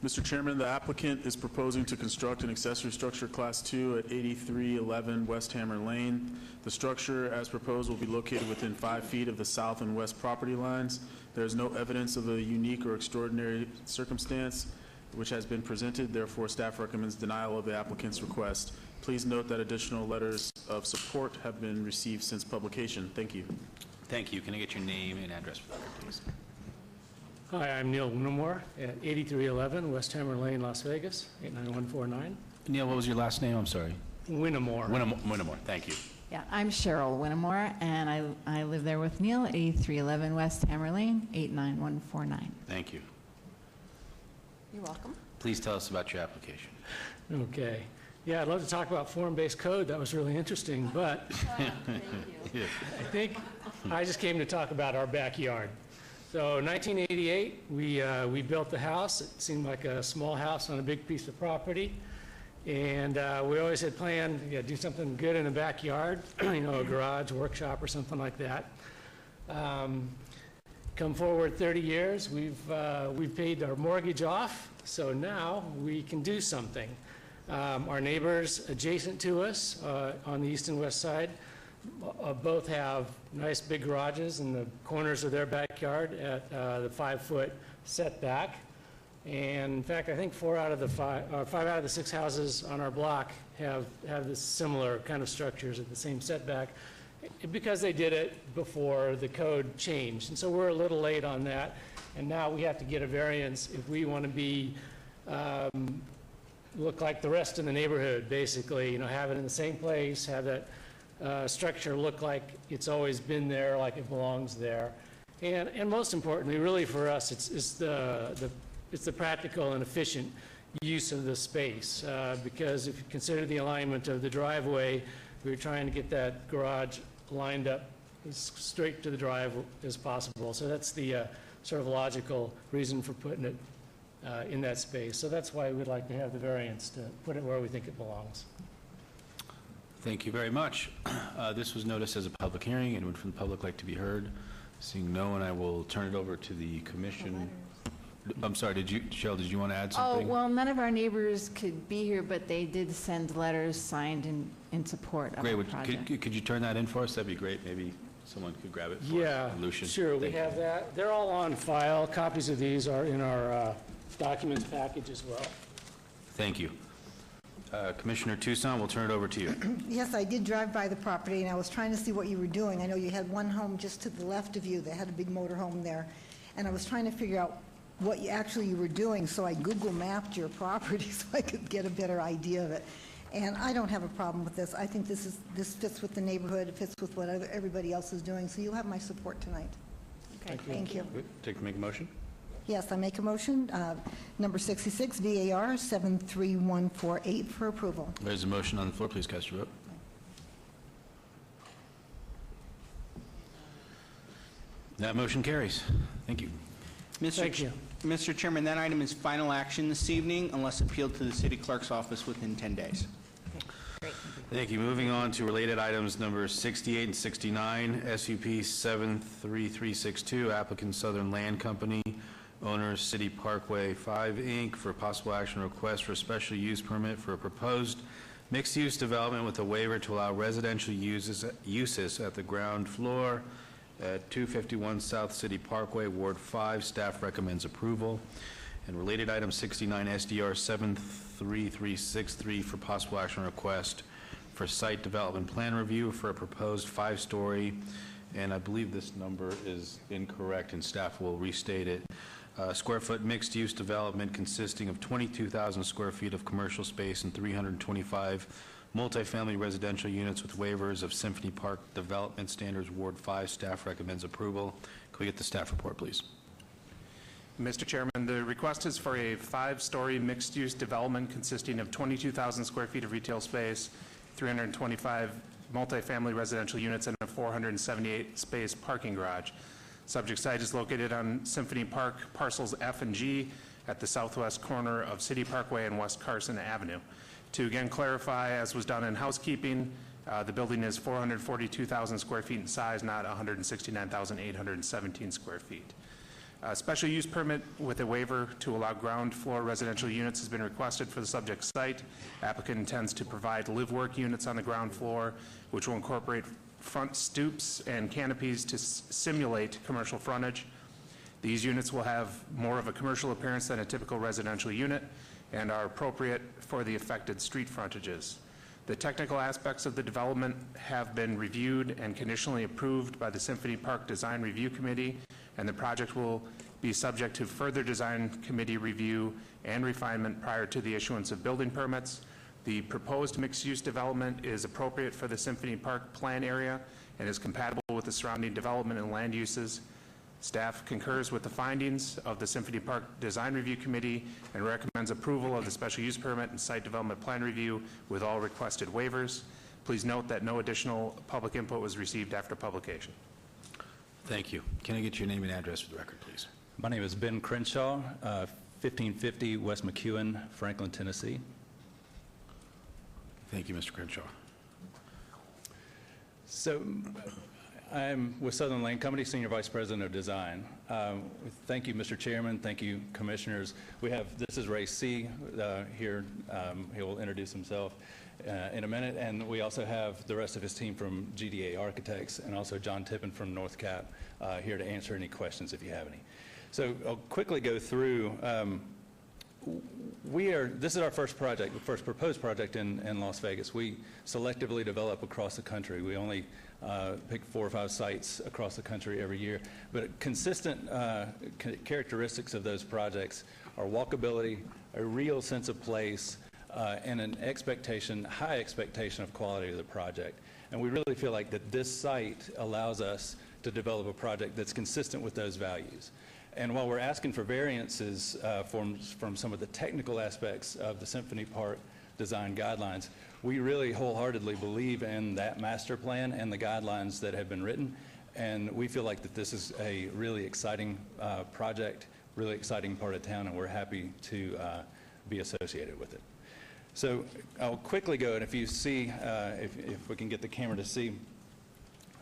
Mr. Chairman, the applicant is proposing to construct an accessory structure Class 2 at 8311 West Hammer Lane. The structure, as proposed, will be located within 5 feet of the south and west property lines. There is no evidence of a unique or extraordinary circumstance which has been presented. Therefore, staff recommends denial of the applicant's request. Please note that additional letters of support have been received since publication. Thank you. Thank you. Can I get your name and address for the record, please? Hi, I'm Neil Winnemore at 8311 West Hammer Lane, Las Vegas, 89149. Neil, what was your last name? I'm sorry. Winnemore. Winnemore. Thank you. Yeah, I'm Cheryl Winnemore, and I live there with Neil, 8311 West Hammer Lane, 89149. Thank you. You're welcome. Please tell us about your application. Okay. Yeah, I'd love to talk about form-based code. That was really interesting, but I think I just came to talk about our backyard. So 1988, we built the house. It seemed like a small house on a big piece of property. And we always had planned to do something good in the backyard, you know, a garage, workshop, or something like that. Come forward 30 years, we've paid our mortgage off, so now we can do something. Our neighbors adjacent to us on the east and west side both have nice big garages in the corners of their backyard at the 5-foot setback. And in fact, I think 5 out of the 6 houses on our block have this similar kind of structures at the same setback because they did it before the code changed. And so we're a little late on that. And now we have to get a variance if we want to be look like the rest of the neighborhood, basically, you know, have it in the same place, have that structure look like it's always been there, like it belongs there. And most importantly, really for us, it's the practical and efficient use of the space, because if you consider the alignment of the driveway, we're trying to get that garage lined up as straight to the drive as possible. So that's the sort of logical reason for putting it in that space. So that's why we'd like to have the variance to put it where we think it belongs. Thank you very much. This was noticed as a public hearing. Anyone from the public like to be heard? Seeing no one, I will turn it over to the commission. I'm sorry, Cheryl, did you want to add something? Oh, well, none of our neighbors could be here, but they did send letters signed in support of the project. Great. Could you turn that in for us? That'd be great. Maybe someone could grab it for us. Lucian. Sure, we have that. They're all on file. Copies of these are in our documents package as well. Thank you. Commissioner Tucson, we'll turn it over to you. Yes, I did drive by the property, and I was trying to see what you were doing. I know you had one home just to the left of you that had a big motor home there, and I was trying to figure out what you were doing, so I Google mapped your property so I could get a better idea of it. And I don't have a problem with this. I think this fits with the neighborhood, it fits with what everybody else is doing, so you'll have my support tonight. Okay, thank you. Make a motion? Yes, I make a motion, number 66, VAR 73148 for approval. There's a motion on the floor. Please cast your vote. That motion carries. Thank you. Thank you. Mr. Chairman, that item is final action this evening unless appealed to the city clerk's office within 10 days. Thank you. Moving on to related items number 68 and 69, SUP 73362, applicant Southern Land Company, owner City Parkway 5, Inc., for possible action request for a special use permit for a proposed mixed-use development with a waiver to allow residential uses at the ground floor at 251 South City Parkway, Ward 5. Staff recommends approval. And related item 69, SDR 73363, for possible action request for site development plan review for a proposed 5-story, and I believe this number is incorrect and staff will restate it, square foot mixed-use development consisting of 22,000 square feet of commercial space and 325 multifamily residential units with waivers of Symphony Park Development Standards, Ward 5. Staff recommends approval. Can we get the staff report, please? Mr. Chairman, the request is for a 5-story mixed-use development consisting of 22,000 square feet of retail space, 325 multifamily residential units, and a 478-space parking garage. Subject site is located on Symphony Park parcels F and G at the southwest corner of City Parkway and West Carson Avenue. To again clarify, as was done in housekeeping, the building is 442,000 square feet in size, not 169,817 square feet. A special use permit with a waiver to allow ground floor residential units has been requested for the subject site. Applicant intends to provide live-work units on the ground floor, which will incorporate front stoops and canopies to simulate commercial frontage. These units will have more of a commercial appearance than a typical residential unit and are appropriate for the affected street frontages. The technical aspects of the development have been reviewed and conditionally approved by the Symphony Park Design Review Committee, and the project will be subject to further design committee review and refinement prior to the issuance of building permits. The proposed mixed-use development is appropriate for the Symphony Park plan area and is compatible with the surrounding development and land uses. Staff concurs with the findings of the Symphony Park Design Review Committee and recommends approval of the special use permit and site development plan review with all requested waivers. Please note that no additional public input was received after publication. Thank you. Can I get your name and address for the record, please? My name is Ben Crenshaw, 1550 West McEwen, Franklin, Tennessee. Thank you, Mr. Crenshaw. So I'm with Southern Lane Company, Senior Vice President of Design. Thank you, Mr. Chairman. Thank you, Commissioners. This is Ray C. Here. He will introduce himself in a minute. And we also have the rest of his team from GDA Architects and also John Tippin from North Cap here to answer any questions if you have any. So I'll quickly go through. This is our first project, the first proposed project in Las Vegas. We selectively develop across the country. We only pick 4 or 5 sites across the country every year. But consistent characteristics of those projects are walkability, a real sense of place, and an high expectation of quality of the project. And we really feel like that this site allows us to develop a project that's consistent with those values. And while we're asking for variances from some of the technical aspects of the Symphony Park design guidelines, we really wholeheartedly believe in that master plan and the guidelines that have been written. And we feel like that this is a really exciting project, really exciting part of town, and we're happy to be associated with it. So I'll quickly go, and if you see, if we can get the camera to see,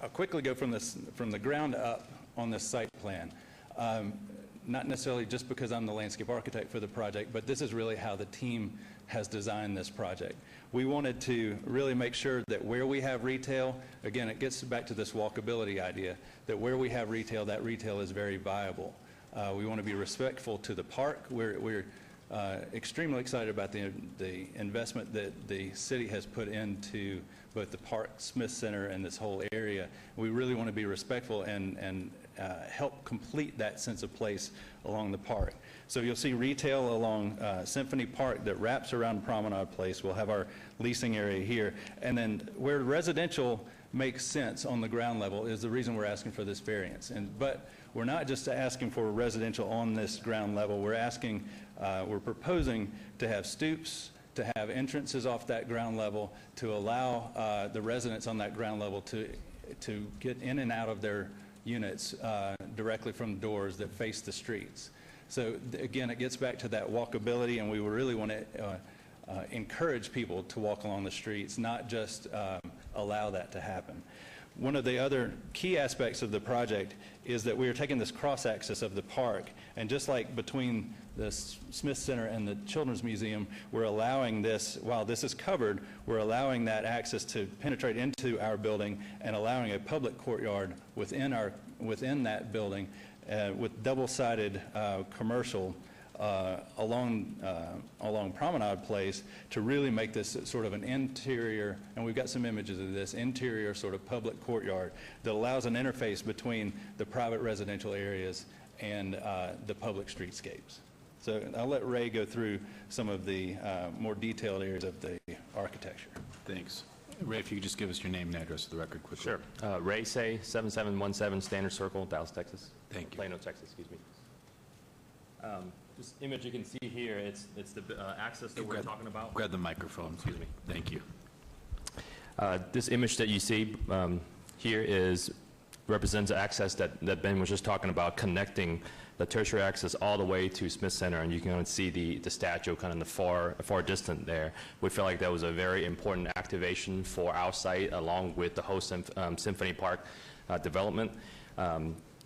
I'll quickly go from the ground up on this site plan. Not necessarily just because I'm the landscape architect for the project, but this is really how the team has designed this project. We wanted to really make sure that where we have retail, again, it gets back to this walkability idea, that where we have retail, that retail is very viable. We want to be respectful to the park. We're extremely excited about the investment that the city has put into both the park, Smith Center, and this whole area. We really want to be respectful and help complete that sense of place along the park. So you'll see retail along Symphony Park that wraps around Promenade Place. We'll have our leasing area here. And then where residential makes sense on the ground level is the reason we're asking for this variance. But we're not just asking for residential on this ground level. We're proposing to have stoops, to have entrances off that ground level, to allow the residents on that ground level to get in and out of their units directly from doors that face the streets. So again, it gets back to that walkability, and we really want to encourage people to walk along the streets, not just allow that to happen. One of the other key aspects of the project is that we are taking this cross-access of the park, and just like between the Smith Center and the Children's Museum, we're allowing this, while this is covered, we're allowing that access to penetrate into our building and allowing a public courtyard within that building with double-sided commercial along Promenade Place to really make this sort of an interior, and we've got some images of this, interior sort of public courtyard that allows an interface between the private residential areas and the public streetscapes. So I'll let Ray go through some of the more detailed areas of the architecture. Thanks. Ray, if you could just give us your name and address for the record quickly. Sure. Ray Say, 7717 Standard Circle, Dallas, Texas. Thank you. Plano, Texas, excuse me. This image you can see here, it's the access that we're talking about. Grab the microphone. Excuse me. Thank you. This image that you see here represents access that Ben was just talking about, connecting the tertiary access all the way to Smith Center, and you can see the statue kind of in the far distant there. We feel like that was a very important activation for our site, along with the whole Symphony Park development.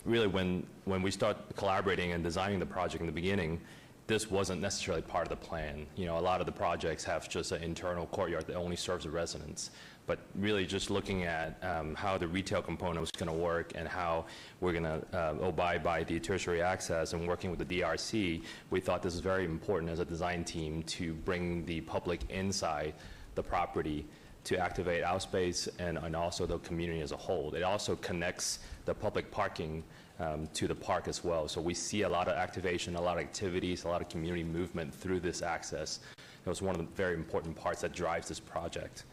Really, when we start collaborating and designing the project in the beginning, this wasn't necessarily part of the plan. You know, a lot of the projects have just an internal courtyard that only serves the residents. But really just looking at how the retail component was going to work and how we're going to abide by the tertiary access and working with the DRC, we thought this was very important as a design team to bring the public inside the property to activate our space and also the community as a whole. It also connects the public parking to the park as well. So we see a lot of activation, a lot of activities, a lot of community movement through this access. It was one of the very important parts that drives this project.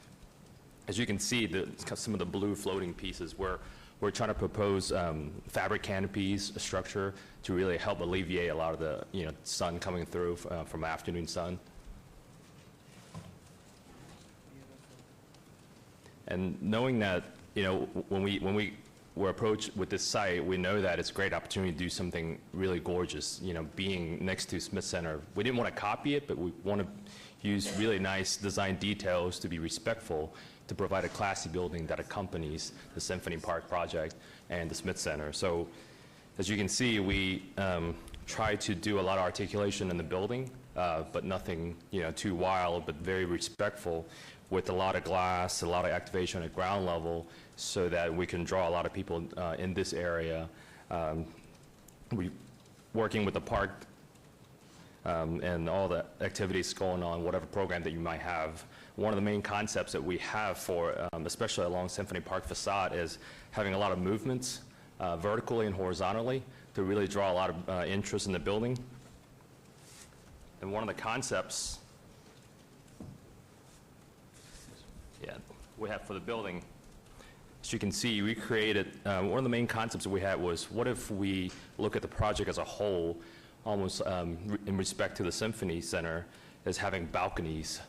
As you can see, some of the blue floating pieces, we're trying to propose fabric canopies, a structure to really help alleviate a lot of the sun coming through from afternoon sun. And knowing that, when we were approached with this site, we know that it's a great opportunity to do something really gorgeous. Being next to Smith Center, we didn't want to copy it, but we want to use really nice design details to be respectful, to provide a classy building that accompanies the Symphony Park project and the Smith Center. So, as you can see, we try to do a lot of articulation in the building, but nothing too wild, but very respectful, with a lot of glass, a lot of activation at ground level, so that we can draw a lot of people in this area. We working with the park and all the activities going on, whatever program that you might have. One of the main concepts that we have for, especially along Symphony Park facade, is having a lot of movements vertically and horizontally to really draw a lot of interest in the building. And one of the concepts we have for the building, as you can see, we created, one of the main concepts that we had was, what if we look at the project as a whole, almost in respect to the Symphony Center, as having balconies,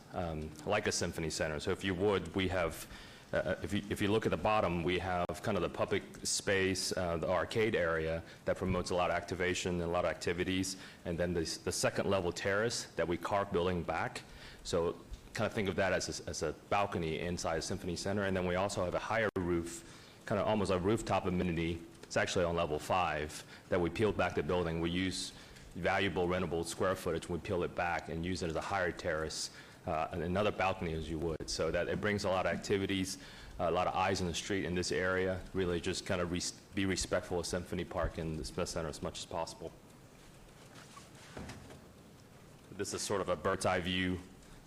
like a Symphony Center. So if you would, we have, if you look at the bottom, we have kind of the public space, the arcade area that promotes a lot of activation and a lot of activities, and then the second level terrace that we carved building back. So kind of think of that as a balcony inside Symphony Center. And then we also have a higher roof, kind of almost a rooftop amenity. It's actually on level 5 that we peeled back the building. We use valuable rentable square footage. We peel it back and use it as a higher terrace, and another balcony as you would, so that it brings a lot of activities, a lot of eyes on the street in this area, really just kind of be respectful of Symphony Park and the Smith Center as much as possible. This is sort of a bird's eye view,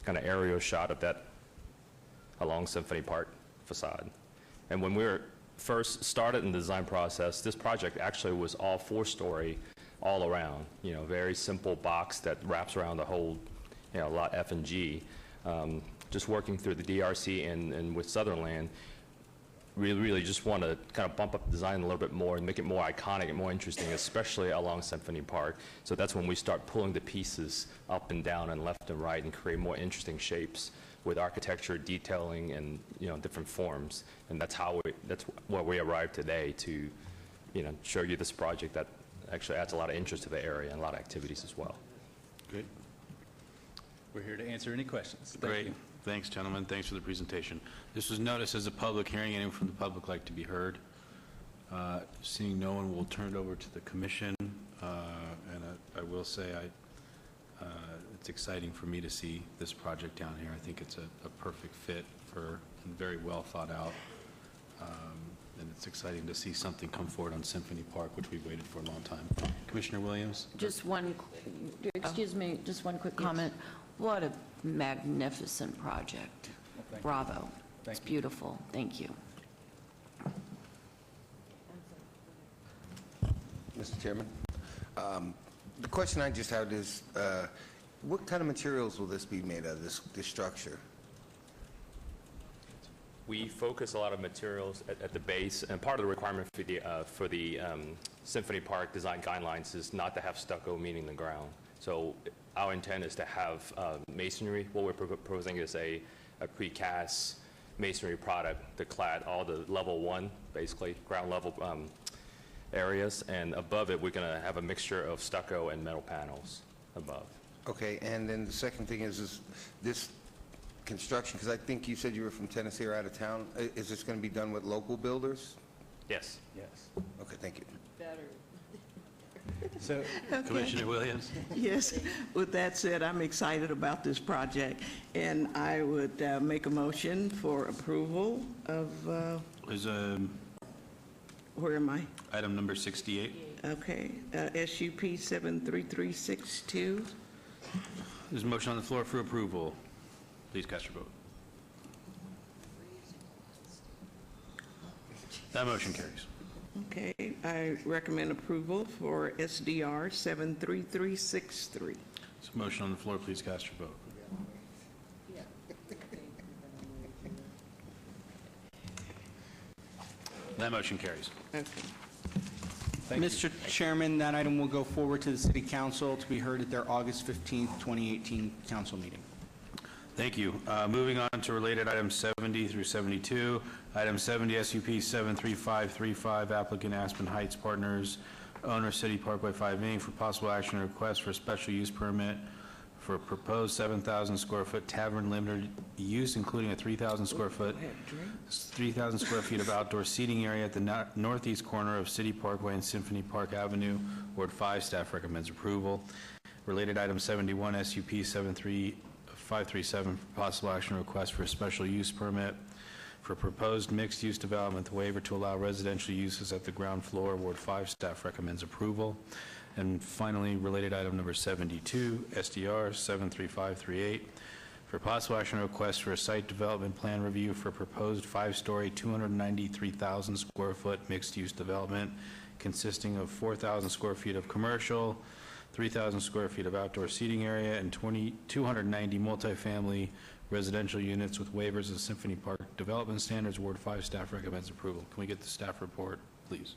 kind of aerial shot of that along Symphony Park facade. And when we were first started in the design process, this project actually was all 4-story all around, very simple box that wraps around the whole, lot F and G. Just working through the DRC and with Sutherland, we really just want to kind of bump up the design a little bit more and make it more iconic and more interesting, especially along Symphony Park. So that's when we start pulling the pieces up and down and left and right and create more interesting shapes with architecture, detailing, and different forms. And that's where we arrived today to, show you this project that actually adds a lot of interest to the area and a lot of activities as well. Great. We're here to answer any questions. Great. Thanks, gentlemen. Thanks for the presentation. This was noticed as a public hearing. Anyone from the public like to be heard? Seeing no one, we'll turn it over to the commission. And I will say it's exciting for me to see this project down here. I think it's a perfect fit and very well thought out. And it's exciting to see something come forward on Symphony Park, which we've waited for a long time. Commissioner Williams? Just one quick comment. What a magnificent project. Bravo. It's beautiful. Thank you. Mr. Chairman, the question I just had is, what kind of materials will this be made of, this structure? We focus a lot of materials at the base, and part of the requirement for the Symphony Park design guidelines is not to have stucco meeting the ground. So our intent is to have masonry. What we're proposing is a precast masonry product to clad all the level 1, basically ground level areas, and above it we're going to have a mixture of stucco and metal panels above. Okay, and then the second thing is this construction, because I think you said you were from Tennessee or out of town. Is this going to be done with local builders? Yes. Okay, thank you. Better. So, Commissioner Williams? Yes, with that said, I'm excited about this project, and I would make a motion for approval of, Is where am I? item number 68. Okay, SUP 73362. There's a motion on the floor for approval. Please cast your vote. That motion carries. Okay, I recommend approval for SDR 73363. There's a motion on the floor. Please cast your vote. That motion carries. Okay. Mr. Chairman, that item will go forward to the City Council to be heard at their August 15th, 2018 council meeting. Thank you. Moving on to related items 70 through 72. Item 70, SUP 73535, applicant Aspen Heights Partners, owner City Parkway 5 Inc., for possible action and request for a special use permit for a proposed 7,000 square foot tavern limited use, including a 3,000 square feet of outdoor seating area at the northeast corner of City Parkway and Symphony Park Avenue. Ward 5 staff recommends approval. Related item 71, SUP 73537, for possible action request for a special use permit for proposed mixed-use development waiver to allow residential uses at the ground floor. Ward 5 staff recommends approval. And finally, related item number 72, SDR 73538, for possible action request for a site development plan review for proposed 5-story, 293,000 square foot mixed-use development consisting of 4,000 square feet of commercial, 3,000 square feet of outdoor seating area, and 290 multifamily residential units with waivers of Symphony Park development standards. Ward 5 staff recommends approval. Can we get the staff report, please?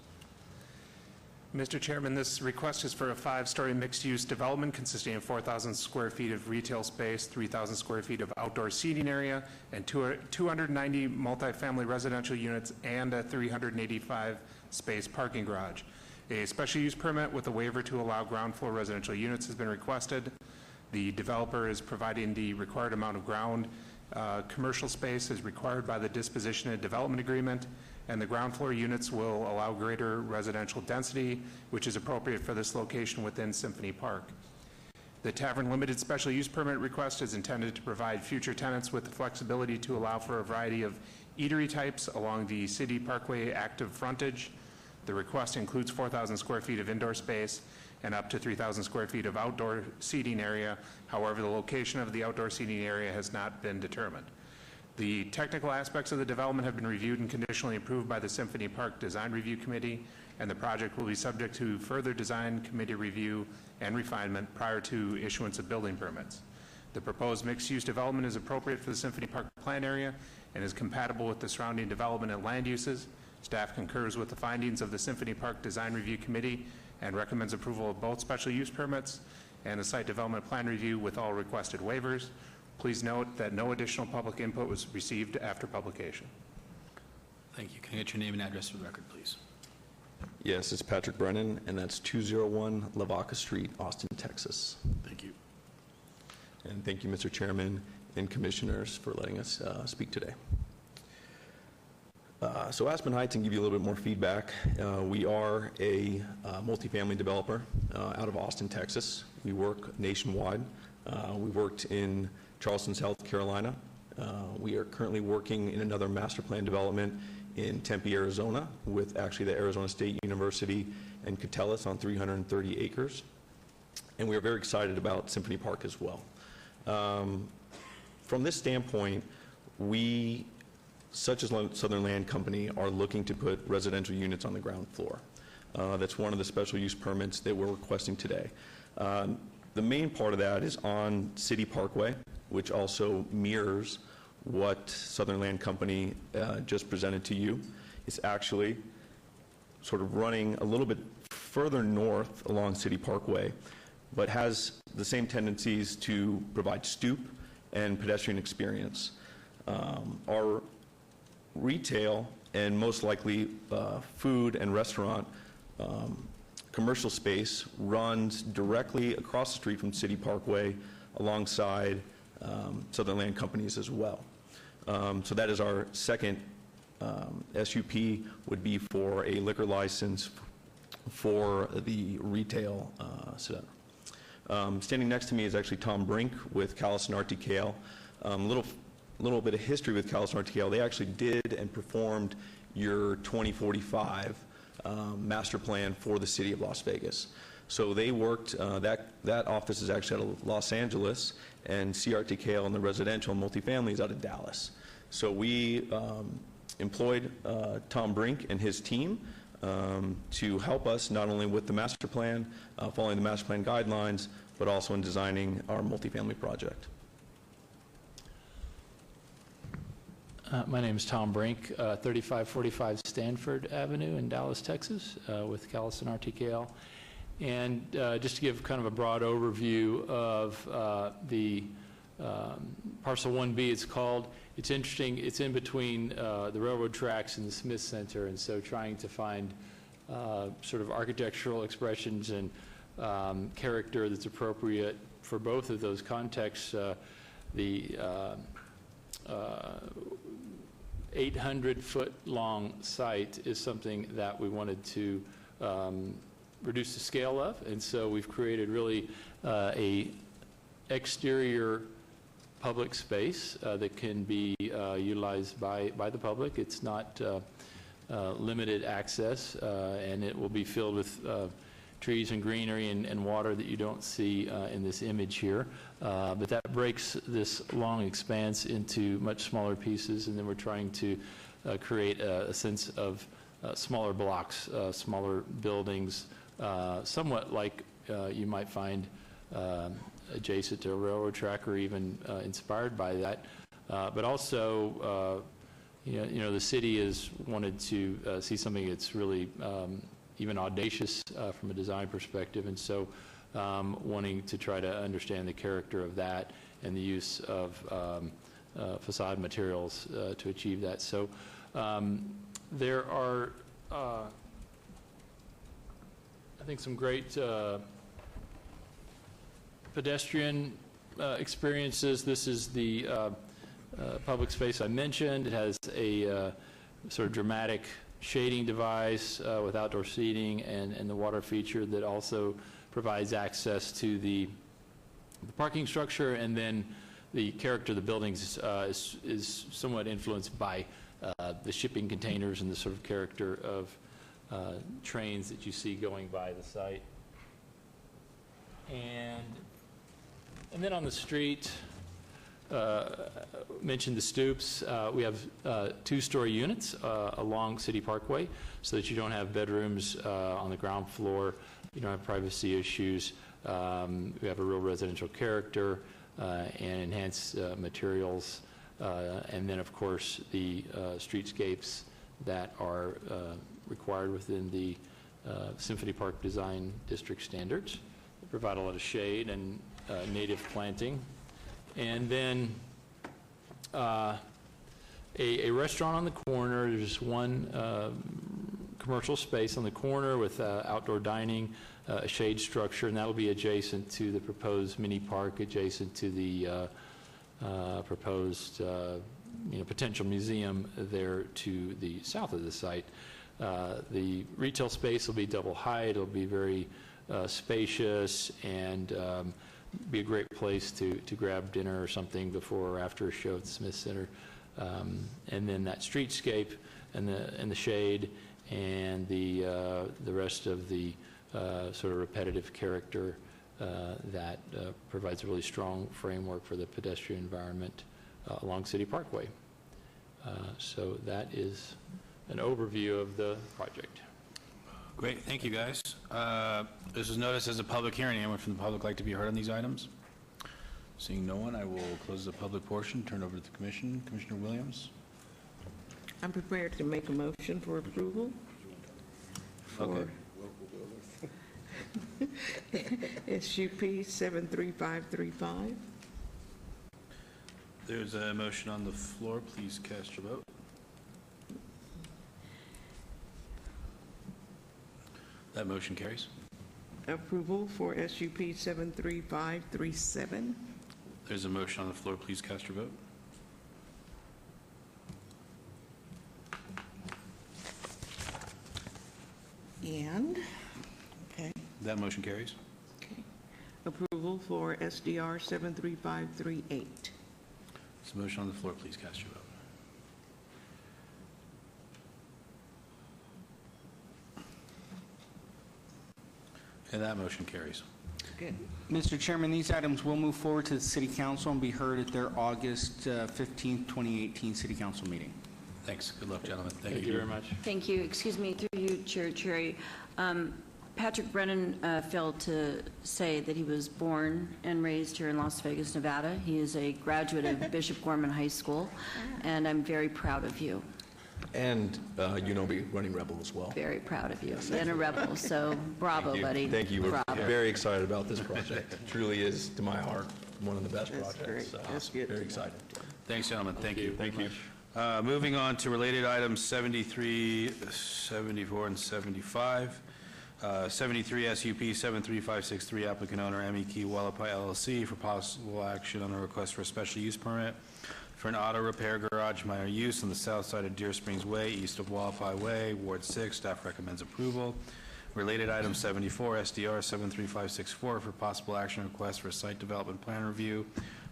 Mr. Chairman, this request is for a 5-story mixed-use development consisting of 4,000 square feet of retail space, 3,000 square feet of outdoor seating area, and 290 multifamily residential units, and a 385-space parking garage. A special use permit with a waiver to allow ground floor residential units has been requested. The developer is providing the required amount of ground commercial space as required by the disposition and development agreement, and the ground floor units will allow greater residential density, which is appropriate for this location within Symphony Park. The Tavern Limited Special Use Permit request is intended to provide future tenants with the flexibility to allow for a variety of eatery types along the City Parkway active frontage. The request includes 4,000 square feet of indoor space and up to 3,000 square feet of outdoor seating area. However, the location of the outdoor seating area has not been determined. The technical aspects of the development have been reviewed and conditionally approved by the Symphony Park Design Review Committee, and the project will be subject to further design committee review and refinement prior to issuance of building permits. The proposed mixed-use development is appropriate for the Symphony Park plan area and is compatible with the surrounding development and land uses. Staff concurs with the findings of the Symphony Park Design Review Committee and recommends approval of both special use permits and the site development plan review with all requested waivers. Please note that no additional public input was received after publication. Thank you. Can I get your name and address for the record, please? Yes, it's Patrick Brennan, and that's 201 Lavaca Street, Austin, Texas. Thank you. And thank you, Mr. Chairman and Commissioners, for letting us speak today. So Aspen Heights, and give you a little bit more feedback. We are a multifamily developer out of Austin, Texas. We work nationwide. We worked in Charleston, South Carolina. We are currently working in another master plan development in Tempe, Arizona, with actually the Arizona State University and Catellus on 330 acres. And we are very excited about Symphony Park as well. From this standpoint, we, such as Southern Land Company, are looking to put residential units on the ground floor. That's one of the special use permits that we're requesting today. The main part of that is on City Parkway, which also mirrors what Southern Land Company just presented to you. It's actually sort of running a little bit further north along City Parkway, but has the same tendencies to provide stoop and pedestrian experience. Our retail and most likely food and restaurant commercial space runs directly across the street from City Parkway alongside Southern Land Companies as well. So that is our second SUP, would be for a liquor license for the retail center. Standing next to me is actually Tom Brink with Callison RTKL. Little bit of history with Callison RTKL. They actually did and performed your 2045 master plan for the city of Las Vegas. So they worked, that office is actually out of Los Angeles, and CRTKL and the residential and multifamily is out of Dallas. So we employed Tom Brink and his team to help us not only with the master plan, following the master plan guidelines, but also in designing our multifamily project. My name is Tom Brink, 3545 Stanford Avenue in Dallas, Texas, with Callison RTKL. And just to give kind of a broad overview of the Parcel 1B, it's called. It's interesting. It's in between the railroad tracks and the Smith Center, and so trying to find sort of architectural expressions and character that's appropriate for both of those contexts. The 800-foot-long site is something that we wanted to reduce the scale of, and so we've created really a exterior public space that can be utilized by the public. It's not limited access, and it will be filled with trees and greenery and water that you don't see in this image here. But that breaks this long expanse into much smaller pieces, and then we're trying to create a sense of smaller blocks, smaller buildings, somewhat like you might find adjacent to a railroad track or even inspired by that. But also, the city has wanted to see something that's really even audacious from a design perspective, and so wanting to try to understand the character of that and the use of facade materials to achieve that. So there are, I think, some great pedestrian experiences. This is the public space I mentioned. It has a sort of dramatic shading device with outdoor seating and the water feature that also provides access to the parking structure, and then the character of the buildings is somewhat influenced by the shipping containers and the sort of character of trains that you see going by the site. And then on the street, mentioned the stoops. We have two-story units along City Parkway so that you don't have bedrooms on the ground floor. You don't have privacy issues. We have a real residential character and enhanced materials. And then, of course, the streetscapes that are required within the Symphony Park Design District standards. They provide a lot of shade and native planting. And then a restaurant on the corner. There's one commercial space on the corner with outdoor dining, a shade structure, and that'll be adjacent to the proposed mini park, adjacent to the proposed potential museum there to the south of the site. The retail space will be double height. It'll be very spacious and be a great place to grab dinner or something before or after a show at the Smith Center. And then that streetscape and the shade and the rest of the sort of repetitive character that provides a really strong framework for the pedestrian environment along City Parkway. So that is an overview of the project. Great, thank you, guys. This was noticed as a public hearing. Anyone from the public like to be heard on these items? Seeing no one, I will close the public portion, turn over to the commission. Commissioner Williams? I'm prepared to make a motion for approval. Okay. SUP 73535. There's a motion on the floor. Please cast your vote. That motion carries. Approval for SUP 73537. There's a motion on the floor. Please cast your vote. And, okay, That motion carries. approval for SDR 73538. There's a motion on the floor. Please cast your vote. And that motion carries. Good. Mr. Chairman, these items will move forward to the City Council and be heard at their August 15th, 2018 City Council meeting. Thanks. Good luck, gentlemen. Thank you very much. Thank you. Excuse me, through you, Chair Cherry. Patrick Brennan failed to say that he was born and raised here in Las Vegas, Nevada. He is a graduate of Bishop Gorman High School, and I'm very proud of you. And you know me, running Rebel as well. Very proud of you. And a rebel, so bravo, buddy. Thank you. We're Bravo. very excited about this project. It truly is, to my heart, one of the best That's projects. great. That's good. Very excited. Thanks, gentlemen. Thank you. Thank you. Moving on to related items 73, 74, and 75. 73 SUP 73563, applicant owner MEK Wallapai LLC for possible action on a request for a special use permit for an auto repair garage minor use on the south side of Deer Springs Way, east of Wallapai Way, Ward 6. Staff recommends approval. Related item 74, SDR 73564 for possible action request for a site development plan review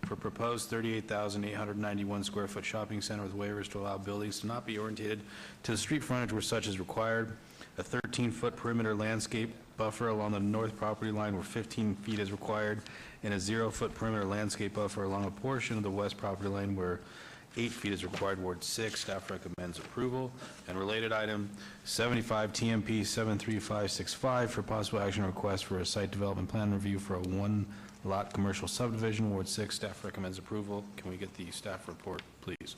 for proposed 38,891 square foot shopping center with waivers to allow buildings to not be orientated to the street frontage where such is required. A 13-foot perimeter landscape buffer along the north property line where 15 feet is required, and a 0-foot perimeter landscape buffer along a portion of the west property line where 8 feet is required, Ward 6. Staff recommends approval. And related item 75 TMP 73565 for possible action request for a site development plan review for a one-lot commercial subdivision, Ward 6. Staff recommends approval. Can we get the staff report, please?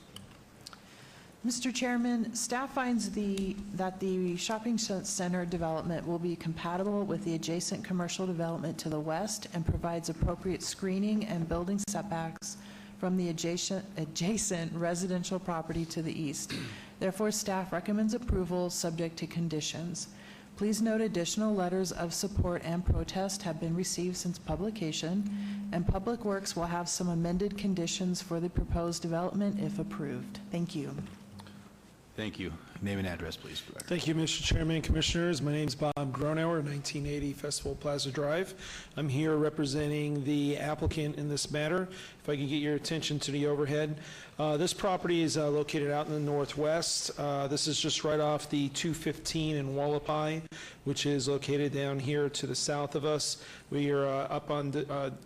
Mr. Chairman, staff finds that the shopping center development will be compatible with the adjacent commercial development to the west and provides appropriate screening and building setbacks from the adjacent residential property to the east. Therefore, staff recommends approval subject to conditions. Please note additional letters of support and protest have been received since publication, and Public Works will have some amended conditions for the proposed development if approved. Thank you. Thank you. Name and address, please. Thank you, Mr. Chairman and Commissioners. My name is Bob Gronauer, 1980 Festival Plaza Drive. I'm here representing the applicant in this matter. If I could get your attention to the overhead. This property is located out in the northwest. This is just right off the 215 in Wallapai, which is located down here to the south of us. We are up on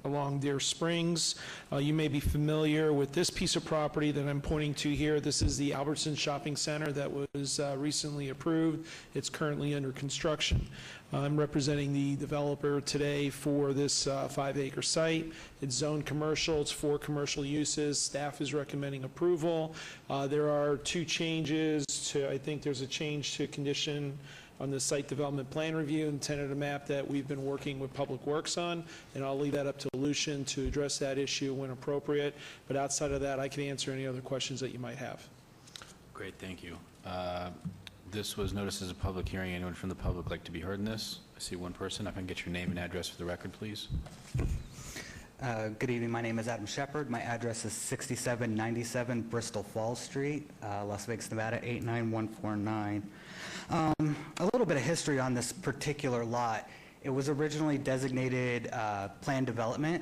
along Deer Springs. You may be familiar with this piece of property that I'm pointing to here. This is the Albertson Shopping Center that was recently approved. It's currently under construction. I'm representing the developer today for this 5-acre site. It's zoned commercial. It's for commercial uses. Staff is recommending approval. There are two changes to, I think there's a change to condition on the site development plan review and tentative map that we've been working with Public Works on, and I'll leave that up to Lucian to address that issue when appropriate. But outside of that, I can answer any other questions that you might have. Great, thank you. This was noticed as a public hearing. Anyone from the public like to be heard in this? I see one person. If I can get your name and address for the record, please. Good evening. My name is Adam Shepard. My address is 6797 Bristol Falls Street, Las Vegas, Nevada, 89149. A little bit of history on this particular lot. It was originally designated planned development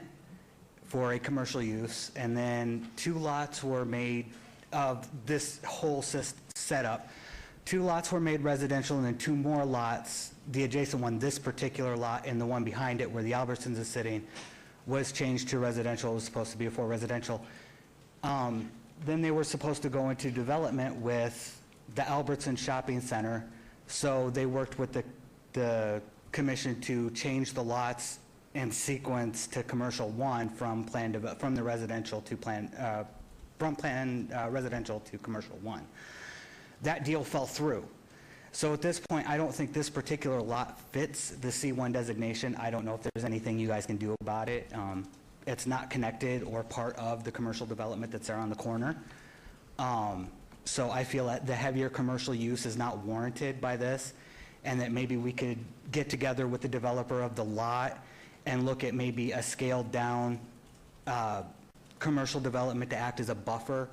for a commercial use, and then 2 lots were made of this whole setup. 2 lots were made residential, and then 2 more lots, the adjacent one, this particular lot, and the one behind it where the Albertsons is sitting, was changed to residential. It was supposed to be for residential. Then they were supposed to go into development with the Albertson Shopping Center, so they worked with the commission to change the lots in sequence to commercial one from from the residential to residential to commercial one. That deal fell through. So at this point, I don't think this particular lot fits the C1 designation. I don't know if there's anything you guys can do about it. It's not connected or part of the commercial development that's there on the corner. So I feel that the heavier commercial use is not warranted by this, and that maybe we could get together with the developer of the lot and look at maybe a scaled down commercial development to act as a buffer,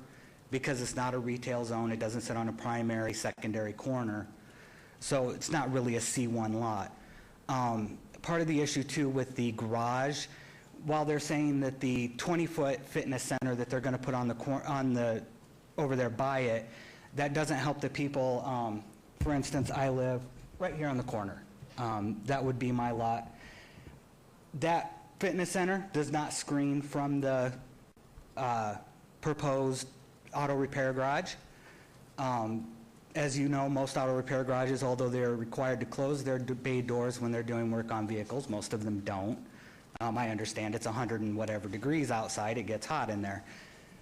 because it's not a retail zone. It doesn't sit on a primary, secondary corner. So it's not really a C1 lot. Part of the issue too with the garage, while they're saying that the 20-foot fitness center that they're going to put over there by it, that doesn't help the people. For instance, I live right here on the corner. That would be my lot. That fitness center does not screen from the proposed auto repair garage. As you know, most auto repair garages, although they're required to close their bay doors when they're doing work on vehicles, most of them don't. I understand it's 100 and whatever degrees outside, it gets hot in there.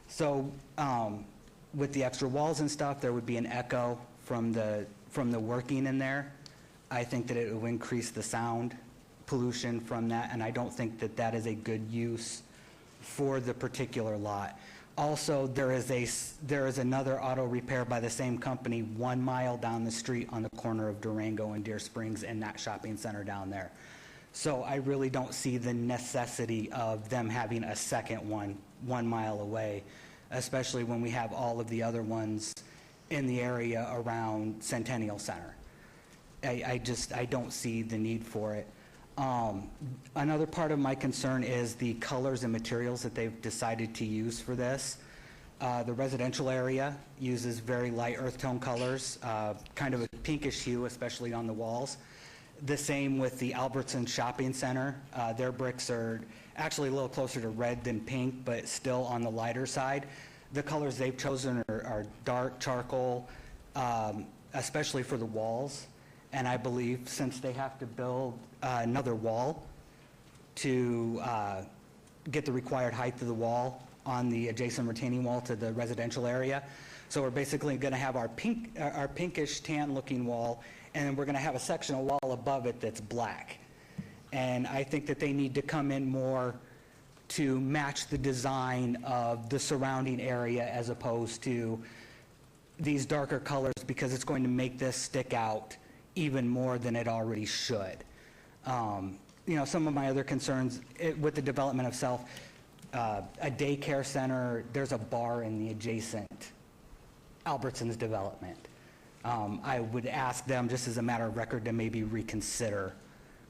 So with the extra walls and stuff, there would be an echo from the working in there. I think that it will increase the sound pollution from that, and I don't think that that is a good use for the particular lot. Also, there is another auto repair by the same company 1 mile down the street on the corner of Durango and Deer Springs in that shopping center down there. So I really don't see the necessity of them having a second one 1 mile away, especially when we have all of the other ones in the area around Centennial Center. I don't see the need for it. Another part of my concern is the colors and materials that they've decided to use for this. The residential area uses very light earth tone colors, kind of a pinkish hue, especially on the walls. The same with the Albertson Shopping Center. Their bricks are actually a little closer to red than pink, but still on the lighter side. The colors they've chosen are dark charcoal, especially for the walls. And I believe since they have to build another wall to get the required height of the wall on the adjacent retaining wall to the residential area. So we're basically going to have our pinkish tan looking wall, and then we're going to have a section of wall above it that's black. And I think that they need to come in more to match the design of the surrounding area as opposed to these darker colors, because it's going to make this stick out even more than it already should. You know, some of my other concerns with the development of self, a daycare center, there's a bar in the adjacent Albertsons development. I would ask them, just as a matter of record, to maybe reconsider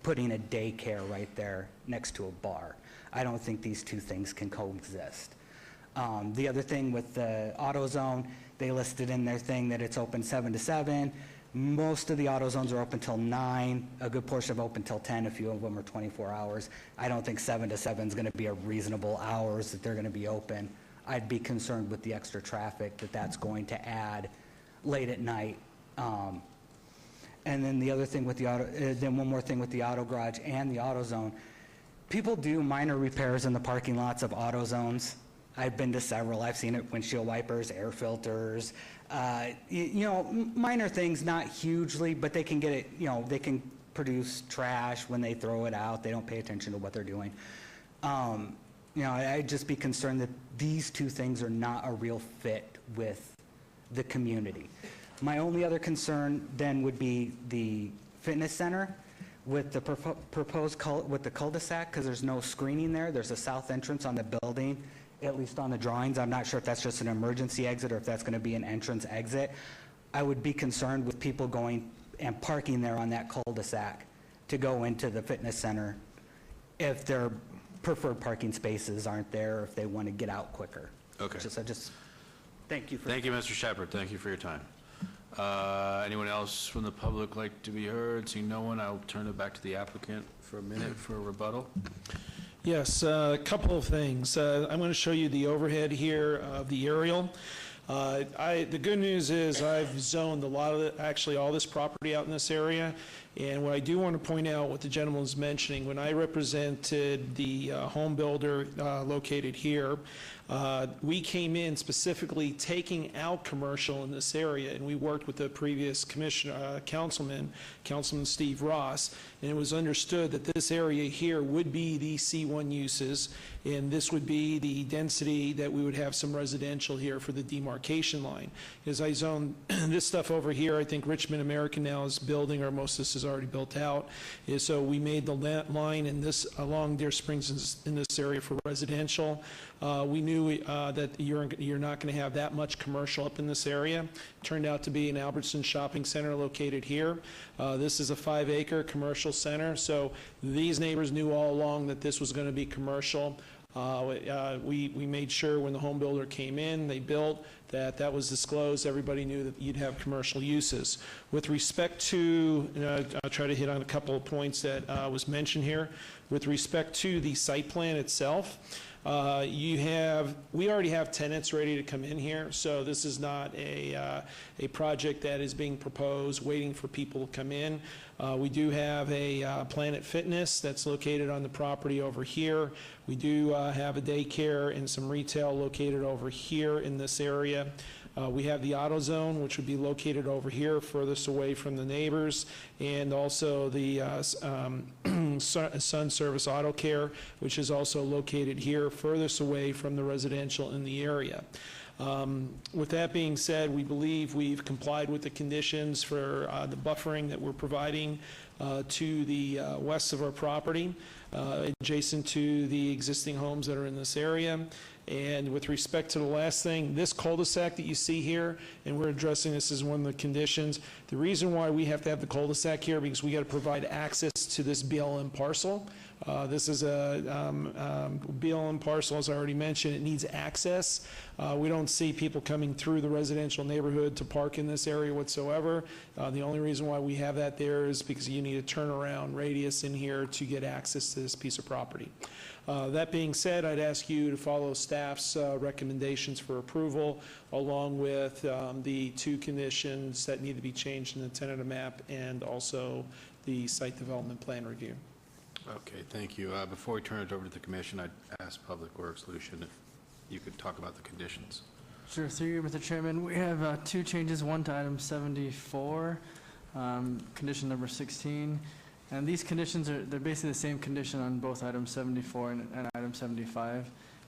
putting a daycare right there next to a bar. I don't think these two things can coexist. The other thing with the AutoZone, they listed in their thing that it's open 7 to 7. Most of the AutoZones are open till 9. A good portion are open till 10. A few of them are 24 hours. I don't think 7 to 7 is going to be a reasonable hours that they're going to be open. I'd be concerned with the extra traffic that that's going to add late at night. And then the other thing with the then one more thing with the auto garage and the AutoZone. People do minor repairs in the parking lots of AutoZones. I've been to several. I've seen it, windshield wipers, air filters, you know, minor things, not hugely, but they can get it, you know, they can produce trash when they throw it out. They don't pay attention to what they're doing. You know, I'd just be concerned that these two things are not a real fit with the community. My only other concern then would be the fitness center with the proposed with the cul-de-sac, because there's no screening there. There's a south entrance on the building, at least on the drawings. I'm not sure if that's just an emergency exit or if that's going to be an entrance exit. I would be concerned with people going and parking there on that cul-de-sac to go into the fitness center if their preferred parking spaces aren't there, or if they want to get out quicker. Okay. Thank you. Thank you, Mr. Shepard. Thank you for your time. Anyone else from the public like to be heard? Seeing no one, I'll turn it back to the applicant for a minute for a rebuttal. Yes, a couple of things. I'm going to show you the overhead here of the aerial. The good news is I've zoned a lot of, actually all this property out in this area. And what I do want to point out, what the gentleman was mentioning, when I represented the home builder located here, we came in specifically taking out commercial in this area, and we worked with the previous councilman Steve Ross, and it was understood that this area here would be the C1 uses, and this would be the density that we would have some residential here for the demarcation line. As I zone this stuff over here, I think Richmond American now is building, or most of this is already built out, is so we made the line in this along Deer Springs in this area for residential. We knew that you're not going to have that much commercial up in this area. Turned out to be an Albertson shopping center located here. This is a 5-acre commercial center, so these neighbors knew all along that this was going to be commercial. We made sure when the home builder came in, they built, that was disclosed. Everybody knew that you'd have commercial uses. With respect to, I'll try to hit on a couple of points that was mentioned here. With respect to the site plan itself, we already have tenants ready to come in here, so this is not a project that is being proposed waiting for people to come in. We do have a Planet Fitness that's located on the property over here. We do have a daycare and some retail located over here in this area. We have the AutoZone, which would be located over here, furthest away from the neighbors, and also the Sun Service Auto Care, which is also located here, furthest away from the residential in the area. With that being said, we believe we've complied with the conditions for the buffering that we're providing to the west of our property, adjacent to the existing homes that are in this area. And with respect to the last thing, this cul-de-sac that you see here, and we're addressing this as one of the conditions, the reason why we have to have the cul-de-sac here, because we got to provide access to this BLM parcel. This is a BLM parcel, as I already mentioned. It needs access. We don't see people coming through the residential neighborhood to park in this area whatsoever. The only reason why we have that there is because you need a turnaround radius in here to get access to this piece of property. That being said, I'd ask you to follow staff's recommendations for approval, along with the 2 conditions that need to be changed in the tentative map and also the site development plan review. Okay, thank you. Before we turn it over to the commission, I'd ask Public Works, Lucian, if you could talk about the conditions. Sure, through you, Mr. Chairman. We have 2 changes, one to item 74, condition number 16. And these conditions they're basically the same condition on both item 74 and item 75.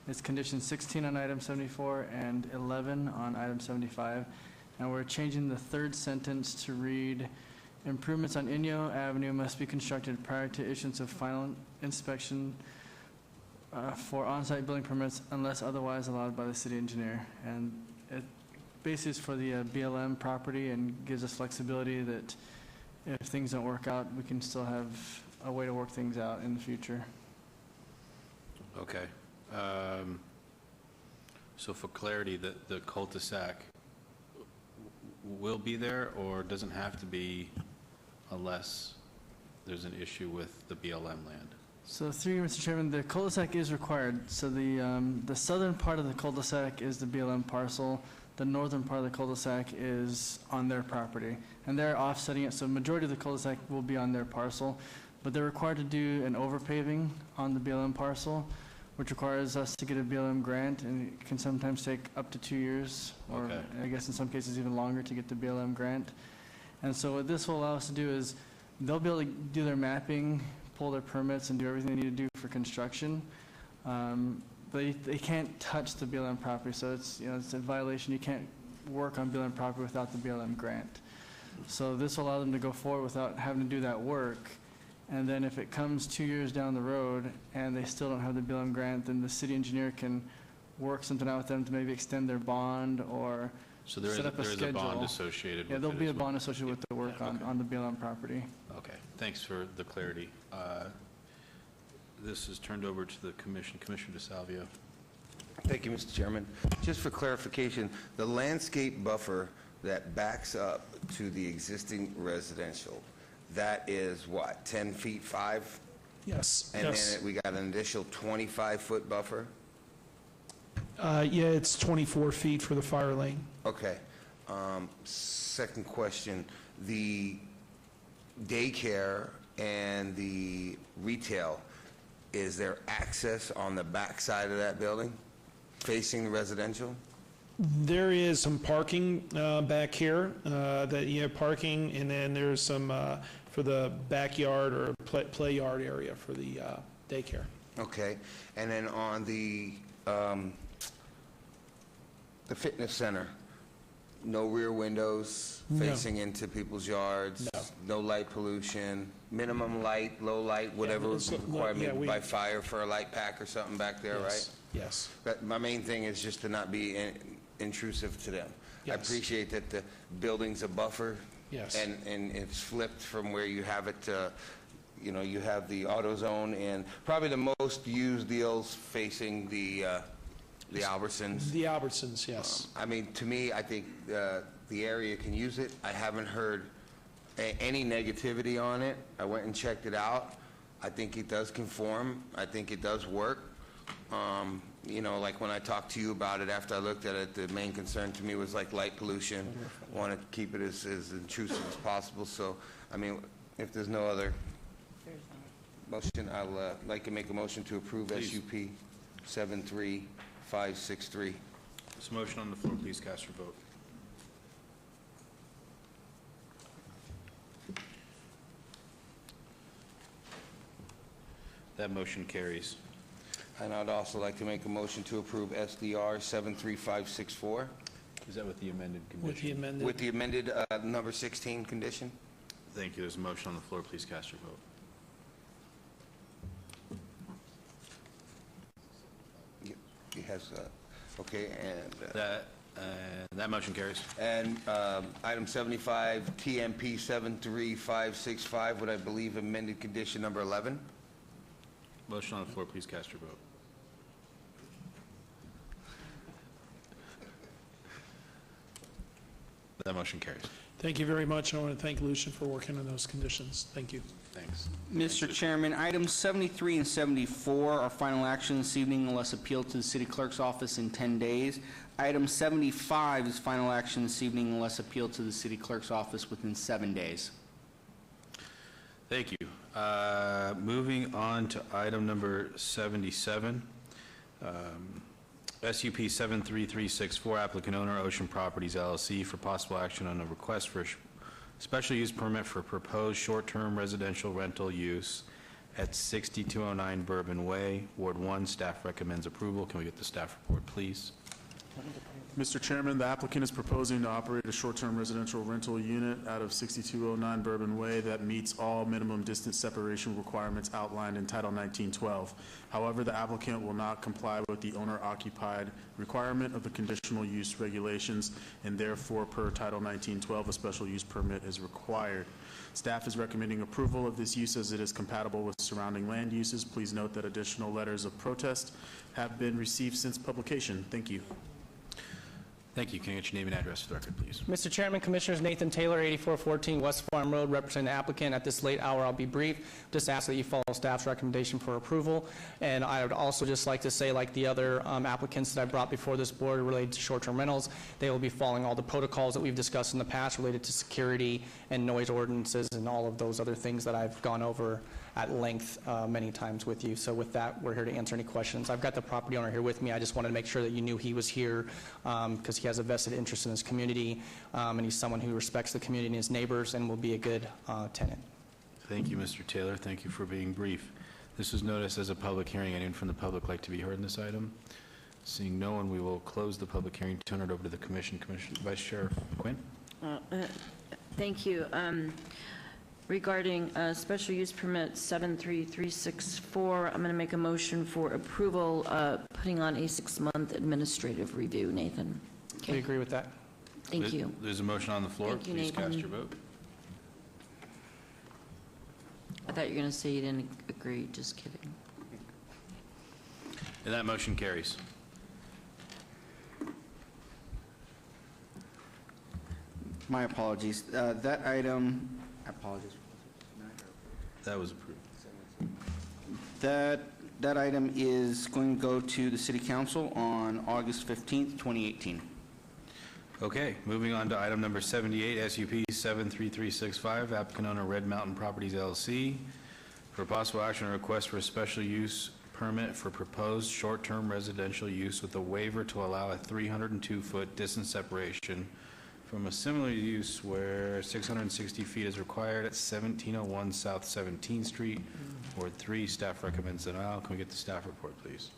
It's condition 16 on item 74 and 11 on item 75. And we're changing the 3rd sentence to read, improvements on Inyo Avenue must be constructed prior to issuance of final inspection for on-site building permits unless otherwise allowed by the city engineer. And it basically is for the BLM property and gives us flexibility that if things don't work out, we can still have a way to work things out in the future. Okay. So for clarity, the cul-de-sac will be there, or doesn't have to be unless there's an issue with the BLM land? So through you, Mr. Chairman, the cul-de-sac is required. So the southern part of the cul-de-sac is the BLM parcel. The northern part of the cul-de-sac is on their property. And they're offsetting it, so the majority of the cul-de-sac will be on their parcel. But they're required to do an overpaving on the BLM parcel, which requires us to get a BLM grant, and it can sometimes take up to 2 years, or Okay. I guess in some cases even longer to get the BLM grant. And so what this will allow us to do is, they'll be able to do their mapping, pull their permits, and do everything they need to do for construction. But they can't touch the BLM property, so it's a violation. You can't work on BLM property without the BLM grant. So this will allow them to go forward without having to do that work. And then if it comes 2 years down the road and they still don't have the BLM grant, then the city engineer can work something out with them to maybe extend their bond or So there set up a is a schedule. bond associated with it. Yeah, there'll be a as well. bond associated with the work on the BLM property. Okay, thanks for the clarity. This is turned over to the commission. Commissioner DeSalvio. Thank you, Mr. Chairman. Just for clarification, the landscape buffer that backs up to the existing residential, that is what, 10 feet 5? Yes. And yes. then we got an additional 25-foot buffer? Yeah, it's 24 feet for the fire lane. Okay. Second question, the daycare and the retail, is there access on the back side of that building facing the residential? There is some parking back here, that you have parking, and then there's some for the backyard or play yard area for the daycare. Okay. And then on the fitness center, no rear windows No. facing into people's yards? No light pollution, minimum light, low light, whatever it's lo- required yeah, we- by fire for a light pack or something back there, right? Yes. Yes. But my main thing is just to not be intrusive to them. I Yes. appreciate that the building's a buffer. Yes. And it's flipped from where you have it, you have the AutoZone and probably the most used deals facing the Albertsons. The Albertsons, yes. I mean, to me, I think the area can use it. I haven't heard any negativity on it. I went and checked it out. I think it does conform. I think it does work. Like when I talked to you about it after I looked at it, the main concern to me was like light pollution. I want to keep it as intrusive as possible. So, I mean, if there's no other motion, I'll like to make a motion to approve SUP 73563. There's a motion on the floor. Please cast your vote. That motion carries. And I'd also like to make a motion to approve SDR 73564. Is that with the amended With the amended. With the amended number 16 condition? Thank you. There's a motion on the floor. Please cast your vote. It has, okay, and... That motion carries. And item 75, TMP 73565, what I believe amended condition number 11. Motion on the floor. Please cast your vote. That motion carries. Thank you very much. I want to thank Lucian for working on those conditions. Thank you. Thanks. Mr. Chairman, items 73 and 74 are final action this evening unless appealed to the city clerk's office in 10 days. Item 75 is final action this evening unless appealed to the city clerk's office within 7 days. Thank you. Moving on to item number 77, SUP 73364, applicant owner Ocean Properties LLC for possible action on a request for a special use permit for proposed short-term residential rental use at 6209 Bourbon Way, Ward 1. Staff recommends approval. Can we get the staff report, please? Mr. Chairman, the applicant is proposing to operate a short-term residential rental unit out of 6209 Bourbon Way that meets all minimum distance separation requirements outlined in Title 1912. However, the applicant will not comply with the owner-occupied requirement of the conditional use regulations, and therefore, per Title 1912, a special use permit is required. Staff is recommending approval of this use as it is compatible with surrounding land uses. Please note that additional letters of protest have been received since publication. Thank you. Thank you. Can you get your name and address for the record, please? Mr. Chairman, Commissioners, Nathan Taylor, 8414 West Farm Road, representing the applicant. At this late hour, I'll be brief. Just ask that you follow staff's recommendation for approval. And I would also just like to say, like the other applicants that I brought before this board related to short-term rentals, they will be following all the protocols that we've discussed in the past related to security and noise ordinances and all of those other things that I've gone over at length many times with you. So with that, we're here to answer any questions. I've got the property owner here with me. I just wanted to make sure that you knew he was here because he has a vested interest in his community, and he's someone who respects the community and his neighbors and will be a good tenant. Thank you, Mr. Taylor. Thank you for being brief. This was noticed as a public hearing. Anyone from the public like to be heard in this item? Seeing no one, we will close the public hearing, turn it over to the commission. Vice Chair Quinn? Thank you. Regarding special use permit 73364, I'm going to make a motion for approval, putting on a 6-month administrative review. Nathan? We agree with that. Thank you. There's a motion on the floor. Thank you, Please Nathan. cast your vote. I thought you were going to say you didn't agree. Just kidding. And that motion carries. My apologies. That item, I apologize. That was approved. That That item is going to go to the City Council on August 15th, 2018. Okay, moving on to item number 78, SUP 73365, applicant owner Red Mountain Properties LLC, for possible action on request for a special use permit for proposed short-term residential use with a waiver to allow a 302-foot distance separation from a similar use where 660 feet is required at 1701 South 17th Street. Ward 3, staff recommends denial. Can we get the staff report, please?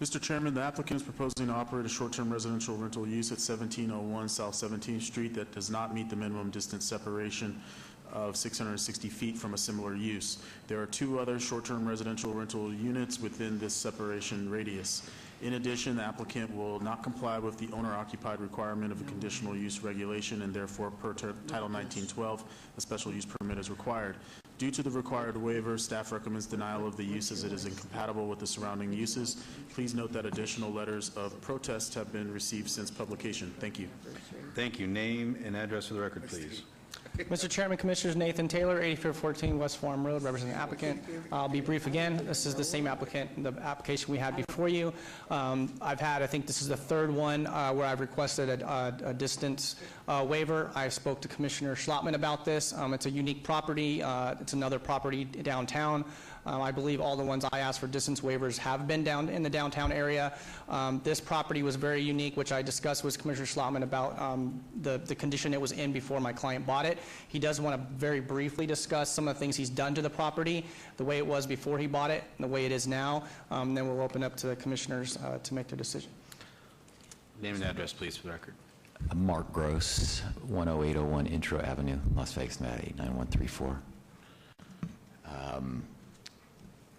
Mr. Chairman, the applicant is proposing to operate a short-term residential rental use at 1701 South 17th Street that does not meet the minimum distance separation of 660 feet from a similar use. There are 2 other short-term residential rental units within this separation radius. In addition, the applicant will not comply with the owner-occupied requirement of a conditional use regulation, and therefore, per Title 1912, a special use permit is required. Due to the required waiver, staff recommends denial of the use as it is incompatible with the surrounding uses. Please note that additional letters of protest have been received since publication. Thank you. Thank you. Name and address for the record, please. Mr. Chairman, Commissioners, Nathan Taylor, 8514 West Farm Road, representing the applicant. I'll be brief again. This is the same applicant, the application we had before you. I've had, I think this is the 3rd one where I've requested a distance waiver. I spoke to Commissioner Schlottman about this. It's a unique property. It's another property downtown. I believe all the ones I asked for distance waivers have been down in the downtown area. This property was very unique, which I discussed with Commissioner Schlottman about the condition it was in before my client bought it. He does want to very briefly discuss some of the things he's done to the property, the way it was before he bought it, and the way it is now. Then we'll open up to the commissioners to make their decision. Name and address, please, for the record. Mark Gross, 10801 Intro Avenue, Las Vegas, Nevada, 89134.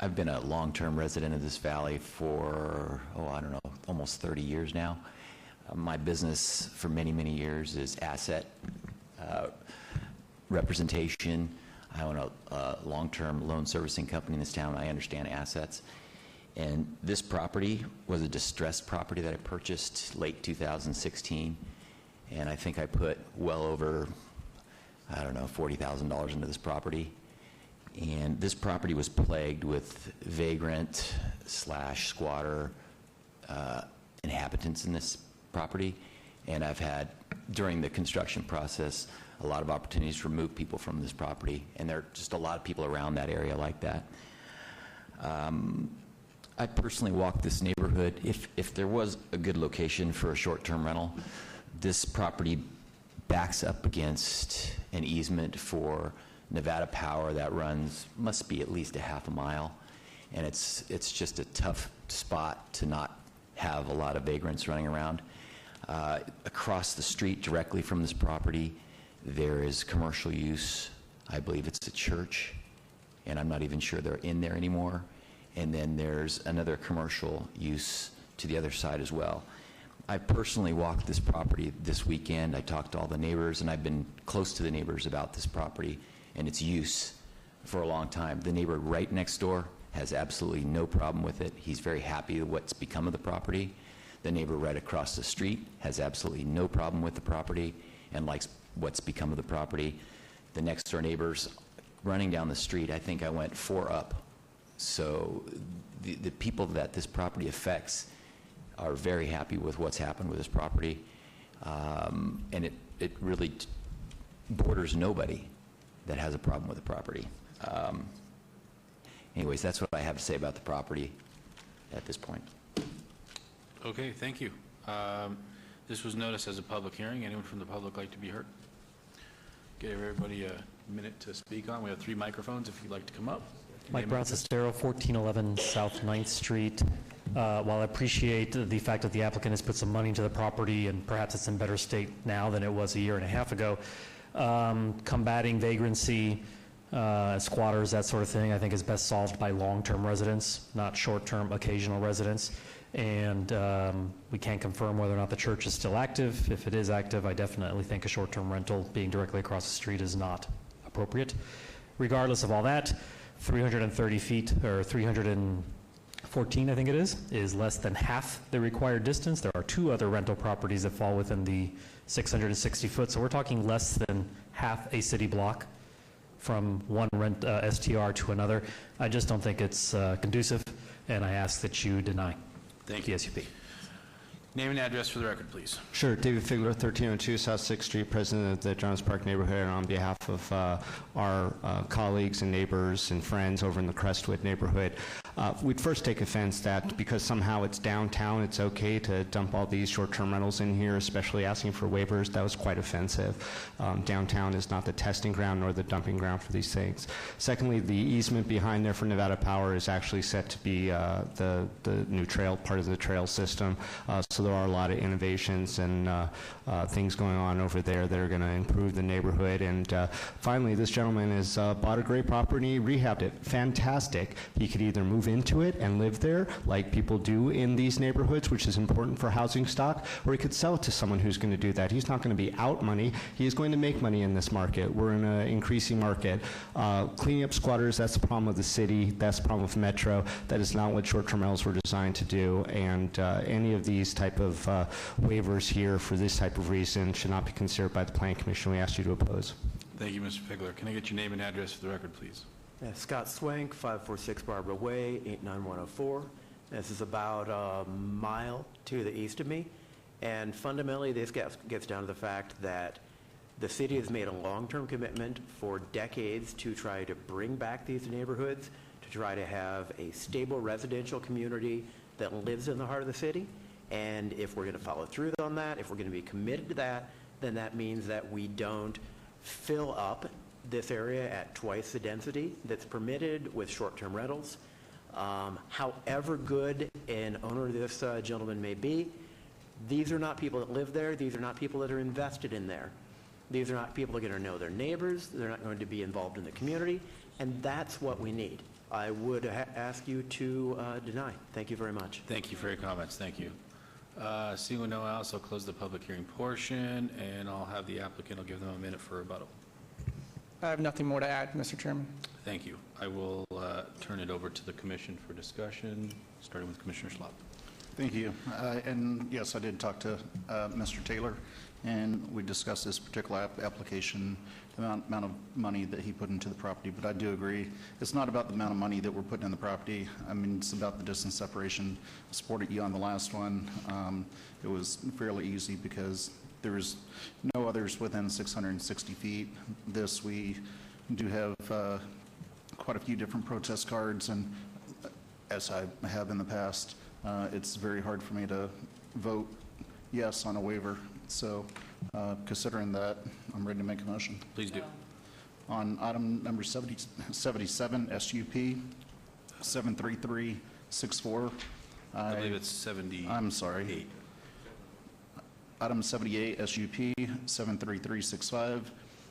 I've been a long-term resident of this valley for, I don't know, almost 30 years now. My business for many, many years is asset representation. I own a long-term loan servicing company in this town. I understand assets. And this property was a distressed property that I purchased late 2016. And I think I put well over, I don't know, $40,000 into this property. And this property was plagued with vagrant / squatter inhabitants in this property. And I've had, during the construction process, a lot of opportunities to remove people from this property. And there are just a lot of people around that area like that. I personally walk this neighborhood. If there was a good location for a short-term rental, this property backs up against an easement for Nevada Power that must be at least a half a mile, and it's just a tough spot to not have a lot of vagrants running around. Across the street directly from this property, there is commercial use. I believe it's a church, and I'm not even sure they're in there anymore. And then there's another commercial use to the other side as well. I personally walked this property this weekend. I talked to all the neighbors, and I've been close to the neighbors about this property and its use for a long time. The neighbor right next door has absolutely no problem with it. He's very happy with what's become of the property. The neighbor right across the street has absolutely no problem with the property and likes what's become of the property. The next door neighbors running down the street, I think I went 4 up. So the people that this property affects are very happy with what's happened with this property. And it really borders nobody that has a problem with the property. Anyways, that's what I have to say about the property at this point. Okay, thank you. This was noticed as a public hearing. Anyone from the public like to be heard? Give everybody a minute to speak on. We have 3 microphones if you'd like to come up. Mike Brown Sestero, 1411 South 9th Street. While I appreciate the fact that the applicant has put some money into the property and perhaps it's in better state now than it was a year and a half ago, combating vagrancy, squatters, that sort of thing, I think is best solved by long-term residents, not short-term occasional residents. And we can't confirm whether or not the church is still active. If it is active, I definitely think a short-term rental being directly across the street is not appropriate. Regardless of all that, 330 feet, or 314, I think it is less than half the required distance. There are 2 other rental properties that fall within the 660 foot, so we're talking less than half a city block from one STR to another. I just don't think it's conducive, and I ask that you deny. Thank you. The SUP. Name and address for the record, please. Sure. David Figler, 1302 South 6th Street, president of the Jones Park neighborhood, and on behalf of our colleagues and neighbors and friends over in the Crestwood neighborhood, we'd first take offense that because somehow it's downtown, it's okay to dump all these short-term rentals in here, especially asking for waivers. That was quite offensive. Downtown is not the testing ground nor the dumping ground for these things. Secondly, the easement behind there for Nevada Power is actually set to be the new trail, part of the trail system. So there are a lot of innovations and things going on over there that are going to improve the neighborhood. And finally, this gentleman has bought a great property, rehabbed it. Fantastic. He could either move into it and live there like people do in these neighborhoods, which is important for housing stock, or he could sell it to someone who's going to do that. He's not going to be out money. He is going to make money in this market. We're in an increasing market. Cleaning up squatters, that's the problem with the city. That's the problem with Metro. That is not what short-term rentals were designed to do. And any of these type of waivers here for this type of reason should not be considered by the Planning Commission. We ask you to oppose. Thank you, Mr. Figler. Can I get your name and address for the record, please? Scott Swank, 546 Barbara Way, 89104. This is about a mile to the east of me. And fundamentally, this gets down to the fact that the city has made a long-term commitment for decades to try to bring back these neighborhoods, to try to have a stable residential community that lives in the heart of the city. And if we're going to follow through on that, if we're going to be committed to that, then that means that we don't fill up this area at twice the density that's permitted with short-term rentals. However good an owner this gentleman may be, these are not people that live there. These are not people that are invested in there. These are not people that are going to know their neighbors. They're not going to be involved in the community. And that's what we need. I would ask you to deny. Thank you very much. Thank you for your comments. Thank you. Seeing no one else, I'll close the public hearing portion, and I'll have the applicant, I'll give them a minute for rebuttal. I have nothing more to add, Mr. Chairman. Thank you. I will turn it over to the commission for discussion, starting with Commissioner Schlapp. Thank you. And yes, I did talk to Mr. Taylor, and we discussed this particular application, the amount of money that he put into the property. But I do agree, it's not about the amount of money that we're putting in the property. I mean, it's about the distance separation. I supported you on the last one. It was fairly easy because there's no others within 660 feet. This, we do have quite a few different protest cards, and as I have in the past, it's very hard for me to vote yes on a waiver. So considering that, I'm ready to make a motion. Please do. On item number 77, SUP 73364. I believe it's 70. I'm sorry. Item 78, SUP 73365.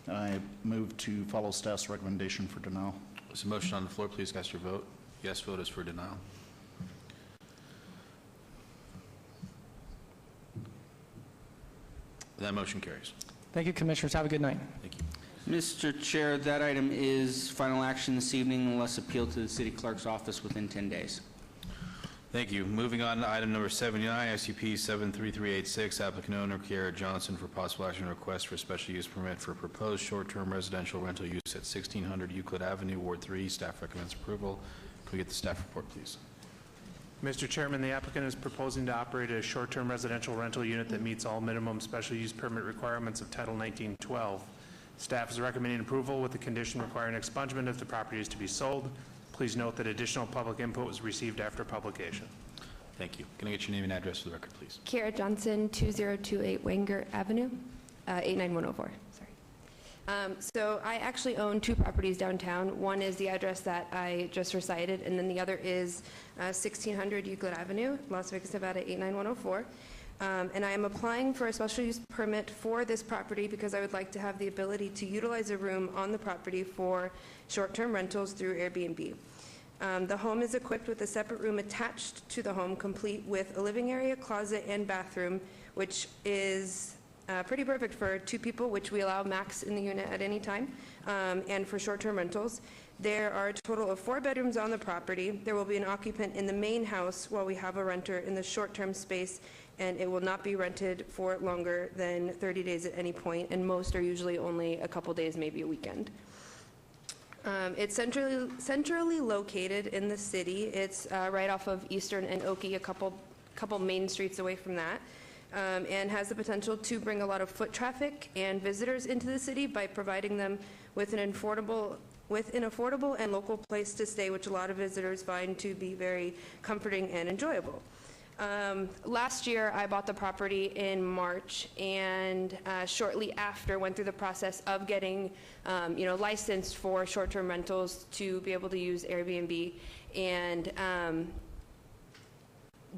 I move to follow staff's recommendation for denial. There's a motion on the floor. Please cast your vote. Yes vote is for denial. That motion carries. Thank you, Commissioners. Have a good night. Thank you. Mr. Chair, that item is final action this evening unless appealed to the city clerk's office within 10 days. Thank you. Moving on to item number 79, SUP 73386, applicant owner Kiara Johnson for possible action request for special use permit for proposed short-term residential rental use at 1600 Euclid Avenue, Ward 3. Staff recommends approval. Can we get the staff report, please? Mr. Chairman, the applicant is proposing to operate a short-term residential rental unit that meets all minimum special use permit requirements of Title 1912. Staff is recommending approval with the condition requiring expungement if the property is to be sold. Please note that additional public input was received after publication. Thank you. Can I get your name and address for the record, please? Kiara Johnson, 2028 Wenger Avenue, 89104. Sorry. So I actually own two properties downtown. One is the address that I just recited, and then the other is 1600 Euclid Avenue, Las Vegas, Nevada, 89104. And I am applying for a special use permit for this property because I would like to have the ability to utilize a room on the property for short-term rentals through Airbnb. The home is equipped with a separate room attached to the home, complete with a living area, closet, and bathroom, which is pretty perfect for two people, which we allow max in the unit at any time, and for short-term rentals. There are a total of 4 bedrooms on the property. There will be an occupant in the main house while we have a renter in the short-term space, and it will not be rented for longer than 30 days at any point, and most are usually only a couple days, maybe a weekend. It's centrally located in the city. It's right off of Eastern and Oakey, a couple main streets away from that, and has the potential to bring a lot of foot traffic and visitors into the city by providing them with an affordable and local place to stay, which a lot of visitors find to be very comforting and enjoyable. Last year, I bought the property in March, and shortly after went through the process of getting, licensed for short-term rentals to be able to use Airbnb, and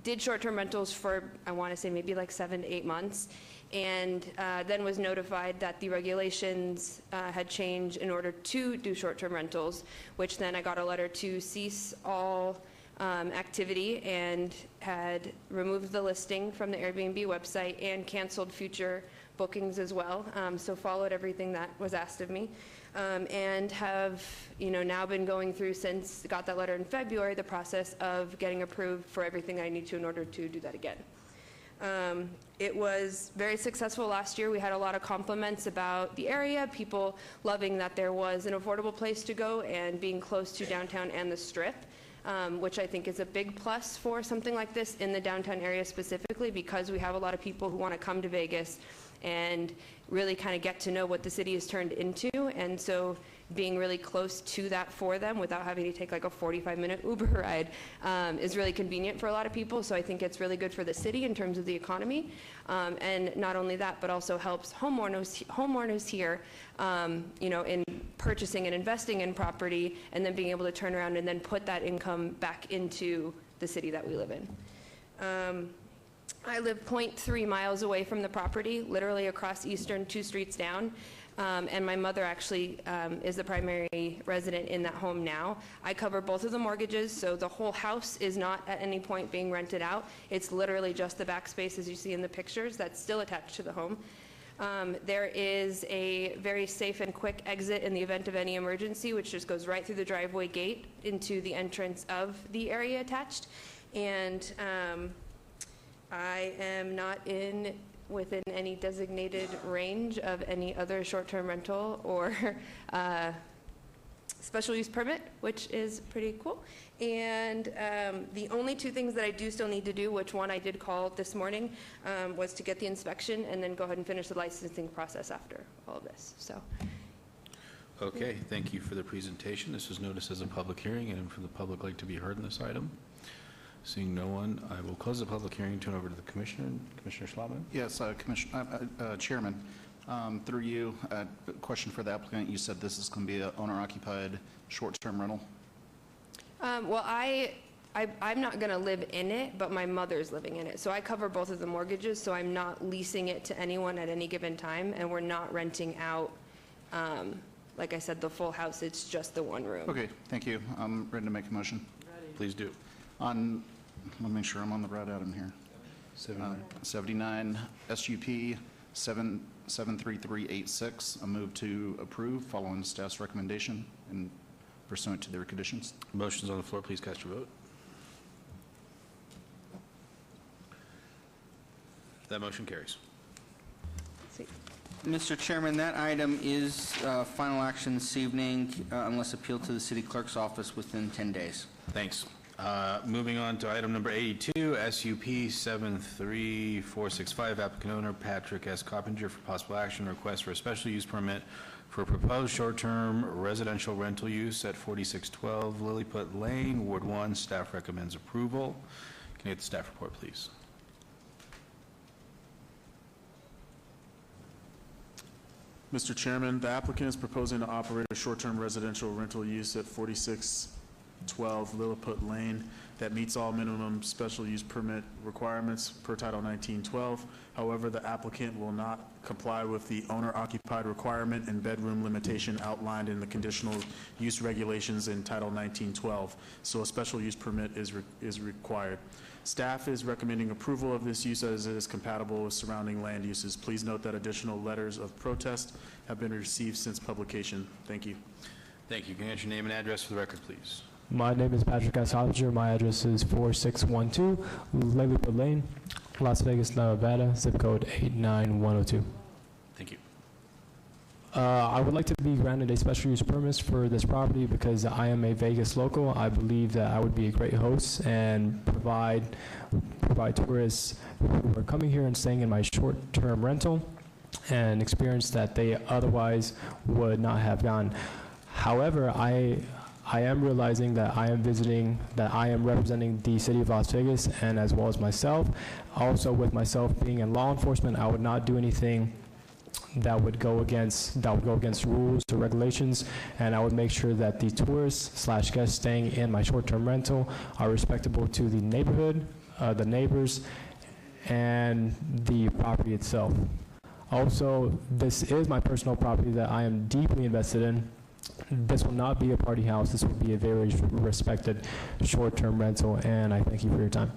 did short-term rentals for, I want to say, maybe like 7 to 8 months, and then was notified that the regulations had changed in order to do short-term rentals, which then I got a letter to cease all activity and had removed the listing from the Airbnb website and canceled future bookings as well. So followed everything that was asked of me, and have now been going through, since got that letter in February, the process of getting approved for everything I need to in order to do that again. It was very successful last year. We had a lot of compliments about the area, people loving that there was an affordable place to go and being close to downtown and the Strip. Which I think is a big plus for something like this in the downtown area specifically, because we have a lot of people who want to come to Vegas and really kind of get to know what the city has turned into. And so being really close to that for them without having to take like a 45-minute Uber ride is really convenient for a lot of people. So I think it's really good for the city in terms of the economy. And not only that, but also helps homeowners here, in purchasing and investing in property, and then being able to turn around and then put that income back into the city that we live in. I live 0.3 miles away from the property, literally across Eastern, 2 streets down. And my mother actually is the primary resident in that home now. I cover both of the mortgages, so the whole house is not at any point being rented out. It's literally just the back space, as you see in the pictures, that's still attached to the home. There is a very safe and quick exit in the event of any emergency, which just goes right through the driveway gate into the entrance of the area attached. And I am not within any designated range of any other short-term rental or special use permit, which is pretty cool. And the only 2 things that I do still need to do, which one I did call this morning, was to get the inspection and then go ahead and finish the licensing process after all of this. So. Okay, thank you for the presentation. This was noticed as a public hearing, and for the public like to be heard on this item. Seeing no one, I will close the public hearing and turn over to the Commissioner. Commissioner Schlotman? Yes, Chairman, through you, a question for the applicant. You said this is going to be an owner-occupied short-term rental? Well, I'm not going to live in it, but my mother's living in it. So I cover both of the mortgages, so I'm not leasing it to anyone at any given time, and we're not renting out, like I said, the full house. It's just the one room. Okay, thank you. I'm ready to make a motion. Please do. Let me make sure I'm on the right item here. 79 SUP 73386. I move to approve following staff's recommendation and pursuant to their conditions. Motion's on the floor. Please cast your vote. That motion carries. Mr. Chairman, that item is final action this evening unless appealed to the city clerk's office within 10 days. Thanks. Moving on to item number 82, SUP 73465, applicant owner Patrick S. Coppinger for possible action, request for a special use permit for a proposed short-term residential rental use at 4612 Lilliput Lane, Ward 1. Staff recommends approval. Can I get the staff report, please? Mr. Chairman, the applicant is proposing to operate a short-term residential rental use at 4612 Lilliput Lane that meets all minimum special use permit requirements per Title 1912. However, the applicant will not comply with the owner-occupied requirement and bedroom limitation outlined in the conditional use regulations in Title 1912, so a special use permit is required. Staff is recommending approval of this use as it is compatible with surrounding land uses. Please note that additional letters of protest have been received since publication. Thank you. Thank you. Can I get your name and address for the record, please? My name is Patrick S. Hoppinger. My address is 4612 Lilliput Lane, Las Vegas, Nevada, zip code 89102. Thank you. I would like to be granted a special use permit for this property because I am a Vegas local. I believe that I would be a great host and provide tourists who are coming here and staying in my short-term rental an experience that they otherwise would not have gotten. However, I am realizing that I am representing the city of Las Vegas, and as well as myself. Also, with myself being in law enforcement, I would not do anything that would go against rules or regulations, and I would make sure that the tourists / guests staying in my short-term rental are respectable to the neighborhood, the neighbors, and the property itself. Also, this is my personal property that I am deeply invested in. This will not be a party house. This will be a very respected short-term rental, and I thank you for your time.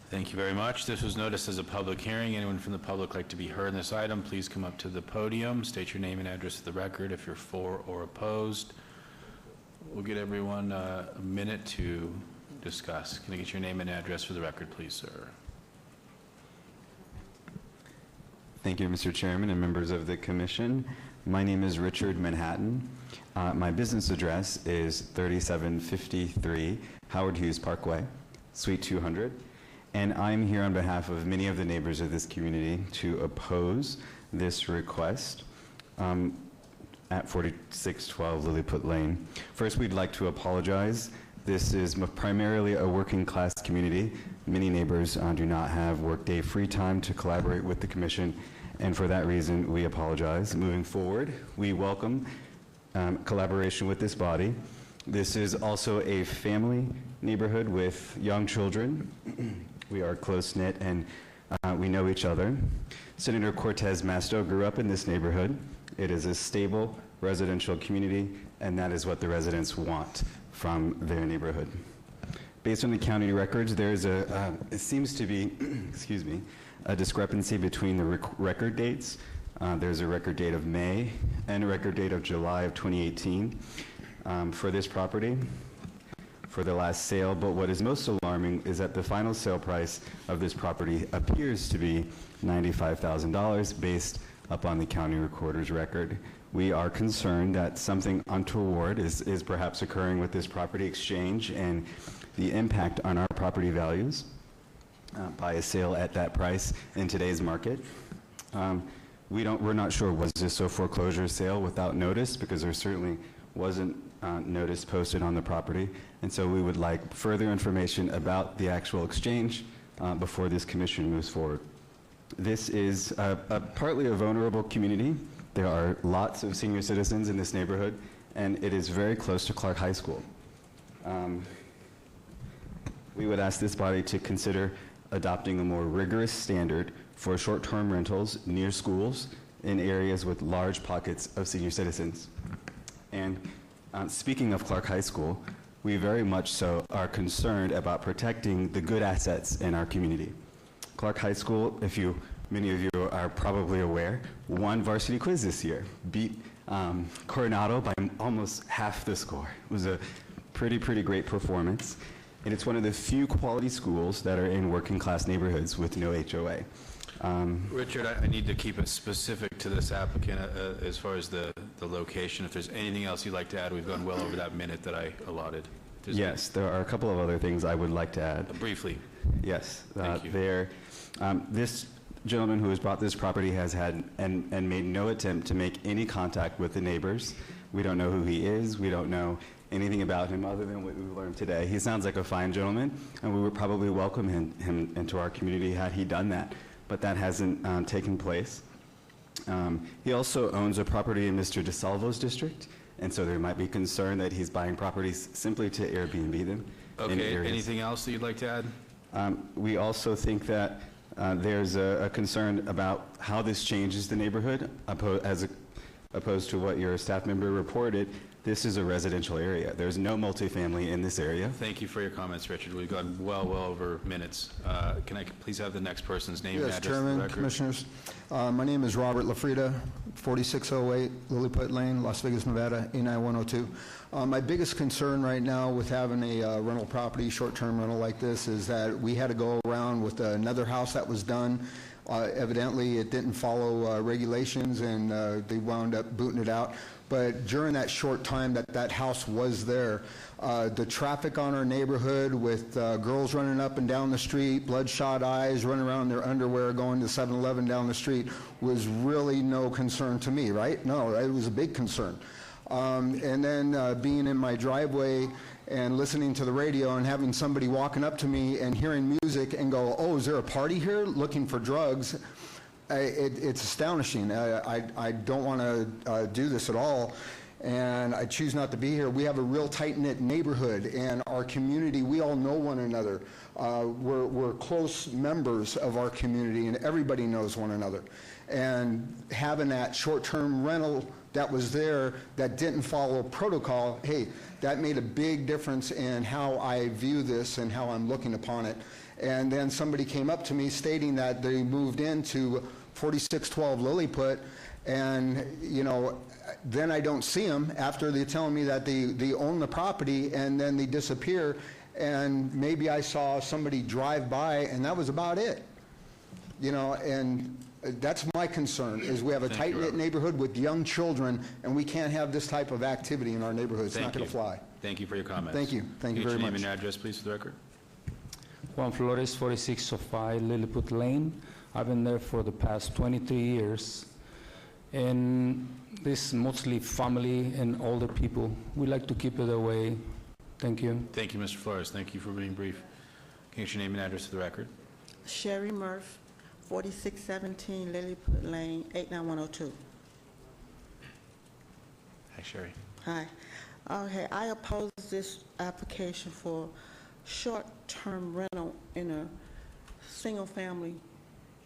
Thank you very much. This was noticed as a public hearing. Anyone from the public like to be heard on this item, please come up to the podium, state your name and address to the record if you're for or opposed. We'll get everyone a minute to discuss. Can I get your name and address for the record, please, sir? Thank you, Mr. Chairman and members of the commission. My name is Richard Manhattan. My business address is 3753 Howard Hughes Parkway, Suite 200. And I'm here on behalf of many of the neighbors of this community to oppose this request at 4612 Lilliput Lane. First, we'd like to apologize. This is primarily a working class community. Many neighbors do not have workday free time to collaborate with the commission, and for that reason, we apologize. Moving forward, we welcome collaboration with this body. This is also a family neighborhood with young children. We are close-knit and we know each other. Senator Cortez Masto grew up in this neighborhood. It is a stable residential community, and that is what the residents want from their neighborhood. Based on the county records, there's it seems to be, excuse me, a discrepancy between the record dates. There's a record date of May and a record date of July of 2018 for this property, for the last sale. But what is most alarming is that the final sale price of this property appears to be $95,000 based upon the county recorder's record. We are concerned that something untoward is perhaps occurring with this property exchange and the impact on our property values by a sale at that price in today's market. We're not sure, was this a foreclosure sale without notice? Because there certainly wasn't notice posted on the property. And so we would like further information about the actual exchange before this commission moves forward. This is partly a vulnerable community. There are lots of senior citizens in this neighborhood, and it is very close to Clark High School. We would ask this body to consider adopting a more rigorous standard for short-term rentals near schools in areas with large pockets of senior citizens. And speaking of Clark High School, we very much so are concerned about protecting the good assets in our community. Clark High School, many of you are probably aware, won varsity quiz this year, beat Coronado by almost half the score. It was a pretty great performance. And it's one of the few quality schools that are in working class neighborhoods with no HOA. Richard, I need to keep it specific to this applicant as far as the location. If there's anything else you'd like to add, we've gone well over that minute that I allotted. Yes, there are a couple of other things I would like to add. Briefly. Yes. Thank you. This gentleman who has bought this property has had and made no attempt to make any contact with the neighbors. We don't know who he is. We don't know anything about him other than what we've learned today. He sounds like a fine gentleman, and we would probably welcome him into our community had he done that, but that hasn't taken place. He also owns a property in Mr. DeSalvo's district, and so there might be concern that he's buying properties simply to Airbnb them. Okay, anything else that you'd like to add? We also think that there's a concern about how this changes the neighborhood as opposed to what your staff member reported. This is a residential area. There's no multifamily in this area. Thank you for your comments, Richard. We've gone well over minutes. Can I please have the next person's name and address? Yes, Chairman, Commissioners. My name is Robert LaFrida, 4608 Lilliput Lane, Las Vegas, Nevada, 89102. My biggest concern right now with having a rental property, short-term rental like this, is that we had to go around with another house that was done Evidently, it didn't follow regulations, and they wound up booting it out. But during that short time that that house was there, the traffic on our neighborhood with girls running up and down the street, bloodshot eyes, running around in their underwear, going to 7-Eleven down the street was really no concern to me, right? No, it was a big concern. And then being in my driveway and listening to the radio and having somebody walking up to me and hearing music and go, oh, is there a party here looking for drugs? It's astonishing. I don't want to do this at all, and I choose not to be here. We have a real tight-knit neighborhood, and our community, we all know one another. We're close members of our community, and everybody knows one another. And having that short-term rental that was there that didn't follow protocol, hey, that made a big difference in how I view this and how I'm looking upon it. And then somebody came up to me stating that they moved into 4612 Lilliput, and you know, then I don't see them after they're telling me that they own the property, and then they disappear, and maybe I saw somebody drive by, and that was about it. You know, and that's my concern, is we have a tight-knit neighborhood with young children, and we can't have this type of activity in our neighborhood. It's not going to fly. Thank you for your comments. Thank you. Thank you very much. Name and address, please, for the record. Juan Flores, 4605 Lilliput Lane. I've been there for the past 23 years. And this is mostly family and older people. We like to keep it away. Thank you. Thank you, Mr. Flores. Thank you for being brief. Can you get your name and address for the record? Sherry Murph, 4617 Lilliput Lane, 89102. Hi, Sherry. Hi. Okay, I oppose this application for short-term rental in a single-family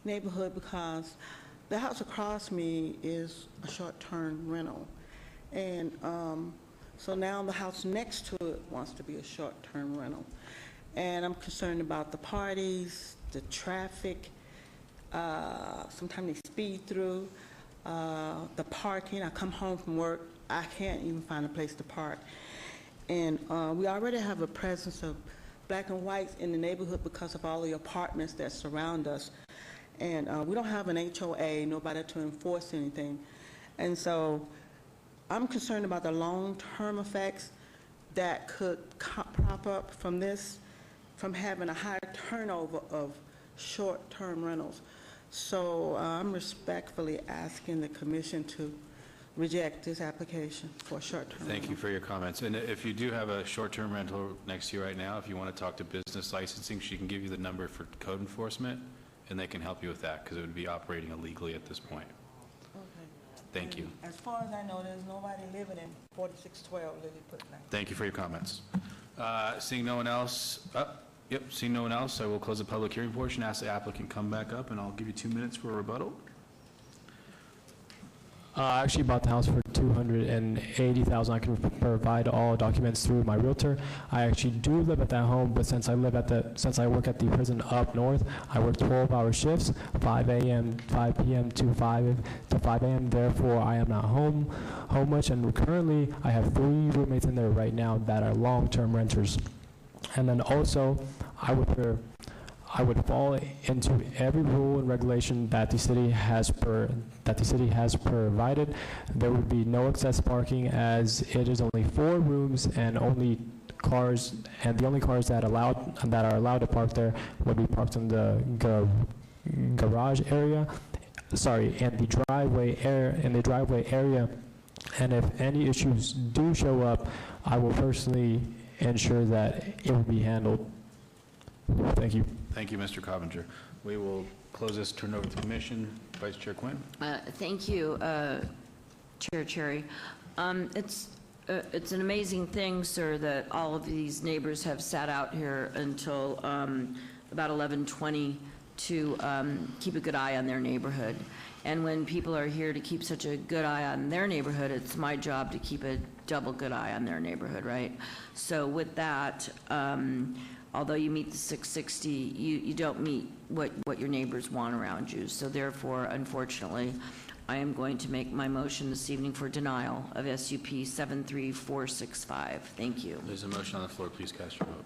neighborhood because the house across me is a short-term rental. And so now the house next to it wants to be a short-term rental. And I'm concerned about the parties, the traffic, sometimes they speed through, the parking. I come home from work, I can't even find a place to park. And we already have a presence of black and whites in the neighborhood because of all the apartments that surround us. And we don't have an HOA, nobody to enforce anything. And so I'm concerned about the long-term effects that could prop up from this, from having a high turnover of short-term rentals. So I'm respectfully asking the commission to reject this application for short-term rental. Thank you for your comments. And if you do have a short-term rental next to you right now, if you want to talk to business licensing, she can give you the number for code enforcement, and they can help you with that, because it would be operating illegally at this point. Okay. Thank you. As far as I know, there's nobody living in 4612 Lilliput Lane. Thank you for your comments. Seeing no one else, seeing no one else, I will close the public hearing portion, ask the applicant come back up, and I'll give you 2 minutes for a rebuttal. I actually bought the house for $280,000. I can provide all documents through my realtor. I actually do live at that home, but since I work at the prison up north, I work 12-hour shifts, 5 p.m. to 5 a.m. Therefore, I am not home much. And currently, I have 3 roommates in there right now that are long-term renters. And then also, I would fall into every rule and regulation that the city has provided. There would be no excess parking, as it is only 4 rooms and only cars, and the only cars that are allowed to park there would be parked in the garage area. Sorry, and the driveway area. And if any issues do show up, I will personally ensure that it will be handled. Thank you. Thank you, Mr. Coppinger. We will close this, turn it over to the commission. Vice Chair Quinn. Thank you, Chair Cherry. It's an amazing thing, sir, that all of these neighbors have sat out here until about 11:20 to keep a good eye on their neighborhood. And when people are here to keep such a good eye on their neighborhood, it's my job to keep a double good eye on their neighborhood, right? So with that, although you meet the 660, you don't meet what your neighbors want around you. So therefore, unfortunately, I am going to make my motion this evening for denial of SUP 73465. Thank you. There's a motion on the floor. Please cast your vote.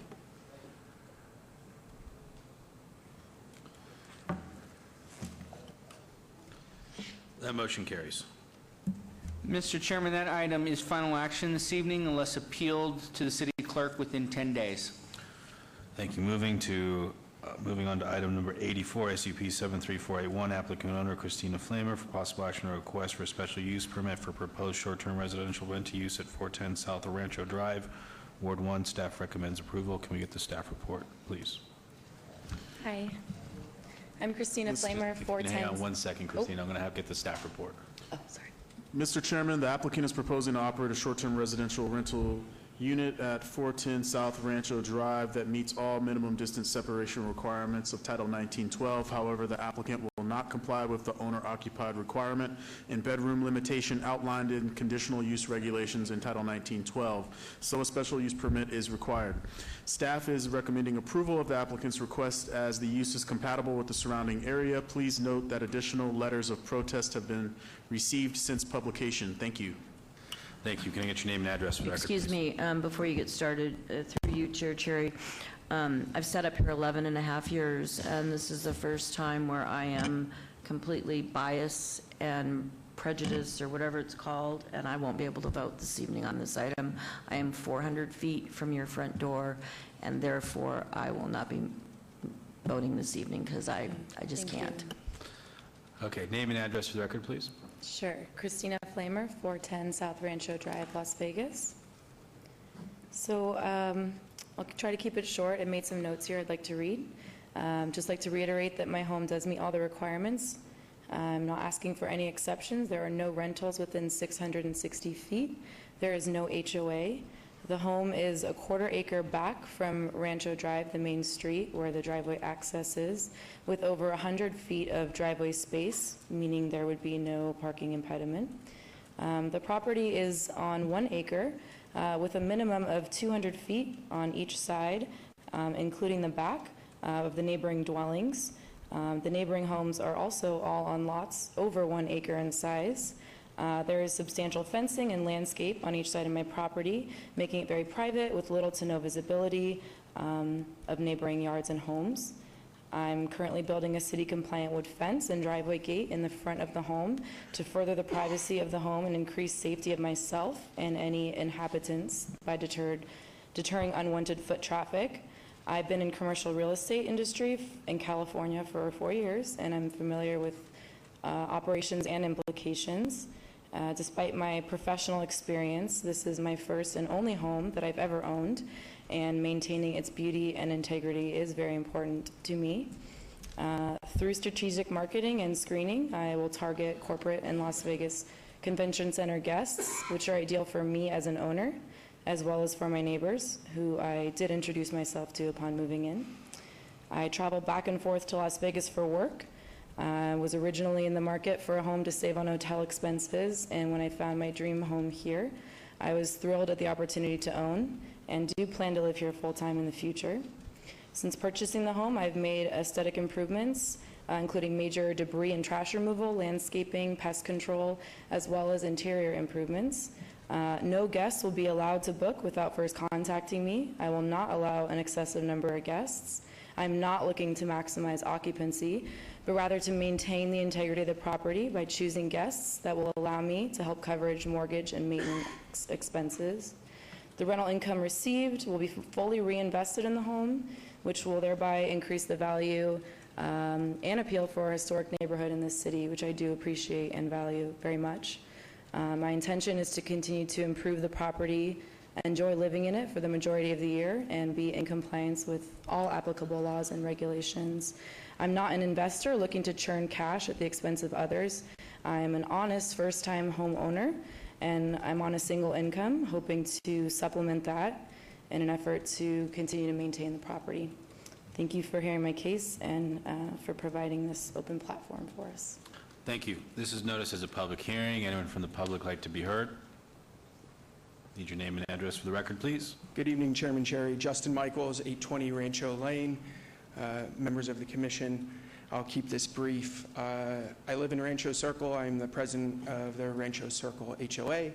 That motion carries. Mr. Chairman, that item is final action this evening unless appealed to the city clerk within 10 days. Thank you. Moving on to item number 84, SUP 73481, applicant owner Christina Flamer for possible action or request for a special use permit for proposed short-term residential rent-to-use at 410 South Rancho Drive, Ward 1. Staff recommends approval. Can we get the staff report, please? Hi, I'm Christina Flamer, 410. Hang on one second, Christina. I'm going to get the staff report. Oh, sorry. Mr. Chairman, the applicant is proposing to operate a short-term residential rental unit at 410 South Rancho Drive that meets all minimum distance separation requirements of Title 1912. However, the applicant will not comply with the owner-occupied requirement and bedroom limitation outlined in conditional use regulations in Title 1912, so a special use permit is required. Staff is recommending approval of the applicant's request as the use is compatible with the surrounding area. Please note that additional letters of protest have been received since publication. Thank you. Thank you. Can I get your name and address for the record, Excuse me, before you get started, through you, Chair Cherry, I've sat up here 11 and a half years, and this is the first time where I am completely biased and prejudiced, or whatever it's called, and I won't be able to vote this evening on this item. I am 400 feet from your front door, and therefore I will not be voting this evening because I just can't. Okay. Name and address for the record, please. Sure. Christina Flamer, 410 South Rancho Drive, Las Vegas. So I'll try to keep it short. I made some notes here I'd like to read. Just like to reiterate that my home does meet all the requirements. I'm not asking for any exceptions. There are no rentals within 660 feet. There is no HOA. The home is a quarter acre back from Rancho Drive, the main street where the driveway access is, with over 100 feet of driveway space, meaning there would be no parking impediment. The property is on 1 acre with a minimum of 200 feet on each side, including the back of the neighboring dwellings. The neighboring homes are also all on lots over 1 acre in size. There is substantial fencing and landscape on each side of my property, making it very private with little to no visibility of neighboring yards and homes. I'm currently building a city-compliant wood fence and driveway gate in the front of the home to further the privacy of the home and increase safety of myself and any inhabitants by deterring unwanted foot traffic. I've been in commercial real estate industry in California for 4 years, and I'm familiar with operations and implications. Despite my professional experience, this is my first and only home that I've ever owned, and maintaining its beauty and integrity is very important to me. Through strategic marketing and screening, I will target corporate and Las Vegas Convention Center guests, which are ideal for me as an owner, as well as for my neighbors, who I did introduce myself to upon moving in. I travel back and forth to Las Vegas for work. I was originally in the market for a home to save on hotel expenses, and when I found my dream home here, I was thrilled at the opportunity to own and do plan to live here full-time in the future. Since purchasing the home, I've made aesthetic improvements, including major debris and trash removal, landscaping, pest control, as well as interior improvements. No guests will be allowed to book without first contacting me. I will not allow an excessive number of guests. I'm not looking to maximize occupancy, but rather to maintain the integrity of the property by choosing guests that will allow me to help coverage mortgage and maintenance expenses. The rental income received will be fully reinvested in the home, which will thereby increase the value and appeal for a historic neighborhood in this city, which I do appreciate and value very much. My intention is to continue to improve the property, enjoy living in it for the majority of the year, and be in compliance with all applicable laws and regulations. I'm not an investor looking to churn cash at the expense of others. I'm an honest first-time homeowner, and I'm on a single income, hoping to supplement that in an effort to continue to maintain the property. Thank you for hearing my case and for providing this open platform for us. Thank you. This is noticed as a public hearing. Anyone from the public like to be heard? Need your name and address for the record, please. Good evening, Chairman Cherry. Justin Michaels, 820 Rancho Lane. Members of the commission, I'll keep this brief. I live in Rancho Circle. I'm the president of the Rancho Circle HOA, and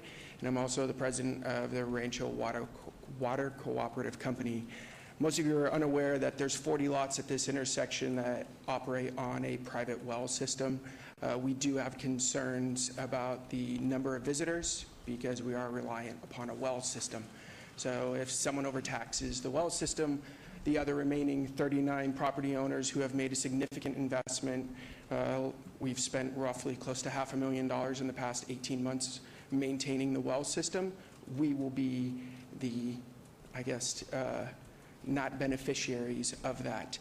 I'm also the president of the Rancho Water Cooperative Company. Most of you are unaware that there's 40 lots at this intersection that operate on a private well system. We do have concerns about the number of visitors because we are reliant upon a well system. So if someone overtaxes the well system, the other remaining 39 property owners who have made a significant investment, we've spent roughly close to $500,000 in the past 18 months maintaining the well system. We will be the, I guess, not beneficiaries of that.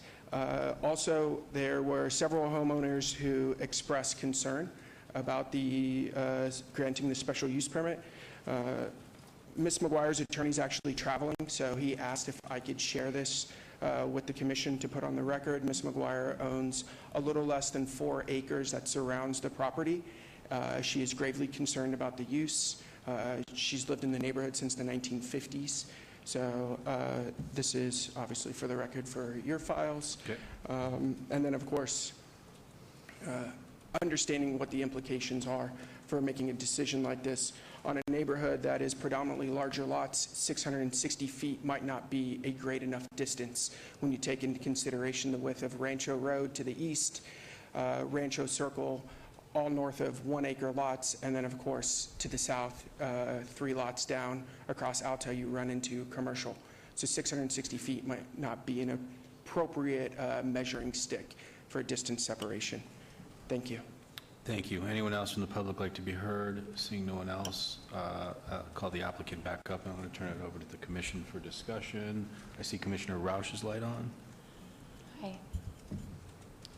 Also, there were several homeowners who expressed concern about the granting the special use permit. Ms. McGuire's attorney is actually traveling, so he asked if I could share this with the commission to put on the record. Ms. McGuire owns a little less than 4 acres that surrounds the property. She is gravely concerned about the use. She's lived in the neighborhood since the 1950s. So this is obviously for the record for your files. Okay. And then, of course, understanding what the implications are for making a decision like this on a neighborhood that is predominantly larger lots. 660 feet might not be a great enough distance when you take into consideration the width of Rancho Road to the east, Rancho Circle, all north of 1 acre lots, and then of course to the south, 3 lots down across Alta, you run into commercial. So 660 feet might not be an appropriate measuring stick for a distance separation. Thank you. Thank you. Anyone else from the public like to be heard? Seeing no one else, call the applicant back up. I'm going to turn it over to the commission for discussion. I see Commissioner Rausch's light on. Hi.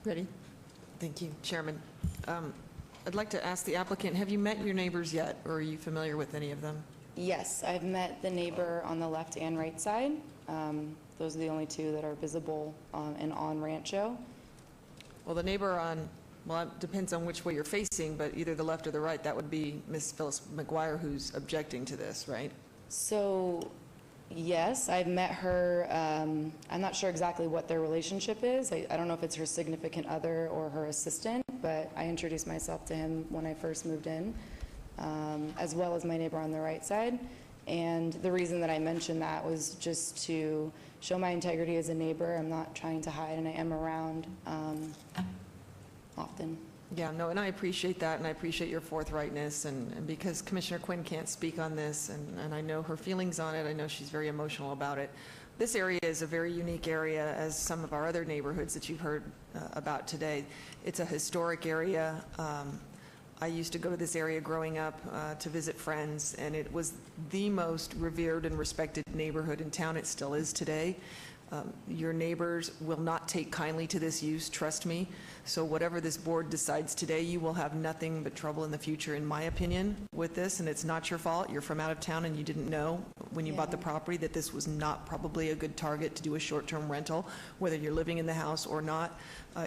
Ready? Thank you, Chairman. I'd like to ask the applicant, have you met your neighbors yet, or are you familiar with any of them? Yes, I've met the neighbor on the left and right side. Those are the only 2 that are visible and on Rancho. Well, the neighbor on, well, it depends on which way you're facing, but either the left or the right, that would be Ms. Phyllis McGuire who's objecting to this, right? So, yes, I've met her. I'm not sure exactly what their relationship is. I don't know if it's her significant other or her assistant, but I introduced myself to him when I first moved in, as well as my neighbor on the right side. And the reason that I mentioned that was just to show my integrity as a neighbor. I'm not trying to hide, and I am around often. Yeah, no, and I appreciate that, and I appreciate your forthrightness, and because Commissioner Quinn can't speak on this, and I know her feelings on it, I know she's very emotional about it. This area is a very unique area, as some of our other neighborhoods that you've heard about today. It's a historic area. I used to go to this area growing up to visit friends, and it was the most revered and respected neighborhood in town. It still is today. Your neighbors will not take kindly to this use, trust me. So whatever this board decides today, you will have nothing but trouble in the future, in my opinion, with this, and it's not your fault. You're from out of town and you didn't know when you bought the property that this was not probably a good target to do a short-term rental, whether you're living in the house or not.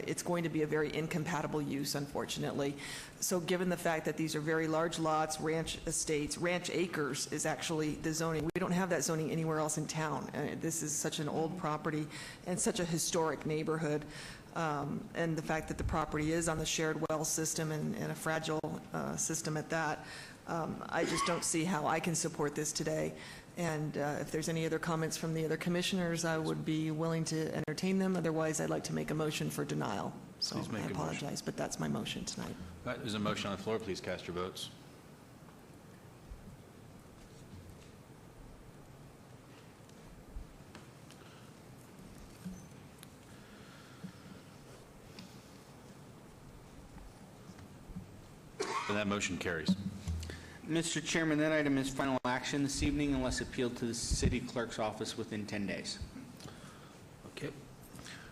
It's going to be a very incompatible use, unfortunately. So given the fact that these are very large lots, ranch estates, ranch acres is actually the zoning. We don't have that zoning anywhere else in town. This is such an old property and such a historic neighborhood. And the fact that the property is on the shared well system and a fragile system at that, I just don't see how I can support this today. And if there's any other comments from the other commissioners, I would be willing to entertain them. Otherwise, I'd like to make a motion for denial. So Please make I a motion. apologize, but that's my motion tonight. There's a motion on the floor. Please cast your votes. And that motion carries. Mr. Chairman, that item is final action this evening unless appealed to the city clerk's office within 10 days. Okay.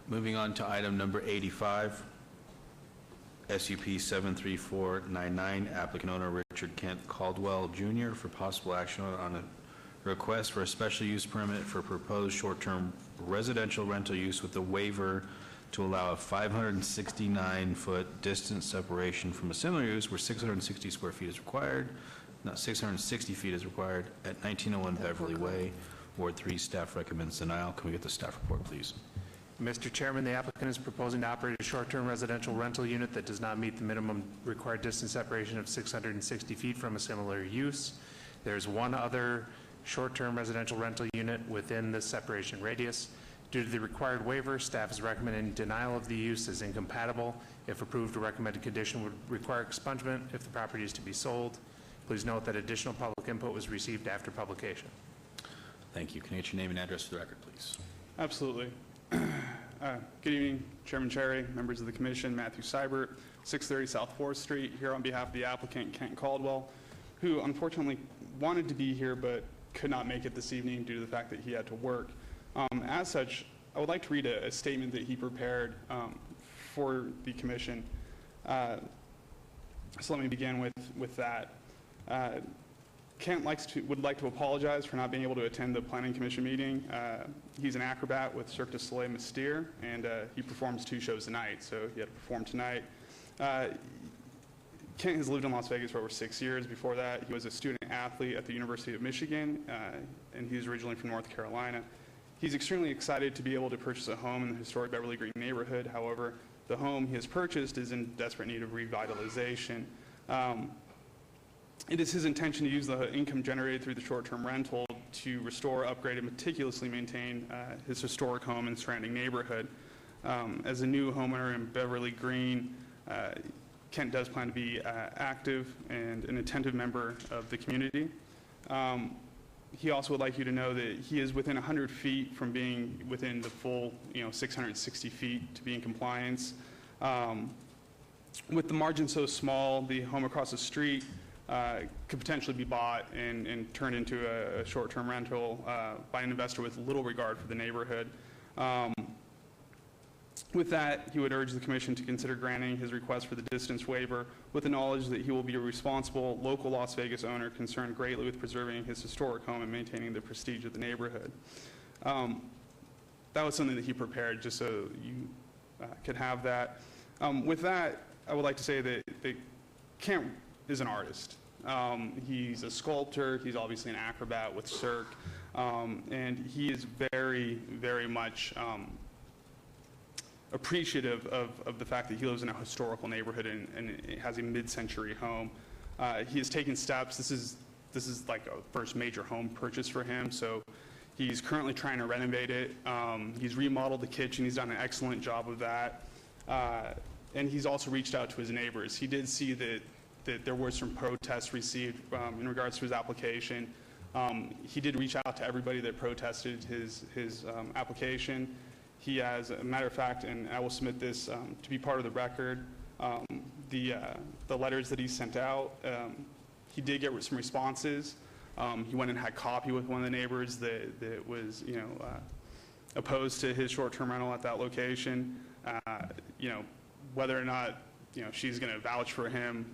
Moving on to item number 85, SUP 73499, applicant owner Richard Kent Caldwell Jr. for possible action on a request for a special use permit for proposed short-term residential rental use with a waiver to allow a 569-foot distance separation from a similar use where 660 square feet is required, not 660 feet is required, at 1901 Beverly Way. Ward 3, staff recommends denial. Can we get the staff report, please? Mr. Chairman, the applicant is proposing to operate a short-term residential rental unit that does not meet the minimum required distance separation of 660 feet from a similar use. There's one other short-term residential rental unit within this separation radius. Due to the required waiver, staff is recommending denial of the use as incompatible. If approved, a recommended condition would require expungement if the property is to be sold. Please note that additional public input was received after publication. Thank you. Can I get your name and address for the record, please? Absolutely. Good evening, Chairman Cherry, members of the commission, Matthew Seibert, 630 South 4th Street, here on behalf of the applicant, Kent Caldwell, who unfortunately wanted to be here but could not make it this evening due to the fact that he had to work. As such, I would like to read a statement that he prepared for the commission. So let me begin with that. Kent would like to apologize for not being able to attend the Planning Commission meeting. He's an acrobat with Cirque du Soleil Mystere, and he performs 2 shows a night, so he had to perform tonight. Kent has lived in Las Vegas for over 6 years. Before that, he was a student athlete at the University of Michigan, and he's originally from North Carolina. He's extremely excited to be able to purchase a home in the historic Beverly Green neighborhood. However, the home he has purchased is in desperate need of revitalization. It is his intention to use the income generated through the short-term rental to restore, upgrade, and meticulously maintain his historic home and surrounding neighborhood. As a new homeowner in Beverly Green, Kent does plan to be active and an attentive member of the community. He also would like you to know that he is within 100 feet from being within the full, 660 feet to be in compliance. With the margin so small, the home across the street could potentially be bought and turned into a short-term rental by an investor with little regard for the neighborhood. With that, he would urge the commission to consider granting his request for the distance waiver with the knowledge that he will be a responsible local Las Vegas owner concerned greatly with preserving his historic home and maintaining the prestige of the neighborhood. That was something that he prepared just so you could have that. With that, I would like to say that Kent is an artist. He's a sculptor. He's obviously an acrobat with Cirque. And he is very, very much appreciative of the fact that he lives in a historical neighborhood and it has a mid-century home. He has taken steps. This is like a first major home purchase for him, so he's currently trying to renovate it. He's remodeled the kitchen. He's done an excellent job of that. And he's also reached out to his neighbors. He did see that there were some protests received in regards to his application. He did reach out to everybody that protested his application. He has, a matter of fact, and I will submit this to be part of the record, the letters that he sent out, he did get some responses. He went and had coffee with one of the neighbors that was, opposed to his short-term rental at that location. Whether or not, she's going to vouch for him,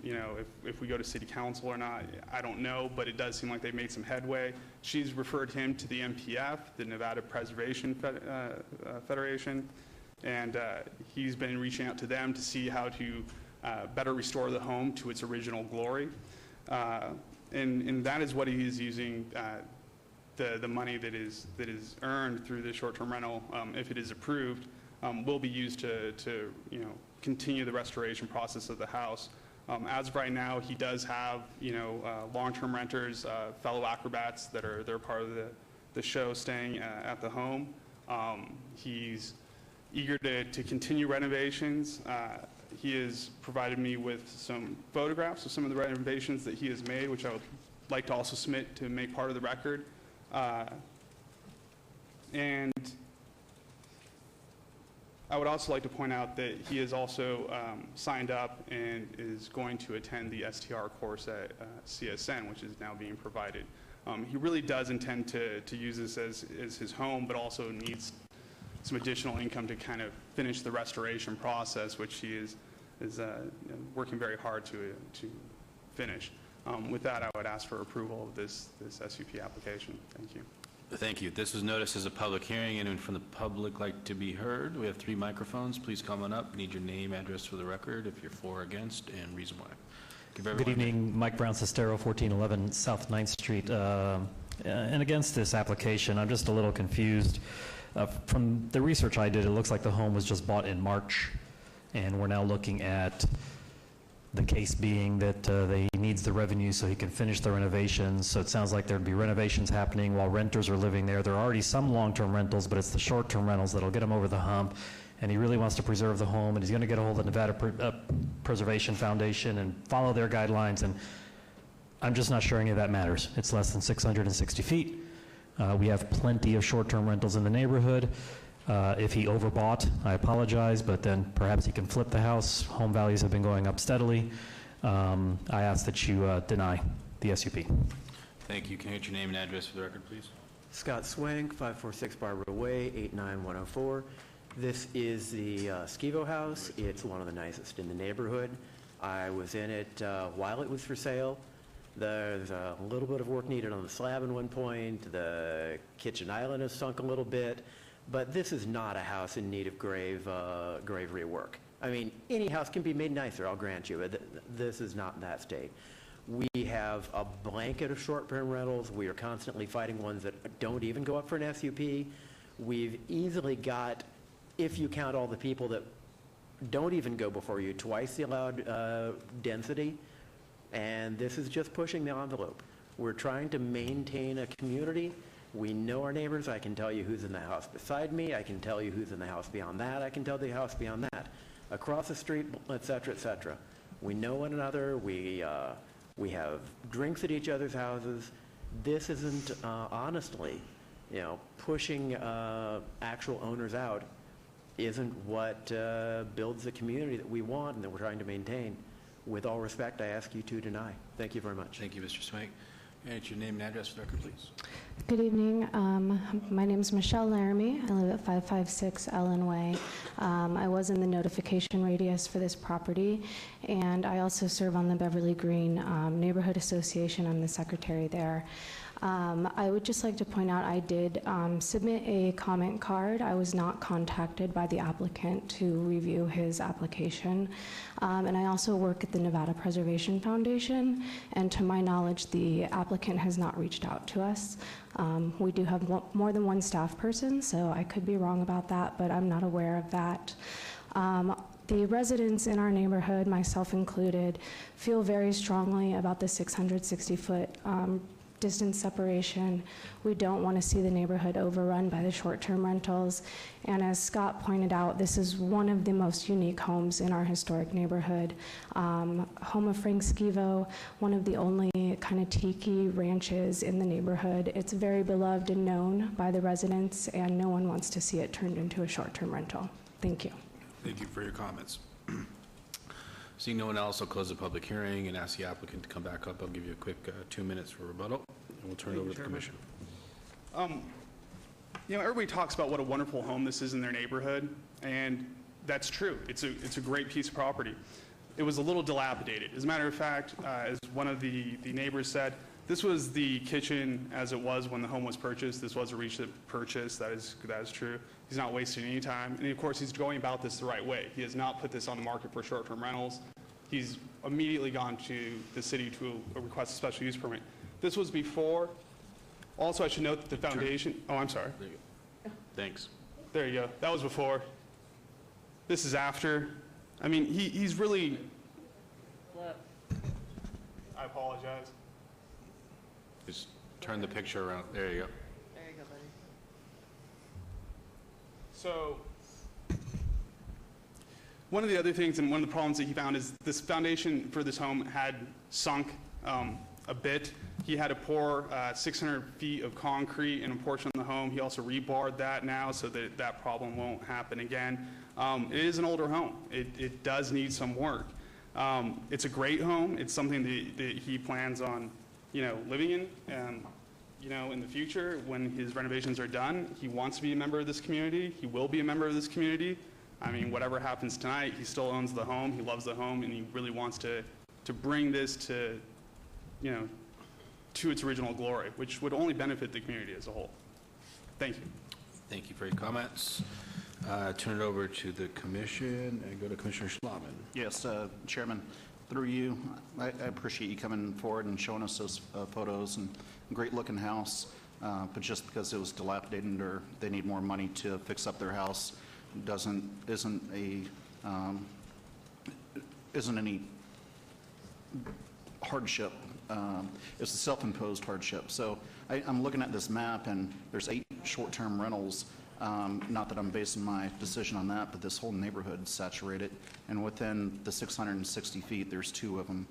if we go to city council or not, I don't know, but it does seem like they've made some headway. She's referred him to the NPF, the Nevada Preservation Federation, and he's been reaching out to them to see how to better restore the home to its original glory. And that is what he is using the money that is earned through the short-term rental, if it is approved, will be used to continue the restoration process of the house. As of right now, he does have, long-term renters, fellow acrobats they're part of the show staying at the home. He's eager to continue renovations. He has provided me with some photographs of some of the renovations that he has made, which I would like to also submit to make part of the record. And I would also like to point out that he has also signed up and is going to attend the STR course at CSN, which is now being provided. He really does intend to use this as his home, but also needs some additional income to kind of finish the restoration process, which he is working very hard to finish. With that, I would ask for approval of this SUP application. Thank you. Thank you. This was noticed as a public hearing. Anyone from the public like to be heard? We have 3 microphones. Please come on up. Need your name, address for the record, if you're for or against, and reason why. Good evening. Mike Brown, Sestero, 1411 South 9th Street. And against this application, I'm just a little confused. From the research I did, it looks like the home was just bought in March, and we're now looking at the case being that he needs the revenue so he can finish the renovations. So it sounds like there'd be renovations happening while renters are living there. There are already some long-term rentals, but it's the short-term rentals that'll get him over the hump. And he really wants to preserve the home, and he's going to get a hold of the Nevada Preservation Foundation and follow their guidelines. And I'm just not sure any of that matters. It's less than 660 feet. We have plenty of short-term rentals in the neighborhood. If he overbought, I apologize, but then perhaps he can flip the house. Home values have been going up steadily. I ask that you deny the SUP. Thank you. Can I get your name and address for the record, please? Scott Swank, 546 Barbara Way, 89104. This is the Schivo house. It's one of the nicest in the neighborhood. I was in it while it was for sale. There's a little bit of work needed on the slab at one point. The kitchen island has sunk a little bit. But this is not a house in need of grave rework. I mean, any house can be made nicer, I'll grant you, but this is not in that state. We have a blanket of short-term rentals. We are constantly fighting ones that don't even go up for an SUP. We've easily got, if you count all the people that don't even go before you, twice the allowed density, and this is just pushing the envelope. We're trying to maintain a community. We know our neighbors. I can tell you who's in the house beside me. I can tell you who's in the house beyond that. I can tell the house beyond that. Across the street, et cetera, et cetera. We know one another. We have drinks at each other's houses. This isn't, honestly, pushing actual owners out isn't what builds the community that we want and that we're trying to maintain. With all respect, I ask you to deny. Thank you very much. Thank you, Mr. Swank. And your name and address for the record, please. Good evening. My name is Michelle Laramie. I live at 556 Ellen Way. I was in the notification radius for this property, and I also serve on the Beverly Green Neighborhood Association. I'm the secretary there. I would just like to point out I did submit a comment card. I was not contacted by the applicant to review his application. And I also work at the Nevada Preservation Foundation, and to my knowledge, the applicant has not reached out to us. We do have more than one staff person, so I could be wrong about that, but I'm not aware of that. The residents in our neighborhood, myself included, feel very strongly about the 660-foot distance separation. We don't want to see the neighborhood overrun by the short-term rentals. And as Scott pointed out, this is one of the most unique homes in our historic neighborhood. Home of Frank Schivo, one of the only kind of tiki ranches in the neighborhood. It's very beloved and known by the residents, and no one wants to see it turned into a short-term rental. Thank you. Thank you for your comments. Seeing no one else, I'll close the public hearing and ask the applicant to come back up. I'll give you a quick 2 minutes for rebuttal, and we'll turn it over to the commission. Everybody talks about what a wonderful home this is in their neighborhood, and that's true. It's a great piece of property. It was a little dilapidated. As a matter of fact, as one of the neighbors said, this was the kitchen as it was when the home was purchased. This was a recent purchase. That is true. He's not wasting any time. And of course, he's going about this the right way. He has not put this on the market for short-term rentals. He's immediately gone to the city to request a special use permit. This was before. Also, I should note that the foundation, oh, I'm sorry. There you go. Thanks. There you go. That was before. This is after. I mean, he's really, I apologize. Just turn the picture around. There you go. There you go, buddy. So, one of the other things and one of the problems that he found is this foundation for this home had sunk a bit. He had to pour 600 feet of concrete in a portion of the home. He also rebarred that now so that that problem won't happen again. It is an older home. It does need some work. It's a great home. It's something that he plans on, living in, in the future when his renovations are done. He wants to be a member of this community. He will be a member of this community. I mean, whatever happens tonight, he still owns the home. He loves the home, and he really wants to bring this to its original glory, which would only benefit the community as a whole. Thank you. Thank you for your comments. Turn it over to the commission and go to Commissioner Schlaman. Yes, Chairman, through you, I appreciate you coming forward and showing us those photos and great-looking house, but just because it was dilapidated or they need more money to fix up their house isn't any hardship. It's a self-imposed hardship. So I'm looking at this map, and there's 8 short-term rentals. Not that I'm basing my decision on that, but this whole neighborhood is saturated. And within the 660 feet, there's 2 of them.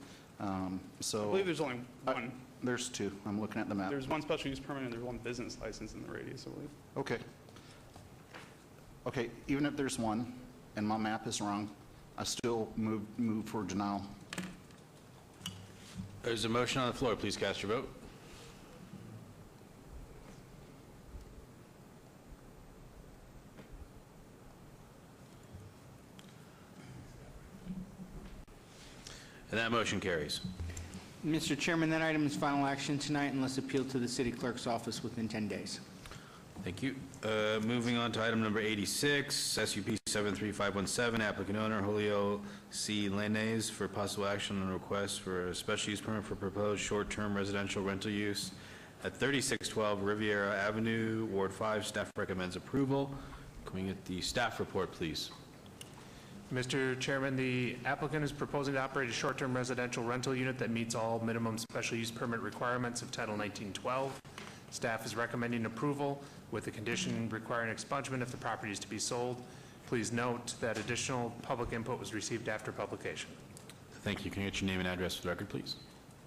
So I believe there's only one. There's 2. I'm looking at the map. There's one special use permit and there's one business license in the radius, I believe. Okay. Okay, even if there's one, and my map is wrong, I still move for denial. There's a motion on the floor. Please cast your vote. And that motion carries. Mr. Chairman, that item is final action tonight unless appealed to the city clerk's office within 10 days. Thank you. Moving on to item number 86, SUP 73517, applicant owner Julio C. Lainez for possible action on a request for a special use permit for proposed short-term residential rental use at 3612 Riviera Avenue, Ward 5. Staff recommends approval. Can we get the staff report, please? Mr. Chairman, the applicant is proposing to operate a short-term residential rental unit that meets all minimum special use permit requirements of Title 1912. Staff is recommending approval with the condition requiring expungement if the property is to be sold. Please note that additional public input was received after publication. Thank you. Can I get your name and address for the record, please?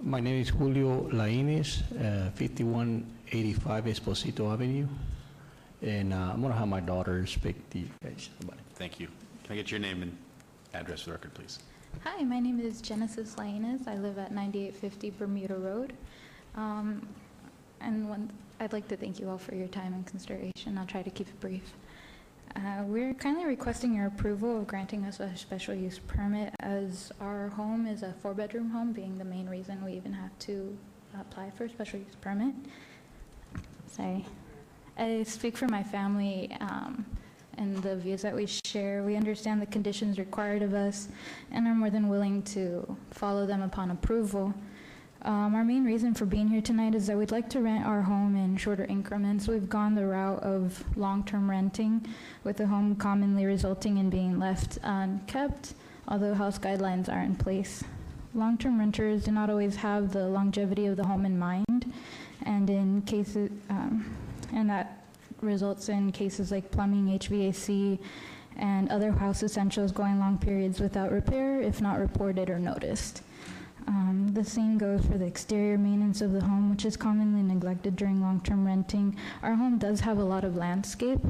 My name is Julio Lainez, 5185 Esposito Avenue, and I'm going to have my daughter speak to you guys about it. Thank you. Can I get your name and address for the record, please? Hi, my name is Genesis Lainez. I live at 9850 Bermuda Road. I'd like to thank you all for your time and consideration. I'll try to keep it brief. We're kindly requesting your approval of granting us a special use permit, as our home is a 4-bedroom home, being the main reason we even have to apply for a special use permit. Sorry. I speak for my family and the views that we share. We understand the conditions required of us and are more than willing to follow them upon approval. Our main reason for being here tonight is that we'd like to rent our home in shorter increments. We've gone the route of long-term renting, with the home commonly resulting in being left unkept, although house guidelines are in place. Long-term renters do not always have the longevity of the home in mind, and that results in cases like plumbing, HVAC, and other house essentials going long periods without repair, if not reported or noticed. The same goes for the exterior maintenance of the home, which is commonly neglected during long-term renting. Our home does have a lot of landscape,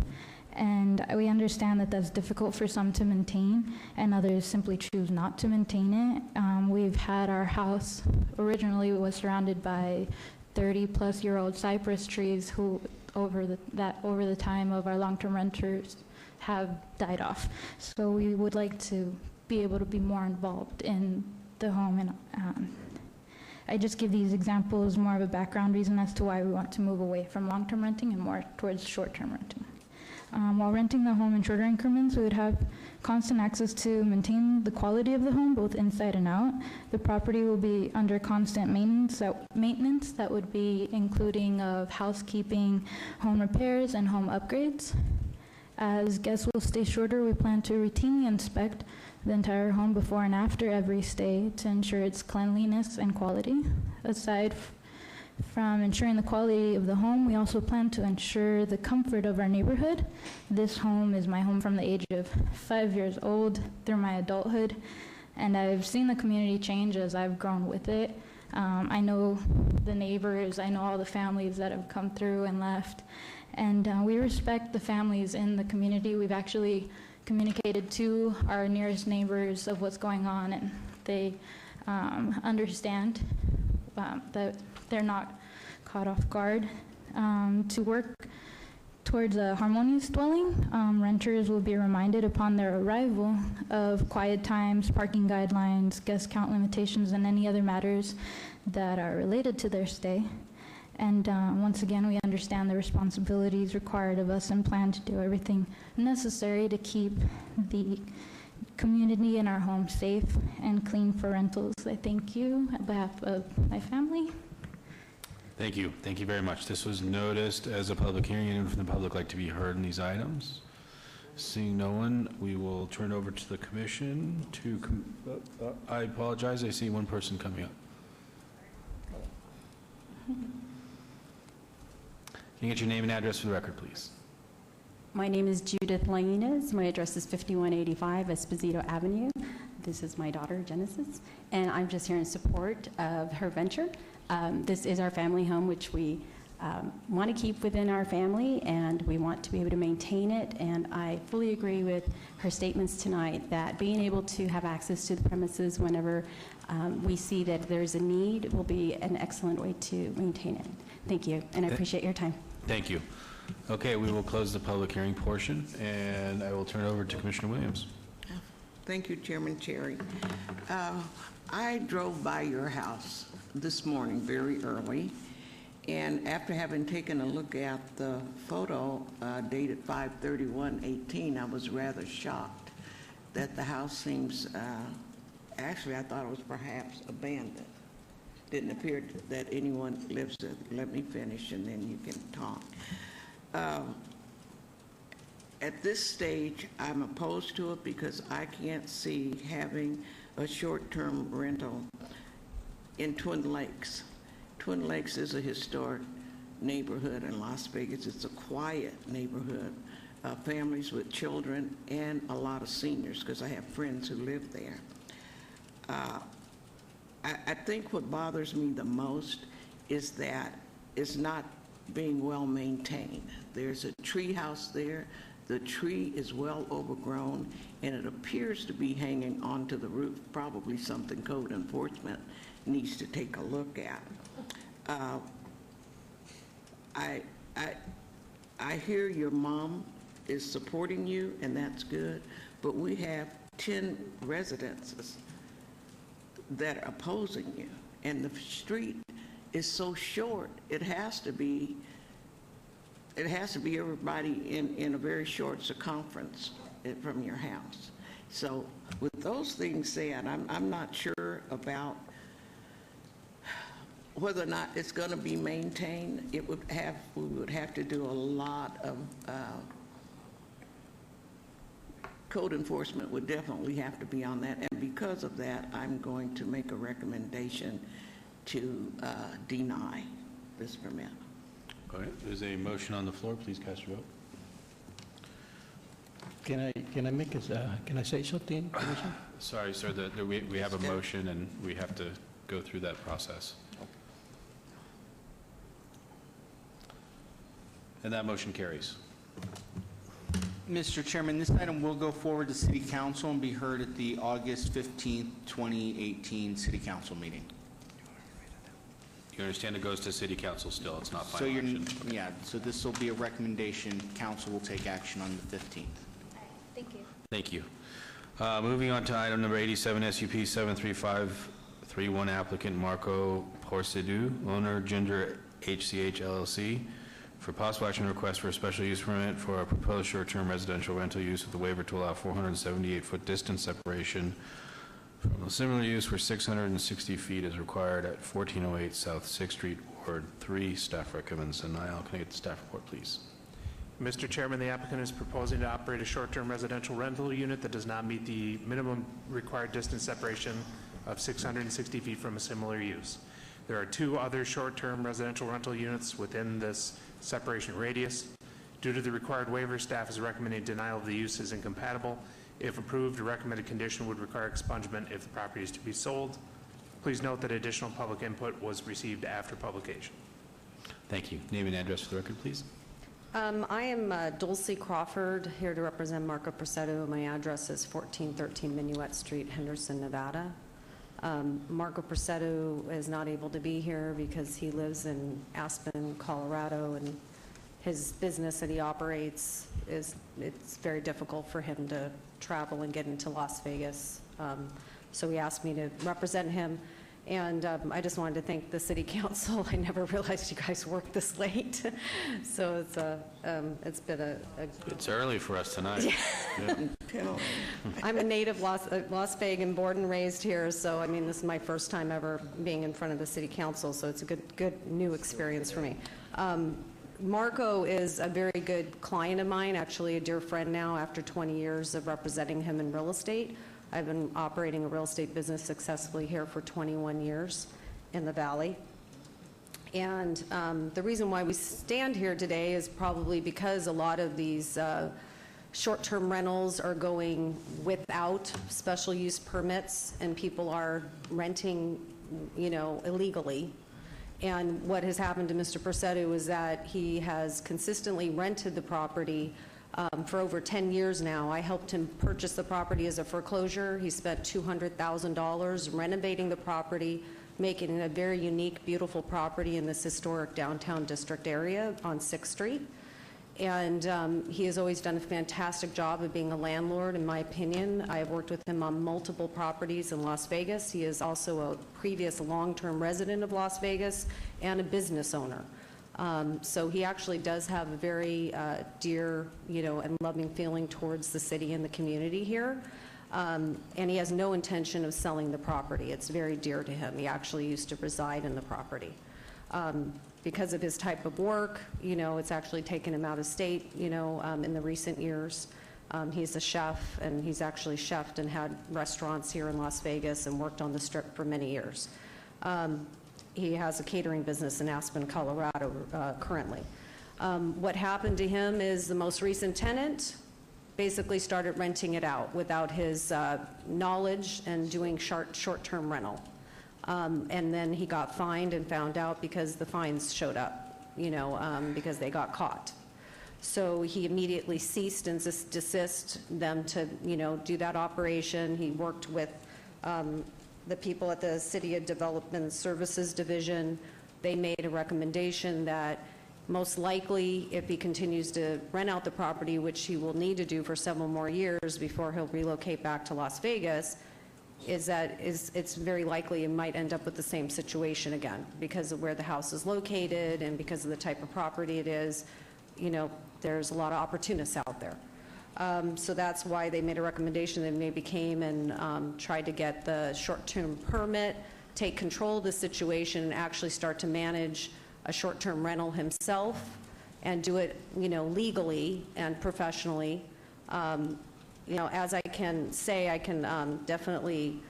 and we understand that that's difficult for some to maintain, and others simply choose not to maintain it. We've had our house originally was surrounded by 30-plus-year-old cypress trees who, over the time of our long-term renters, have died off. So we would like to be able to be more involved in the home, and I just give these examples more of a background reason as to why we want to move away from long-term renting and more towards short-term renting. While renting the home in shorter increments, we would have constant access to maintain the quality of the home, both inside and out. The property will be under constant maintenance that would be including of housekeeping, home repairs, and home upgrades. As guests will stay shorter, we plan to routinely inspect the entire home before and after every stay to ensure its cleanliness and quality. Aside from ensuring the quality of the home, we also plan to ensure the comfort of our neighborhood. This home is my home from the age of 5 years old through my adulthood, and I've seen the community change as I've grown with it. I know the neighbors, I know all the families that have come through and left, and we respect the families in the community. We've actually communicated to our nearest neighbors of what's going on, and they understand that they're not caught off guard. To work towards a harmonious dwelling, renters will be reminded upon their arrival of quiet times, parking guidelines, guest count limitations, and any other matters that are related to their stay. And once again, we understand the responsibilities required of us and plan to do everything necessary to keep the community and our home safe and clean for rentals. I thank you on behalf of my family. Thank you. Thank you very much. This was noticed as a public hearing. Anyone from the public like to be heard in these items? Seeing no one, we will turn over to the commission to, I apologize, I see one person coming up. Can you get your name and address for the record, please? My name is Judith Langinez. My address is 5185 Esposito Avenue. This is my daughter, Genesis, and I'm just here in support of her venture. This is our family home, which we want to keep within our family, and we want to be able to maintain it. And I fully agree with her statements tonight that being able to have access to the premises whenever we see that there's a need will be an excellent way to maintain it. Thank you, and I appreciate your time. Thank you. Okay, we will close the public hearing portion, and I will turn it over to Commissioner Williams. Thank you, Chairman Cherry. I drove by your house this morning very early, and after having taken a look at the photo dated 5/31/18, I was rather shocked that the house seems, actually I thought it was perhaps abandoned. Didn't appear that anyone lives there. Let me finish and then you can talk. At this stage, I'm opposed to it because I can't see having a short-term rental in Twin Lakes. Twin Lakes is a historic neighborhood in Las Vegas. It's a quiet neighborhood, families with children and a lot of seniors, because I have friends who live there. I think what bothers me the most is that it's not being well maintained. There's a tree house there. The tree is well overgrown, and it appears to be hanging onto the roof, probably something code enforcement needs to take a look at. I hear your mom is supporting you, and that's good, but we have 10 residences that are opposing you, and the street is so short, it has to be everybody in a very short circumference from your house. So with those things said, I'm not sure about whether or not it's going to be maintained. We would have to do a lot of code enforcement would definitely have to be on that, and because of that, I'm going to make a recommendation to deny this permit. All right, there's a motion on the floor. Please cast your vote. Can I say something, Commissioner? Sorry, sir, we have a motion, and we have to go through that process. And that motion carries. Mr. Chairman, this item will go forward to City Council and be heard at the August 15th, 2018 City Council meeting. You understand it goes to City Council still, it's not final action? Yeah, so this will be a recommendation. Council will take action on the 15th. Thank you. Thank you. Moving on to item number 87, SUP 73531, applicant Marco Porcedu, owner Ginger HCH LLC, for possible action request for a special use permit for a proposed short-term residential rental use with the waiver to allow 478-foot distance separation from a similar use where 660 feet is required at 1408 South 6th Street, Ward 3. Staff recommends denial. Can I get the staff report, please? Mr. Chairman, the applicant is proposing to operate a short-term residential rental unit that does not meet the minimum required distance separation of 660 feet from a similar use. There are 2 other short-term residential rental units within this separation radius. Due to the required waiver, staff is recommending denial of the use is incompatible. If approved, a recommended condition would require expungement if the property is to be sold. Please note that additional public input was received after publication. Thank you. Name and address for the record, please. I am Dulcie Crawford, here to represent Marco Porcedu. My address is 1413 Minuet Street, Henderson, Nevada. Marco Porcedu is not able to be here because he lives in Aspen, Colorado, and his business that he operates it's very difficult for him to travel and get into Las Vegas. So he asked me to represent him. And I just wanted to thank the City Council. I never realized you guys worked this late. So it's been a It's early for us tonight. Yeah. I'm a native Las Vegas, born and raised here. So, I mean, this is my first time ever being in front of the City Council. So it's a good new experience for me. Marco is a very good client of mine, actually a dear friend now after 20 years of representing him in real estate. I've been operating a real estate business successfully here for 21 years in the Valley. And the reason why we stand here today is probably because a lot of these short-term rentals are going without special use permits, and people are renting, illegally. And what has happened to Mr. Presedo is that he has consistently rented the property for over 10 years now. I helped him purchase the property as a foreclosure. He spent $200,000 renovating the property, making it a very unique, beautiful property in this historic downtown district area on 6th Street. And he has always done a fantastic job of being a landlord, in my opinion. I have worked with him on multiple properties in Las Vegas. He is also a previous long-term resident of Las Vegas and a business owner. So he actually does have a very dear, and loving feeling towards the city and the community here. And he has no intention of selling the property. It's very dear to him. He actually used to reside in the property. Because of his type of work, it's actually taken him out of state, in the recent years. He's a chef, and he's actually chefed and had restaurants here in Las Vegas and worked on the Strip for many years. He has a catering business in Aspen, Colorado, currently. What happened to him is the most recent tenant basically started renting it out without his knowledge and doing short-term rental. And then he got fined and found out because the fines showed up, because they got caught. So he immediately ceased and desist them to, do that operation. He worked with the people at the City of Development Services Division. They made a recommendation that most likely, if he continues to rent out the property, which he will need to do for several more years before he'll relocate back to Las Vegas, it's very likely it might end up with the same situation again because of where the house is located and because of the type of property it is. There's a lot of opportunists out there. So that's why they made a recommendation that maybe came and tried to get the short-term permit, take control of the situation, and actually start to manage a short-term rental himself and do it, legally and professionally. As I can say, I can definitely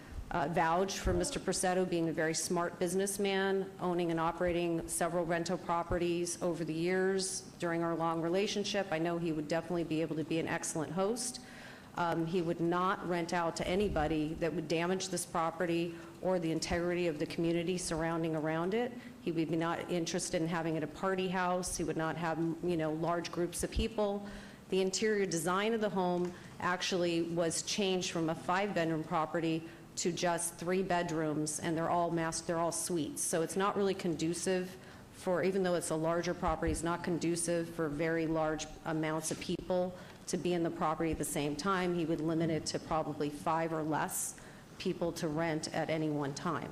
vouch for Mr. Presedo being a very smart businessman, owning and operating several rental properties over the years during our long relationship. I know he would definitely be able to be an excellent host. He would not rent out to anybody that would damage this property or the integrity of the community surrounding around it. He would be not interested in having it a party house. He would not have, large groups of people. The interior design of the home actually was changed from a 5-bedroom property to just 3 bedrooms, and they're all suites. So it's not really conducive for, even though it's a larger property, it's not conducive for very large amounts of people to be in the property at the same time. He would limit it to probably 5 or less people to rent at any one time.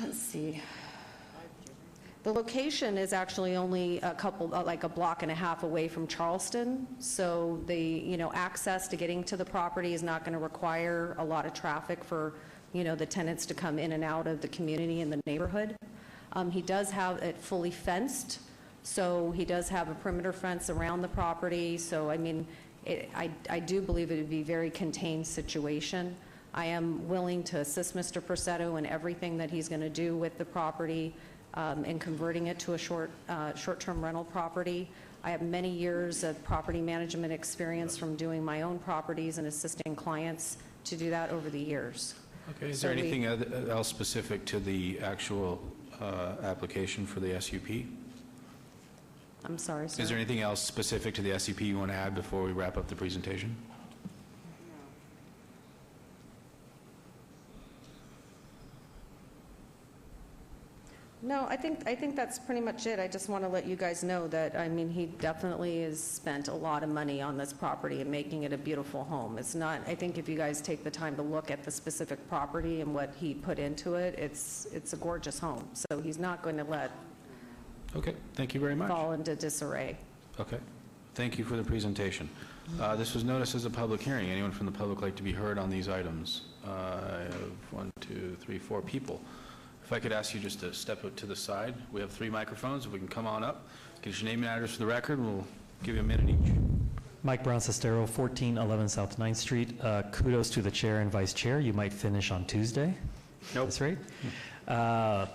Let's see. The location is actually only like a block and a half away from Charleston, so the access to getting to the property is not going to require a lot of traffic for the tenants to come in and out of the community and the neighborhood. He does have it fully fenced, so he does have a perimeter fence around the property. So I mean, I do believe it would be a very contained situation. I am willing to assist Mr. Presedo in everything that he's going to do with the property. And converting it to a short-term rental property. I have many years of property management experience from doing my own properties and assisting clients to do that over the years. Okay, is there anything else specific to the actual application for the SUP? I'm sorry, sir. Is there anything else specific to the SUP you want to add before we wrap up the presentation? No, I think that's pretty much it. I just want to let you guys know that, I mean, he definitely has spent a lot of money on this property and making it a beautiful home. It's not, I think if you guys take the time to look at the specific property and what he put into it, it's a gorgeous home. So he's not going to let Okay, thank you very much. fall into disarray. Okay, thank you for the presentation. This was noticed as a public hearing. Anyone from the public like to be heard on these items? I have 1, 2, 3, 4 people. If I could ask you just to step up to the side. We have 3 microphones. If we can come on up, get your name and address for the record. We'll give you a minute each. Mike Brown Sestero, 1411 South 9th Street. Kudos to the chair and vice chair. You might finish on Tuesday. Nope. That's right.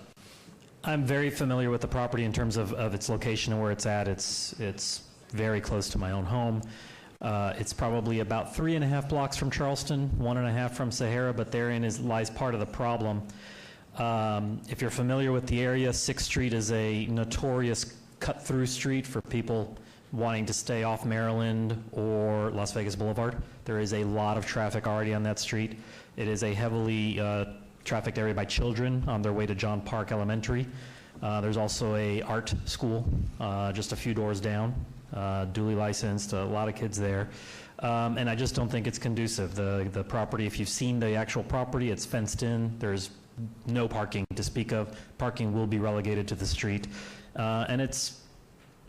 I'm very familiar with the property in terms of its location and where it's at. It's very close to my own home. It's probably about 3.5 blocks from Charleston, 1.5 from Sahara, but therein lies part of the problem. If you're familiar with the area, 6th Street is a notorious cut-through street for people wanting to stay off Maryland or Las Vegas Boulevard. There is a lot of traffic already on that street. It is a heavily trafficked area by children on their way to John Park Elementary. There's also a art school just a few doors down, duly licensed, a lot of kids there. And I just don't think it's conducive. The property, if you've seen the actual property, it's fenced in. There's no parking to speak of. Parking will be relegated to the street. And it's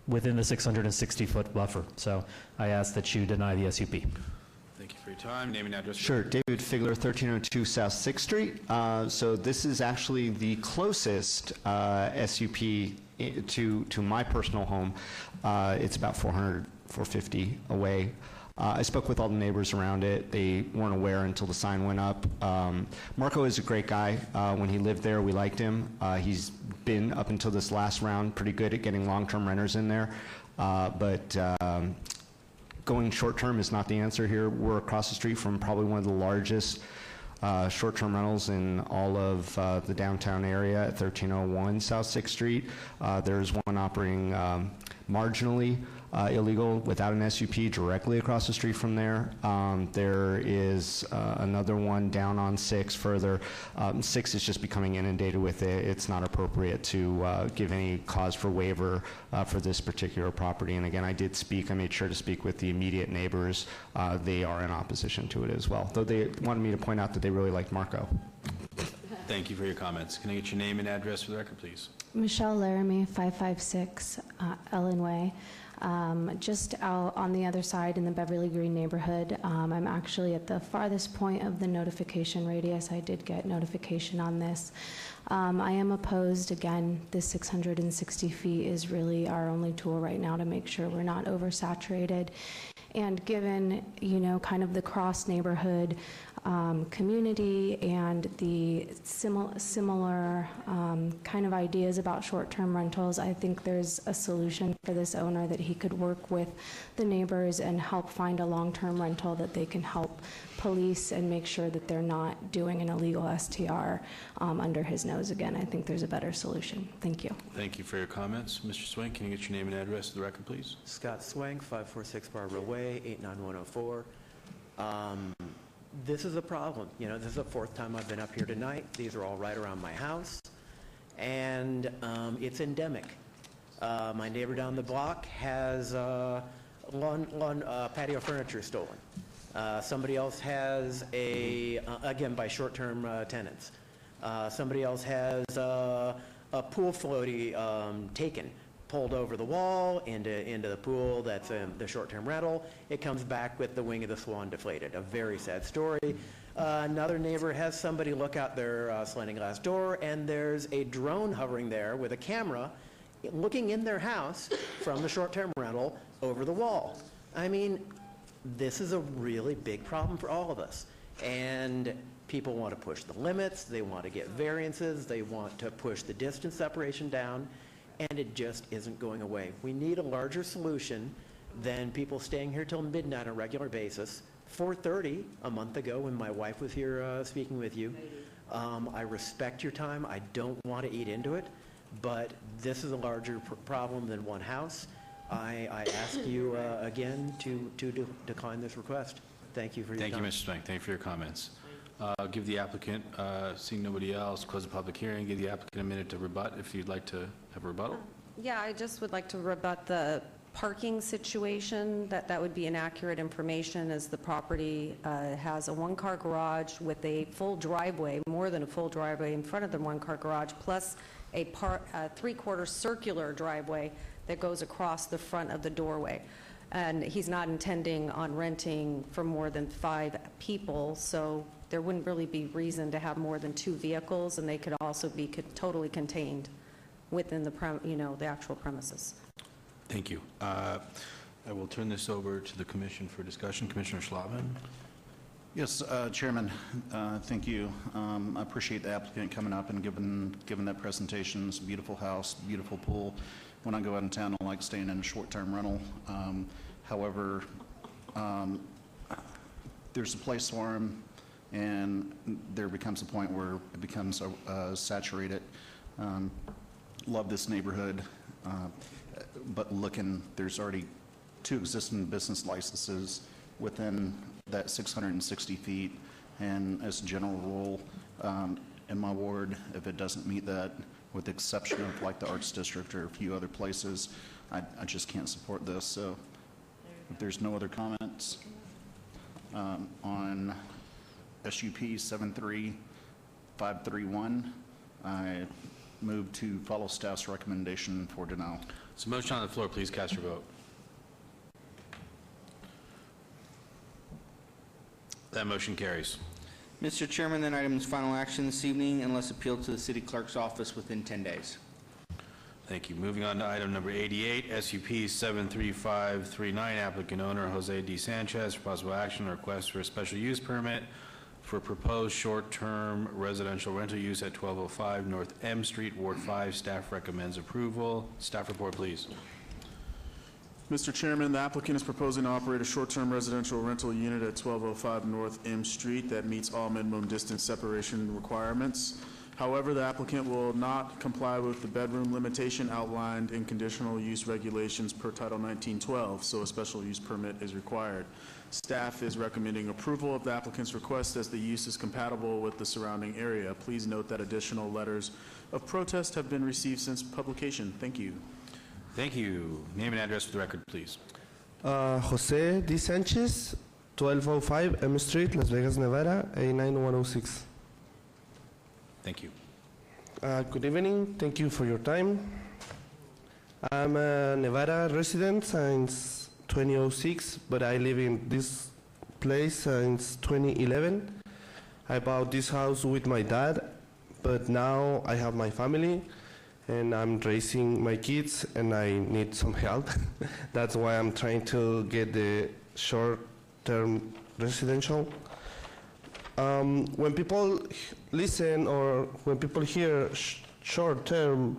within the 660-foot buffer. So I ask that you deny the SUP. Thank you for your time. Name and address. Sure. David Figler, 1302 South 6th Street. So this is actually the closest SUP to my personal home. It's about 450 away. I spoke with all the neighbors around it. They weren't aware until the sign went up. Marco is a great guy. When he lived there, we liked him. He's been, up until this last round, pretty good at getting long-term renters in there. But going short-term is not the answer here. We're across the street from probably one of the largest short-term rentals in all of the downtown area at 1301 South 6th Street. There's one operating marginally illegal without an SUP directly across the street from there. There is another one down on 6 further. 6 is just becoming inundated with it. It's not appropriate to give any cause for waiver for this particular property. And again, I made sure to speak with the immediate neighbors. They are in opposition to it as well, though they wanted me to point out that they really liked Marco. Thank you for your comments. Can I get your name and address for the record, please? Michelle Laramie, 556 Ellen Way. Just out on the other side in the Beverly Green neighborhood. I'm actually at the farthest point of the notification radius. I did get notification on this. I am opposed. Again, this 660 feet is really our only tool right now to make sure we're not oversaturated. And given, kind of the cross neighborhood community and the similar kind of ideas about short-term rentals, I think there's a solution for this owner that he could work with the neighbors and help find a long-term rental that they can help police and make sure that they're not doing an illegal STR under his nose again. I think there's a better solution. Thank you. Thank you for your comments. Mr. Swank, can you get your name and address to the record, please? Scott Swank, 546 Barbara Way, 89104. This is a problem. This is the 4th time I've been up here tonight. These are all right around my house, and it's endemic. My neighbor down the block has patio furniture stolen. Somebody else has again, by short-term tenants. Somebody else has a pool floaty taken, pulled over the wall into the pool. That's the short-term rental. It comes back with the wing of the swan deflated. A very sad story. Another neighbor has somebody look out their sliding glass door, and there's a drone hovering there with a camera looking in their house from the short-term rental over the wall. I mean, this is a really big problem for all of us. And people want to push the limits. They want to get variances. They want to push the distance separation down. And it just isn't going away. We need a larger solution than people staying here till midnight on a regular basis. 4:30 a month ago when my wife was here speaking with you. I respect your time. I don't want to eat into it, but this is a larger problem than one house. I ask you again to decline this request. Thank you for your time. Thank you, Mr. Swank. Thank you for your comments. Give the applicant, seeing nobody else, close the public hearing. Give the applicant a minute to rebut if you'd like to have a rebuttal. Yeah, I just would like to rebut the parking situation. That would be inaccurate information, as the property has a one-car garage with a full driveway, more than a full driveway in front of the one-car garage, plus a three-quarter circular driveway that goes across the front of the doorway. And he's not intending on renting for more than 5 people, so there wouldn't really be reason to have more than 2 vehicles, and they could also be totally contained within the, the actual premises. Thank you. I will turn this over to the commission for discussion. Commissioner Schlaven? Yes, Chairman, thank you. I appreciate the applicant coming up and giving that presentation. It's a beautiful house, beautiful pool. When I go out in town, I like staying in a short-term rental. However, there's a place for him, and there becomes a point where it becomes saturated. Love this neighborhood, but there's already 2 existing business licenses within that 660 feet, and as a general rule, in my ward, if it doesn't meet that, with the exception of like the Arts District or a few other places, I just can't support this. So if there's no other comments on SUP 73531, I move to follow staff's recommendation for denial. So motion on the floor, please cast your vote. That motion carries. Mr. Chairman, then item's final action this evening unless appealed to the city clerk's office within 10 days. Thank you. Moving on to item number 88, SUP 73539, applicant owner Jose D. Sanchez for possible action on request for a special use permit for proposed short-term residential rental use at 1205 North M Street, Ward 5. Staff recommends approval. Staff report, please. Mr. Chairman, the applicant is proposing to operate a short-term residential rental unit at 1205 North M Street that meets all minimum distance separation requirements. However, the applicant will not comply with the bedroom limitation outlined in conditional use regulations per Title 1912, so a special use permit is required. Staff is recommending approval of the applicant's request as the use is compatible with the surrounding area. Please note that additional letters of protest have been received since publication. Thank you. Thank you. Name and address for the record, please. Jose D. Sanchez, 1205 M Street, Las Vegas, Nevada, 89106. Thank you. Good evening. Thank you for your time. I'm a Nevada resident since 2006, but I live in this place since 2011. I bought this house with my dad, but now I have my family and I'm raising my kids and I need some help. That's why I'm trying to get the short-term residential. When people listen or when people hear short-term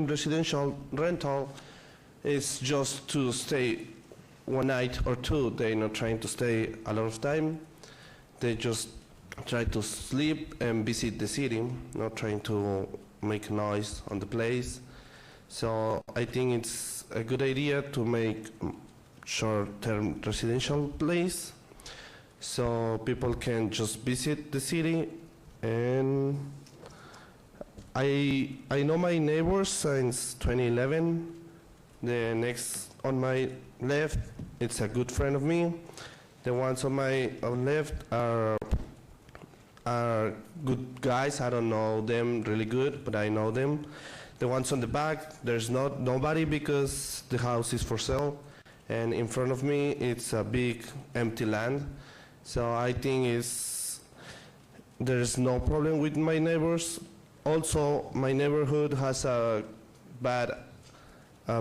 residential rental, it's just to stay one night or 2. They're not trying to stay a lot of time. They just try to sleep and visit the city, not trying to make noise on the place. So I think it's a good idea to make short-term residential place so people can just visit the city. And I know my neighbors since 2011. The next on my left, it's a good friend of me. The ones on my left are good guys. I don't know them really good, but I know them. The ones on the back, there's nobody because the house is for sale. And in front of me, it's a big empty land. So I think there's no problem with my neighbors. Also, my neighborhood has a bad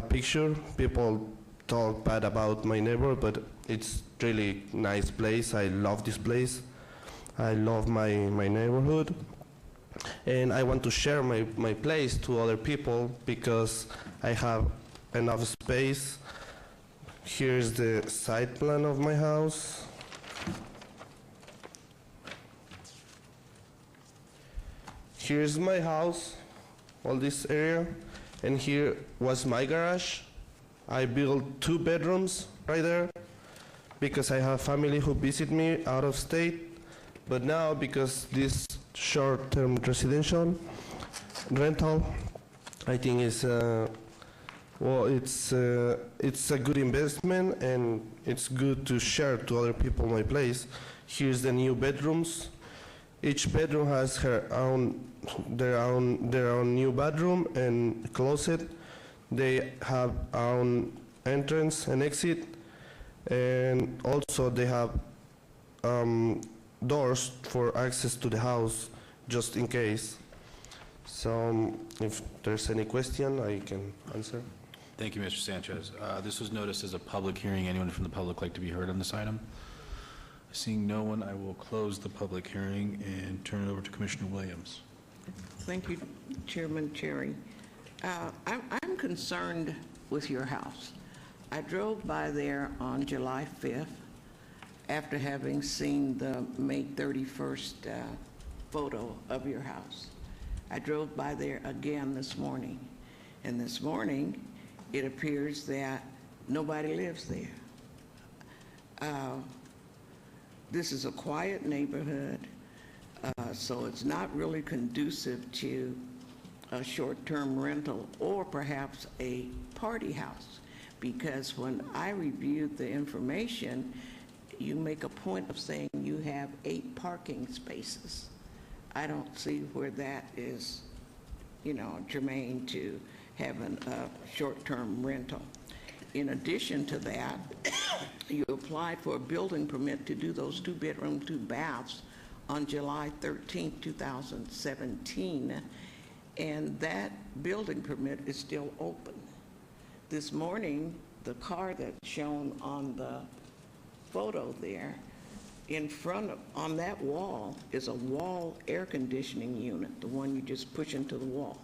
picture. People talk bad about my neighbor, but it's really nice place. I love this place. I love my neighborhood. And I want to share my place to other people because I have enough space. Here's the site plan of my house. Here's my house, all this area, and here was my garage. I built 2 bedrooms right there because I have family who visit me out of state. But now, because this short-term residential rental, I think it's a good investment and it's good to share to other people my place. Here's the new bedrooms. Each bedroom has their own new bathroom and closet. They have own entrance and exit. And also they have doors for access to the house, just in case. So if there's any question, I can answer. Thank you, Mr. Sanchez. This was noticed as a public hearing. Anyone from the public like to be heard on this item? Seeing no one, I will close the public hearing and turn it over to Commissioner Williams. Thank you, Chairman Cherry. I'm concerned with your house. I drove by there on July 5th after having seen the May 31st photo of your house. I drove by there again this morning, and this morning it appears that nobody lives there. This is a quiet neighborhood, so it's not really conducive to a short-term rental or perhaps a party house, because when I reviewed the information, you make a point of saying you have 8 parking spaces. I don't see where that is, germane to having a short-term rental. In addition to that, you applied for a building permit to do those 2-bedroom, 2 baths on July 13, 2017, and that building permit is still open. This morning, the car that's shown on the photo there, in front of, on that wall, is a wall air conditioning unit, the one you just push into the wall.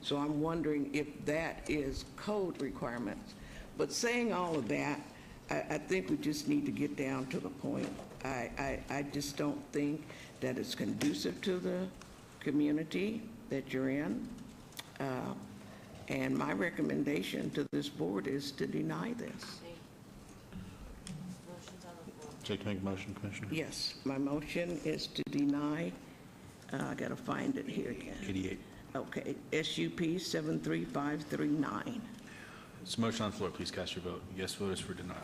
So I'm wondering if that is code requirements. But saying all of that, I think we just need to get down to the point. I just don't think that it's conducive to the community that you're in. And my recommendation to this board is to deny this. Would you like to make a motion, Commissioner? Yes, my motion is to deny, I got to find it here again. 88. Okay, SUP 73539. It's a motion on the floor. Please cast your vote. Yes vote is for denial.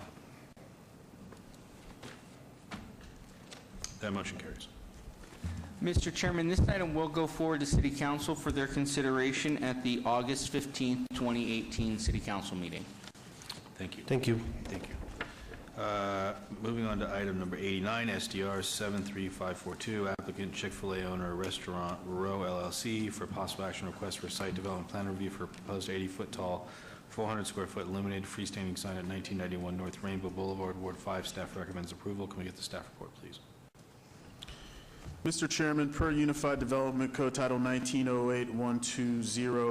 That motion carries. Mr. Chairman, this item will go forward to City Council for their consideration at the August 15th, 2018 City Council meeting. Thank you. Thank you. Thank you. Moving on to item number 89, SDR 73542, applicant Chick-fil-A owner Restaurant Row LLC for possible action request for site development plan review for proposed 80-foot tall, 400-square-foot illuminated freestanding sign at 1991 North Rainbow Boulevard, Ward 5. Staff recommends approval. Can we get the staff report, please? Mr. Chairman, per Unified Development Code Title 1908-120,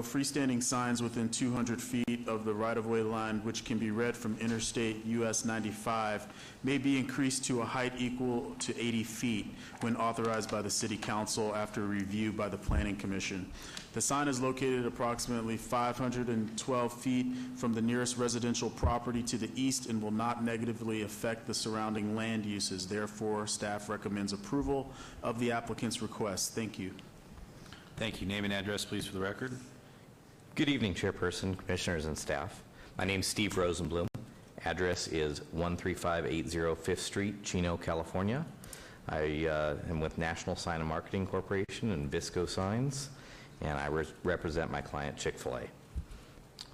freestanding signs within 200 feet of the right-of-way line, which can be read from Interstate US 95, may be increased to a height equal to 80 feet when authorized by the City Council after review by the Planning Commission. The sign is located approximately 512 feet from the nearest residential property to the east and will not negatively affect the surrounding land uses. Therefore, staff recommends approval of the applicant's request. Thank you. Thank you. Name and address, please, for the record. Good evening, Chairperson, Commissioners, and staff. My name is Steve Rosenblum. Address is 13580 5th Street, Chino, California. I am with National Sign and Marketing Corporation and Visco Signs, and I represent my client, Chick-fil-A.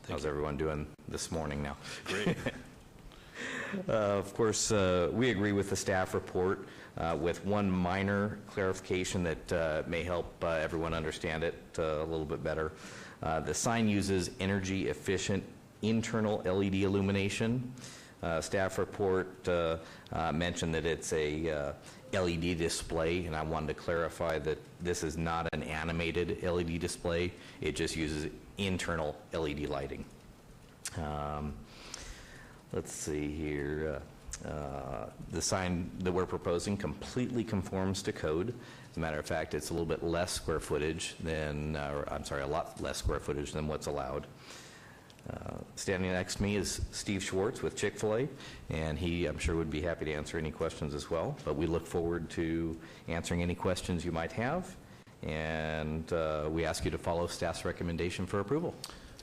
How's everyone doing this morning now? Great. Of course, we agree with the staff report with one minor clarification that may help everyone understand it a little bit better. The sign uses energy-efficient internal LED illumination. Staff report mentioned that it's a LED display, and I wanted to clarify that this is not an animated LED display. It just uses internal LED lighting. Let's see here. The sign that we're proposing completely conforms to code. As a matter of fact, it's a little bit less square footage than, a lot less square footage than what's allowed. Standing next to me is Steve Schwartz with Chick-fil-A, and he, I'm sure, would be happy to answer any questions as well. But we look forward to answering any questions you might have, and we ask you to follow staff's recommendation for approval.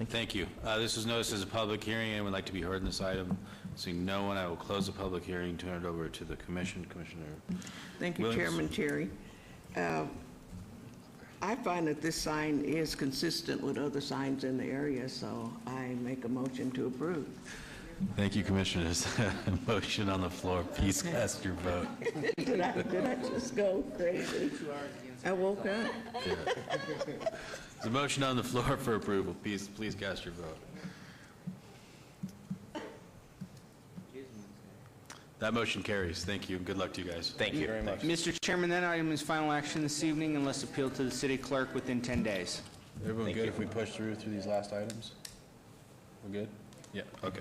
Thank you. This was noticed as a public hearing and would like to be heard in this item. Seeing no one, I will close the public hearing, turn it over to the Commission. Commissioner Thank you, Williams. Chairman Cherry. I find that this sign is consistent with other signs in the area, so I make a motion to approve. Thank you, Commissioners. Motion on the floor. Please cast your vote. Did I just go crazy? I woke up. There's a motion on the floor for approval. Please cast your vote. That motion carries. Thank you, and good luck to you guys. Thank you very much. Mr. Chairman, that item is final action this evening unless appealed to the city clerk within 10 days. Everyone good if we push through these last items? We're good? Yeah, okay.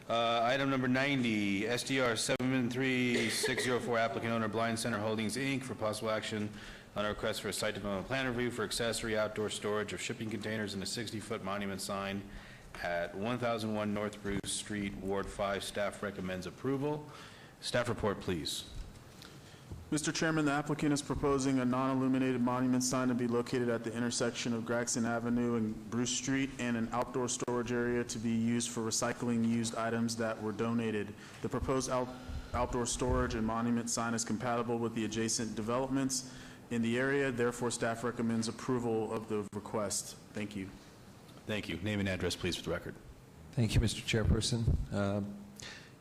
Item number 90, SDR 73604, applicant owner Blind Center Holdings, Inc., for possible action on a request for a site development plan review for accessory outdoor storage of shipping containers and a 60-foot monument sign at 1001 North Bruce Street, Ward 5. Staff recommends approval. Staff report, please. Mr. Chairman, the applicant is proposing a non-illuminated monument sign to be located at the intersection of Gregson Avenue and Bruce Street, and an outdoor storage area to be used for recycling used items that were donated. The proposed outdoor storage and monument sign is compatible with the adjacent developments in the area. Therefore, staff recommends approval of the request. Thank you. Thank you. Name and address, please, for the record. Thank you, Mr. Chairperson.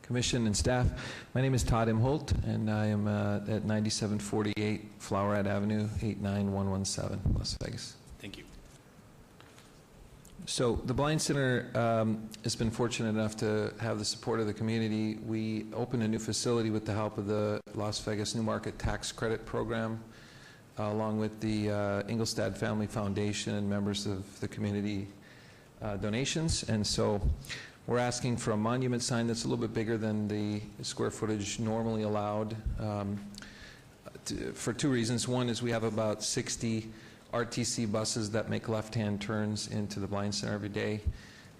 Commission and staff, my name is Todd Imholt, and I am at 9748 Flowerette Avenue, 89117, Las Vegas. Thank you. So the Blind Center has been fortunate enough to have the support of the community. We opened a new facility with the help of the Las Vegas New Market Tax Credit Program, along with the Engelstad Family Foundation and members of the community donations. And so we're asking for a monument sign that's a little bit bigger than the square footage normally allowed for two reasons. One is we have about 60 RTC buses that make left-hand turns into the Blind Center every day.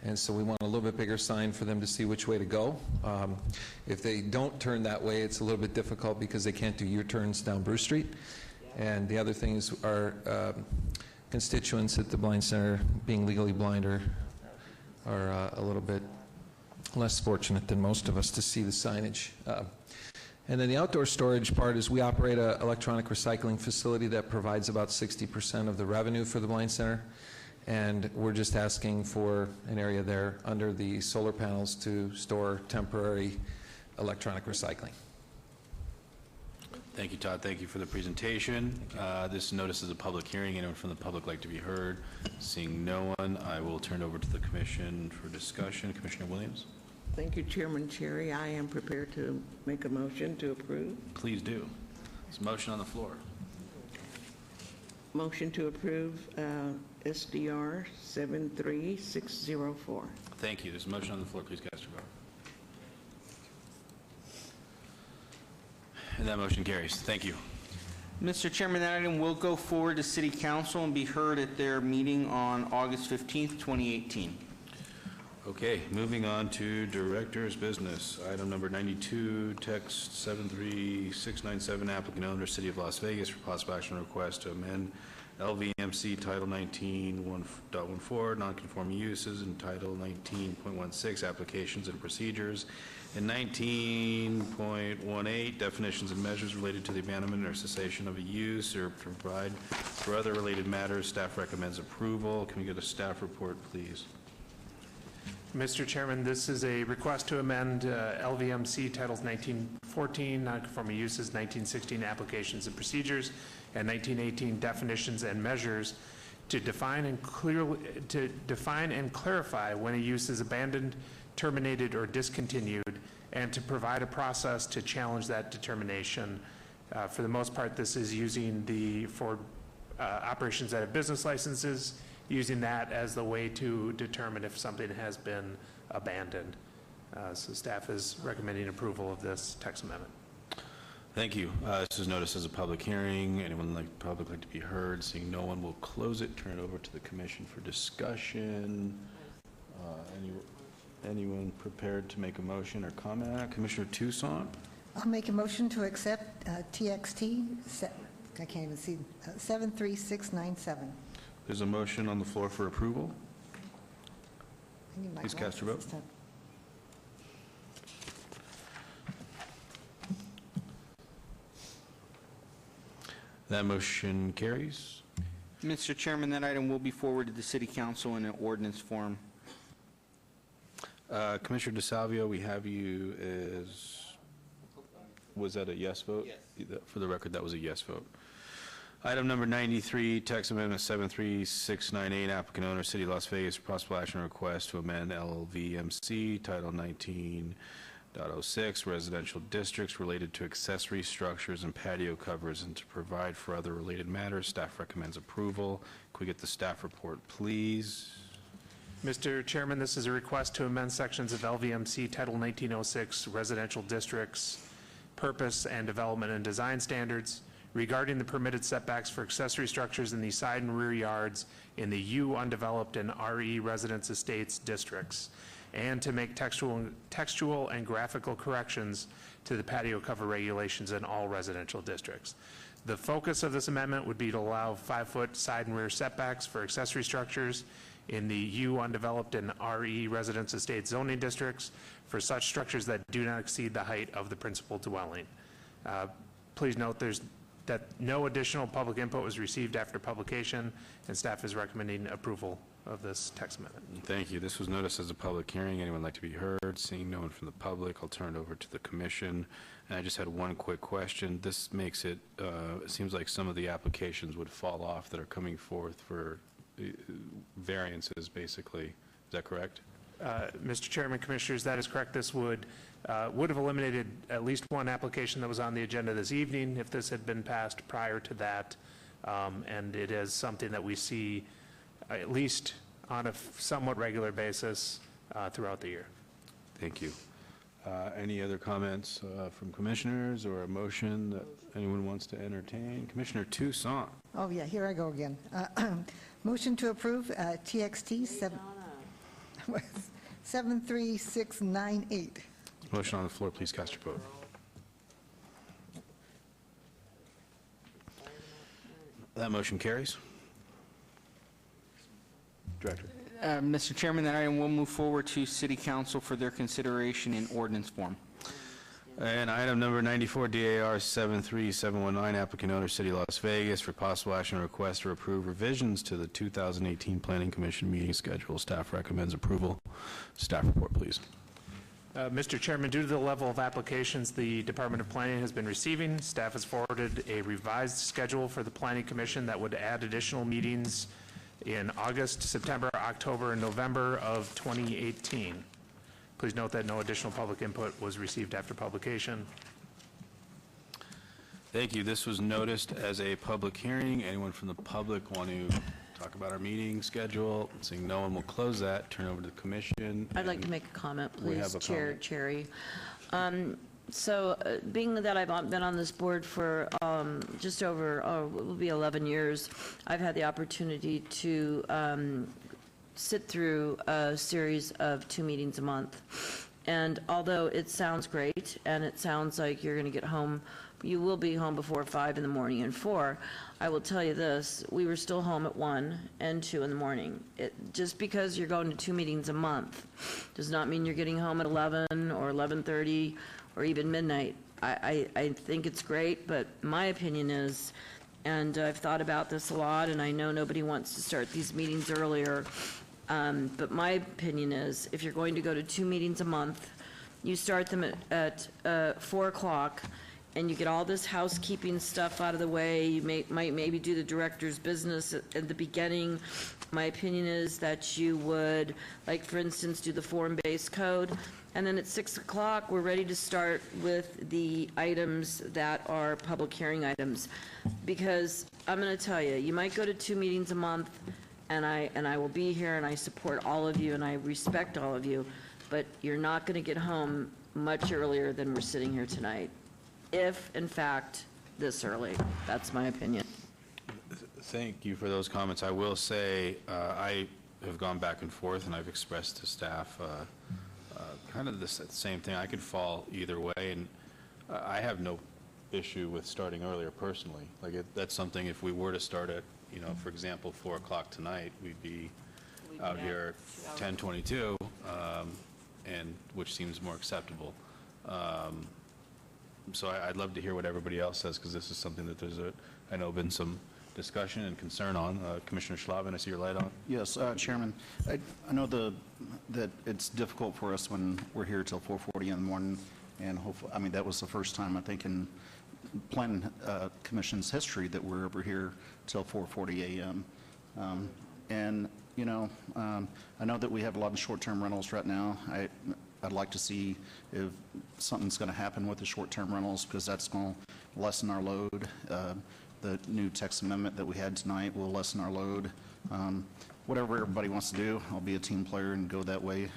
And so we want a little bit bigger sign for them to see which way to go. If they don't turn that way, it's a little bit difficult because they can't do U-turns down Bruce Street. And the other thing is our constituents at the Blind Center, being legally blind, are a little bit less fortunate than most of us to see the signage. And then the outdoor storage part is we operate an electronic recycling facility that provides about 60% of the revenue for the Blind Center. And we're just asking for an area there under the solar panels to store temporary electronic recycling. Thank you, Todd. Thank you for the presentation. This notice is a public hearing. Anyone from the public like to be heard? Seeing no one, I will turn over to the commission for discussion. Commissioner Williams? Thank you, Chairman Cherry. I am prepared to make a motion to approve. Please do. There's a motion on the floor. Motion to approve SDR 73604. Thank you. There's a motion on the floor. Please cast your vote. And that motion carries. Thank you. Mr. Chairman, that item will go forward to City Council and be heard at their meeting on August 15th, 2018. Okay, moving on to Director's Business. Item number 92, text 73697, applicant owner, City of Las Vegas, for possible action request to amend LVMC Title 19.14, non-conforming uses, and Title 19.16, applications and procedures, and 19.18, definitions and measures related to the abandonment or cessation of a use, or provide for other related matters. Staff recommends approval. Can we get a staff report, please? Mr. Chairman, this is a request to amend LVMC Titles 1914, non-conforming uses, 1916, applications and procedures, and 1918, definitions and measures, to define and clarify when a use is abandoned, terminated, or discontinued, and to provide a process to challenge that determination. For the most part, this is using for operations that have business licenses, using that as the way to determine if something has been abandoned. So staff is recommending approval of this text amendment. Thank you. This is noticed as a public hearing. Anyone like the public like to be heard? Seeing no one, will close it. Turn it over to the commission for discussion. Anyone prepared to make a motion or comment? Commissioner Toussaint? I'll make a motion to accept TXT, I can't even see, 73697. There's a motion on the floor for approval. Please cast your vote. That motion carries. Mr. Chairman, that item will be forwarded to City Council in an ordinance form. Commissioner DeSalvio, we have you as, was that a yes vote? Yes. For the record, that was a yes vote. Item number 93, text amendment 73698, applicant owner, City of Las Vegas, for possible action request to amend LVMC Title 19.06, residential districts related to accessory structures and patio covers and to provide for other related matters. Staff recommends approval. Can we get the staff report, please? Mr. Chairman, this is a request to amend sections of LVMC Title 1906 residential districts, purpose and development and design standards regarding the permitted setbacks for accessory structures in the side and rear yards in the U undeveloped and RE residence estates districts, and to make textual and graphical corrections to the patio cover regulations in all residential districts. The focus of this amendment would be to allow 5-foot side and rear setbacks for accessory structures in the U undeveloped and RE residence estate zoning districts for such structures that do not exceed the height of the principal dwelling. Please note that no additional public input was received after publication, and staff is recommending approval of this text amendment. Thank you. This was noticed as a public hearing. Anyone like to be heard? Seeing no one from the public, I'll turn it over to the commission. And I just had one quick question. This makes it, it seems like some of the applications would fall off that are coming forth for variances, basically. Is that correct? Mr. Chairman, Commissioners, that is correct. This would have eliminated at least one application that was on the agenda this evening if this had been passed prior to that. And it is something that we see at least on a somewhat regular basis throughout the year. Thank you. Any other comments from commissioners or a motion that anyone wants to entertain? Commissioner Toussaint. Oh, yeah, here I go again. Motion to approve TXT 73698. Motion on the floor, please cast your vote. That motion carries. Director. Mr. Chairman, that item will move forward to City Council for their consideration in ordinance form. And item number 94, DAR 73719, applicant owner, City of Las Vegas, for possible action request to approve revisions to the 2018 Planning Commission meeting schedule. Staff recommends approval. Staff report, please. Mr. Chairman, due to the level of applications the Department of Planning has been receiving, staff has forwarded a revised schedule for the Planning Commission that would add additional meetings in August, September, October, and November of 2018. Please note that no additional public input was received after publication. Thank you. This was noticed as a public hearing. Anyone from the public want to talk about our meeting schedule? Seeing no one, will close that. Turn over to the commission. I'd like to make a comment, We have please, a Chair comment. Cherry. Being that I've been on this board for just over, it will be 11 years, I've had the opportunity to sit through a series of 2 meetings a month. And although it sounds great, and it sounds like you're going to get home, you will be home before 5 in the morning and 4, I will tell you this, we were still home at 1 and 2 in the morning. Just because you're going to 2 meetings a month does not mean you're getting home at 11 or 11:30 or even midnight. I think it's great, but my opinion is, and I've thought about this a lot, and I know nobody wants to start these meetings earlier, but my opinion is, if you're going to go to 2 meetings a month, you start them at 4 o'clock, and you get all this housekeeping stuff out of the way. You might maybe do the director's business at the beginning. My opinion is that you would, like, for instance, do the form-based code, and then at 6 o'clock, we're ready to start with the items that are public hearing items. Because I'm going to tell you, you might go to 2 meetings a month, and I will be here, and I support all of you, and I respect all of you, but you're not going to get home much earlier than we're sitting here tonight, if, in fact, this early. That's my opinion. Thank you for those comments. I will say I have gone back and forth, and I've expressed to staff kind of the same thing. I could fall either way, and I have no issue with starting earlier personally. Like, that's something, if we were to start at, for example, 4 o'clock tonight, we'd be out here 10:22, and which seems more acceptable. So I'd love to hear what everybody else says, because this is something that I know been some discussion and concern on. Commissioner Schlaven, I see your light on. Yes, Chairman, I know that it's difficult for us when we're here till 4:40 in the morning, and hopefully, I mean, that was the first time, I think, in Planning Commission's history that we're ever here till 4:40 a.m. And, you know, I know that we have a lot of short-term rentals right now. I'd like to see if something's going to happen with the short-term rentals, because that's going to lessen our load. The new text amendment that we had tonight will lessen our load. Whatever everybody wants to do, I'll be a team player and go that way.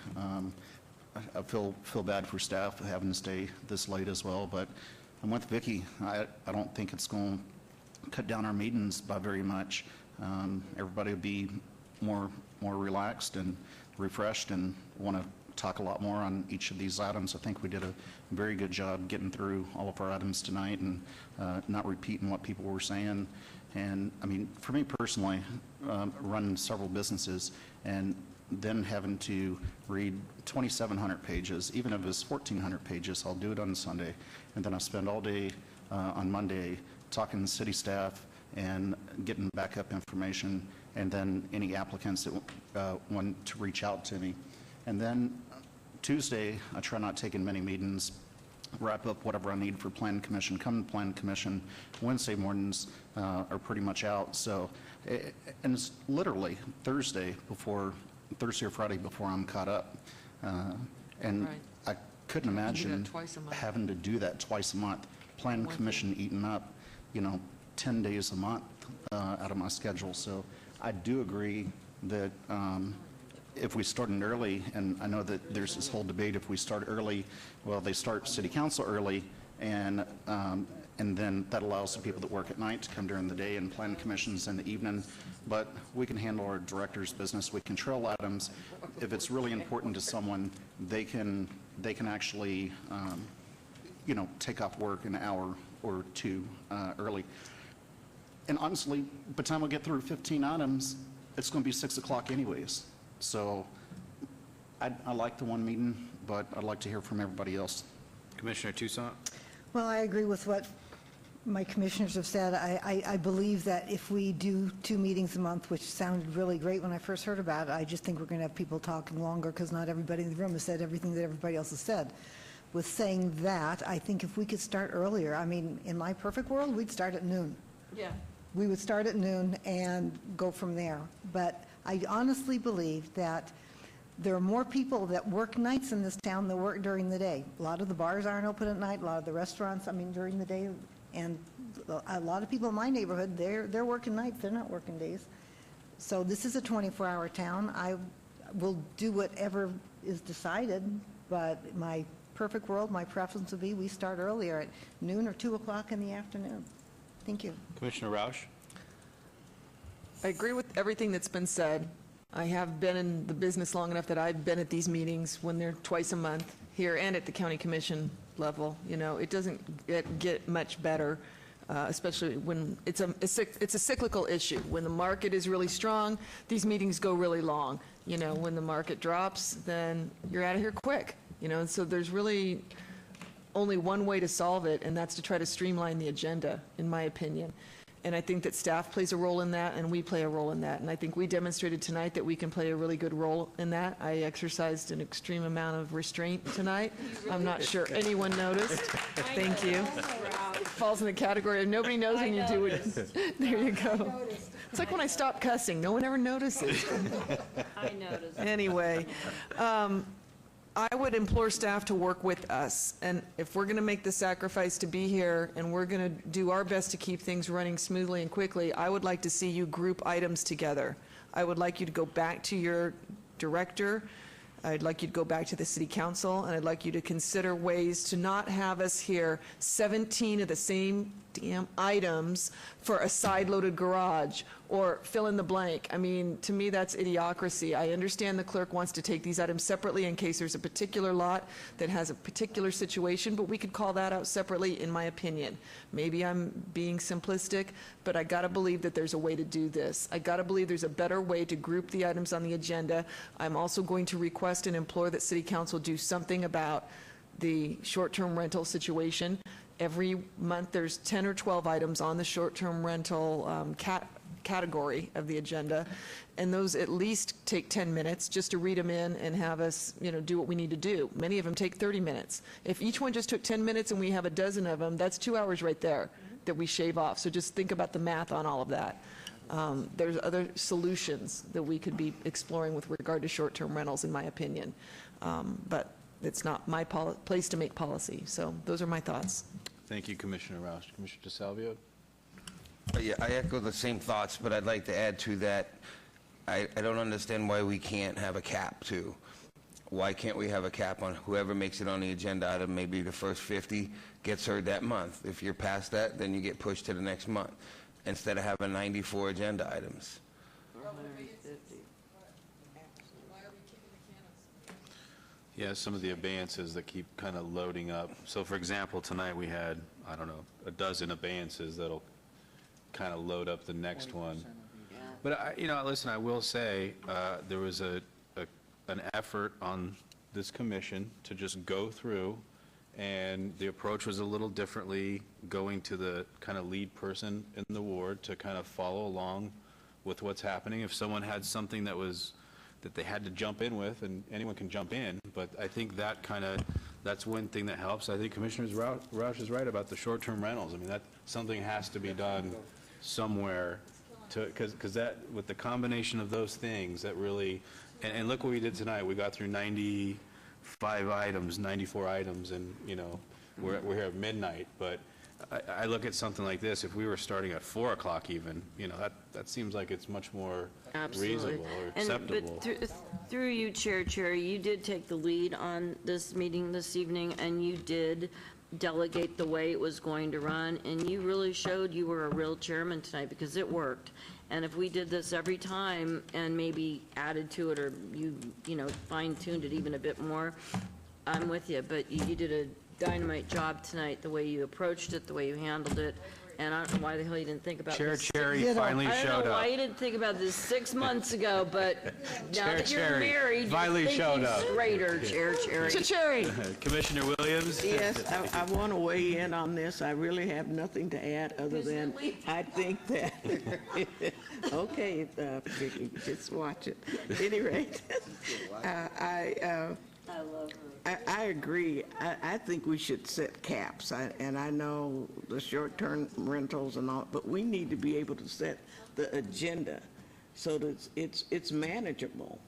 I feel bad for staff having to stay this late as well, but I'm with Vicki. I don't think it's going to cut down our meetings by very much. Everybody will be more relaxed and refreshed and want to talk a lot more on each of these items. I think we did a very good job getting through all of our items tonight and not repeating what people were saying. And I mean, for me personally, running several businesses and then having to read 2,700 pages, even if it's 1,400 pages, I'll do it on Sunday. And then I spend all day on Monday talking to city staff and getting backup information, and then any applicants that want to reach out to me. And then Tuesday, I try not taking many meetings, wrap up whatever I need for Plan Commission, come to Plan Commission. Wednesday mornings are pretty much out. So, and it's literally Thursday or Friday before I'm caught up. And Right. I couldn't You do that imagine twice a month. having to do that twice a month. Plan Commission eating up, 10 days a month out of my schedule. So I do agree that if we started early, and I know that there's this whole debate, if we start early, well, they start city council early, and then that allows the people that work at night to come during the day and plan commissions in the evening. But we can handle our director's business. We control items. If it's really important to someone, they can actually, take off work an hour or two early. And honestly, by the time we get through 15 items, it's going to be 6 o'clock anyways. So I like the one meeting, but I'd like to hear from everybody else. Commissioner Toussaint? Well, I agree with what my commissioners have said. I believe that if we do 2 meetings a month, which sounded really great when I first heard about it, I just think we're going to have people talking longer because not everybody in the room has said everything that everybody else has said. With saying that, I think if we could start earlier, I mean, in my perfect world, we'd start at noon. Yeah. We would start at noon and go from there. But I honestly believe that there are more people that work nights in this town than work during the day. A lot of the bars aren't open at night, a lot of the restaurants, during the day. And a lot of people in my neighborhood, they're working nights, they're not working days. So this is a 24-hour town. I will do whatever is decided, but my perfect world, my preference would be we start earlier at noon or 2 o'clock in the afternoon. Thank you. Commissioner Roush? I agree with everything that's been said. I have been in the business long enough that I've been at these meetings when they're twice a month, here and at the county commission level. It doesn't get much better, especially when it's a cyclical issue. When the market is really strong, these meetings go really long. When the market drops, then you're out of here quick. And so there's really only one way to solve it, and that's to try to streamline the agenda, in my opinion. And I think that staff plays a role in that, and we play a role in that. And I think we demonstrated tonight that we can play a really good role in that. I exercised an extreme amount of restraint tonight. I'm not sure anyone noticed. Thank you. It falls in the category of nobody knows when you do it. There you go. It's like when I stop cussing. No one ever notices. I noticed. Anyway, I would implore staff to work with us, and if we're going to make the sacrifice to be here and we're going to do our best to keep things running smoothly and quickly, I would like to see you group items together. I would like you to go back to your director, I'd like you to go back to the city council, and I'd like you to consider ways to not have us hear 17 of the same damn items for a side-loaded garage or fill in the blank. To me, that's idiocracy. I understand the clerk wants to take these items separately in case there's a particular lot that has a particular situation, but we could call that out separately, in my opinion. Maybe I'm being simplistic, but I gotta believe that there's a way to do this. I gotta believe there's a better way to group the items on the agenda. I'm also going to request and implore that City Council do something about the short-term rental situation. Every month, there's 10 or 12 items on the short-term rental category of the agenda, and those at least take 10 minutes just to read them in and have us, do what we need to do. Many of them take 30 minutes. If each one just took 10 minutes and we have a dozen of them, that's 2 hours right there that we shave off. So just think about the math on all of that. There's other solutions that we could be exploring with regard to short-term rentals, in my opinion. But it's not my place to make policy. So those are my thoughts. Thank you, Commissioner Roush. Commissioner DeSalvio? Yeah, I echo the same thoughts, but I'd like to add to that, I don't understand why we can't have a cap, too. Why can't we have a cap on whoever makes it on the agenda item, maybe the first 50 gets heard that month. If you're past that, then you get pushed to the next month, instead of having 94 agenda items. Yeah, some of the abeyances that keep kind of loading up. So for example, tonight we had, I don't know, a dozen abeyances that'll kind of load up the next one. But, listen, I will say, there was an effort on this commission to just go through, and the approach was a little differently, going to the kind of lead person in the ward to kind of follow along with what's happening. If someone had something that they had to jump in with, and anyone can jump in, but I think that's one thing that helps. I think Commissioner Roush is right about the short-term rentals. I mean, that something has to be done somewhere, because that, with the combination of those things, that really, and look what we did tonight. We got through 94 items, and we're here at midnight. But I look at something like this. If we were starting at 4 o'clock, even, that seems like it's much more reasonable or acceptable. But through you, Cherry, you did take the lead on this meeting this evening, and you did delegate the way it was going to run, and you really showed you were a real chairman tonight, because it worked. And if we did this every time and maybe added to it, or you fine-tuned it even a bit more, I'm with you. But you did a dynamite job tonight, the way you approached it, the way you handled it. And I don't know why the hell you didn't think about this. Cherry finally showed up. I don't know why you didn't think about this 6 months ago, but now that you're Cherry married, finally you're showed up. thinking straighter, Cherry. Commissioner Williams? Yes, I want to weigh in on this. I really have nothing to add other than I think that, okay, Vicki, just watch it. At any rate, I love her. I agree. I think we should set caps, and I know the short-term rentals and all, but we need to be able to set the agenda so that it's manageable,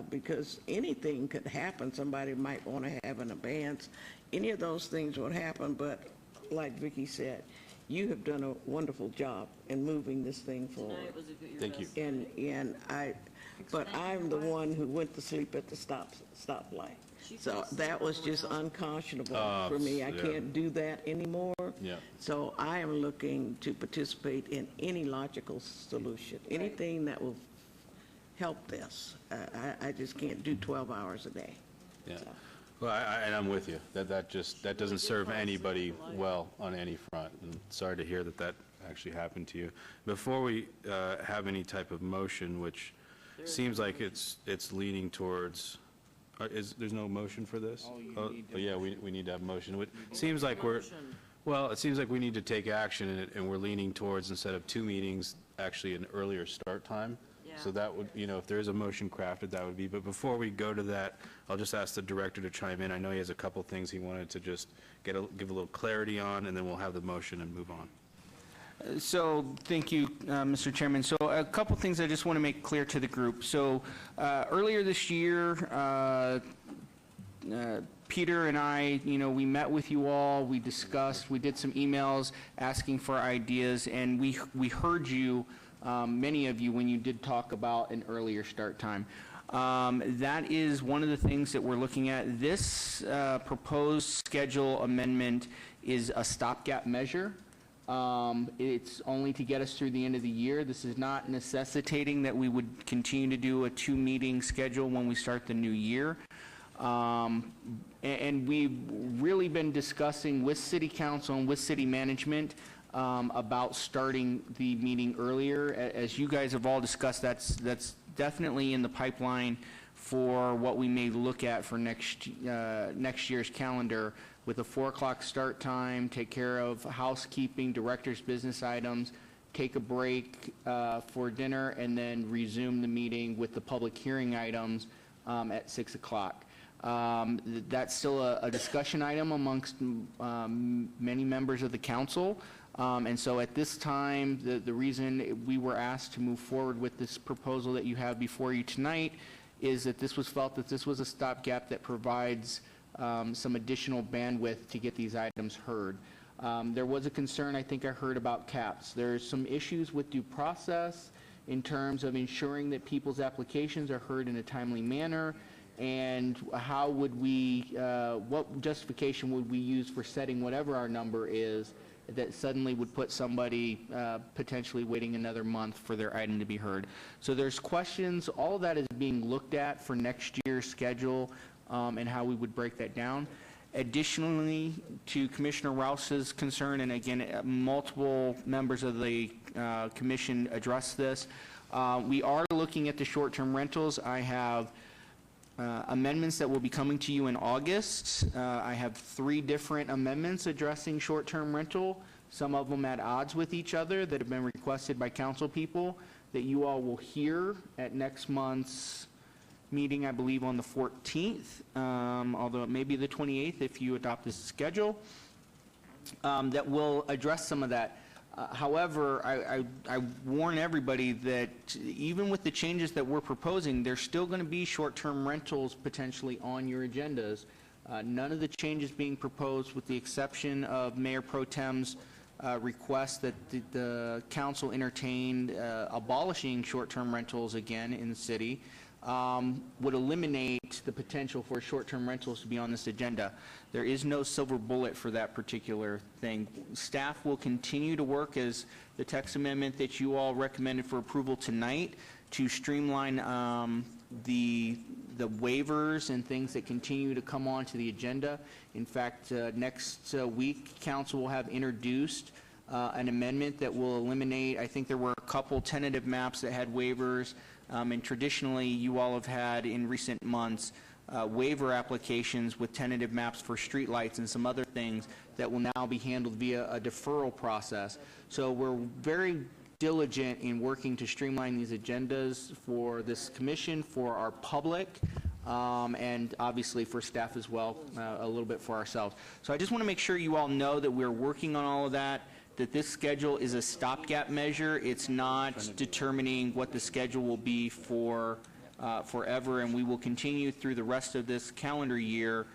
because anything could happen. Somebody might want to have an abeyance. Any of those things would happen, but like Vicki said, you have done a wonderful job in moving this thing forward. Thank you. But I'm the one who went to sleep at the stoplight. So that was just unconscionable for me. I can't do that anymore. Yeah. So I am looking to participate in any logical solution, anything that will help this. I just can't do 12 hours a day. Yeah. Well, and I'm with you. That doesn't serve anybody well on any front. And sorry to hear that actually happened to you. Before we have any type of motion, which seems like it's leaning towards. There's no motion for this? Yeah, we need to have motion. It seems like it seems like we need to take action, and we're leaning towards, instead of 2 meetings, actually an earlier start time. So that would, if there is a motion crafted, that would be. But before we go to that, I'll just ask the director to chime in. I know he has a couple things he wanted to just give a little clarity on, and then we'll have the motion and move on. So, thank you, Mr. Chairman. So, a couple things I just want to make clear to the group. So, earlier this year, Peter and I, we met with you all, we discussed, we did some emails asking for ideas, and we heard you, many of you, when you did talk about an earlier start time. That is one of the things that we're looking at. This proposed schedule amendment is a stopgap measure. It's only to get us through the end of the year. This is not necessitating that we would continue to do a 2-meeting schedule when we start the new year. And we've really been discussing with City Council and with City Management about starting the meeting earlier. As you guys have all discussed, that's definitely in the pipeline for what we may look at for next year's calendar, with a 4 o'clock start time, take care of housekeeping, director's business items, take a break for dinner, and then resume the meeting with the public hearing items at 6 o'clock. That's still a discussion item amongst many members of the council. And so at this time, the reason we were asked to move forward with this proposal that you have before you tonight is that this was felt that this was a stopgap that provides some additional bandwidth to get these items heard. There was a concern, I think I heard, about caps. There's some issues with due process in terms of ensuring that people's applications are heard in a timely manner, and how would we, what justification would we use for setting whatever our number is that suddenly would put somebody potentially waiting another month for their item to be heard. So there's questions, all of that is being looked at for next year's schedule and how we would break that down. Additionally, to Commissioner Rouse's concern, and again, multiple members of the commission addressed this, we are looking at the short-term rentals. I have amendments that will be coming to you in August. I have 3 different amendments addressing short-term rental, some of them at odds with each other that have been requested by council people, that you all will hear at next month's meeting, I believe on the 14th, although it may be the 28th if you adopt this schedule, that will address some of that. However, I warn everybody that even with the changes that we're proposing, there's still going to be short-term rentals potentially on your agendas. None of the changes being proposed, with the exception of Mayor Pro Tem's request that the council entertained abolishing short-term rentals again in the city, would eliminate the potential for short-term rentals to be on this agenda. There is no silver bullet for that particular thing. Staff will continue to work as the text amendment that you all recommended for approval tonight to streamline the waivers and things that continue to come onto the agenda. In fact, next week, council will have introduced an amendment that will eliminate, I think there were a couple tentative maps that had waivers, and traditionally you all have had in recent months waiver applications with tentative maps for streetlights and some other things that will now be handled via a deferral process. So we're very diligent in working to streamline these agendas for this commission, for our public, and obviously for staff as well, a little bit for ourselves. So I just want to make sure you all know that we're working on all of that, that this schedule is a stopgap measure. It's not determining what the schedule will be for forever, and we will continue through the rest of this calendar year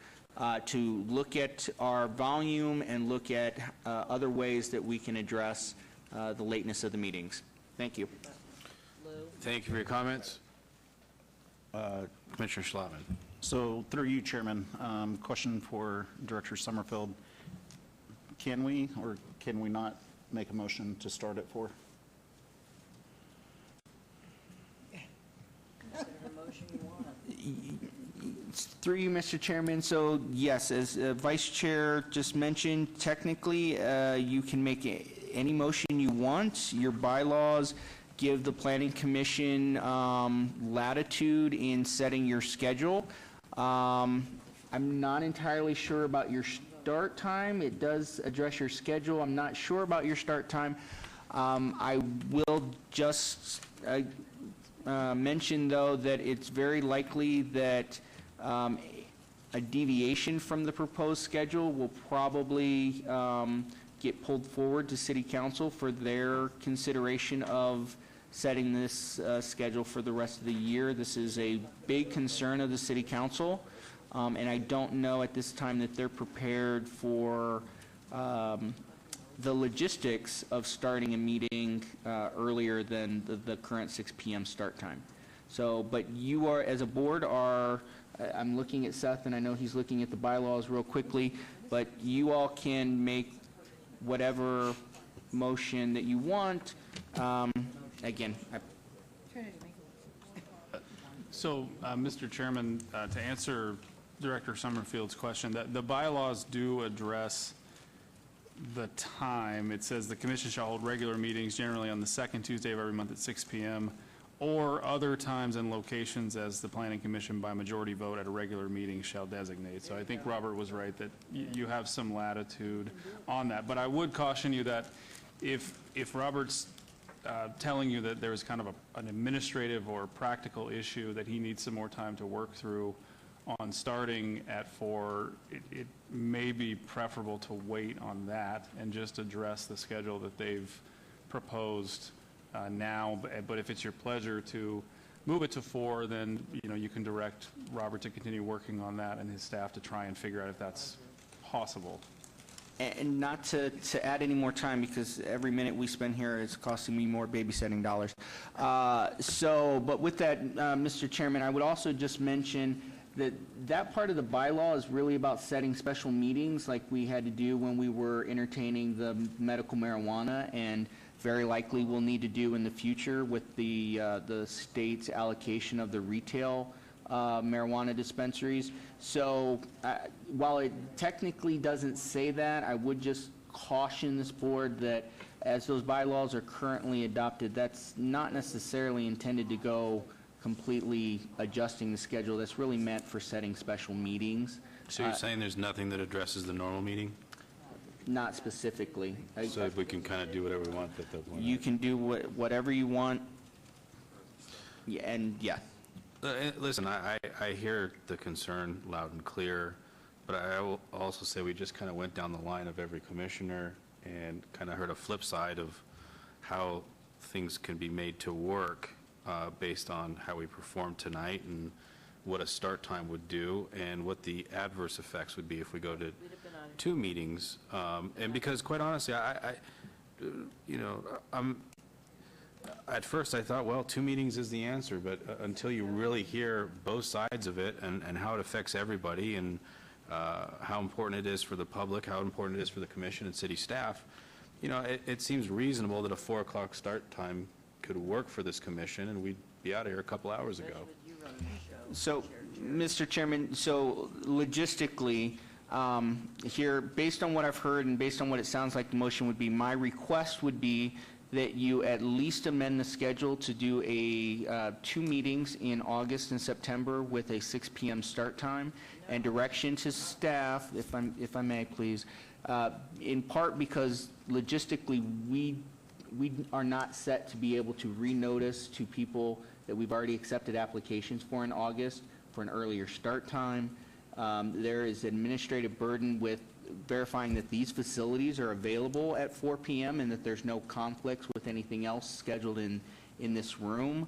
to look at our volume and look at other ways that we can address the lateness of the meetings. Thank you. Thank you for your comments. Commissioner Schlotman. So through you, Chairman, question for Director Summerfield. Can we or can we not make a motion to start at 4? Through you, Mr. Chairman, so yes, as Vice Chair just mentioned, technically you can make any motion you want. Your bylaws give the Planning Commission latitude in setting your schedule. I'm not entirely sure about your start time. It does address your schedule. I'm not sure about your start time. I will just mention, though, that it's very likely that a deviation from the proposed schedule will probably get pulled forward to City Council for their consideration of setting this schedule for the rest of the year. This is a big concern of the City Council, and I don't know at this time that they're prepared for the logistics of starting a meeting earlier than the current 6 p.m. start time. So, but you are, as a board, I'm looking at Seth, and I know he's looking at the bylaws real quickly, but you all can make whatever motion that you want. Again, So, Mr. Chairman, to answer Director Summerfield's question, the bylaws do address the time. It says the commission shall hold regular meetings generally on the second Tuesday of every month at 6 p.m. or other times and locations as the planning commission by majority vote at a regular meeting shall designate. So I think Robert was right that you have some latitude on that. But I would caution you that if Robert's telling you that there's kind of an administrative or practical issue that he needs some more time to work through on starting at 4, it may be preferable to wait on that and just address the schedule that they've proposed now. But if it's your pleasure to move it to 4, then, you know, you can direct Robert to continue working on that and his staff to try and figure out if that's possible. And not to add any more time, because every minute we spend here is costing me more babysitting dollars. But with that, Mr. Chairman, I would also just mention that part of the bylaw is really about setting special meetings like we had to do when we were entertaining the medical marijuana, and very likely we'll need to do in the future with the state's allocation of the retail marijuana dispensaries. So while it technically doesn't say that, I would just caution this board that as those bylaws are currently adopted, that's not necessarily intended to go completely adjusting the schedule. That's really meant for setting special meetings. So you're saying there's nothing that addresses the normal meeting? Not specifically. So we can kind of do whatever we want at that point? You can do whatever you want. Yeah, and yeah. Listen, I hear the concern loud and clear, but I will also say we just kind of went down the line of every commissioner and kind of heard a flip side of how things can be made to work based on how we performed tonight and what a start time would do and what the adverse effects would be if we go to 2 meetings. And because, quite honestly, at first I thought, well, 2 meetings is the answer, but until you really hear both sides of it and how it affects everybody and how important it is for the public, how important it is for the commission and city staff, you know, it seems reasonable that a 4 o'clock start time could work for this commission, and we'd be out of here a couple hours ago. So, Mr. Chairman, so logistically, here, based on what I've heard and based on what it sounds like the motion would be, my request would be that you at least amend the schedule to do 2 meetings in August and September with a 6 p.m. start time, and direction to staff, if I may, please, in part because logistically we are not set to be able to renotice to people that we've already accepted applications for in August for an earlier start time. There is administrative burden with verifying that these facilities are available at 4 p.m. and that there's no conflicts with anything else scheduled in this room.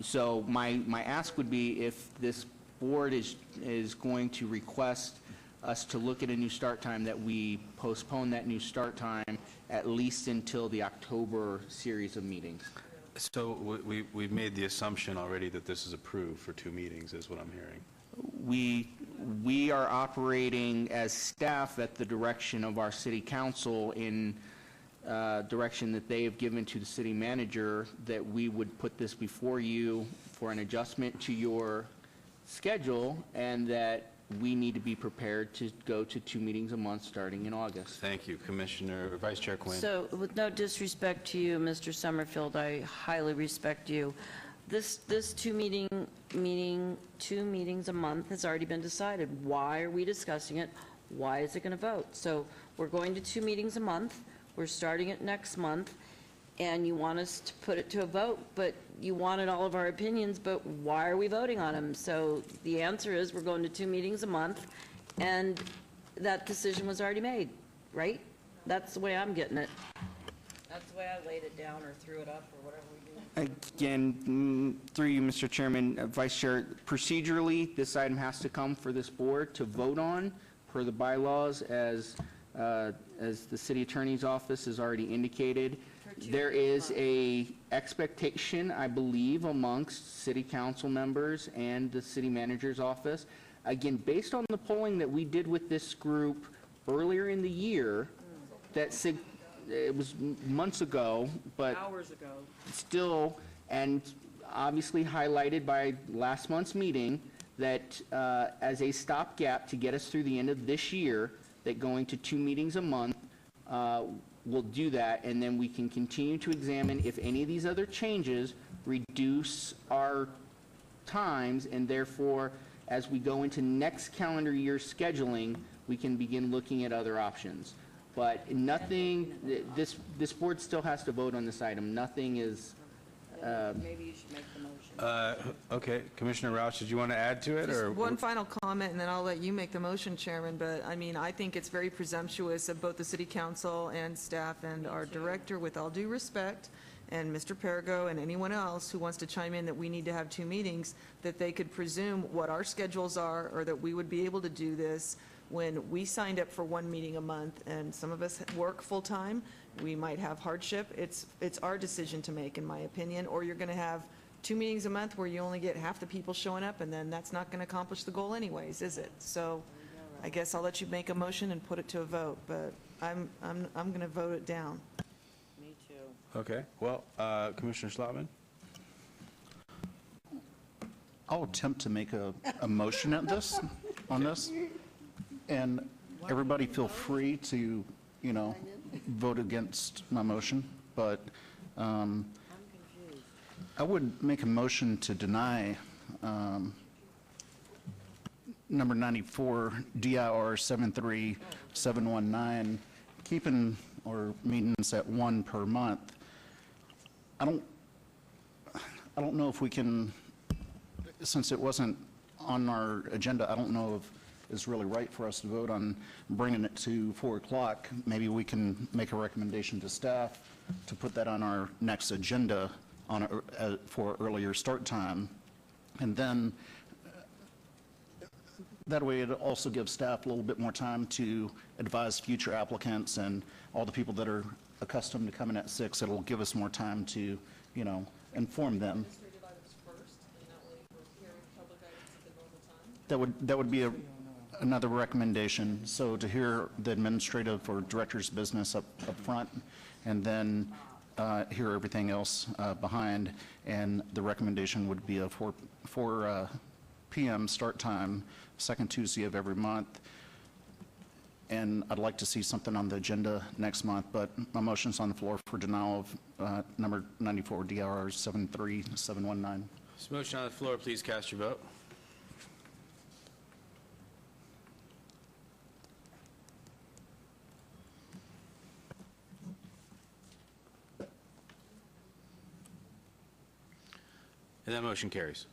So my ask would be, if this board is going to request us to look at a new start time, that we postpone that new start time at least until the October series of meetings. So we've made the assumption already that this is approved for 2 meetings, is what I'm hearing. We are operating as staff at the direction of our city council, in direction that they have given to the city manager, that we would put this before you for an adjustment to your schedule, and that we need to be prepared to go to 2 meetings a month starting in August. Thank you, Commissioner, Vice Chair Quinn. So with no disrespect to you, Mr. Summerfield, I highly respect you. This 2 meetings a month has already been decided. Why are we discussing it? Why is it going to vote? So we're going to 2 meetings a month. We're starting it next month, and you want us to put it to a vote, but you wanted all of our opinions, but why are we voting on them? So the answer is we're going to 2 meetings a month, and that decision was already made, right? That's the way I'm getting it. That's the way I laid it down or threw it up or whatever we do. Again, through you, Mr. Chairman, Vice Chair, procedurally, this item has to come for this board to vote on per the bylaws, as the city attorney's office has already indicated. There is a expectation, I believe, amongst city council members and the city manager's office. Again, based on the polling that we did with this group earlier in the year, it was months ago, but hours ago, still, and obviously highlighted by last month's meeting, that as a stopgap to get us through the end of this year, that going to 2 meetings a month will do that, and then we can continue to examine if any of these other changes reduce our times, and therefore, as we go into next calendar year scheduling, we can begin looking at other options. But nothing, this board still has to vote on this item. Nothing is, Maybe you should make the motion. Okay, Commissioner Roush, did you want to add to it, Just or? one final comment, and then I'll let you make the motion, Chairman, but, I mean, I think it's very presumptuous of both the city council and staff and our director, with all due respect, and Mr. Perigo and anyone else who wants to chime in that we need to have 2 meetings, that they could presume what our schedules are, or that we would be able to do this when we signed up for 1 meeting a month, and some of us work full-time. We might have hardship. It's our decision to make, in my opinion, or you're going to have 2 meetings a month where you only get half the people showing up, and then that's not going to accomplish the goal anyways, is it? So I guess I'll let you make a motion and put it to a vote, but I'm going to vote it down. Me too. Okay, well, Commissioner Schlotman? I'll attempt to make a motion on this, and everybody feel free to, vote against my motion, but I would make a motion to deny number 94, DIR 73719, keeping our meetings at 1 per month. I don't know if we can, since it wasn't on our agenda, I don't know if it's really right for us to vote on bringing it to 4 o'clock. Maybe we can make a recommendation to staff to put that on our next agenda for earlier start time. And then that way it also gives staff a little bit more time to advise future applicants and all the people that are accustomed to coming at 6. It'll give us more time to, inform them. That would be another recommendation. So to hear the administrative or director's business up front, and then hear everything else behind. And the recommendation would be a 4 p.m. start time, second Tuesday of every month. And I'd like to see something on the agenda next month, but my motion's on the floor for denial of number 94 DRR 73719. This motion on the floor, please cast your vote. And that motion carries.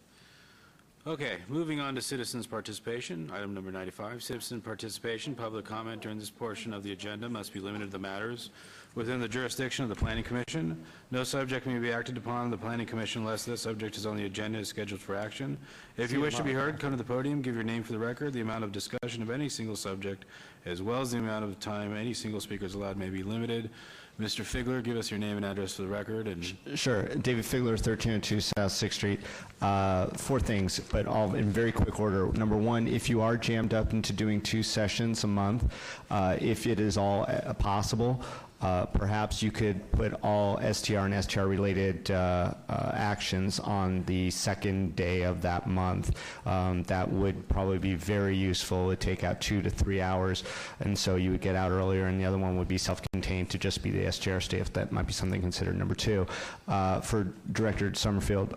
Okay, moving on to citizens' participation. Item number 95, citizen participation. Public comment during this portion of the agenda must be limited to the matters within the jurisdiction of the Planning Commission. No subject may be acted upon in the Planning Commission unless the subject is on the agenda and is scheduled for action. If you wish to be heard, come to the podium, give your name for the record. The amount of discussion of any single subject, as well as the amount of time any single speaker is allowed, may be limited. Mr. Figler, give us your name and address for the record. And Sure. David Figler, 1302 South 6th Street. 4 things, but all in very quick order. Number 1, if you are jammed up into doing 2 sessions a month, if it is all possible, perhaps you could put all STR and STR-related actions on the second day of that month. That would probably be very useful. It would take out 2 to 3 hours, and so you would get out earlier, and the other one would be self-contained to just be the STR staff. That might be something considered. Number 2, for Director Summerfield,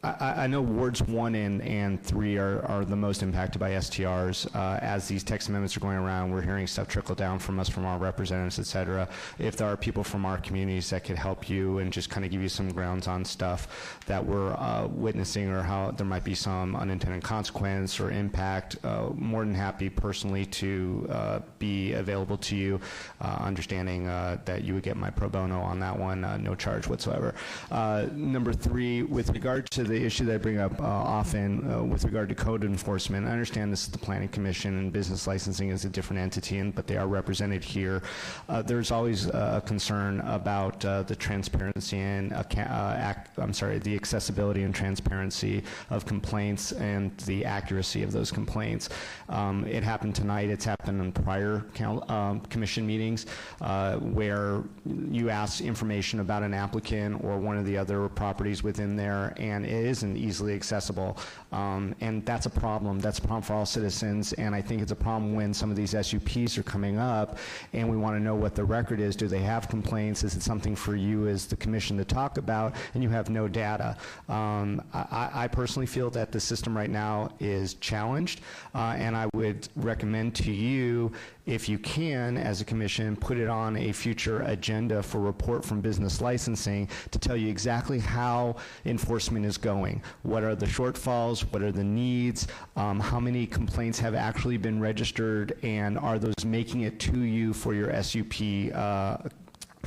I know wards 1 and 3 are the most impacted by STRs. As these text amendments are going around, we're hearing stuff trickle down from us, from our representatives, et cetera. If there are people from our communities that could help you and just kind of give you some grounds on stuff that we're witnessing, or how there might be some unintended consequence or impact, more than happy personally to be available to you, understanding that you would get my pro bono on that one, no charge whatsoever. Number 3, with regard to the issue that I bring up often with regard to code enforcement, I understand this is the Planning Commission and business licensing is a different entity, but they are represented here. There's always a concern about the transparency and the accessibility and transparency of complaints and the accuracy of those complaints. It happened tonight. It's happened in prior commission meetings where you ask information about an applicant or one of the other properties within there, and it isn't easily accessible. And that's a problem. That's a problem for all citizens, and I think it's a problem when some of these SUPs are coming up, and we want to know what the record is. Do they have complaints? Is it something for you as the commission to talk about, and you have no data? I personally feel that the system right now is challenged, and I would recommend to you, if you can, as a commission, put it on a future agenda for report from business licensing to tell you exactly how enforcement is going. What are the shortfalls? What are the needs? How many complaints have actually been registered, and are those making it to you for your SUP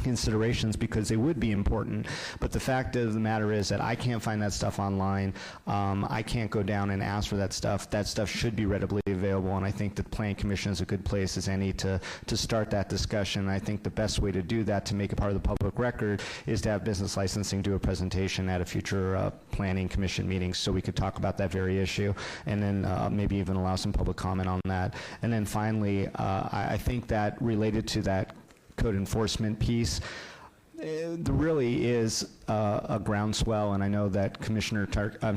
considerations, because they would be important. But the fact of the matter is that I can't find that stuff online. I can't go down and ask for that stuff. That stuff should be readily available, and I think the Planning Commission is a good place as any to start that discussion. I think the best way to do that, to make it part of the public record, is to have business licensing do a presentation at a future Planning Commission meeting so we could talk about that very issue, and then maybe even allow some public comment on that. And then finally, I think that related to that code enforcement piece, there really is a groundswell, and I know that Councilwoman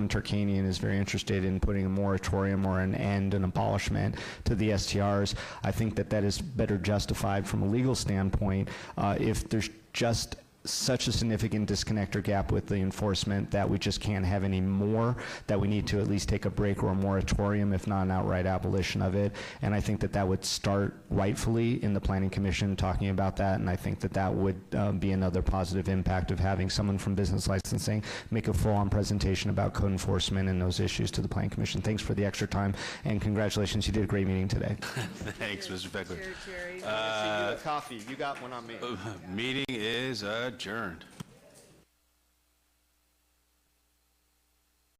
Tarkanian is very interested in putting a moratorium or an end, an abolishment to the STRs. I think that that is better justified from a legal standpoint if there's just such a significant disconnect or gap with the enforcement that we just can't have any more, that we need to at least take a break or a moratorium, if not an outright abolition of it. And I think that that would start rightfully in the Planning Commission talking about that, and I think that that would be another positive impact of having someone from business licensing make a full-on presentation about code enforcement and those issues to the Planning Commission. Thanks for the extra time, and congratulations, you did a great meeting today. Thanks, Mr. Beckler. Coffee, you got one on me. Meeting is adjourned.